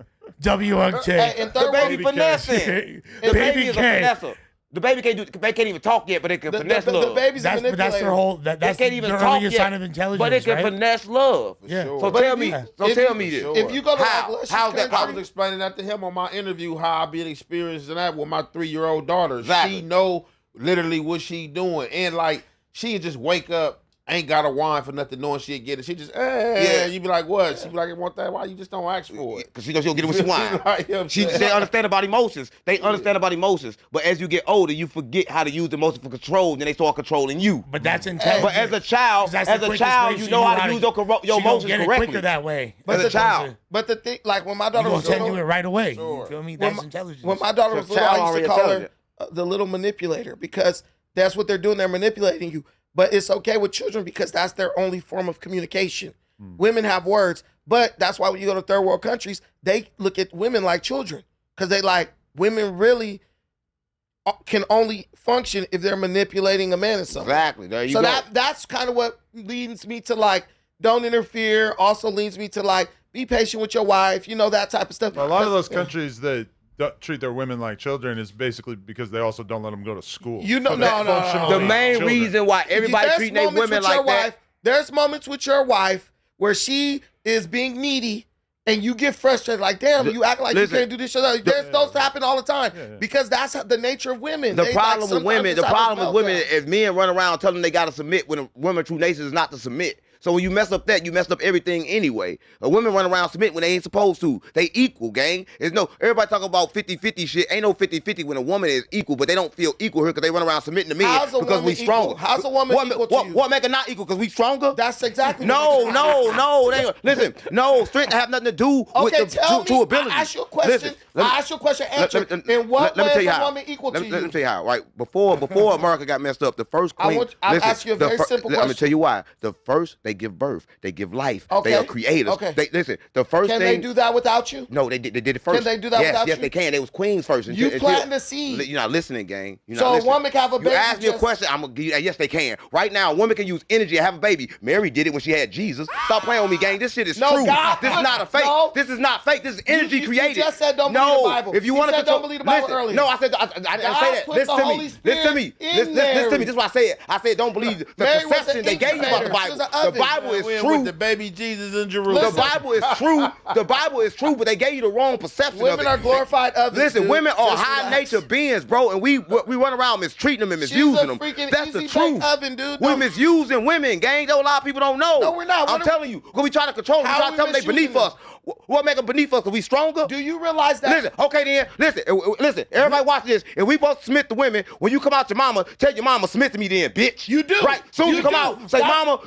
WNK. The baby finessing. The baby is a finesser. The baby they can't even talk yet, but they can finesse love. The baby's a manipulator. That's their whole. That's they can't even their talk earliest yet, sign of intelligence, but they can finesse love. Yeah. Sure. So tell me this. If you go to how's that? I was explaining that to him on my interview how I've been experiencing that with my 3-year-old daughter. Exactly. She know literally what she doing, and like she just wake up, ain't got a whine for nothing, knowing she'll get it. She just you be like, what? She be like, I want that. Why you just don't ask for it? Because she knows she'll get it when she whine. Like, They understand about emotions. They understand about emotions. But as you get older, you forget how to use the emotion for control, and then they start controlling you. But that's intelligent. But as a child, you know how to use your emotions get it correctly. quicker that way. As a child. But the thing, like when my daughter You was gonna little, do it right away. Sure. You feel me? That's intelligence. When my daughter was little, I used to call her the little manipulator because that's what they're doing. They're manipulating you. But it's okay with children because that's their only form of communication. Women have words, but that's why when you go to third world countries, they look at women like children because they like women really can only function if they're manipulating a man or something. Exactly. There you go. So that's kind of what leads me to like don't interfere. Also leads me to like be patient with your wife. You know, that type of stuff. A lot of those countries that treat their women like children is basically because they also don't let them go to school. You know, The main reason why everybody treating their women like that. There's moments with your wife where she is being needy. And you get frustrated, like, damn, you act like you can't do this shit. There's those happen all the time because that's the nature of women. The problem with women is men run around telling them they got to submit when a woman's true nature is not to submit. So when you mess up that, you messed up everything anyway. A women run around submit when they ain't supposed to. They equal, gang. There's no, everybody talk about 50-50 shit. Ain't no 50-50 when a woman is equal, but they don't feel equal here because they run around submitting to men because we stronger. How's a woman equal to you? What make her not equal? Because we stronger? That's exactly No. Listen, no, strength have nothing to do with the true ability. I ask you a question. Answer. In what way is a woman equal to you? Let me tell you how. Right before America got messed up, the first queen. I'll ask you a very simple question. Let me tell you why. The first, they give birth. They give life. Okay. They are creators. Okay. Listen, the first thing. Can they do that without you? No, they did it first. Can they do that without you? Yes, they can. They was queens first. You planting the seed. You're not listening, gang. So a woman can have a baby. You ask me a question, I'm going to give you, yes, they can. Right now, a woman can use energy to have a baby. Mary did it when she had Jesus. Stop playing with me, gang. This shit is true. God, this is not a fake. No. This is not fake. This is energy created. You just said don't believe the Bible. If you want to don't believe the Bible earlier. No, I said I didn't say that. Listen to me. Listen to me. This is what I said. I said don't believe the perception they gave you about the Bible. The Bible is true. With the baby Jesus in Jerusalem. The Bible is true. The Bible is true, but they gave you the wrong perception of it. Women are glorified others. Listen, women are high nature beings, bro, and we run around mistreating them and misusing them. That's the truth. We're misusing women, gang. Though a lot of people don't know. No, we're not. I'm telling you, because we try to control them. We try to tell them they beneath us. What make them beneath us? Because we stronger? Do you realize that? Listen, okay then. Listen. Everybody watch this. If we both submit to women, when you come out your mama, tell your mama, submit to me then, bitch. You do. Right. Soon as you come out, say, mama,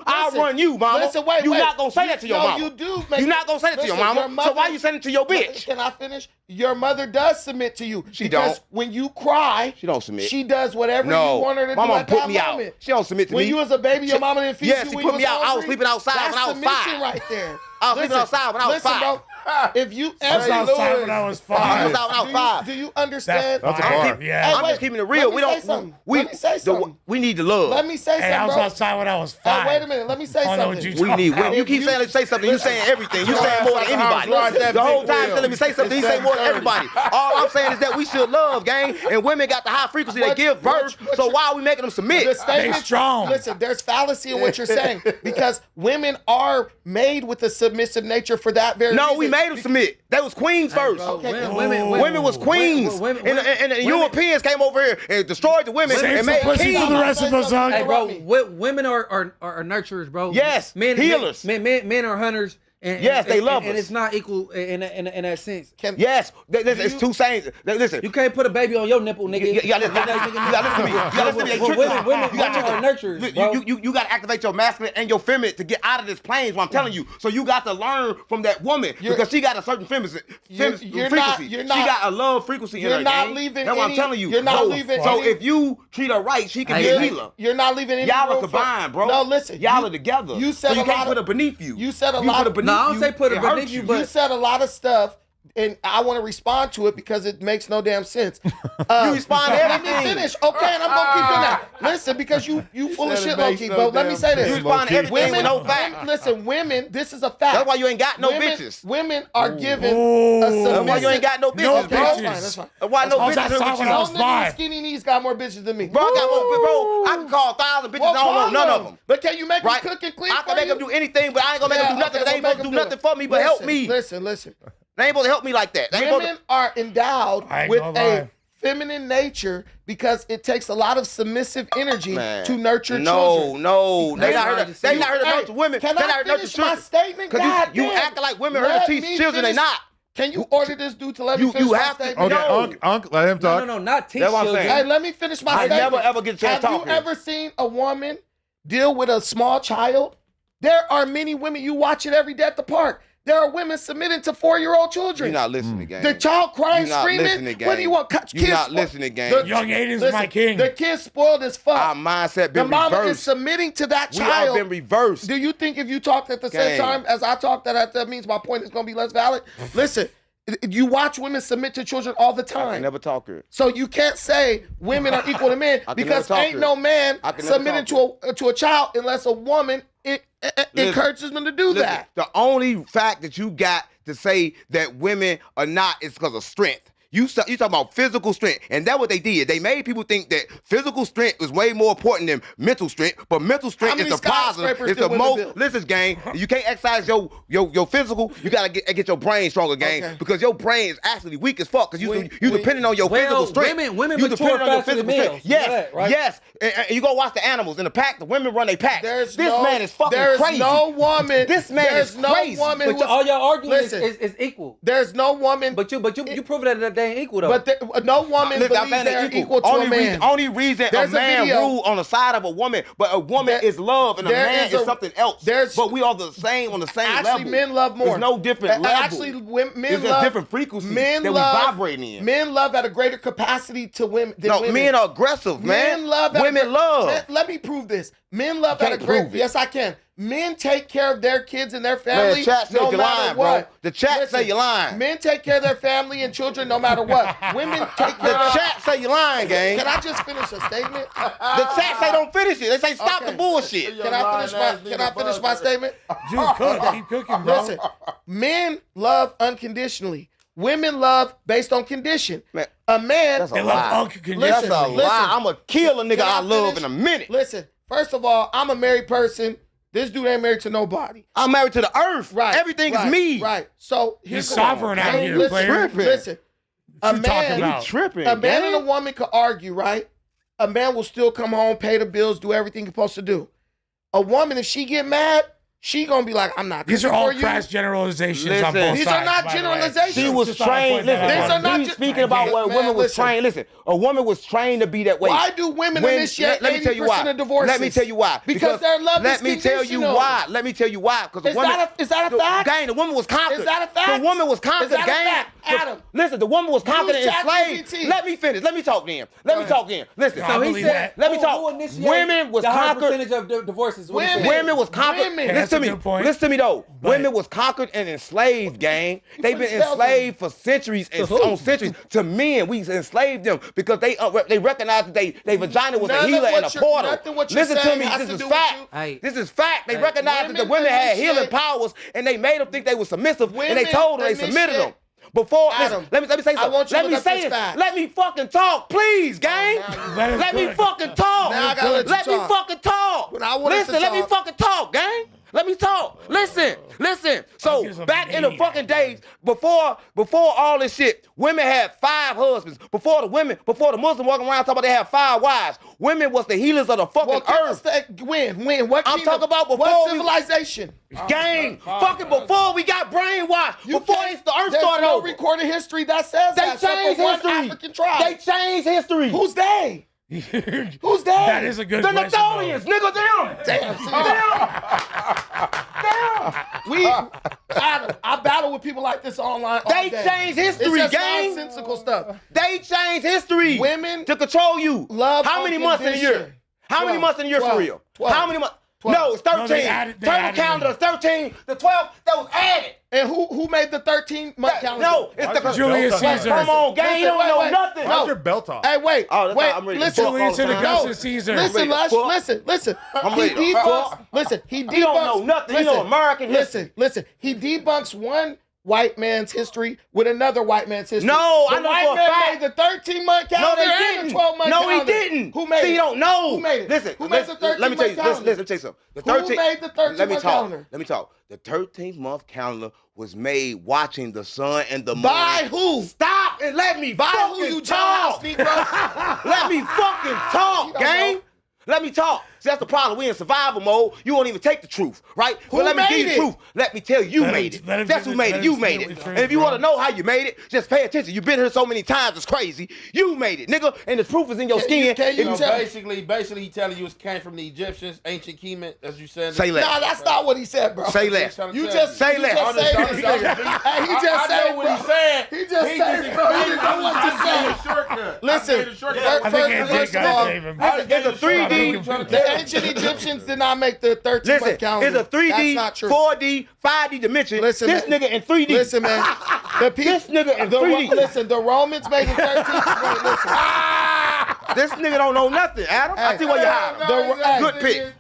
I'll run you, mama. Listen, wait. You're not going to say that to your mama. You do. You're not going to say that to your mama. So why you saying it to your bitch? Can I finish? Your mother does submit to you. She because don't. When you cry, she don't submit. She does whatever you want her to do at put that me moment. Out. She don't submit to when me. When you was a baby, your mama didn't feed you. Yeah, she put me out. I was sleeping outside when I was 5. That's submission right there. I was sleeping outside when I was 5. Bro, if you outside when I was 5. Do you understand? That's a bar. I'm just keeping it real. Let me say something. We need to love. Let me say something. I was outside when I was 5. Wait a minute. Let me say something. We need women. You keep saying say something. You saying everything. You saying more than anybody. The whole time telling me say something. You say more than everybody. All I'm saying is that we should love, gang. And women got the high frequency. They give birth. So why are we making them submit? They strong. Listen, there's fallacy in what you're saying because women are made with a submissive nature for that very reason. No, we made them submit. They was queens first. Okay. Women was queens. And the Europeans came over here and destroyed the women and made kings. For the rest of us, hey, bro, women are nurturers, bro. Yes, healers. Men are hunters. Yes, they love us. And it's not equal in that sense. Yes, it's two sayings. Listen, you can't put a baby on your nipple, nigga. You gotta listen to me. You gotta listen to me. Women are nurturers, bro. You gotta activate your masculine and your feminine to get out of this plane, what I'm telling you. So you got to learn from that woman because she got a certain frequency. She got a love frequency in her. You're not leaving. That's what I'm telling you. You're not leaving. So if you treat her right, she can be a healer. You're not leaving any Y'all room are combined, bro. No, listen. Y'all are together. You said so you can't put her beneath you. You said a lot of No, I don't say put it beneath you, but you said a lot of stuff, and I want to respond to it because it makes no damn sense. You respond to everything. Let me finish, okay? And I'm gonna keep doing that. Listen, because you full of shit, low key. But let me say this: you respond to everything with no fact. Listen, women. This is a fact. That's why you ain't got no bitches. Women are given a submissive. That's why you ain't got no bitches, bro. That's fine. Why no bitches? No nigga with skinny knees got more bitches than me. Bro, I can call 1,000 bitches. I don't want none of them. But can you make them cook and clean? I can make them do anything, but I ain't gonna make them do nothing. They ain't supposed to do nothing for me, but help me. Listen. They ain't supposed to help me like that. Women are endowed with a feminine nature because it takes a lot of submissive energy to nurture children. No. They not here to nurture women. Can I finish my statement? Because you acting like women here to teach children. They not. Can you order this dude to let me finish my statement? Okay, Unc, let him talk. No, not teach children. Hey, let me finish my statement. I never ever get a chance to talk. Have you ever seen a woman deal with a small child? There are many women, you watch it every day at the park. There are women submitting to 4-year-old children. You're not listening, gang. The child crying, You're not screaming. Listening, gang. What do you want? You're not listening, gang. Young Aiden's my king. The kid's spoiled as fuck. Our mindset been reversed. The mama is reversed. submitting to that child. We have been reversed. Do you think if you talked at the same time as I talked, that means my point is going to be less valid? Listen, you watch women submit to children all the time. I can never talk her. So you can't say women are equal to men because ain't no man submitting to a child unless a woman encourages them to do that. The only fact that you got to say that women are not is because of strength. You talking about physical strength, and that's what they did. They made people think that physical strength was way more important than mental strength, but mental strength is the positive. It's the most. Listen, gang, you can't exercise your physical. You gotta get your brain stronger, gang, because your brain is actually weak as fuck. Because you depending on your physical strength. Women mature faster than males. Yes. And you go watch the animals in the pack. The women run their pack. This man is fucking crazy. There's no woman. This man is crazy. But all y'all arguing is equal. There's no woman. But you prove that they ain't equal though. But no woman believes they're equal to a man. Only reason a man rule on the side of a woman, but a woman is love and a man is something else. But we are the same on the same level. Actually, men love more. There's no different level. Actually, men love. There's different frequencies that we vibrate in. Men love at a greater capacity to women than women. Men are aggressive, man. Women love. Let me prove this. Men love at a greater. Yes, I can. Men take care of their kids and their family. Man, chat say no you're matter lying, what. bro. The chat say you're lying. Men take care of their family and children no matter what. Women take care of. The chat say you're lying, gang. Can I just finish a statement? The chat say don't finish it. They say stop the bullshit. Can I finish my statement? Dude, keep cooking, bro. Listen, men love unconditionally. Women love based on condition. Man, a man, that's a lie. That's a lie. I'm going to kill a nigga I love in a minute. Listen, first of all, I'm a married person. This dude ain't married to nobody. I'm married to the earth. Right. Everything is me. Right. So he's sovereign out here, player. Listen, a man and a woman could argue, right? A man will still come home, pay the bills, do everything he's supposed to do. A woman, if she get mad, she gonna be like, I'm not. These are all crass generalizations on both sides. These are not generalizations. She was trained. Listen, these are not speaking about what women was trained. Listen, a woman was trained to be that way. Why do women initiate 80% of divorces? Let me tell you why. Because their love is conditional. Let me tell you why. Let me tell you why. Because is that a fact? Gang, the woman was conquered. Is that a fact? The woman was conquered. Is that a gang. fact? Adam. Listen, the woman was conquered and enslaved. Let me finish. Let me talk then. Listen. So he said, let me talk. Women was conquered. The percentage of divorces. Women was conquered. Listen to me though. Women was conquered and enslaved, gang. They've been enslaved for centuries and on centuries. To men, we enslaved them because they recognized that they vagina was a healer and a portal. Listen to me, this is fact. This is fact. They recognized that the women had healing powers and they made them think they were submissive and they told them they submitted them. Before, Adam, let me say something. Let me fucking talk, please, gang. Let me fucking talk. Let me fucking talk. Listen, let me fucking talk, gang. Let me talk. Listen. So back in the fucking days, before all this shit, women had 5 husbands. Before the Muslims walking around talking about they had 5 wives. Women was the healers of the fucking earth. When? What I'm talking about before what civilization? Gang, fucking before we got brainwashed. Before the earth started no over. recorded history that says they changed history. African tribe. They changed history. Who's they? Who's they? That is a good question. The Natholians, nigga, them. Damn. I battle with people like this online all day. They changed history, it's just gang. nonsensical stuff. They changed history. Women to control you. Love how many months in a year? How many months in a year for real? 12. How many months? 12. No, it's 13. Turn the calendar, 13. The 12 that was added. And who made the 13-month calendar? No, it's the Julius Caesar. Come on, gang, you don't know nothing. How's your belt off? Hey, wait. Listen, Julius and Augustus Caesar. Listen. He debunks. You don't know nothing. You know American history. Listen. He debunks one white man's history with another white man's history. No, I know white for a man fact. made the 13-month calendar and the 12-month calendar. No, he didn't. Who made it? See, you don't know. Who made it? Listen, who made the 13-month calendar? Let me tell you something. Who made the 13-month calendar? Let me talk. The 13th-month calendar was made watching the sun and the moon. By who? Stop and let me By who, you talk. Let me fucking talk, gang. Let me talk. See, that's the problem. We in survival mode. You won't even take the truth, right? Who let me made give you the truth. Let me tell you, made it. That's who made it. You made it. And if you want to know how you made it, just pay attention. You've been here so many times, it's crazy. You made it, nigga. And the proof is in your skin. Basically, he telling you it came from the Egyptians, ancient Kemet, as you said. Say less. Nah, that's not what he said, bro. Say less. You just say less. Hey, he just said it, what he said. He just said it, bro. He didn't know what to say. Listen, first of all, it's a 3D. The ancient Egyptians did not make the 13-month calendar. It's a 3D, 4D, 5D dimension. Listen, this nigga in 3D. Listen, man. This nigga in 3D. Listen, the Romans made the 13th. Listen. This nigga don't know nothing, Adam. I see why you hired him. Good pick.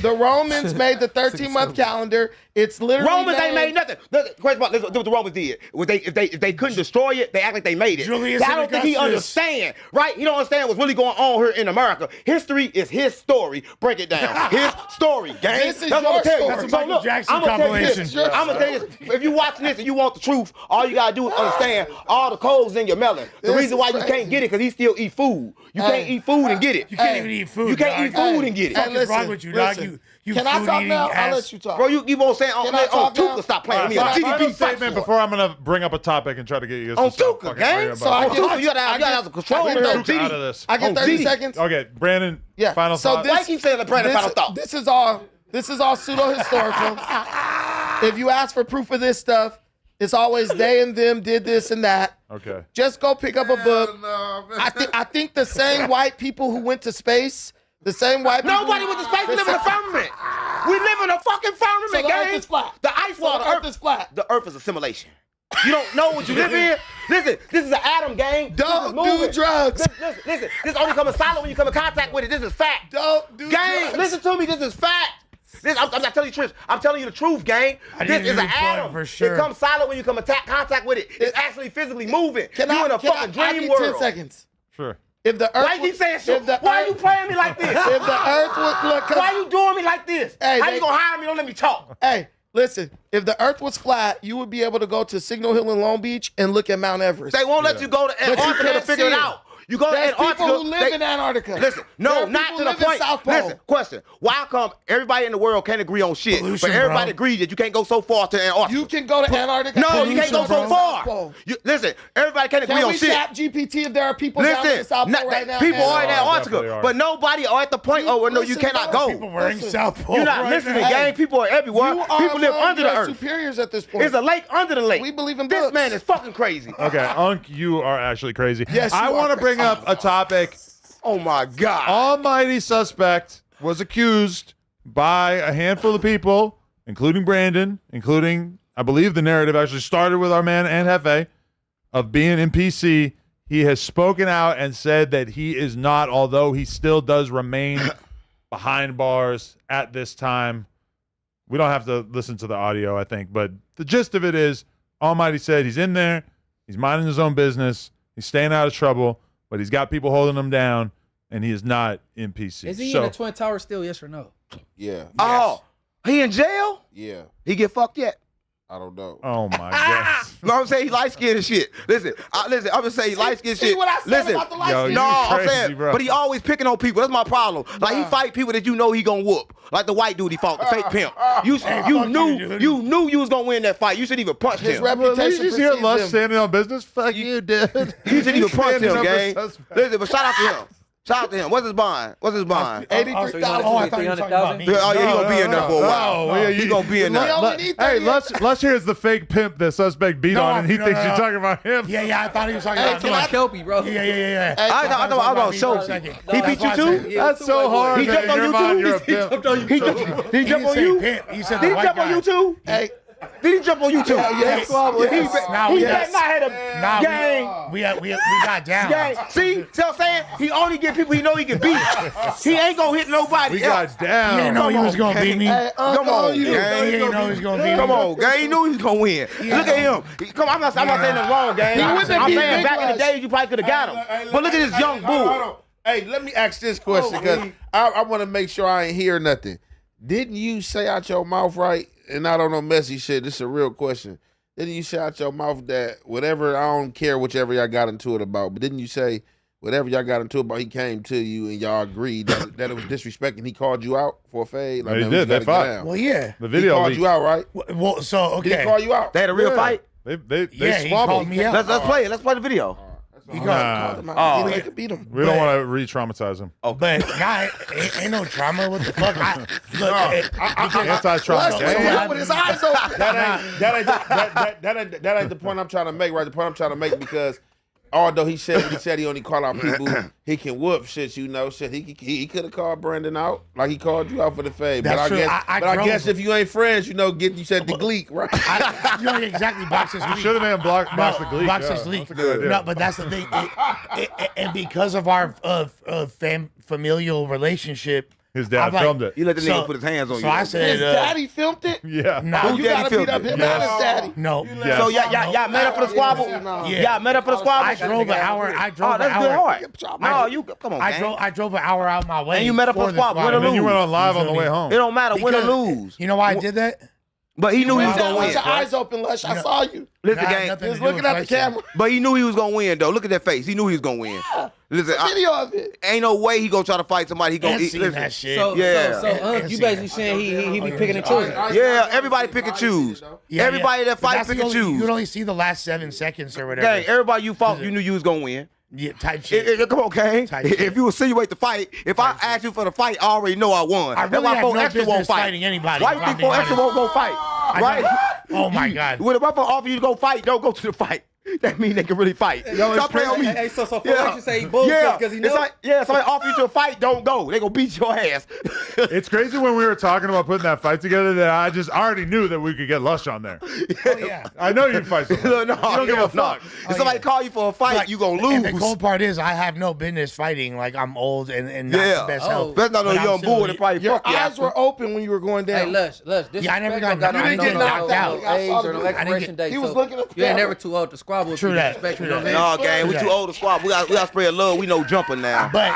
The Romans made the 13-month calendar. It's literally Romans ain't made nothing. Listen what the Romans did. If they couldn't destroy it, they act like they made it. I don't think he understand, right? He don't understand what's really going on here in America. History is his story. Break it down. His story, gang. This is your story. That's a Michael Jackson compilation. I'm gonna tell you this. If you watching this and you want the truth, all you gotta do is understand all the codes in your melon. The reason why you can't get it because he still eat food. You can't eat food and get it. You can't even eat food. You can't eat food and get it. What's wrong with you, dog? You Can I talk now? I'll let you talk. Bro, you keep on saying on Tuka, stop playing with me. On Final GDP statement before I'm gonna bring up a topic and try to get you guys on to stop Tuka, fucking gang. worrying So about it. you gotta have some control Get here. Tuka out of this. I get 30 seconds. Okay, Brandon. Yeah. Final thought. Why you keep saying the Brandon final thought? This is all pseudo-historical. If you ask for proof of this stuff, it's always they and them did this and that. Okay. Just go pick up a book. I think the same white people who went to space, the same white people. Nobody went to space. We live in a firmament. We live in a fucking firmament, So the gang. earth is flat. The ice wall. The earth is flat. The earth is a simulation. You don't know what you live in. Listen, this is an atom, gang. Don't do drugs. Listen. This only comes solid when you come in contact with it. This is fact. Don't do gang, drugs. listen to me. This is fact. I'm not telling you the truth. I'm telling you the truth, gang. This is an atom. For sure. It comes solid when you come in contact with it. It's actually physically moving. Can you I, in a can fucking I dream get world. 10 seconds. Sure. If the earth Why you keep saying shit? Why are you playing me like this? If the earth would look, Why you doing me like this? Hey, How you gonna hire me? Don't let me talk. Hey, listen. If the earth was flat, you would be able to go to Signal Hill in Long Beach and look at Mount Everest. They won't let you go to But you Antarctica to can't figure see it it. out. You go to There's Antarctica. people who live in Antarctica. Listen, There no, are not people to the who live in point. South Pole. Listen, question. Why come everybody in the world can't agree on shit, Pollution, but everybody bro. agrees that you can't go so far to Antarctica? You can go to Antarctica. No, you can't go so bro. far. Listen, everybody can't agree Can on we shit. chat GPT if there are people down in the Listen, South Pole right now? people are in definitely Antarctica, are. but nobody are at the point. Oh, well, no, you Listen, cannot bro, go. People wearing South Pole. You're not right listening, now. gang. People are everywhere. You are People live among under the your earth. superiors at this point. There's a lake under the lake. We believe in This books. man is fucking crazy. Okay, Unc, you are actually crazy. Yes, you I are want to crazy. bring up a topic. Oh my God. Almighty suspect was accused by a handful of people, including Brandon, including, I believe the narrative actually started with our man and Hefe, of being in PC. He has spoken out and said that he is not, although he still does remain behind bars at this time. We don't have to listen to the audio, I think, but the gist of it is Almighty said he's in there, he's minding his own business, he's staying out of trouble, but he's got people holding him down, and he is not in PC. Is he in the Twin Towers still, yes or no? Yeah. Oh, he in jail? Yeah. He get fucked yet? I don't know. Oh, my God. No, I'm saying he light skinned and shit. Listen, I'm gonna say he light skinned See shit. what I said Listen, about the light Yo, skin? you no, I'm crazy, saying, bro. but he always picking on people. That's my problem. Like he fight people that you know he gonna whoop. Like the white dude he fought, the fake pimp. You fuck knew you, dude. you knew you was gonna win that fight. You should even punch His him. Well, at least reputation you just hear precedes Lush him. standing on business. Fuck you, dude. You should even punch Standing him, up gang. a suspect. Listen, but shout out to him. Shout out to him. What's his bond? What's his bond? 83,000. Oh, I thought you were talking about me. Oh yeah, he gonna be in there for a while. No, He gonna be in We there. only need Hey, 38. Lush here is the fake pimp the suspect beat on, and he thinks you're talking about him. Yeah, I thought he was talking Hey, about can me. I- Kelpie, bro. Yeah. I thought I was me show for a you. second. He beat you too? Yeah, That's two so white boys. hard, He man. jumped on In your you mind, too? you're a He pimp. jumped on you. Did he jump didn't on say you? pimp. He said Did the he white jump on guy. you too? Hey, Did he jump on you too? yes. He bet not had a gang. We got down. Gang. See what I'm saying? He only get people he know he can beat. He ain't gonna hit nobody We else. got down. He didn't know he was gonna beat me. Hey, Come on, you. gang. He didn't know he was gonna beat me. Come on, gang. He knew he was gonna win. Look at him. Come on, I'm not saying nothing wrong, gang. He wouldn't I'm beat saying Big back in the Rush. days you probably could have got him. But look at this young bull. Hey, let me ask this question because I want to make sure I ain't hear nothing. Didn't you say out your mouth, right? And I don't know messy shit. This is a real question. Didn't you say out your mouth that whatever, I don't care whichever y'all got into it about, but didn't you say whatever y'all got into it about, he came to you and y'all agreed that it was disrespect and he called you out for a fade? No, he man, did. we They gotta get fought. down. Well, yeah. The He video called leaked. you out, right? Well, so Did he okay. call you out? They had a real fight. They Yeah, he squabbled. called me out. Let's play it. Let's play the video. He called. Nah, They could beat him. we don't want to re-traumatize him. But nah, ain't no trauma. What the fuck? Anti-trauma. Plus, gang. he went with his eyes open. That ain't the point I'm trying to make, right? The point I'm trying to make because Although he said he only call out people he can whoop shit, you know, shit. He could have called Brandon out like he called you out for the fade. But That's true. I guess if you ain't friends, you know, you said the gleek, right? You know exactly boxes. You should have been box the gleek. Box the gleek. No, but that's the thing. And because of our familial relationship. His dad filmed it. You let the nigga put his hands on you. So I said, his daddy filmed it? Yeah. No, you gotta beat up him and his daddy. No. Yes. So y'all met up for the squabble? Y'all met up for the squabble? I drove an hour. Oh, that's good hard. No, you come on, man. I drove an hour out my way. And you met up for the squabble. Win or And then you lose. went on live on the way home. It don't matter, win or lose. You know why I did that? But he knew he was gonna With win. your eyes open, Lush. I saw you. Listen, Nah, gang. nothing He to was do looking with at the fighting. camera. But he knew he was gonna win, though. Look at that face. He knew he was gonna win. Listen, Video of it. ain't no way he gonna try to fight somebody. He gonna And seeing listen. that shit. So, Yeah. so you basically saying he be picking and choosing. Yeah, everybody pick and choose. Everybody that But fight that's pick the and only- choose. You can only see the last 7 seconds or whatever. Gang, everybody you fought, you knew you was gonna win. Yeah, type shit. Come on, gang. Type shit. If you insinuate the fight, if I ask you for the fight, I already know I won. I That's really why have 4 no extra won't business fight. fighting anybody. Why if you I'm think being 4 extra honest. won't go fight? I Right? Oh my God. When the motherfucker offer you to go fight, don't go to the fight. That means they can really fight. Stop playing on me. Hey, so 4X say he bullshit because he knows. Somebody offer you to a fight, don't go. They gonna beat your ass. It's crazy when we were talking about putting that fight together that I just already knew that we could get Lush on there. Oh, yeah. I know you'd fight someone. No, you don't give a fuck. If somebody call you for a fight, Like, you gonna lose. And the cool part is I have no business fighting. Like I'm old and not the best health. That's not no But I'm young still- boy that probably Your fuck you. eyes were open when you were going Hey, down. Lush, this Yeah, I never respect got don't knocked out. You didn't get knocked out. no age or no I didn't expiration date. he was so looking at the you ain't camera. never too old to squabble. if True you that, respect, true you know what I that. mean? No, gang, we too old to squad. We got spread love. We no jumping now. But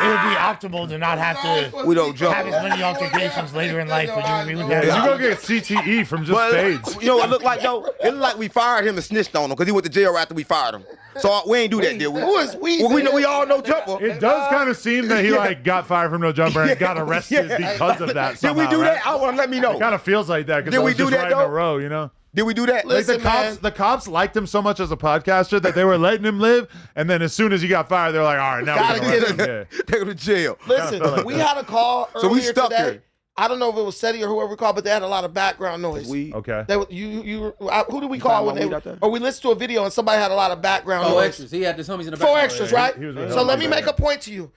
it would be optimal to not have to We don't jump. have as many altercations later in life. Would you agree with that? You go get CTE from just But fades. you know what it looked like though? It looked like we fired him and snitched on him because he went to jail after we fired him. So we ain't do that, did we? Who is we? Well, we all know Jumper. It does kind of seem that he like got fired from No Jumper and got arrested because of that. Did Somehow, we do right? that? I want to let me know. It kind of feels like that because Did I we was do just that, right in a though? row, you know. Did we do that? Like Listen, the cops liked him so much as a podcaster that they were letting him live, and then as soon as he got fired, they're like, "All right, now Gotta we're gonna get let him." Yeah. They go to jail. Listen, we had a call So we earlier stuck today. here. I don't know if it was SETI or whoever we called, but they had a lot of background noise. Okay. They, who did we call when find my they weed out there? or we listened to a video and somebody had a lot of background 4 noise. extras. He had his homies in the back. 4 extras, right? He was with So him. let me make a point to you.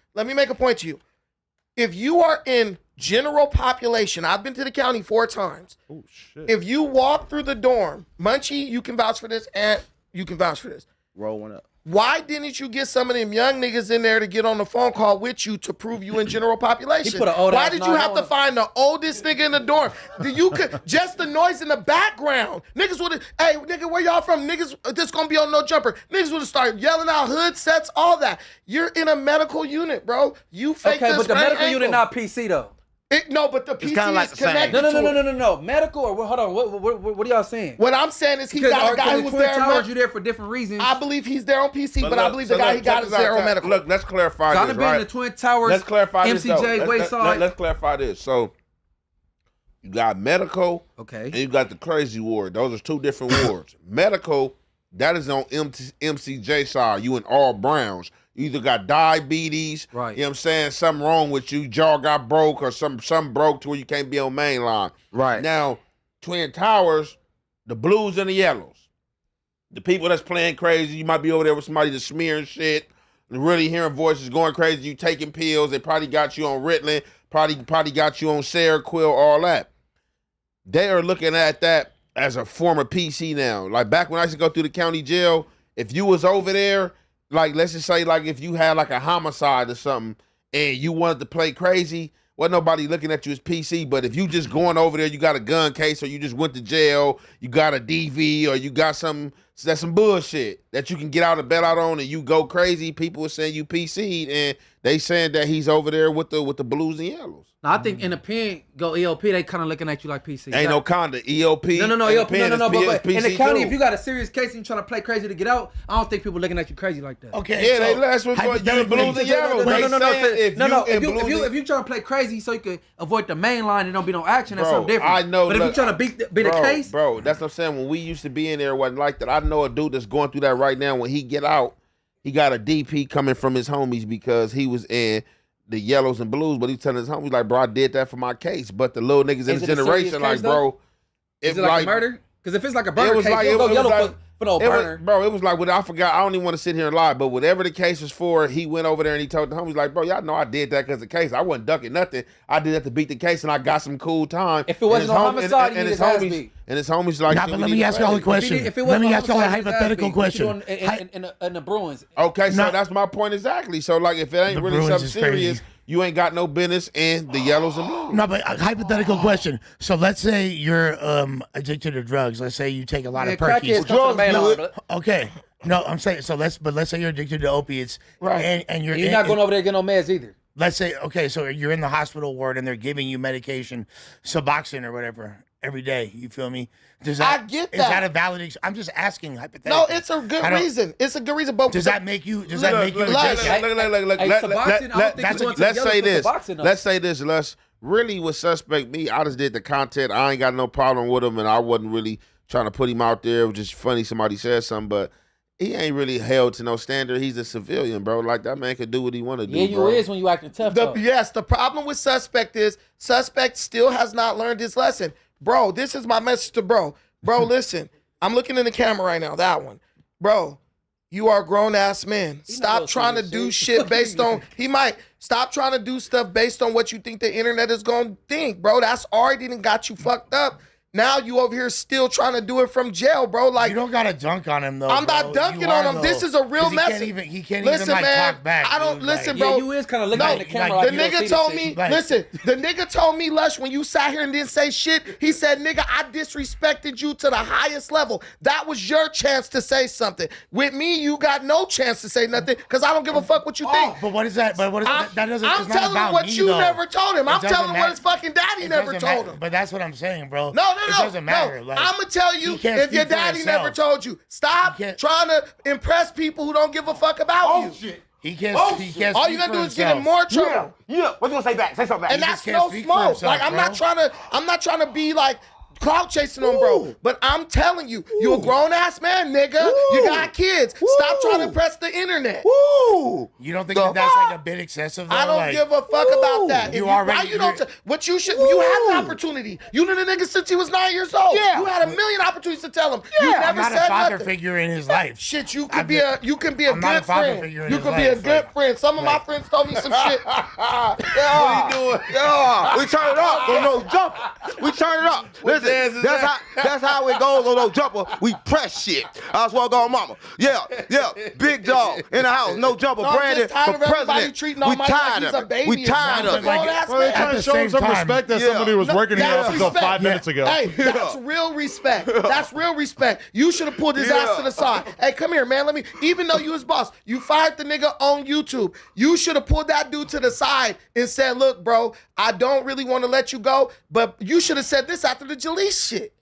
If you are in general population, I've been to the county 4 times. Oh shit. If you walk through the dorm, Munchie, you can vouch for this, and you can vouch for this. Roll one up. Why didn't you get some of them young niggas in there to get on the phone call with you to prove you in general population? He put an old Why ass did you have to 911. find the oldest nigga in the dorm? You could just the noise in the background. Niggas would have, hey nigga, where y'all from? Niggas, this gonna be on No Jumper. Niggas would have started yelling out hood sets, all that. You're in a medical unit, bro. You fake Okay, this but the sprained medical ankle. unit not PC though. No, but the PC kinda like is the same. connected to it. No. Medical or hold on. What are y'all saying? What I'm saying is he Because got a guy who the was Twin there. Towers, you there for different reasons. I believe he's there on PC, but I look, believe so the guy look, he got check is this out, there on check- medical. Look, let's clarify I've this, been in right? the Twin Towers. Let's clarify this, though. MCJ, Wayside. Let's clarify this. So, you got medical, Okay. and you got the crazy ward. Those are 2 different wards. Medical, that is on MCJ side. You in all Browns. You either got diabetes, Right. You know what I'm saying? Something wrong with you. Jaw got broke or something broke to where you can't be on main line. Right. Now, Twin Towers, the blues and the yellows. The people that's playing crazy, you might be over there with somebody that's smearing shit, and really hearing voices going crazy, you taking pills, they probably got you on Ritalin, probably got you on Seroquel, all that. They are looking at that as a form of PC now. Like back when I used to go through the county jail, if you was over there, like let's just say like if you had like a homicide or something and you wanted to play crazy, wasn't nobody looking at you as PC, but if you just going over there, you got a gun case or you just went to jail, you got a DV or you got something, that's some bullshit that you can get out of bed out on and you go crazy, people are saying you PC'd and they saying that he's over there with the blues and yellows. Now, I think in the pen, go ELP, they kind of looking at you like PC. Ain't no kinda ELP. No, and ELP, no. But in the PC county, too. if you got a serious case and you trying to play crazy to get out, I don't think people looking at you crazy like that. Okay. Yeah, so they last one going you blues and yellows. If you trying to play crazy so you can avoid the main line and don't be no action, that's something different. I know. But if you trying to beat the case, bro, that's what I'm saying. When we used to be in there, it wasn't like that. I know a dude that's going through that right now. When he get out, he got a DP coming from his homies because he was in the yellows and blues, but he's telling his homies like, bro, I did that for my case. But the little niggas in Is his it a serious generation, case, like, though? bro, is it like a murder? Because if it's like a burner case, you'll go yellow for no burner. Bro, it was like, I forgot, I don't even want to sit here and lie, but whatever the case was for, he went over there and he told the homies, like, bro, y'all know I did that because of the case. I wasn't ducking nothing. I did that to beat the case, and I got some cool time. If it wasn't a homicide, and his homies like, but let me ask y'all a question. Let me ask y'all a hypothetical question. In the Bruins. Okay, so that's my point exactly. So, like, if it ain't really something serious, you ain't got no business in the yellows and blues. No, but a hypothetical question. So let's say you're addicted to drugs. Let's say you take a lot of perkies. Okay. No, I'm saying let's say you're addicted to opiates, right? And you're not going over there to get no meds either. Let's say so you're in the hospital ward and they're giving you medication, Suboxone or whatever, every day. You feel me? I get that. Is that a valid? I'm just asking hypothetically. No, it's a good reason. It's a good reason. But does that make you? Let's say this. Let's say this. Let's really with Suspect me. I just did the content. I ain't got no problem with him, and I wasn't really trying to put him out there. It was just funny somebody said something, but he ain't really held to no standard. He's a civilian, bro. Like, that man can do what he want to do. Yeah, you is when you acting tough. Yes, the problem with Suspect is Suspect still has not learned his lesson. Bro, this is my message to bro. Bro, listen, I'm looking in the camera right now, that one. Bro, you are a grown-ass man. Stop trying to do shit based on, stop trying to do stuff based on what you think the internet is going to think, bro. That's already done got you fucked up. Now you over here still trying to do it from jail, bro. Like, you don't gotta dunk on him though. I'm not dunking on him. This is a real message. He can't even talk back. I don't listen, bro. Yeah, you is kind of looking at the camera. The nigga told me. Listen, the nigga told me, Lush, when you sat here and didn't say shit, he said, "Nigga, I disrespected you to the highest level. That was your chance to say something. With me, you got no chance to say nothing because I don't give a fuck what you think." But what is that? But what is that? That doesn't. I'm telling him what you never told him. I'm telling him what his fucking daddy never told him. But that's what I'm saying, bro. No. It doesn't matter. Like, I'm gonna tell you, if your daddy never told you, stop trying to impress people who don't give a fuck about you. Shit. He can't. All you gotta do is get in more trouble. Yeah. What you gonna say back? Say something back. And that's no smoke. Like, I'm not trying to be like clout chasing on, bro. But I'm telling you, you a grown ass man, nigga. You got kids. Stop trying to impress the internet. You don't think that's like a bit excessive? Though? I don't give a fuck about that. You already. You had an opportunity. You knew the nigga since he was 9 years old. Yeah. You had a million opportunities to tell him. You never I'm not said a father nothing. figure in his life. Shit, you can be a good friend. You can be a good friend. Some of my friends told me some shit. What are you doing? Yeah. We turn it up on no jumper. We turn it up. Listen, that's how it goes on no jumper. We press shit. I was walking on mama. Yeah. Big dog in the house. No jumper. Brandon for president. We tired of it. We tired of it. They're trying to show some respect that somebody was working here up until 5 minutes ago. Hey, that's real respect. That's real respect. You should have pulled his ass to the side. Hey, come here, man. Even though you his boss, you fired the nigga on YouTube. You should have pulled that dude to the side and said, "Look, bro, I don't really want to let you go, but you should have said this after the Jalise shit."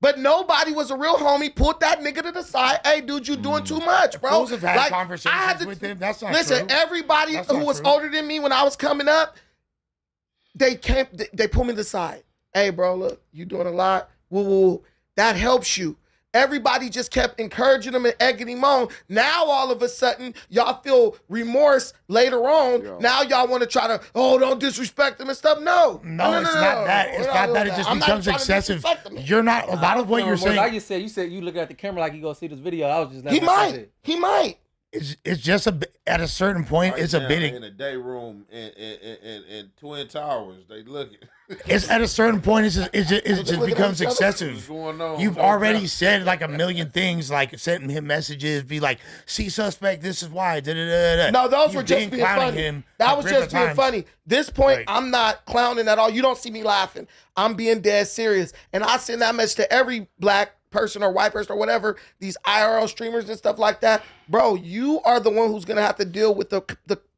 But nobody was a real homie. Pulled that nigga to the side. Hey, dude, you doing too much, bro. Fools have had conversations with him. That's not true. Everybody who was older than me when I was coming up, they pulled me to the side. Hey, bro, look, you doing a lot. Woo. That helps you. Everybody just kept encouraging him and egging him on. Now, all of a sudden, y'all feel remorse later on. Yeah. Now, y'all want to try to, don't disrespect him and stuff. No, it's not that. It's not that. It just becomes excessive. You're not, a lot of what you're saying. I just said, you said you look at the camera like you go see this video. I was just He might. It's just at a certain point, it's a bit in a day room in Twin Towers. They looking. It's at a certain point. It just becomes excessive. You've already said like a million things, like sent him messages, be like, "See, suspect, this is why." No, those were just being funny. That was just being funny. This point, I'm not clowning at all. You don't see me laughing. I'm being dead serious, and I send that message to every black person or white person or whatever, these IRL streamers and stuff like that. Bro, you are the one who's gonna have to deal with the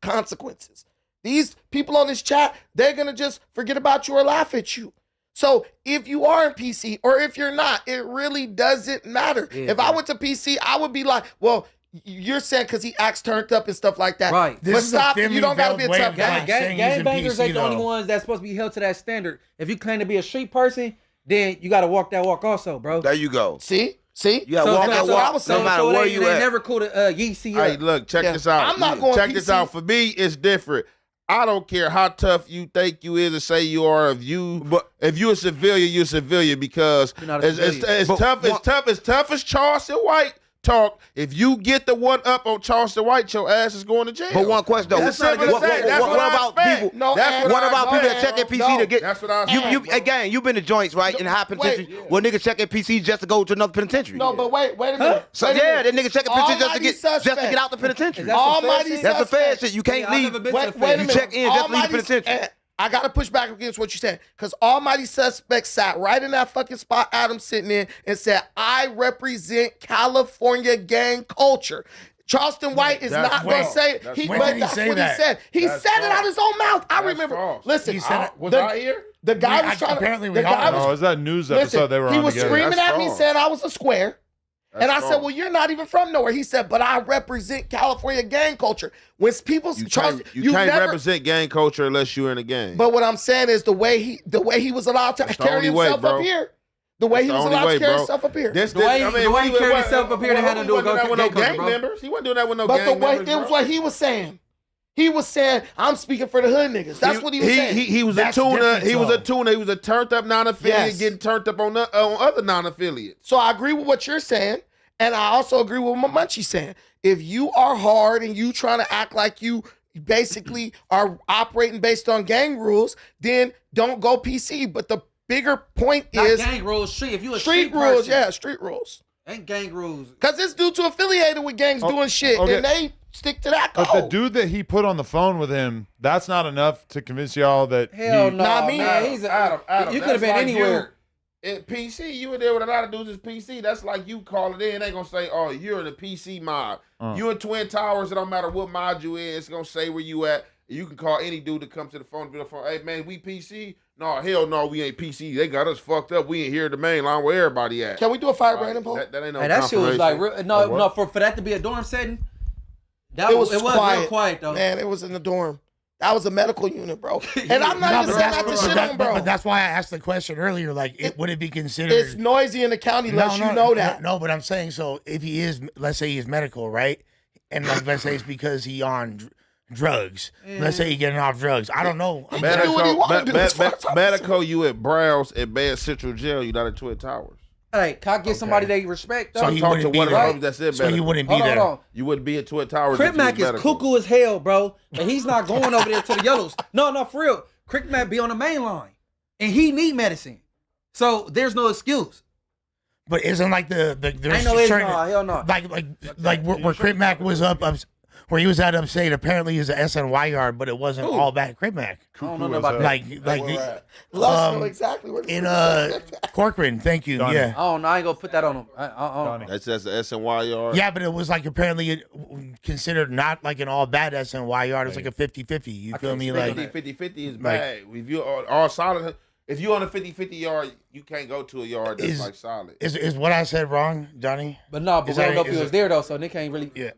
consequences. These people on this chat, they're gonna just forget about you or laugh at you. So if you are in PC or if you're not, it really doesn't matter. Yeah, if I went to PC, I would be like, well, you're saying because he acts turned up and stuff like that. Right. But stop, you don't gotta be a tough guy. Gangbangers ain't the only ones that's supposed to be held to that standard. If you claim to be a street person, then you gotta walk that walk also, bro. There you go. See? You gotta walk that walk no matter where you at. They never cool to Yeezy up. Hey, look, check this out. I'm not going check PC. this out. For me, it's different. I don't care how tough you think you is and say you are. If you a civilian, you're a civilian because as tough as Charleston White talk. If you get the one up on Charleston White, your ass is going to jail. But one question though, what about people? What about people that check their PC to get? That's what I you again. You've been to joints, right? In high penitentiary. Well, niggas check their PC just to go to another penitentiary. No, but wait a minute. So yeah, that nigga check a penitentiary just to get out the penitentiary. That's the fair shit. You can't leave. You check in just to leave the penitentiary. I got to push back against what you said because Almighty Suspect sat right in that fucking spot Adam's sitting in and said, I represent California gang culture. Charleston White is not going to say it. That's what he said. He said it out of his own mouth. I remember. False. Listen, was I here? The guy was trying apparently to. No, it was that news episode they were on together. He was screaming at me saying I was a square. And I said, well, you're not even from nowhere. He said, but I represent California gang culture. When people you can't represent gang culture unless you're in a gang. But what I'm saying is the way he was allowed to carry himself up here. The way he was allowed to carry himself up here. The way he carried himself up here, they had to do with gang members. He wasn't doing that with no gang members. But it was what he was saying. He was saying, I'm speaking for the hood niggas. That's what he was saying. He was a tuner. He was a tuner. He was a turned up non-affiliate getting turned up on other non-affiliates. So I agree with what you're saying. And I also agree with what Munchie's saying. If you are hard and you trying to act like you basically are operating based on gang rules, then don't go PC. But the bigger point is gang rules. Street. If you a street rules, street rules. Ain't gang rules. Because this dude too affiliated with gangs doing shit, and they stick to that code. But the dude that he put on the phone with him, that's not enough to convince y'all that. Hell no, not me. Man. He's Adam, you could have been anywhere. At PC, you were there with a lot of dudes. It's PC. That's like you call it in. They gonna say, "Oh, you're in the PC mob. You in Twin Towers. It don't matter what mod you in. It's gonna say where you at. You can call any dude to come to the phone. Hey man, we PC? No, hell no, we ain't PC. They got us fucked up. We ain't here at the main line where everybody at. Can we do a firebrand poll? That ain't no. Hey, that shit was like for that to be a dorm setting. It was real quiet though. Man, it was in the dorm. That was a medical unit, bro. And I'm not even saying that to shit on, bro. But that's why I asked the question earlier. Like, would it be considered? It's noisy in the county. Let you know that. No, but I'm saying, so if he is, let's say he's medical, right? And like, let's say it's because he on drugs. Let's say he getting off drugs. I don't know. Medical, you at Browns at Bad Central Jail. You not at Twin Towers. Hey, can I get somebody they respect? Though? So he wouldn't be there. So he wouldn't be there. You wouldn't be at Twin Towers. Crip Mac is cuckoo as hell, bro. But he's not going over there to the yellows. No, for real. Crip Mac be on the main line, and he need medicine. So there's no excuse. But isn't like there's certain hell no. Like where Crip Mac was up where he was at upstate, apparently is a SNY yard, but it wasn't all bad Crip Mac. I don't know about that. Know exactly where in Corcoran, thank you. Donnie. Yeah. Oh no, I ain't gonna put that on him. I That's the SNY yard. Yeah, but it was like apparently considered not like an all bad SNY yard. It's like a 50-50. You feel me? Like 50-50 is bad. If you all solid, if you on a 50-50 yard, you can't go to a yard that's like solid. Is what I said wrong, Johnny? But no, we don't know if he was there though, so Nick ain't really. Yeah.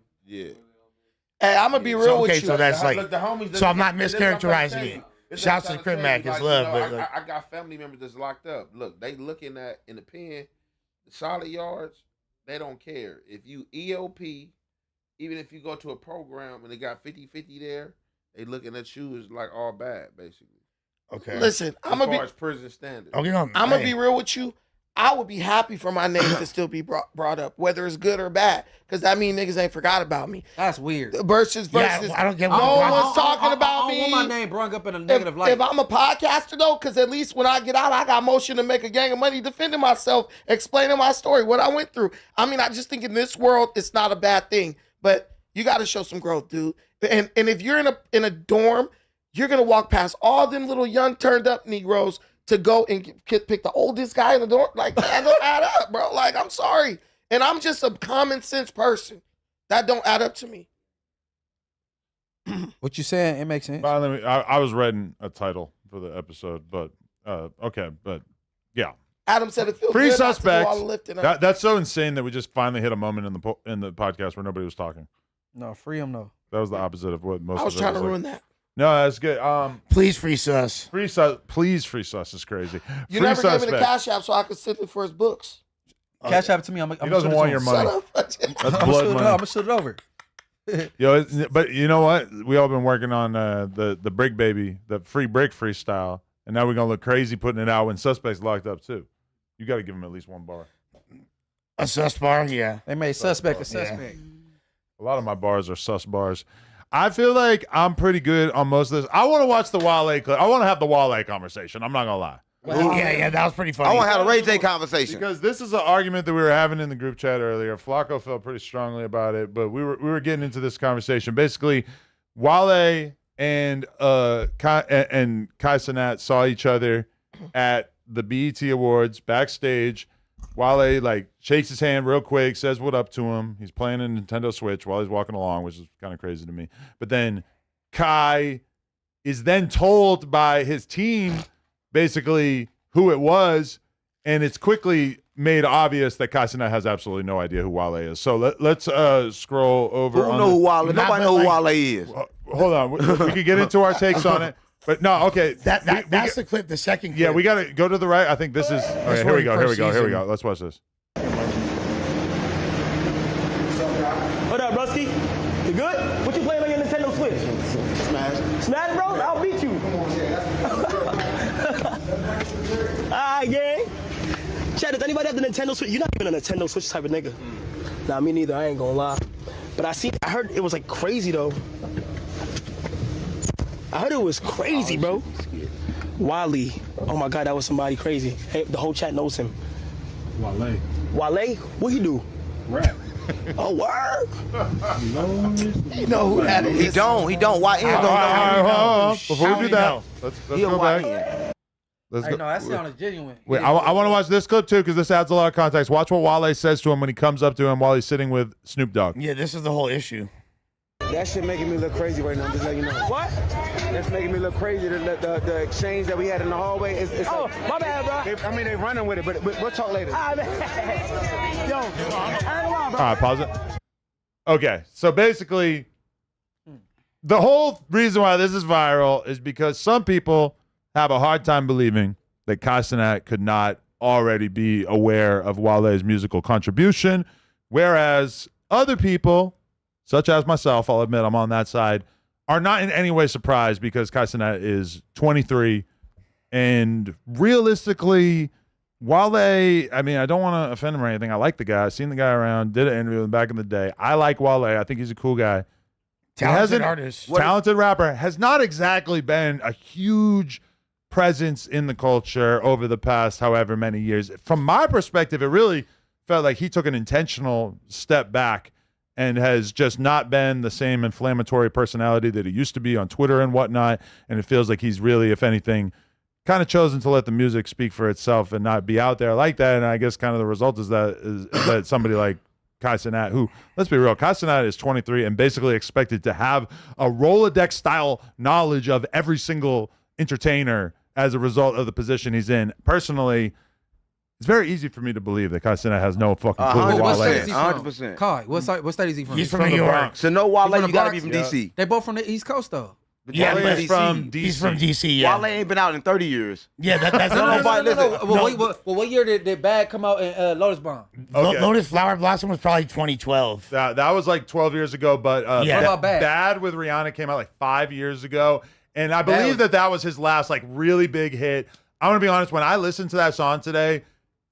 Hey, I'm gonna be real with you. So that's like. Look, the homies, so I'm not mischaracterizing it. Shouts to Crip Mac, it's love. But I got family members that's locked up. Look, they looking at in the pen, the solid yards. They don't care if you EOP, even if you go to a program and they got 50-50 there. They looking at you as like all bad, basically. Okay. Listen, as far as prison standards. Okay, I'm gonna be real with you. I would be happy for my name to still be brought up, whether it's good or bad, because that means niggas ain't forgot about me. That's weird. Versus. Yeah, I don't get no one's talking about me. I want my name brought up in a negative light. If I'm a podcaster though, because at least when I get out, I got motion to make a gang of money, defending myself, explaining my story, what I went through. I mean, I just think in this world, it's not a bad thing, but you got to show some growth, dude. And if you're in a dorm, you're gonna walk past all them little young turned up Negroes to go and pick the oldest guy in the dorm. Like, that don't add up, bro. Like, I'm sorry. And I'm just a common sense person. That don't add up to me. What you saying? It makes sense. Finally, I was reading a title for the episode, but okay, but yeah. Adam said it feels Free good suspects. not to do all the lifting up. That's so insane that we just finally hit a moment in the podcast where nobody was talking. No, free him though. That was the opposite of what most. I was trying to ruin that. No, that's good. Please free sus. Please free sus is crazy. You never gave me the cash app so I could send it for his books. Cash app to me. He doesn't want your money. That's blood money. I'm gonna shoot it over. Yo, but you know what? We all been working on the Brick Baby, the free brick freestyle, and now we're gonna look crazy putting it out when Suspect's locked up too. You got to give him at least one bar. A sus bar, yeah. They made Suspect a suspect. A lot of my bars are sus bars. I feel like I'm pretty good on most of this. I want to watch the Wale clip. I want to have the Wale conversation. I'm not gonna lie. Yeah, that was pretty funny. I want to have a Ray J conversation. Because this is an argument that we were having in the group chat earlier. Flacco felt pretty strongly about it, but we were getting into this conversation. Basically, Wale and Kai Cenat saw each other at the BET Awards backstage. Wale like shakes his hand real quick, says what up to him. He's playing a Nintendo Switch while he's walking along, which is kind of crazy to me. But then Kai is then told by his team basically who it was, and it's quickly made obvious that Kai Cenat has absolutely no idea who Wale is. So let's scroll over. Who know who Wale? Nobody know who Wale is. Hold on, we can get into our takes on it. But no, okay. That's the clip, the second clip. Yeah, we got to go to the right. I think this is. Okay, here we go. Let's watch this. What up, Rusky? You good? What you playing on your Nintendo Switch? Smash. Smash, bro? I'll beat you. Alright, gang. Chad, does anybody have the Nintendo Switch? You're not even a Nintendo Switch type of nigga. Nah, me neither. I ain't gonna lie. But I heard it was like crazy though. I heard it was crazy, bro. Wale. Oh my God, that was somebody crazy. Hey, the whole chat knows him. Wale. Wale? What he do? Rap. Oh, word. You know who that is? He don't. Why? Before we do that, let's go back. Hey, no, that sounded genuine. Wait, I want to watch this clip too because this adds a lot of context. Watch what Wale says to him when he comes up to him while he's sitting with Snoop Dogg. Yeah, this is the whole issue. That shit making me look crazy right now, just letting you know. What? That's making me look crazy. The exchange that we had in the hallway. It's oh, like, my bad, bro. They running with it, but we'll talk later. Yo, I ain't lying, bro. All right, pause it. Okay, so basically, the whole reason why this is viral is because some people have a hard time believing that Kai Cenat could not already be aware of Wale's musical contribution, whereas other people, such as myself, I'll admit I'm on that side, are not in any way surprised because Kai Cenat is 23. And realistically, Wale, I mean, I don't want to offend him or anything. I like the guy. I've seen the guy around, did an interview with him back in the day. I like Wale. I think he's a cool guy. Talented artist. Talented rapper. Has not exactly been a huge presence in the culture over the past however many years. From my perspective, it really felt like he took an intentional step back and has just not been the same inflammatory personality that he used to be on Twitter and whatnot. And it feels like he's really, if anything, kind of chosen to let the music speak for itself and not be out there like that. And I guess kind of the result is that somebody like Kai Cenat, who, let's be real, Kai Cenat is 23 and basically expected to have a Rolodex-style knowledge of every single entertainer as a result of the position he's in. Personally, it's very easy for me to believe that Kai Cenat has no fucking clue who Wale is. 100%. Kai, what state is he from? He's from New York. So no Wale, From the you gotta be Bronx? from DC. They both from the East Coast though. Yeah, Wale but is from DC. He's from DC, yeah. Wale ain't been out in 30 years. Yeah, that's No. Listen. Well, what year did Bag come out in Lotus Bomb? Okay. Lotus Flower Blossom was probably 2012. That was like 12 years ago, but Yeah. What about Bad? Bad with Rihanna came out like 5 years ago. And I believe that was his last like really big hit. I'm going to be honest, when I listened to that song today,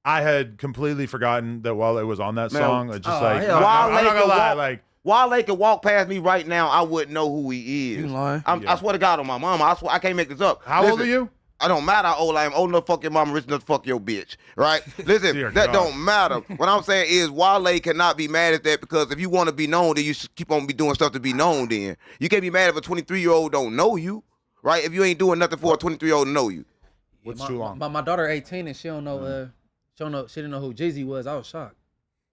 I had completely forgotten that Wale was on that song. It's just I'm not going to lie. Like, Wale could walk past me right now, I wouldn't know who he is. You lying? I swear to God on my mama. I swear I can't make this up. How old are you? I don't matter how old I am. Old enough to fuck your mama, rich enough to fuck your bitch. Right? Listen, Dear that God. don't matter. What I'm saying is Wale cannot be mad at that because if you want to be known, then you should keep on be doing stuff to be known then. You can't be mad if a 23-year-old don't know you. Right? If you ain't doing nothing for a 23-year-old to know you. What's too long? My daughter 18 and she don't know. She didn't know who Jeezy was. I was shocked.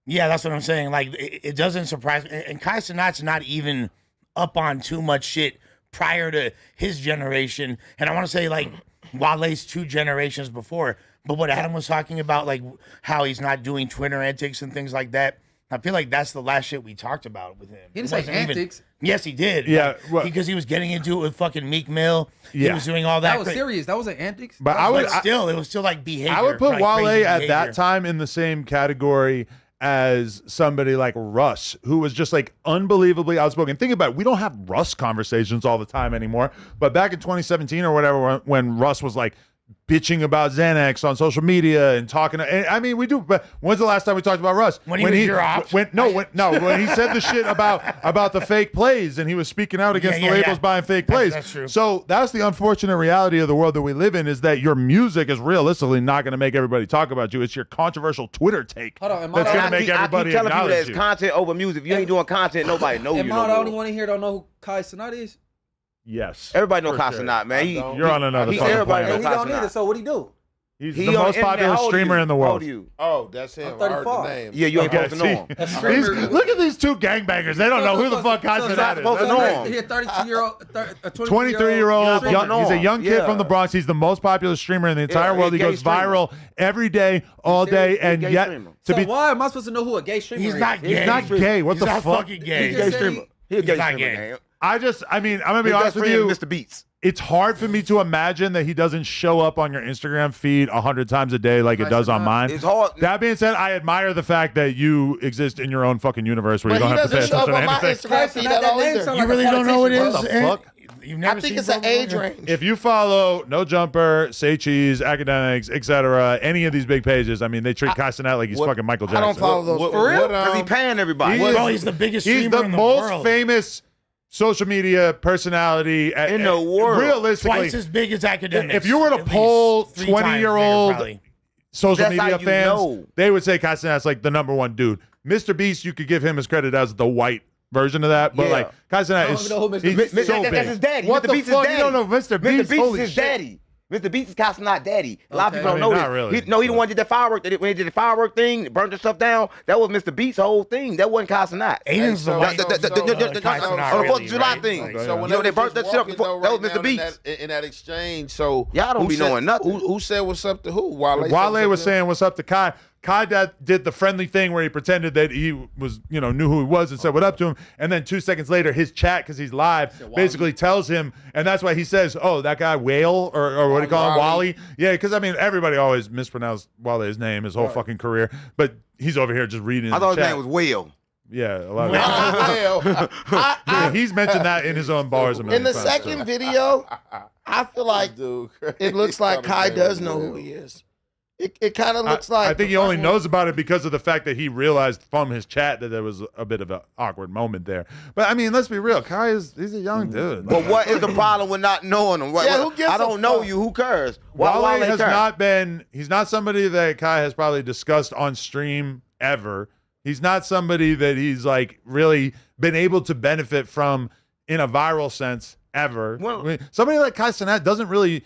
Yeah, that's what I'm saying. Like, it doesn't surprise me. And Kai Cenat's not even up on too much shit prior to his generation. And I want to say, like, Wale's 2 generations before. But what Adam was talking about, like, how he's not doing Twitter antics and things like that, I feel like that's the last shit we talked about with him. He didn't say antics. Yes, he did. Yeah, because he was getting into it with fucking Meek Mill. He Yeah. was doing all that. That was serious. That wasn't antics. But It was still like behavior. I would put like Wale crazy at behavior. that time in the same category as somebody like Russ, who was just like unbelievably outspoken. Think about it. We don't have Russ conversations all the time anymore. But back in 2017 or whatever, when Russ was like bitching about Xanax on social media and talking. I mean, we do. But when's the last time we talked about Russ? When he was your op? When he said the shit about the fake plays and he was speaking out against the labels buying fake plays. That's true. So that's the unfortunate reality of the world that we live in, is that your music is realistically not going to make everybody talk about you. It's your controversial Twitter take Hold on, that's going to make everybody I keep telling people that acknowledge it's you. content over music. If you ain't doing content, nobody know you Am no I the only more. one in here don't know who Kai Cenat is? Yes. Everybody know For Kai sure. Cenat, man. You're on another fucking everybody planet. know He Kai don't either, Cenat. so what'd he do? He's He the on most internet. popular How old streamer you? in the How world. old are you? Oh, that's him. I'm I heard the 34. name. Yeah, you ain't Okay, supposed to know him. That's These- look at these two gangbangers. They don't know who the fuck Kai so Cenat not is. supposed to know him. He a 32-year-old, a 23-year-old, You're not supposed to he's a know young him. kid Yeah. from the Bronx. He's the most popular streamer in the entire world. He gay goes streamer. viral every day, all day, He's a and gay yet streamer. to So be. why am I supposed to know who a gay streamer He's is? not gay. He's not gay. What He's the not fuck? fucking gay. He's a gay streamer. He a gay not streamer, gay. man. I mean, I'm gonna be His honest best with friend you. is Mr. Beats. It's hard for me to imagine that he doesn't show up on your Instagram feed 100 times a day like it does on mine. It's hard. That being said, I admire the fact that you exist in your own fucking universe where But you he don't have to pay doesn't show up attention on to my anything. Instagram feed at all either. You really don't know what it is? What the eh? fuck? You've never I think seen it's an Bro age before? range. If you follow No Jumper, Say Cheese, Academics, etc., any of these big pages, I mean, they treat Kai Cenat like he's fucking Michael Jackson. I don't follow those. For real? what, Because he paying everybody. Bro, he's the biggest He's streamer the in the most world. famous social media personality In the world. Realistically, Twice as big as Academics. if you were to At least poll 3 times bigger, 20-year-old probably. social That's how media you fans, know. they would say Kai Cenat's like the #1 dude. Mr. Beast, you could give him his credit as the white version of that, but Yeah. like Kai Cenat don't is even know who Mr. he's Beast is. so That's big. his daddy. What Mr. the Beast is fuck? daddy. You don't know Mr. Mr. Beast? Beast Holy is his shit. daddy. Mr. Beast is Kai Cenat daddy. A lot of Okay. people I don't mean, know not this. really. He the one that did the firework. When he did the firework thing, burnt the stuff down. That was Mr. Beast's whole thing. That wasn't Kai Cenat. Aiden's the white. Kai Cenat, really, 4th of July right? thing. Like, So Yeah. when You know, they burnt just that shit up walking, before- though, that was right Mr. now Beats. in that exchange. So Y'all don't who be said- knowing nothing. Who said what's up to who? Wale Wale was saying what's up to Kai. Kai did the friendly thing where he pretended that he was, knew who he was and said what up to him. And then 2 seconds later, his chat, because he's live, basically tells him, and that's why he says, oh, that guy Whale, or what do you call him, Wally? Yeah, because, I mean, everybody always mispronounced Wale's name his whole fucking career. But he's over here just reading I thought his chat. name was Whale. Yeah, a lot of I- he's mentioned that in his own bars a million In the times, second so. video, I feel like Dude, it looks like Kai does know who he is. It kind of looks like. I think he only knows about it because of the fact that he realized from his chat that there was a bit of an awkward moment there. But I mean, let's be real. He's a young dude. But what is the problem with not knowing him? Yeah, who gives I a don't know fuck? you. Who cares? Wale Why has care? not been. He's not somebody that Kai has probably discussed on stream ever. He's not somebody that he's like really been able to benefit from in a viral sense ever. Well- I mean, somebody like Kai Cenat doesn't really.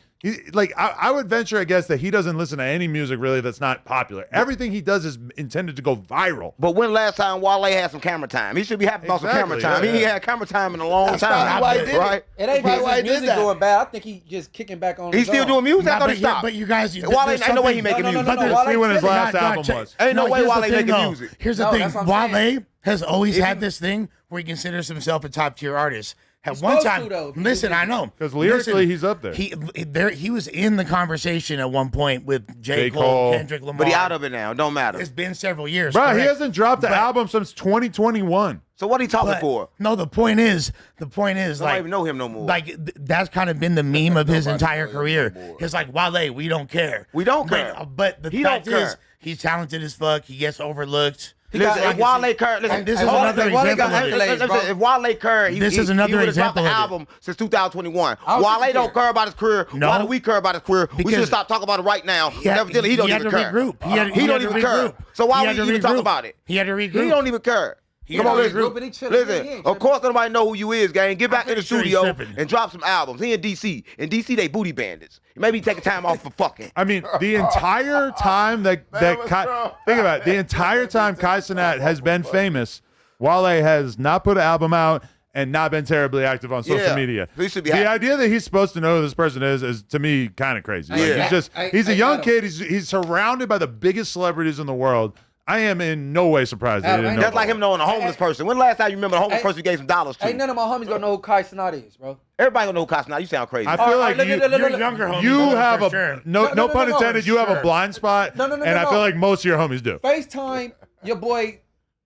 I would venture a guess that he doesn't listen to any music really that's not popular. Everything he does is intended to go viral. But when last time Wale had some camera time? He should be happy about some camera Exactly, time. yeah. He ain't had camera time in a long That's time. probably why he did it. right? It ain't That's why his I did music that. going bad. I think he just kicking back on. He's his still own. doing music? I thought he but, stopped. but you guys, Wale ain't no way he making No, no, music. no, But no, there's- Wale See when his said it. last album check- was. Ain't no way here's the Wale thing, making though. music. Here's the No, thing. that's what I'm Wale has always had this thing where he considers himself a top tier artist. At He's one supposed time, to, though, if you listen, do I know. 'Cause lyrically, Listen, he's up there. He was in the conversation at one point with J. J. Cole. Kendrick Lamar. But he out of it now. Don't matter. It's been several years. Bro, he correct. hasn't dropped an But- album since 2021. So what he talking But- for? No, the point is, I don't like, even know him no more. like that's kind of been the meme of his entire career. It's like Wale, we don't care. We don't care. But the He fact don't is, care. he's talented as fuck. He gets overlooked. Listen, if Wale care, listen, And this is Wale- another Wale example got of it. accolades, bro. If Wale care, he This is another he would've dropped example the of it. album since 2021. I don't Wale think he don't care about his career. No. Why do we care about his career? We Because should stop talking about it right now. had- Evidently, he don't had even to care. regroup. He had don't to even care. regroup. So why He would had you to even talk regroup. about it? He had to regroup. He don't even care. He Come had on, to listen. regroup. and he chilling. Listen, He ain't of course nobody know who you is, gang. Get back in the pretty sure he's studio tripping. and drop some albums. He in DC. In DC, they booty bandits. Maybe take a time off for fucking. I mean, the entire time that Kai, think about it, the entire time Kai Cenat has been famous, Wale has not put an album out and not been terribly active on social Yeah. media. He should be The happy. idea that he's supposed to know who this person is to me kind of crazy. Like, Yeah. he's a young Adam. kid. He's surrounded by the biggest celebrities in the world. I am in no way surprised that he Adam, didn't know. That's like him knowing a homeless person. When the last time you remember a homeless Hey, person you gave some dollars to? Ain't none of my homies gonna know who Kai Cenat is, bro. Everybody gonna know Kai Cenat. You sound crazy. I feel All like right, you, look, Your younger homies you know have for a sure. no No, pun no, intended. You have a sure. blind spot, No, no, no, and no, I feel no. like most of your homies do. FaceTime your boy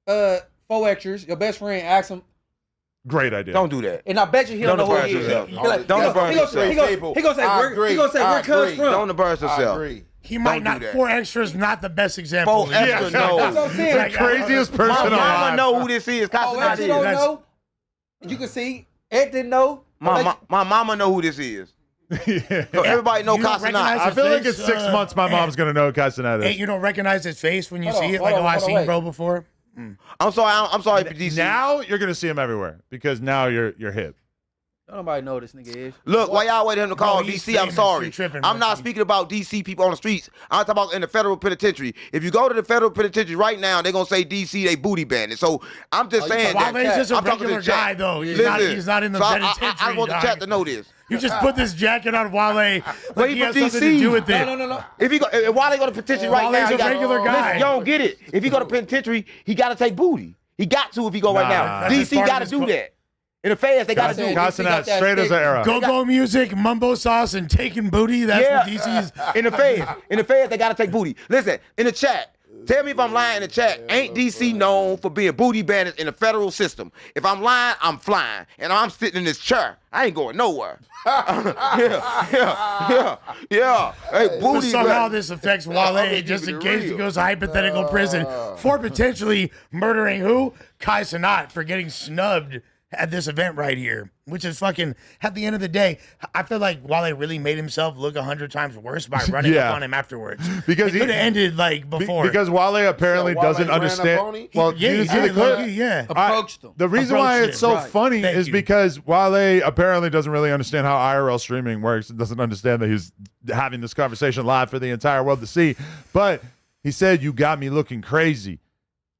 4xtra's, your best friend, ask him. Great idea. Don't do that. And I bet you he don't know who he is. Don't embarrass yourself. He gonna say where Cuz from. Don't embarrass yourself. He might not. 4xtra's not the best example. 4xtra knows. The craziest person My mama alive. know who this is. 4xtra don't know. You can see Ed didn't know. My mama know who this is. So everybody know Casanat. I feel like in 6 months my mom's gonna know Casanat Hey, you don't recognize his face when you see it? Like, oh, I seen bro before. I'm sorry, DC. Now you're gonna see him everywhere because now you're hip. Nobody know this nigga is. Look, while y'all waiting him to call he's DC, I'm famous. sorry. You're tripping, I'm not speaking about DC people on the streets. I'm talking about in the federal penitentiary. If you go to the federal penitentiary right now, they're going to say DC, they booty bandits. So I'm just saying that. Wale's just a I'm talking to regular the chat. guy, though. He's not in the So penitentiary. I want the chat to know this. You just put this jacket on Wale like But he he has from something to do with it. No. If Wale go to penitentiary right now, Wale's a regular guy. Listen, you don't get it. If he go to penitentiary, he got to take booty. He got to if he go right now. DC got to do that. In the feds, they got to do it. Casanat, straight as an era. Go-go music, mumbo sauce, and taking booty. That's what DC's. In the feds, they got to take booty. Listen, in the chat, tell me if I'm lying in the chat. Ain't DC known for being booty bandits in the federal system? If I'm lying, I'm flying. And I'm sitting in this chair. I ain't going nowhere. Yeah. Hey, booty. Somehow this affects Wale, just in case he goes to hypothetical prison for potentially murdering who? Kai Cenat for getting snubbed at this event right here, which is fucking, at the end of the day, I feel like Wale really made himself look 100 times worse by running up on him afterwards. Because he could have ended like before. Because Wale apparently doesn't understand. Well, you didn't see the clip? Approached him. The reason why it's so funny is because Wale apparently doesn't really understand how IRL streaming works and doesn't understand that he's having this conversation live for the entire world to see. But he said, "You got me looking crazy."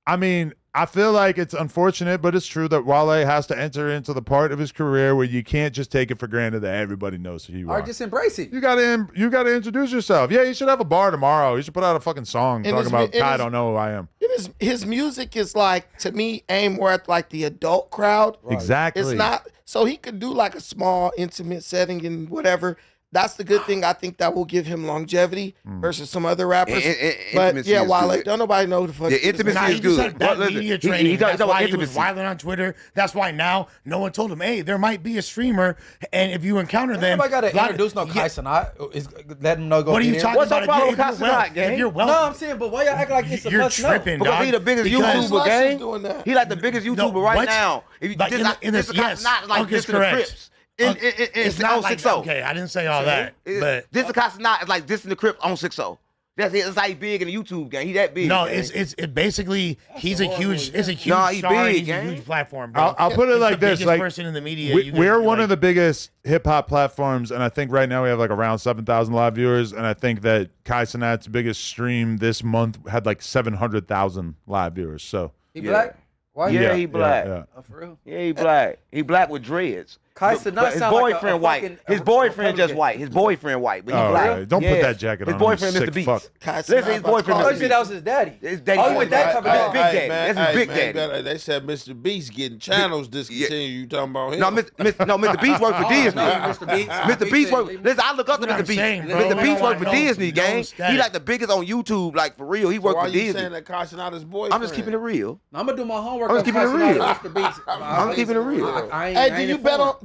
I mean, I feel like it's unfortunate, but it's true that Wale has to enter into the part of his career where you can't just take it for granted that everybody knows who you are. Or just embrace it. You gotta introduce yourself. Yeah, you should have a bar tomorrow. You should put out a fucking song talking about I don't know who I am. His music is like, to me, aimed more at like the adult crowd. Right. Exactly. It's not, so he could do like a small intimate setting and whatever. That's the good thing. I think that will give him longevity versus some other rappers. But yeah, Wale, don't nobody know the fuck. The intimacy is good. Bad media training. That's why he was wilding on Twitter. That's why now no one told him, hey, there might be a streamer, and if you encounter them, nobody got to introduce no Kai Cenat. Let them know. What are you talking What's about? your problem with Kai Cenat, gang? If you're well, No, I'm saying, but why y'all act like it's a must know? tripping, Because dog. he the biggest YouTuber, gang. He like the biggest YouTuber right now. If you this yes, like this the Crips. It's not like, okay, I didn't say all that, but this the Casanat is like this in the Crips on 6-0. That's it. It's like big in the YouTube game. He that big. No, gang. it's basically he's a huge. It's a huge. Nah, he star, big, he's a gang. huge platform, bro. I'll put it like the this: biggest like person in the media. we're one of the biggest hip hop platforms, and I think right now we have like around 7,000 live viewers, and I think that Kai Cenat's biggest stream this month had like 700,000 live viewers. So He black? Why? Yeah, he black. Yeah. Oh, for real? Yeah, he black. He black with dreads. Kai But Cenat his sound like boyfriend a white. fucking- His boyfriend just white. His boyfriend white, but he Oh, black. right. Don't put that jacket his on, boyfriend, you Mr. sick Beats. fuck. Listen, his boyfriend, Oh, Mr. you said that was his daddy. His daddy. Oh, you went that type of That's daddy. Big Daddy. That's his Big Daddy. They said Mr. Beast getting channels discontinued. You talking about him? No, Mr. Beast worked for Disney. Mr. Beats. Mr. Beast worked. Listen, I look up to That's what Mr. I'm Beast. saying, bro. Mr. Beast worked for No, Disney, gang. no static. He like the biggest on YouTube, like for real. He So worked why for you Disney. saying that Kai Cenat is boyfriend? I'm just keeping it real. I'm gonna do my homework. I'm on just keeping it Kai Cenat real. and Mr. Beats. I'm keeping it real. Hey,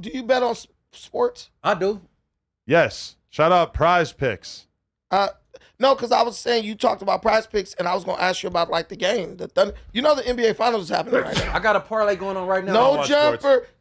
do you bet on sports? I do. Yes, shout out Prize Picks. No, because I was saying you talked about Prize Picks, and I was gonna ask you about like the game. The NBA Finals is happening right now. I got a parlay going on right now.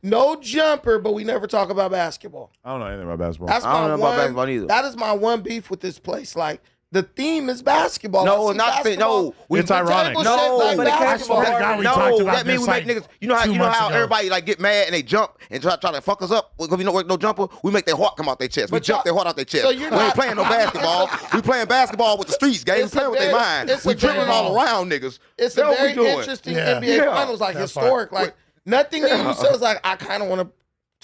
No jumper, but we never talk about basketball. I don't know anything about basketball. That's I don't know my about basketball either. That is my one beef with this place. Like the theme is basketball. No, I see not basketball. no. It's ironic. No, but I swear to God, we talked about that means this we make like niggas. You know how 2 months ago. everybody like get mad and they jump and try to fuck us up because we don't work no jumper. We make their heart come out their chest. We jump their heart out their chest. So we you're ain't not playing no basketball. We playing basketball with the streets, gang. We It's playing a with their very- mind. it's We a very- dribbling all around niggas. It's That's a what we very doing. interesting Yeah. NBA Yeah. Finals, like That's historic. Like nothing in you says like I kind of want to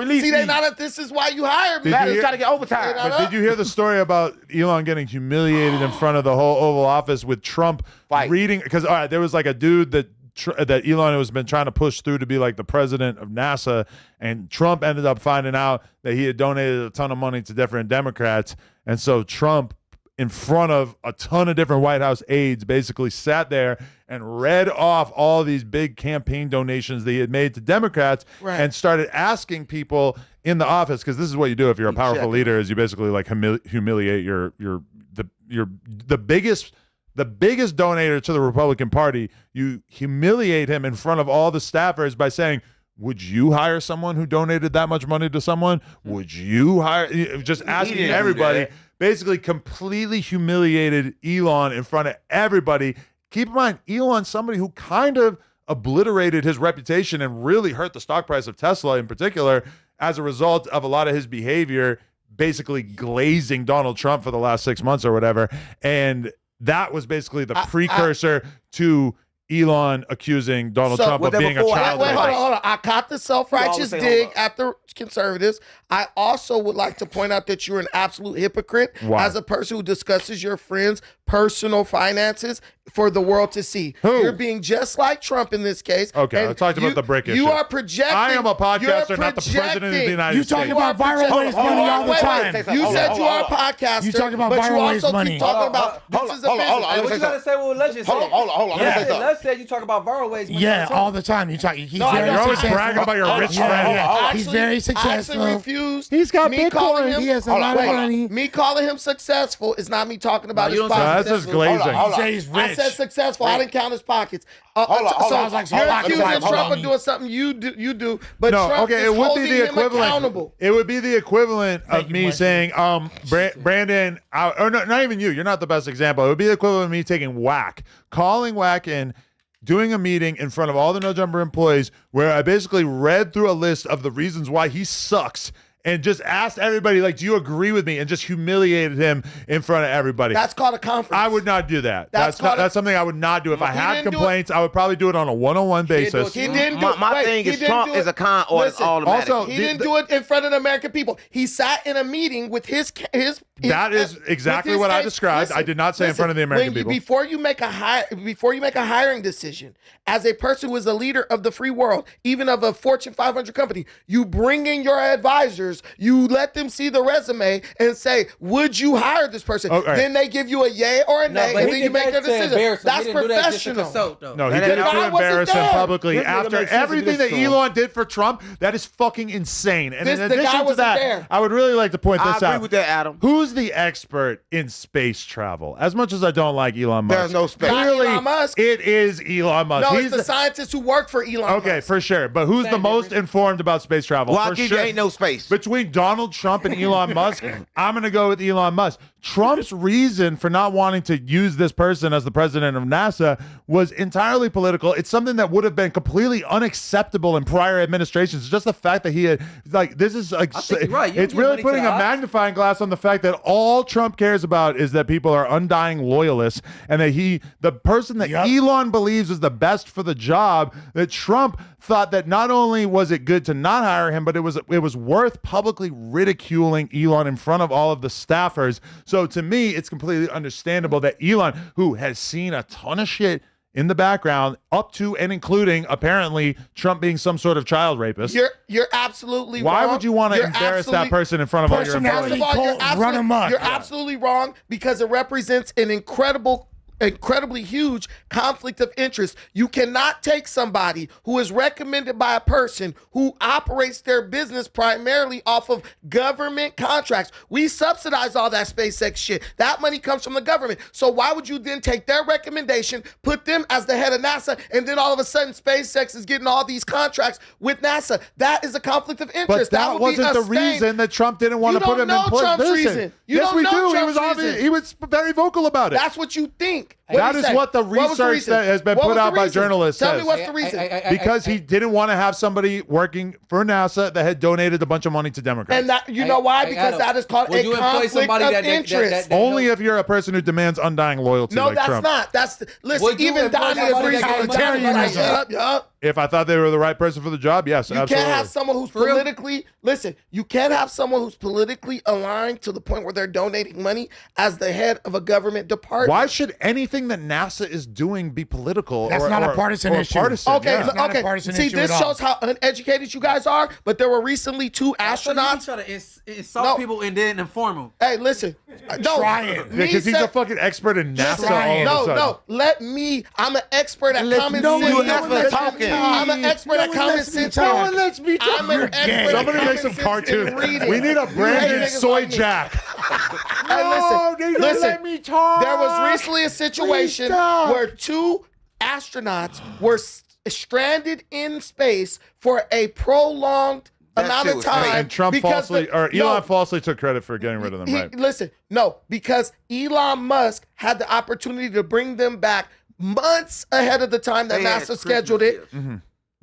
release See, they me. not. This is why you hired me. Did you hear- trying to get overtime. But did you hear the story about Elon getting humiliated in front of the whole Oval Office with Trump reading? Because all right, there was like a dude that that Elon has been trying to push through to be like the president of NASA, and Trump ended up finding out that he had donated a ton of money to different Democrats, and so Trump, in front of a ton of different White House aides, basically sat there and read off all these big campaign donations that he had made to Democrats, and started asking people in the office, because this is what you do if you're a powerful leader, is you basically like humiliate the biggest donator to the Republican Party. You humiliate him in front of all the staffers by saying, would you hire someone who donated that much money to someone? Would you hire? Just asking everybody. Basically completely humiliated Elon in front of everybody. Keep in mind, Elon's somebody who kind of obliterated his reputation and really hurt the stock price of Tesla in particular as a result of a lot of his behavior, basically glazing Donald Trump for the last 6 months or whatever. And that was basically the precursor to Elon accusing Donald Trump of being a child. Wait, hold on. I caught the self-righteous dig at the conservatives. I also would like to point out that you're an absolute hypocrite as a person who discusses your friends' personal finances for the world to see. You're being just like Trump in this case. Okay, I talked about the brick issue. You are projecting. I am a podcaster, not the president of the United States. You talking about viral waste money all the time. You said you are a podcaster. You talking about viral waste money. Keep talking about this is a business. What you gotta say? What Legend said? Hold on. Les said you talk about viral waste money. Yeah, all the time. You talk. He's you're always bragging about your rich friend. He's very successful. I actually refused. He's got Bitcoin. He has a lot of money. Me calling him successful is not me talking about his pockets. That's just glazing. He said he's rich. I said successful. I didn't count his pockets. You're accusing Trump of doing something you do, but Trump is holding him accountable. It would be the equivalent of me saying, Brandon, or not even you. You're not the best example. It would be the equivalent of me taking Whack, calling Whack in, doing a meeting in front of all the No Jumper employees where I basically read through a list of the reasons why he sucks and just asked everybody, like, do you agree with me? And just humiliated him in front of everybody. That's called a conference. I would not do that. That's something I would not do. If I had complaints, I would probably do it on a one-on-one basis. He didn't do it. My thing is Trump is a con artist automatic. Also, he didn't do it in front of the American people. He sat in a meeting with his that is exactly what I described. Listen, I did not say in front of the American people. Before you make a hiring decision, as a person who is a leader of the free world, even of a Fortune 500 company, you bring in your advisors, you let them see the resume and say, would you hire this person? Okay. Then they give you a yay or a nay, and then you make your decision. That's professional. No, he did it to embarrass him publicly after everything that Elon did for Trump. That is fucking insane. And in addition to that, I would really like to point this out. I agree with that, Adam. Who's the expert in space travel? As much as I don't like Elon Musk, there's no space. Clearly, Elon Musk. It is Elon Musk. No, it's the scientists who work for Elon Musk. Okay, for sure. But who's the most informed about space travel? Well, I'll give you ain't no space. Between Donald Trump and Elon Musk, I'm going to go with Elon Musk. Trump's reason for not wanting to use this person as the president of NASA was entirely political. It's something that would have been completely unacceptable in prior administrations. Just the fact that he had, like, this is like, it's really putting a magnifying glass on the fact that all Trump cares about is that people are undying loyalists, and that the person that Elon believes is the best for the job, that Trump thought that not only was it good to not hire him, but it was worth publicly ridiculing Elon in front of all of the staffers. So to me, it's completely understandable that Elon, who has seen a ton of shit in the background, up to and including apparently Trump being some sort of child rapist. You're absolutely why wrong. Why would you want to embarrass that person in front of all your employees? You're absolutely wrong, because it represents an incredibly huge conflict of interest. You cannot take somebody who is recommended by a person who operates their business primarily off of government contracts. We subsidize all that SpaceX shit. That money comes from the government. So why would you then take their recommendation, put them as the head of NASA, and then all of a sudden SpaceX is getting all these contracts with NASA? That is a conflict of interest. But that wasn't the reason that Trump didn't want to put him in place. Trump's reason. Yes, we do. He was very vocal about it. That's what you think. That is what the research that has been put out by journalists says. Tell me what's the reason. Because he didn't want to have somebody working for NASA that had donated a bunch of money to Democrats. And that, you know why? Because that is called a conflict of interest. Only if you're a person who demands undying loyalty like Trump. No, that's not. Listen, even Donnie agrees with libertarianism. If I thought they were the right person for the job, yes, absolutely. You can't have someone who's politically, you can't have someone who's politically aligned to the point where they're donating money as the head of a government department. Why should anything anything that NASA is doing be political. That's not a partisan issue. Okay, It's not a okay. partisan See, issue this at all. shows how uneducated you guys are. But there were recently 2 astronauts. Try to insult people and then inform them. Hey, listen. No, because he's a fucking expert in NASA. All of a sudden. Let me. I'm an expert at common sense. I'm an expert at common sense. No one lets me talk. I'm an expert. Somebody make some cartoons. We need a Brandon Soy Jack. Hey, listen. Let me talk. There was recently a situation where 2 astronauts were stranded in space for a prolonged amount of time. And Trump Elon falsely took credit for getting rid of them, right? Listen, no, because Elon Musk had the opportunity to bring them back months ahead of the time that NASA scheduled it.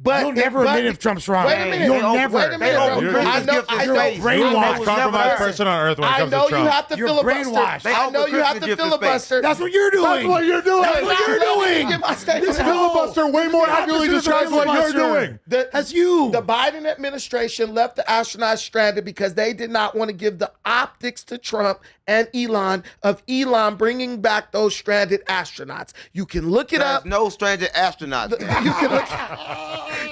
But you'll never admit if Trump's wrong. Wait a minute. You'll never. Wait a minute. I know. You're brainwashed. Compromised person on earth when it comes to Trump. I know you have to You're filibuster. brainwashed. I know you have to filibuster. That's what you're doing. That's what you're doing. That's what you're doing. Get my statement. This filibuster way more accurately describes what you're doing. That's you. The Biden administration left the astronauts stranded because they did not want to give the optics to Trump and Elon of Elon bringing back those stranded astronauts. You can look it up. No stranded astronauts. You can look.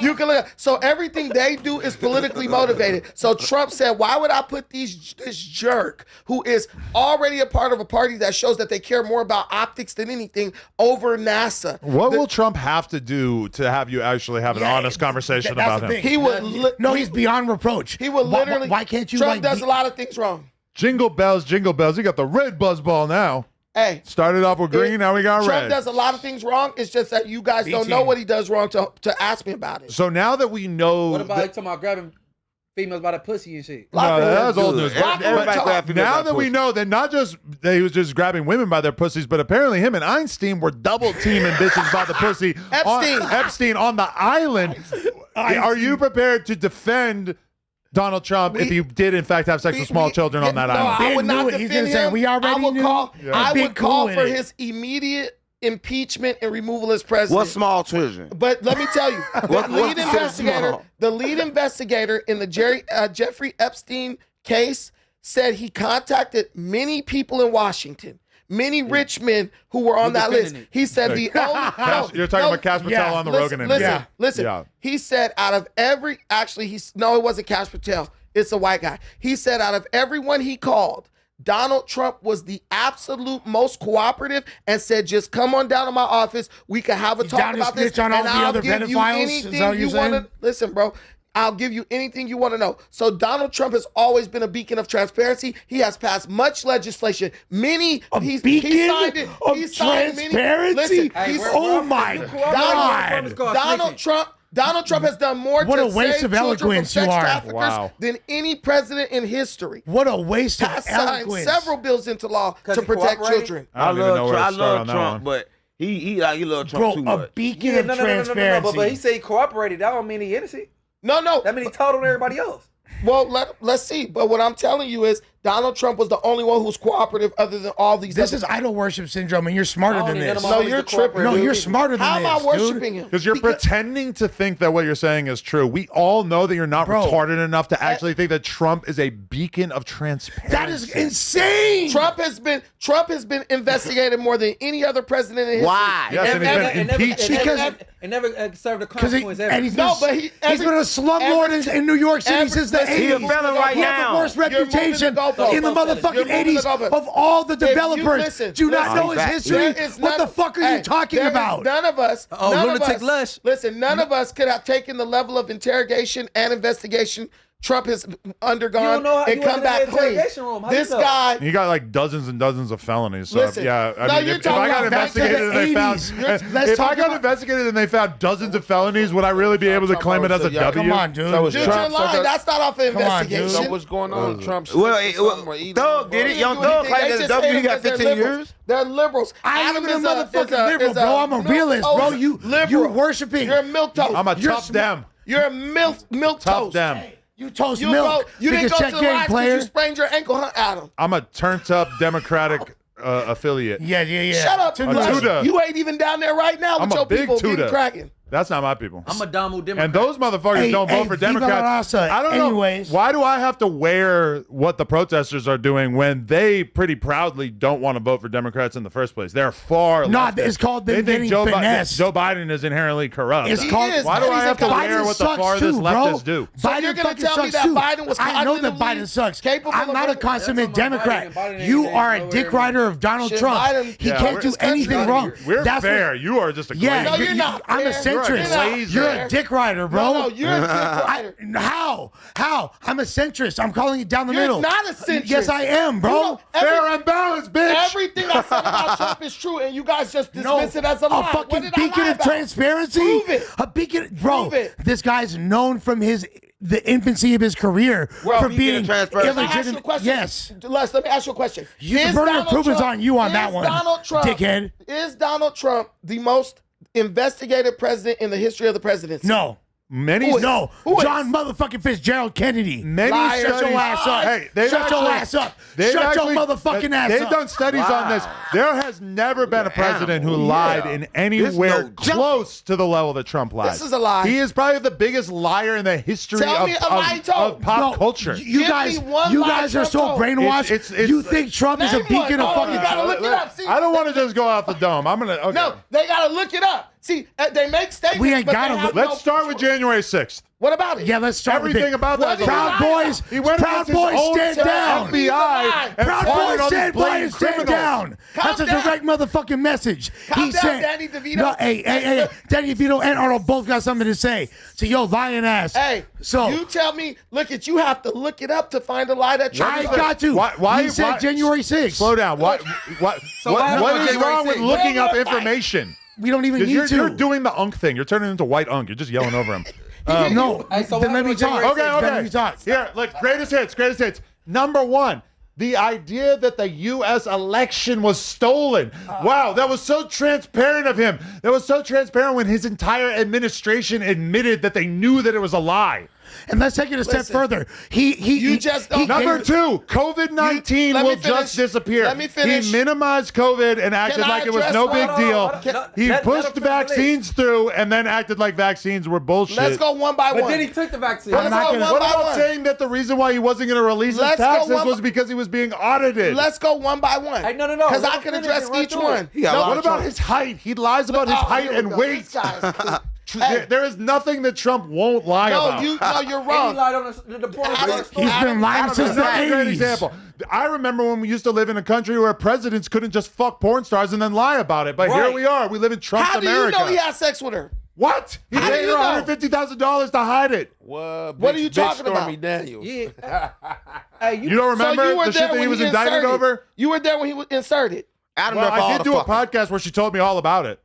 You can look. So everything they do is politically motivated. So Trump said, "Why would I put this jerk who is already a part of a party that shows that they care more about optics than anything over NASA?" What will Trump have to do to have you actually have an honest conversation about him? He would. He's beyond reproach. He would literally. Why can't you? Trump does a lot of things wrong. Jingle bells, jingle bells. You got the red buzzball now. Hey, started off with green, now we got red. Trump does a lot of things wrong. It's just that you guys don't know what he does wrong to ask me about it. So now that we know, What about talking about grabbing females by the pussy and shit? No, that's old news. Everybody now that we know that not just that he was just grabbing women by their pussies, but apparently him and Einstein were double teaming bitches by the pussy. Epstein on the island. Are you prepared to defend Donald Trump if he did in fact have sex with small children on that island? I would not defend him. We already I would call for his immediate impeachment and removal as president. What small children? But let me tell you, the lead investigator in the Jeffrey Epstein case said he contacted many people in Washington. Many rich men who were on that list. He said the only... You're talking about Cash Patel on the Rogan interview. Listen. He said out of every... Actually, it wasn't Cash Patel. It's a white guy. He said out of everyone he called, Donald Trump was the absolute most cooperative and said, just come on down to my office. We can have a talk about this. On all and the I'll other give you pedophiles? anything you want to... Listen, bro. I'll give you anything you want to know. So Donald Trump has always been a beacon of transparency. He has passed much legislation. He signed it. He signed transparency. Oh my God! Donald Trump has done more to waste save of children from eloquence sex you are. traffickers than any president in history. What a waste of signed eloquence! Several bills into law to protect children. I love Trump, but he love Trump too much. A beacon of transparency. But he said he cooperated. That don't mean he innocent. No. That means he told on everybody else. Well, let's see. But what I'm telling you is Donald Trump was the only one who's cooperative other than all these. This is idol worship syndrome, and you're smarter than this. No, you're tripping. No, you're smarter than this. How am I worshiping him? Because you're pretending to think that what you're saying is true. We all know that you're not retarded enough to actually think that Trump is a beacon of transparency. That is insane. Trump has been investigated more than any other president in history. Why? Yes, and he's been impeached. And never served a consequence ever. He's been a slumlord in New York City since the 80s. He's a felon right he now. had the worst reputation in the motherfucking 80s of all the developers. Do you not know his history? What the fuck are you talking about? None of us. Lunatic Lush. Listen, none of us could have taken the level of interrogation and investigation Trump has undergone and come back clean. This guy, he got like dozens and dozens of felonies. So listen, yeah, I mean, if I got investigated and they found, investigated and they found dozens of felonies, would I really be able to claim it as a W? Come on, dude. Dude, you're lying. That's not off of investigation. So what's going on? Trump. Thug did it. Young Thug claimed as a W. He got 15 years. They're liberals. I ain't even a motherfucking liberal, bro. I'm a realist, bro. You worshiping. You're a milquetoast. I'm a tough them. You're a milquetoast. Tough them. You toast milk. You didn't go to the line because you sprained your ankle, huh, Adam? I'm a turned up Democratic affiliate. Yeah. Shut up, Tuda. You ain't even down there right now with your people getting cracking. That's not my people. I'm a Damu Democrat. And those motherfuckers don't vote for Democrats. I don't know. Why do I have to wear what the protesters are doing when they pretty proudly don't want to vote for Democrats in the first place? They're far No, it's called them getting finessed. Joe Biden is inherently corrupt. It's called. Why do I have to wear what the farthest leftists do? So you're going to tell me that Biden was I know that Biden sucks. capable I'm of not a running? consummate Democrat. You are a dick rider of Donald Trump. He can't do anything wrong. We're fair. You are just a yeah. No, you're not. I'm a centrist. You're a dick rider, bro. No, you're a dick rider. How? I'm a centrist. I'm calling it down the middle. You're not a centrist. Yes, I am, bro. Fair and balanced, bitch. Everything I said about Trump is true, and you guys just dismiss it as a lie. A fucking beacon of transparency. Prove it. A beacon, bro. This guy's known from the infancy of his career for being illegitimate. Yes. Les, let me ask you a question. The burden of proof is on you on that one, dickhead. Is Donald Trump the most investigated president in the history of the presidency? No. No. John motherfucking Fitzgerald Kennedy. Shut your ass up. Hey, Shut your ass up. Shut your motherfucking ass up. They've done studies on this. There has never been a president who lied in anywhere close to the level that Trump lied. This is a lie. He is probably the biggest liar in the history of pop culture. You guys are so brainwashed. You think Trump is a beacon of fucking... You gotta look it up. See, I don't want to just go out the dome. I'm gonna... Okay. No, they gotta look it up. See, they make statements. We ain't gotta look. Let's start with January 6th. What about it? Yeah, let's start everything with about that. Proud Boys. He went Proud Boys, stand down. FBI. Proud Boys, stand by and stand down. That's a direct motherfucking message. Calm down, Danny DeVito. No, hey, Danny DeVito and Arnold both got something to say. So, yo, lying ass. Hey, so you tell me. Look, you have to look it up to find a lie that Trump. I got to. Why he said January 6th. Slow down. What is wrong with looking up information? We don't even need to. You're doing the unk thing. You're turning into white unk. You're just yelling over him. No, then let me talk. Okay. Let me talk. Here, look, greatest hits. Number one, the idea that the U.S. election was stolen. Wow, that was so transparent of him. That was so transparent when his entire administration admitted that they knew that it was a lie. And let's take it a step further. Number two, COVID-19 will just disappear. Let me finish. He minimized COVID and acted like it was no big deal. He pushed vaccines through and then acted like vaccines were bullshit. Let's go one by one. But then he took the vaccine. What about saying that the reason why he wasn't going to release his taxes was because he was being audited? Let's go one by one. Hey, no. Because I can address each one. What about his height? He lies about his height and weight. There is nothing that Trump won't lie about. No, you're wrong. He lied on the porn. He's been lying since the 80s. Great example. I remember when we used to live in a country where presidents couldn't just fuck porn stars and then lie about it. But here we are. We live in Trump's America. How do you know he had sex with her? What? He paid her $150,000 to hide it. What are you talking about? Stormy Daniels. Yeah. You don't remember the shit that he was indicted over? You were there when he was inserted. I did do a podcast where she told me all about it.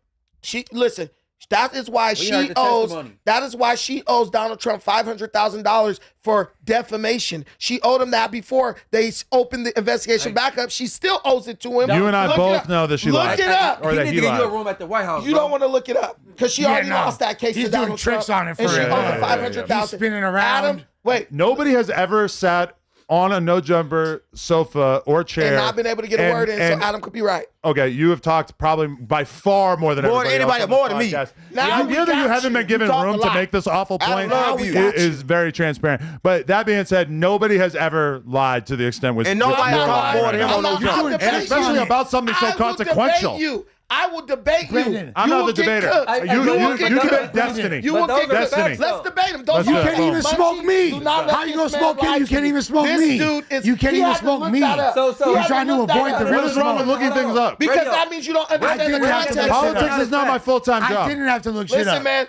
Listen. That is why she owes. That is why she owes Donald Trump $500,000 for defamation. She owed him that before they opened the investigation back up. She still owes it to him. You and I both know that she lied. Look it up. Or that he lied. He need to get you a room at the White House. You don't want to look it up because she already lost that case. He's to doing Donald tricks Trump, on it for and she owes him $500,000. He's spinning around. Adam, wait. Nobody has ever sat on a no jumper sofa or chair and not been able to get a word in, so Adam could be right. Okay, you have talked probably by far more than anybody else more than me. The idea that you haven't been given room to make this awful point is very transparent. But that being said, nobody has ever lied to the extent which and nobody talked more than him on no jump. And especially about something so consequential. I will debate you. I'm not the debater. You debate Destiny. You will get Destiny. Let's debate him. You can't even smoke me. How you gonna smoke him? You can't even smoke me. You can't even smoke me. So you're trying to avoid the real What is wrong with looking things up? Because that means you don't understand the context. Politics is not my full-time job. I didn't have to look shit up. Listen, man.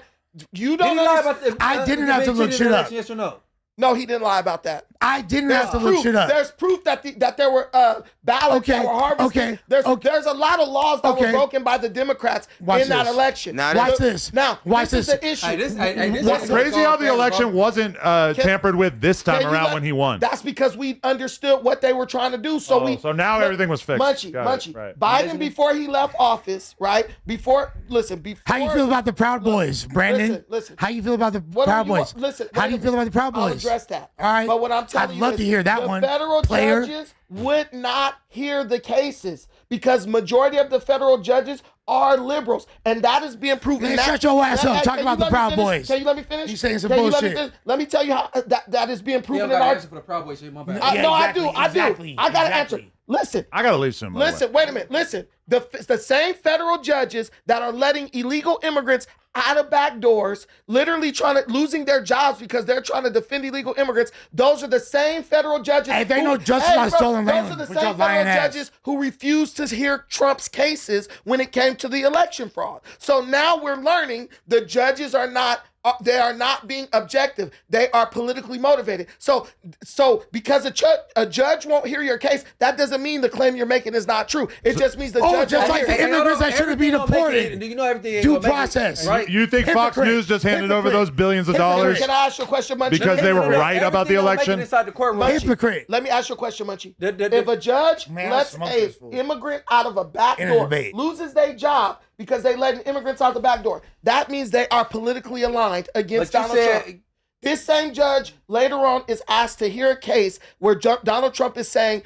You don't understand. I didn't have to look shit up. Yes or no? No, he didn't lie about that. I didn't have to look shit up. There's proof that there were ballots that were harvested. There's a lot of laws that were broken by the Democrats in that election. Watch this. Now, watch this is the issue. It's crazy how the election wasn't tampered with this time around when he won. That's because we understood what they were trying to do. So now everything was fixed. Munchie. Right. Biden, before he left office, right? Before. How you feel about the Proud Boys, Brandon? Listen. How you feel about the Proud Boys? Listen. How do you feel about the Proud Boys? I'll address that. All right. But what I'm telling I'd you love is to hear that the one. federal judges would not hear the cases because majority of the federal judges are liberals, and that is being proven. Man, shut your ass up. Talk about the Proud Boys. Can you let me finish? You saying some bullshit. Let me tell you how that is being proven in our. For the Proud Boys shit, my bad. I do. I gotta answer. Listen. I gotta leave soon. Listen. Wait a minute. Listen. The same federal judges that are letting illegal immigrants out of back doors, literally losing their jobs because they're trying to defend illegal immigrants. Those are the same federal judges. Hey, they know justice on stolen land. Those are the same federal judges who refused to hear Trump's cases when it came to the election fraud. So now we're learning the judges are not. They are not being objective. They are politically motivated. So because a judge won't hear your case, that doesn't mean the claim you're making is not true. It just means the judge. Just like the immigrants that shouldn't be deported. Do you know everything? Due process. Right? You think Fox News just handed over those billions of dollars? Can I ask you a question, Munchie? Because they were right about the election? Inside the courtroom. Hypocrite. Let me ask you a question, Munchie. If a judge lets an immigrant out of a back door, loses their job because they let immigrants out the back door, that means they are politically aligned against Donald Trump. This same judge later on is asked to hear a case where Donald Trump is saying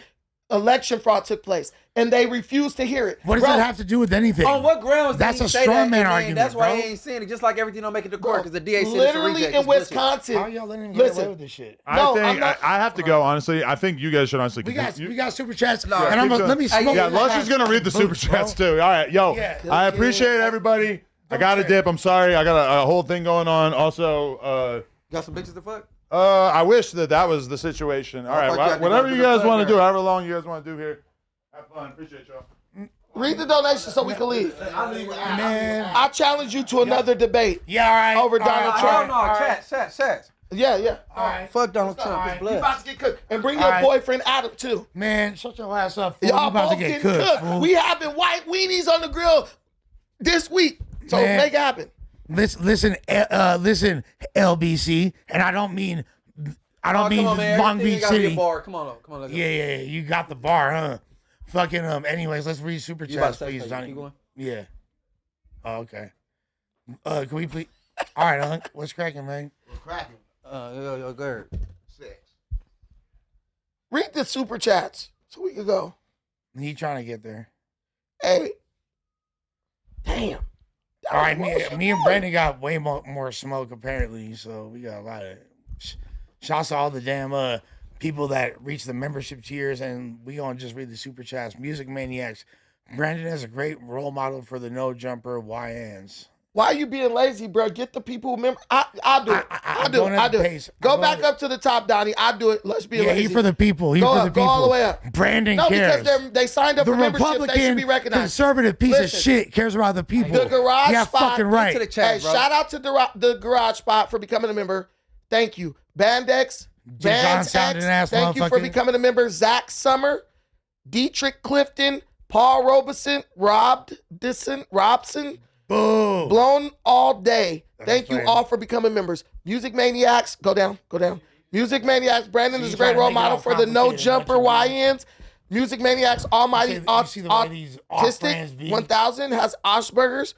election fraud took place, and they refuse to hear it. What does that have to do with anything? On what grounds? That's a straw man argument. That's why bro. he ain't saying it. Just like everything don't make it to court because the DA said literally it's a reject. in Wisconsin. How y'all letting him get away with this shit? I have to go. Honestly, I think you guys should honestly. We got super chats. No, and let me smoke. Yeah, Lush is gonna read the super chats too. All right, yo, I appreciate everybody. I got to dip. I'm sorry. I got a whole thing going on. Also, got some bitches to fuck. I wish that was the situation. All right, whatever you guys want to do, however long you guys want to do here. Have fun. Appreciate y'all. Read the donation so we can leave. Man, I challenge you to another debate. Yeah, all right. Over Donald Trump. No, chat. Yeah. All right. Fuck Donald Trump. It's You blood. about to get cooked. And bring your boyfriend Adam too. Man, shut your ass up. Fool. Y'all You about both to get getting cooked. cooked. We having white weenies on the grill this week. So make it happen. Listen, LBC, and I don't mean Long Beach City. Come on. Yeah. You got the bar, huh? Fucking Anyways, let's read super chats, please, Johnny. Yeah. Oh, okay. Can we please? All right, what's cracking, man? What's cracking? Yo, Gerd. 6. Read the super chats so we can go. He trying to get there. Hey. Damn. All right, me and Brandon got way more smoke apparently, so we got a lot of shouts to all the damn people that reached the membership tiers, and we gonna just read the super chats. Music Maniacs. Brandon is a great role model for the no jumper YNs. Why are you being lazy, bro? Get the people who remember. I'll do it. I'll do it. Go back up to the top, Donnie. I'll do it. Let's be lazy. He for the people. He for the people. Go all the way up. Brandon cares. Because they signed up for membership. They should be recognized. Conservative piece of shit cares about the people. The Garage Spot. Fucking right. Hey, shout out to the Garage Spot for becoming a member. Thank you. Bandex. Bands X. Thank you for becoming a member. Zach Summer. Dietrich Clifton. Paul Robeson. Robson. Boom. Blown all day. Thank you all for becoming members. Music Maniacs, go down. Music Maniacs, Brandon is a great role model for the no jumper YNs. Music Maniacs, Almighty Autistic 1000 has Asperger's.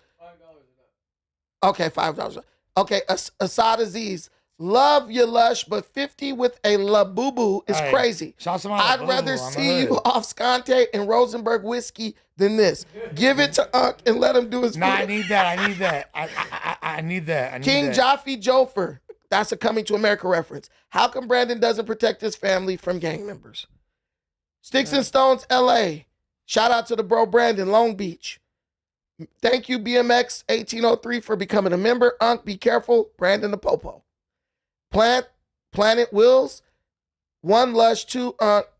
Okay, $5. Okay, Assad Aziz. Love your Lush, but 50 with a Labubu is crazy. I'd rather see you off Scante and Rosenberg whiskey than this. Give it to Unc and let him do his I need that. I need that. King Jaffe Jofer. That's a Coming to America reference. How come Brandon doesn't protect his family from gang members? Sticks and Stones, LA. Shout out to the bro Brandon, Long Beach. Thank you, BMX 1803, for becoming a member. Unc, be careful. Brandon the Popo. Planet Wills, 1 Lush, 2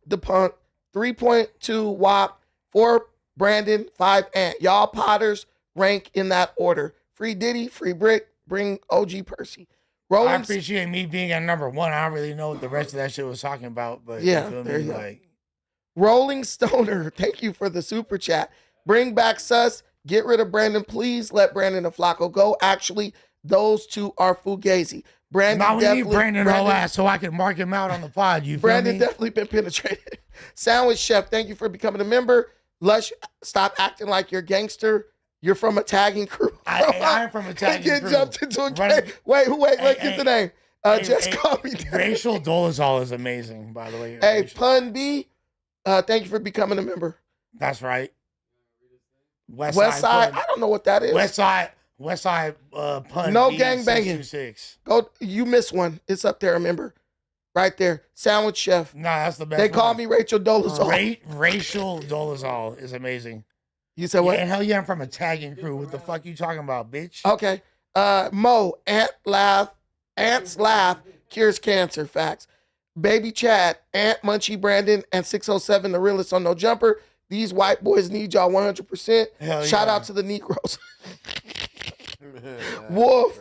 the Punk, 3.2 WAP, 4 Brandon, 5 Ant. Y'all Potters rank in that order. Free Diddy, free Brick, bring OG Percy. I appreciate me being at number 1. I don't really know what the rest of that shit was talking about, but yeah, there you go. Rolling Stoner, thank you for the super chat. Bring back Sus, get rid of Brandon, please let Brandon and Flacco go. Actually, those two are Fugazi. Brandon we need Brandon whole ass so I can mark him out on the pod. You Brandon feel me? Definitely been penetrated. Sandwich Chef, thank you for becoming a member. Lush, stop acting like you're a gangster. You're from a tagging crew. I am from a tagging crew. Jumped into a game. Wait, let's get the name. Just call me Daddy. Racial Dolezal is amazing, by the way. Hey, Pun B, thank you for becoming a member. That's right. West Side. I don't know what that is. West Side pun. No gang banging. Go. You missed one. It's up there. Remember, right there. Sandwich Chef. Nah, that's the best. They call me Rachel Dolezal. Rachel Dolezal is amazing. You said what? Yeah, hell yeah, I'm from a tagging crew. What the fuck you talking about, bitch? Okay. Mo, ants laugh cures cancer. Facts. Baby Chad, Ant Munchie Brandon, and 607 the realest on No Jumper. These white boys need y'all 100%. Shout out to the Negroes. Wolf.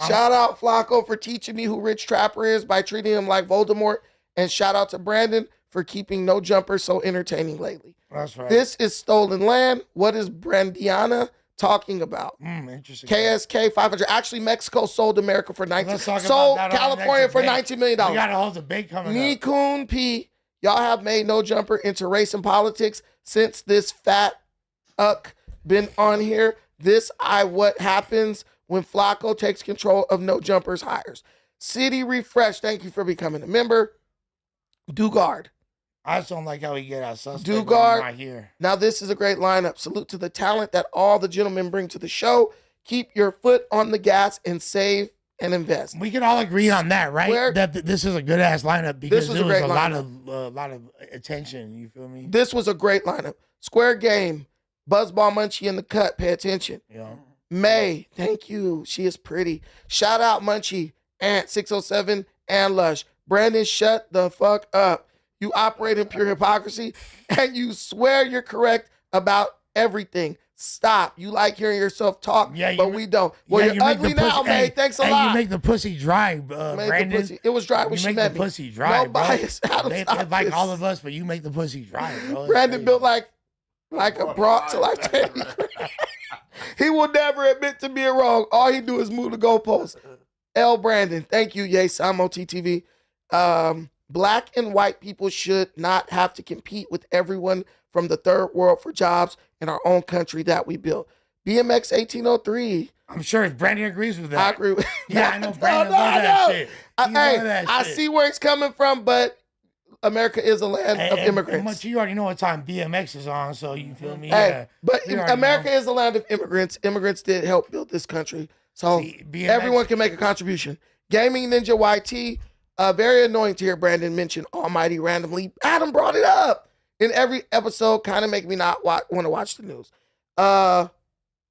Shout out Flacco for teaching me who Rich Trapper is by treating him like Voldemort. And shout out to Brandon for keeping No Jumper so entertaining lately. That's right. This is Stolen Land. What is Brandiana talking about? Interesting. KSK 500. Actually, Mexico sold America for 19. Sold California for $19 million. We got a whole debate coming up. Nikun P. Y'all have made No Jumper into race and politics since this fat uck been on here. What happens when Flacco takes control of No Jumper's hires. City Refresh. Thank you for becoming a member. Dugard. I just don't like how we get our suspect Dugard. right here. Now, this is a great lineup. Salute to the talent that all the gentlemen bring to the show. Keep your foot on the gas and save and invest. We can all agree on that, right? That this is a good ass lineup because there was a lot of attention. You feel me? This was a great lineup. Square game. Buzzball Munchie in the cut. Pay attention. Yeah. May, thank you. She is pretty. Shout out Munchie, Ant 607, and Lush. Brandon, shut the fuck up. You operate in pure hypocrisy, and you swear you're correct about everything. Stop. You like hearing yourself talk, but we don't. Well, you're ugly now, May. Thanks a lot. You make the pussy dry, Brandon. It was dry when she met me. You make the pussy dry, no bias. They like all of us, but you make the pussy dry, bro. Brandon built like a brought to like Teddy. He will never admit to being wrong. All he do is move the goalpost. L. Brandon, thank you, Yay, Samo TTV. Black and white people should not have to compete with everyone from the third world for jobs in our own country that we built. BMX 1803. I'm sure Brandon agrees with that. I agree with Yeah, I know Brandon loves that shit. I see where he's coming from, but America is a land of immigrants. Much you already know what time BMX is on, so you feel me? Hey, but America is a land of immigrants. Immigrants did help build this country. So everyone can make a contribution. Gaming Ninja YT, very annoying to hear Brandon mention Almighty randomly. Adam brought it up in every episode, kind of make me not want to watch the news.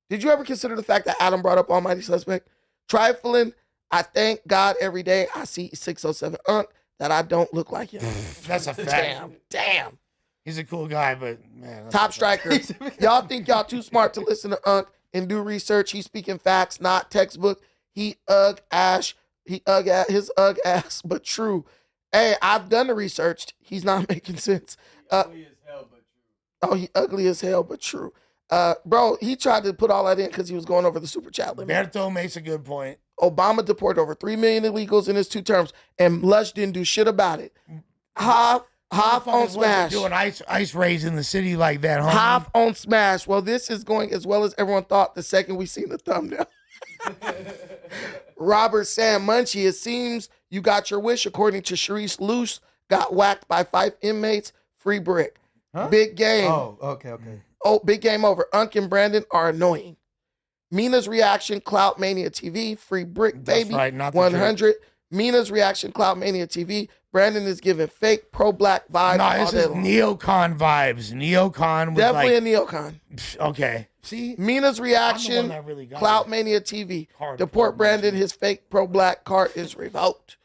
Did you ever consider the fact that Adam brought up Almighty Suspect? Trifling, I thank God every day I see 607 Unc that I don't look like him. That's a fact. Damn. He's a cool guy, but man. Top striker. Y'all think y'all too smart to listen to Unc and do research. He's speaking facts, not textbook. His ugh ass, but true. Hey, I've done the research. He's not making sense. Ugly as hell, but true. Oh, he ugly as hell, but true. Bro, he tried to put all that in because he was going over the super chat limit. Berto makes a good point. Obama deported over 3 million illegals in his 2 terms, and Lush didn't do shit about it. Half on Smash. Doing ice raids in the city like that, homie. Half on Smash. Well, this is going as well as everyone thought the second we seen the thumbnail. Robert Sam Munchie, it seems you got your wish. According to Sharice Luce, got whacked by 5 inmates. Free brick. Huh? Big game. Oh, okay. Oh, big game over. Unc and Brandon are annoying. Mina's reaction, Clout Mania TV. Free brick, baby. That's right, not 100. Mina's reaction, Clout Mania TV. Brandon is giving fake pro-black vibes. No, this is neocon vibes. Neocon was definitely like, a neocon. Okay. See? Mina's reaction, really Clout Mania TV. Deport Brandon, his fake pro-black card is revoked.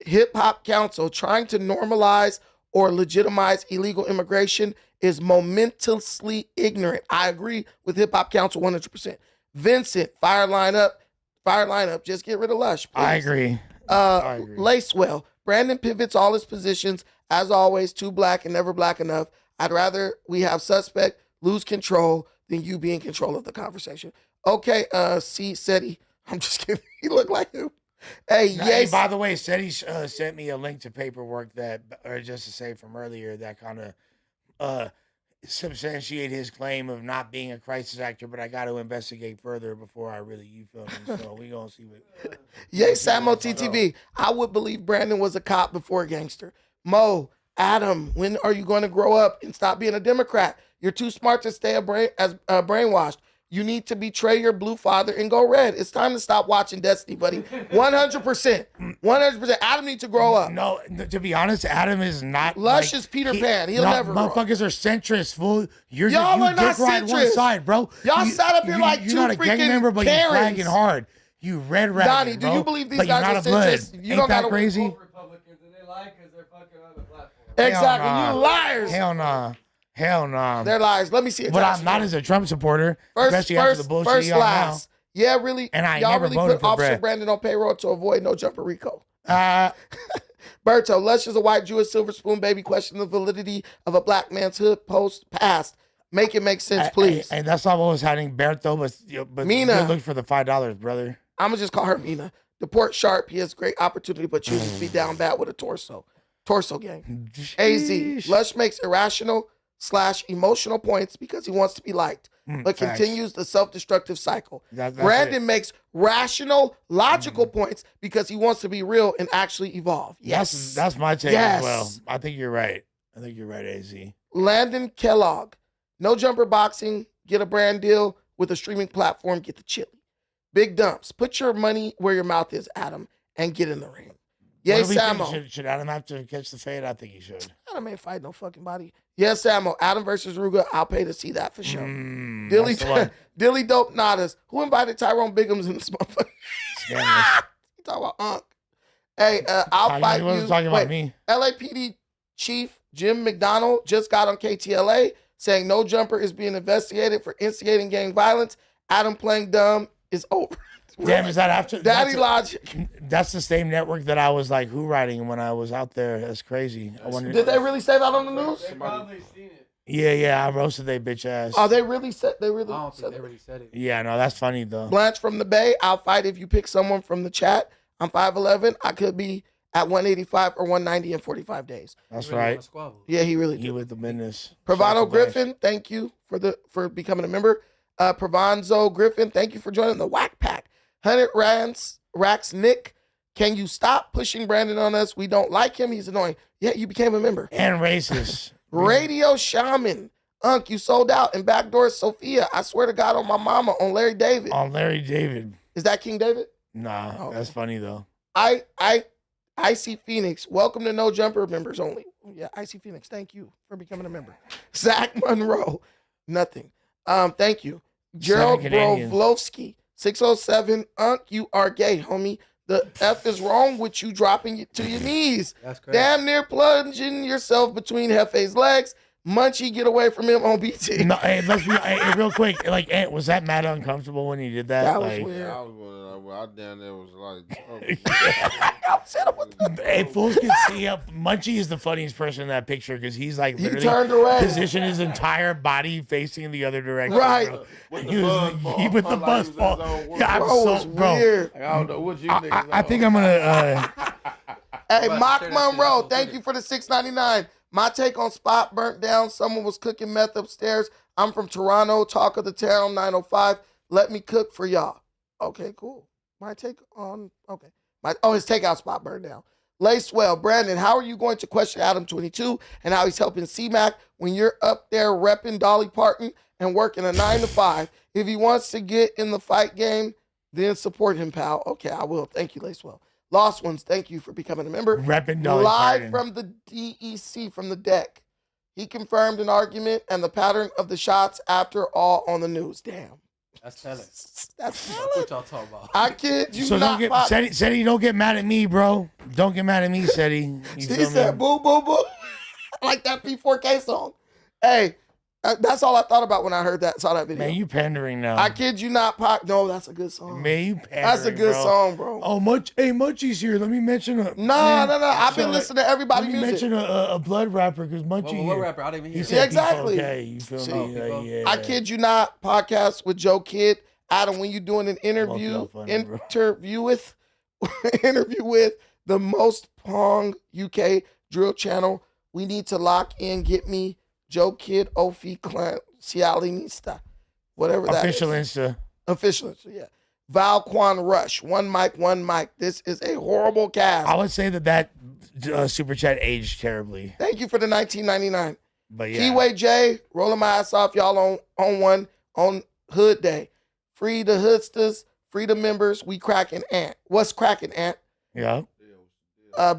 Hip Hop Council, trying to normalize or legitimize illegal immigration is momentously ignorant. I agree with Hip Hop Council 100%. Vincent, fire line up. Just get rid of Lush, please. I agree. Lacewell, Brandon pivots all his positions. As always, too black and never black enough. I'd rather we have suspect lose control than you be in control of the conversation. Okay, C. Seti. I'm just kidding. He looked like him. Hey, Hey, by the way, Seti sent me a link to paperwork that, or just to say from earlier, that kind of substantiate his claim of not being a crisis actor, but I got to investigate further before I really, you feel me? So we gonna see what. Yay, Samo TTV. I would believe Brandon was a cop before a gangster. Mo, Adam, when are you going to grow up and stop being a Democrat? You're too smart to stay brainwashed. You need to betray your blue father and go red. It's time to stop watching Destiny, buddy. 100%. 100%. Adam needs to grow up. No, to be honest, Adam is not. Lush is Peter Pan. He'll never grow up. Motherfuckers are centrist, fool. Y'all are not ride one centrist. side, bro. Y'all sat up here like you're two not a gang freaking member, but you're Karens. flagging hard. You red rat. Donnie, do you believe these but guys you're are not a blood. centrist? You Ain't don't that gotta crazy? Exactly. Hell nah. You liars. Hell nah. Hell nah. They're liars. Let me see it. But I'm not as a Trump supporter, especially after the bullshit y'all now. Yeah, really. And I y'all never really voted put for Officer Brett. Brandon on payroll to avoid no jumper Rico. Berto, Lush is a white Jewish silver spoon baby. Question the validity of a black man's hood post past. Make it make sense, please. Hey, that's not what was happening, Berto, but Mina. look for the $5, brother. I'm going to just call her Mina. Deport Sharp. He has great opportunity, but chooses to be down bad with a torso. Torso gang. AZ. Lush makes irrational/emotional points because he wants to be liked, but facts. continues the self-destructive cycle. That's Brandon makes rational, logical points because he wants to be real and actually evolve. Yes. That's my take Yes. as well. I think you're right. AZ. Landon Kellogg. No jumper boxing. Get a brand deal with a streaming platform. Get the chili. Big dumps. Put your money where your mouth is, Adam, and get in the ring. Yay, Samo. Should Adam have to catch the fade? I think he should. Adam ain't fight no fucking body. Yes, Samo. Adam versus Ruga. I'll pay to see that for sure. Dilly Dope Nadas. Who invited Tyrone Biggums in this motherfucker? He talking about Unc. Hey, I'll fight you. He wasn't talking about me. LAPD Chief Jim McDonald just got on KTLA saying no jumper is being investigated for instigating gang violence. Adam playing dumb is over. Damn, is that after Daddy Logic? That's the same network that I was like who writing when I was out there. That's crazy. I wonder. Did they really say that on the news? Yeah, I roasted they bitch ass. Oh, they really said they really. I don't think they really said it. Yeah, no, that's funny though. Blanche from the Bay. I'll fight if you pick someone from the chat. I'm 5'11". I could be at 185 or 190 in 45 days. That's right. Yeah, he really did. He with the business. Pravano Griffin, thank you for becoming a member. Pravanzo Griffin, thank you for joining the Whack Pack. 100 Racks Nick, can you stop pushing Brandon on us? We don't like him. He's annoying. Yeah, you became a member. And racist. Radio Shaman. Unc, you sold out. And Backdoor Sophia. I swear to God on my mama, on Larry David. On Larry David. Is that King David? Nah, Okay. That's funny though. I see Phoenix. Welcome to No Jumper members only. Yeah, I see Phoenix. Thank you for becoming a member. Zach Monroe. Nothing. Thank you. Gerald Brovlovsky. 607. Unc, you are gay, homie. The F is wrong with you dropping you to your knees. That's crazy. Damn near plunging yourself between Hefe's legs. Munchie, get away from him on BT. No, hey, let's be real quick. Like, was that mad uncomfortable when he did that? That was like, weird. I was going. I down there was like. Hey, fools can see up. Munchie is the funniest person in that picture because he's like He literally turned away. positioned his entire body facing the other direction. Right. Bro. With He the was buzz with the ball. buzz Like ball. he was in his own world. Yeah, I'm Bro, so was bro. weird. I don't know what you niggas. I think I'm gonna. Hey, About to Mock share that Monroe, shit. thank you for the $6.99. My take on Spot burnt down. Someone was cooking meth upstairs. I'm from Toronto. Talk of the town, 905. Let me cook for y'all. Okay, cool. My take on, okay. His takeout spot burned down. Lacewell, Brandon, how are you going to question Adam 22 and how he's helping C-Mac when you're up there repping Dolly Parton and working a 9 to 5? If he wants to get in the fight game, then support him, pal. Okay, I will. Thank you, Lacewell. Lost Ones, thank you for becoming a member. Repping Dolly Live Parton. from the DEC, from the deck. He confirmed an argument and the pattern of the shots after all on the news. Damn. That's telling. That's What y'all talking about? I kid you So not. don't get Seti, don't get mad at me, bro. Don't get mad at me, Seti. You He feel said, me? boo, boo, boo. I like that P4K song. Hey, that's all I thought about when I heard that, saw that video. Man, you pandering now. I kid you not, Pac. No, that's a good song. Man, you pandering, That's a good bro. song, bro. Oh, Munchie's here. Let me mention a. No. I've been listening to everybody Let me music. mention a blood rapper because Munchie. What here. rapper? I didn't even He hear. said Yeah, exactly. P4K, you feel See, me? Yeah. I kid you not, podcast with Joe Kidd. Adam, when you doing an interview, Both y'all funny, bro. interview with the most Pong UK drill channel, we need to lock in. Get me Joe Kidd, Ofi, Clan, Cialinista, whatever that Official is. Insta. Official Insta, yeah. Val Quan Rush, one mic. This is a horrible cast. I would say that super chat aged terribly. Thank you for the $19.99. But yeah. Keyway J, rolling my ass off, y'all on Hood Day. Free the hoodsters, free the members. We cracking Ant. What's cracking Ant? Yeah.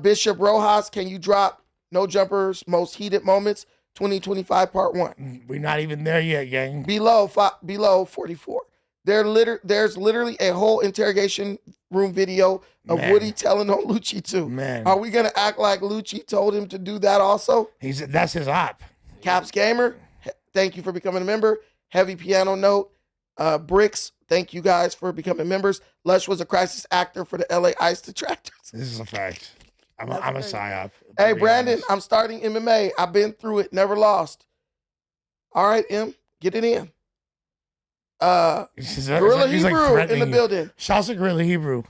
Bishop Rojas, can you drop No Jumpers Most Heated Moments 2025 Part 1? We're not even there yet, gang. Below 44. There's literally a whole interrogation room video of Woody telling on Lucci too. Man. Are we gonna act like Lucci told him to do that also? That's his op. Caps Gamer, thank you for becoming a member. Heavy Piano Note, Bricks, thank you guys for becoming members. Lush was a crisis actor for the LA Ice Detractors. This is a fact. I'm a psyop. Hey, Brandon, I'm starting MMA. I've been through it, never lost. All right, M, get it in. Gorilla Hebrew in the building. Shouts to Gorilla Hebrew.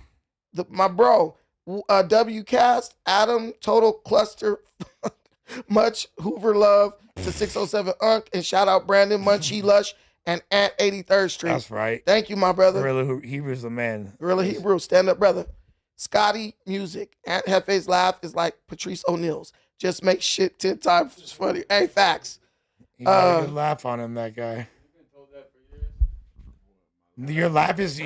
My bro, WCast, Adam, Total Cluster, much Hoover love to 607 Unk, and shout out Brandon, Munchie Lush, and Ant 83rd Street. That's right. Thank you, my brother. Gorilla Hebrew's the man. Gorilla Hebrew, stand up, brother. Scotty Music, Aunt Hefe's laugh is like Patrice O'Neill's. Just make shit 10 times funny. Hey, facts. You got a good laugh on him, that guy. Your laugh makes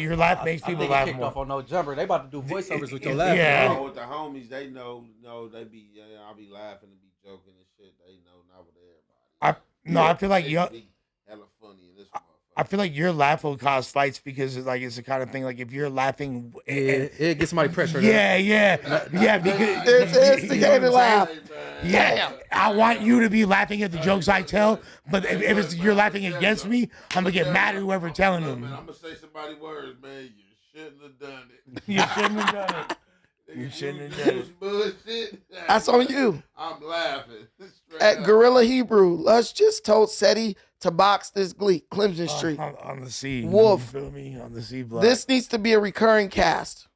people laugh kicked more. off on No Jumper. They about to do voiceovers with your laugh. Yeah. With the homies, they know they be. I'll be laughing and be joking and shit. They know not with everybody. I feel like hella funny in this motherfucker. I feel like your laugh will cause fights because it's the kind of thing like if you're laughing, it gets somebody pressure. Yeah, because it's an instigated laugh. Yeah, I want you to be laughing at the jokes I tell, but if you're laughing against me, I'm gonna get mad at whoever telling them. I'm gonna say somebody's words, man. You shouldn't have done it. You shouldn't have done it. You shouldn't have done it. Bullshit. That's on you. I'm laughing. At Gorilla Hebrew, Lush just told Seti to box this Gleek, Clemson Street. On the sea. Wolf. You feel me? On the sea block. This needs to be a recurring cast.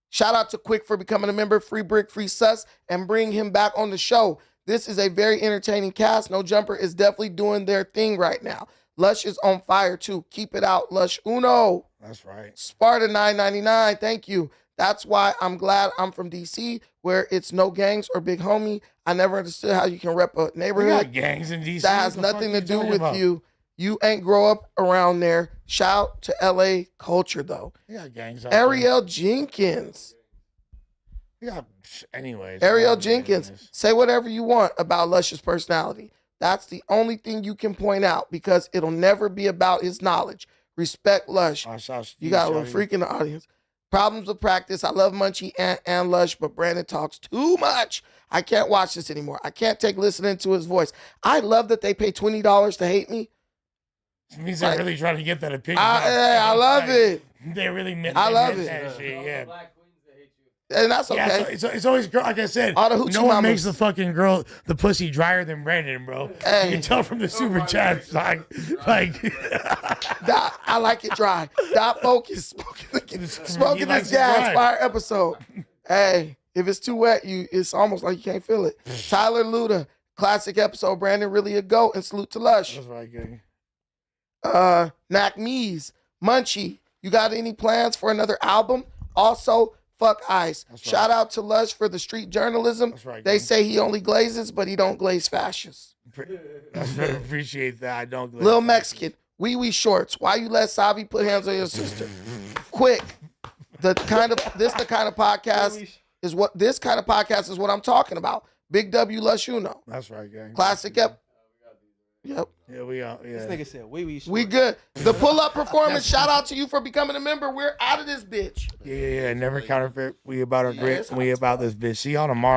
Shout out to Quick for becoming a member. Free Brick, free Sus, and bring him back on the show. This is a very entertaining cast. No Jumper is definitely doing their thing right now. Lush is on fire too. Keep it out, Lush Uno. That's right. Sparta 999, thank you. That's why I'm glad I'm from DC, where it's no gangs or big homie. I never understood how you can rep a neighborhood. We got gangs in DC. That has nothing to do with you. You ain't grow up around there. Shout to LA culture though. We got gangs out Ariel Jenkins. Anyways. Ariel Jenkins, say whatever you want about Lush's personality. That's the only thing you can point out because it'll never be about his knowledge. Respect Lush. You got a little freak in the audience. Problems with practice. I love Munchie and Lush, but Brandon talks too much. I can't watch this anymore. I can't take listening to his voice. I love that they pay $20 to hate me. It means they're really trying to get that opinion. I love it. They really meant I love it. that shit, yeah. And that's okay. Yeah, it's always girl. Like I said, all the no one makes the fucking girl the pussy drier than Brandon, bro. Hey. You can tell from the super chats, like. Doc, I like it dry. Doc Focus smoking this gas fire episode. Hey, if it's too wet, it's almost like you can't feel it. Tyler Luda, classic episode. Brandon really a goat, and salute to Lush. That's right, gang. Knack Mees, Munchie, you got any plans for another album? Also, fuck Ice. Right. Shout out to Lush for the street journalism. Right, they say he only glazes, but he don't glaze fascists. I appreciate that. I don't glaze. Lil Mexican, wee shorts. Why you let Savi put hands on your sister? Quick. This kind of podcast is what I'm talking about. Big W Lush Uno. That's right, gang. Classic Yep. Yeah, we are. Yeah. This nigga said, we good. The pull-up performance, shout out to you for becoming a member. We're out of this bitch. Yeah. Never counterfeit. We about our grit. We about this bitch. See y'all tomorrow.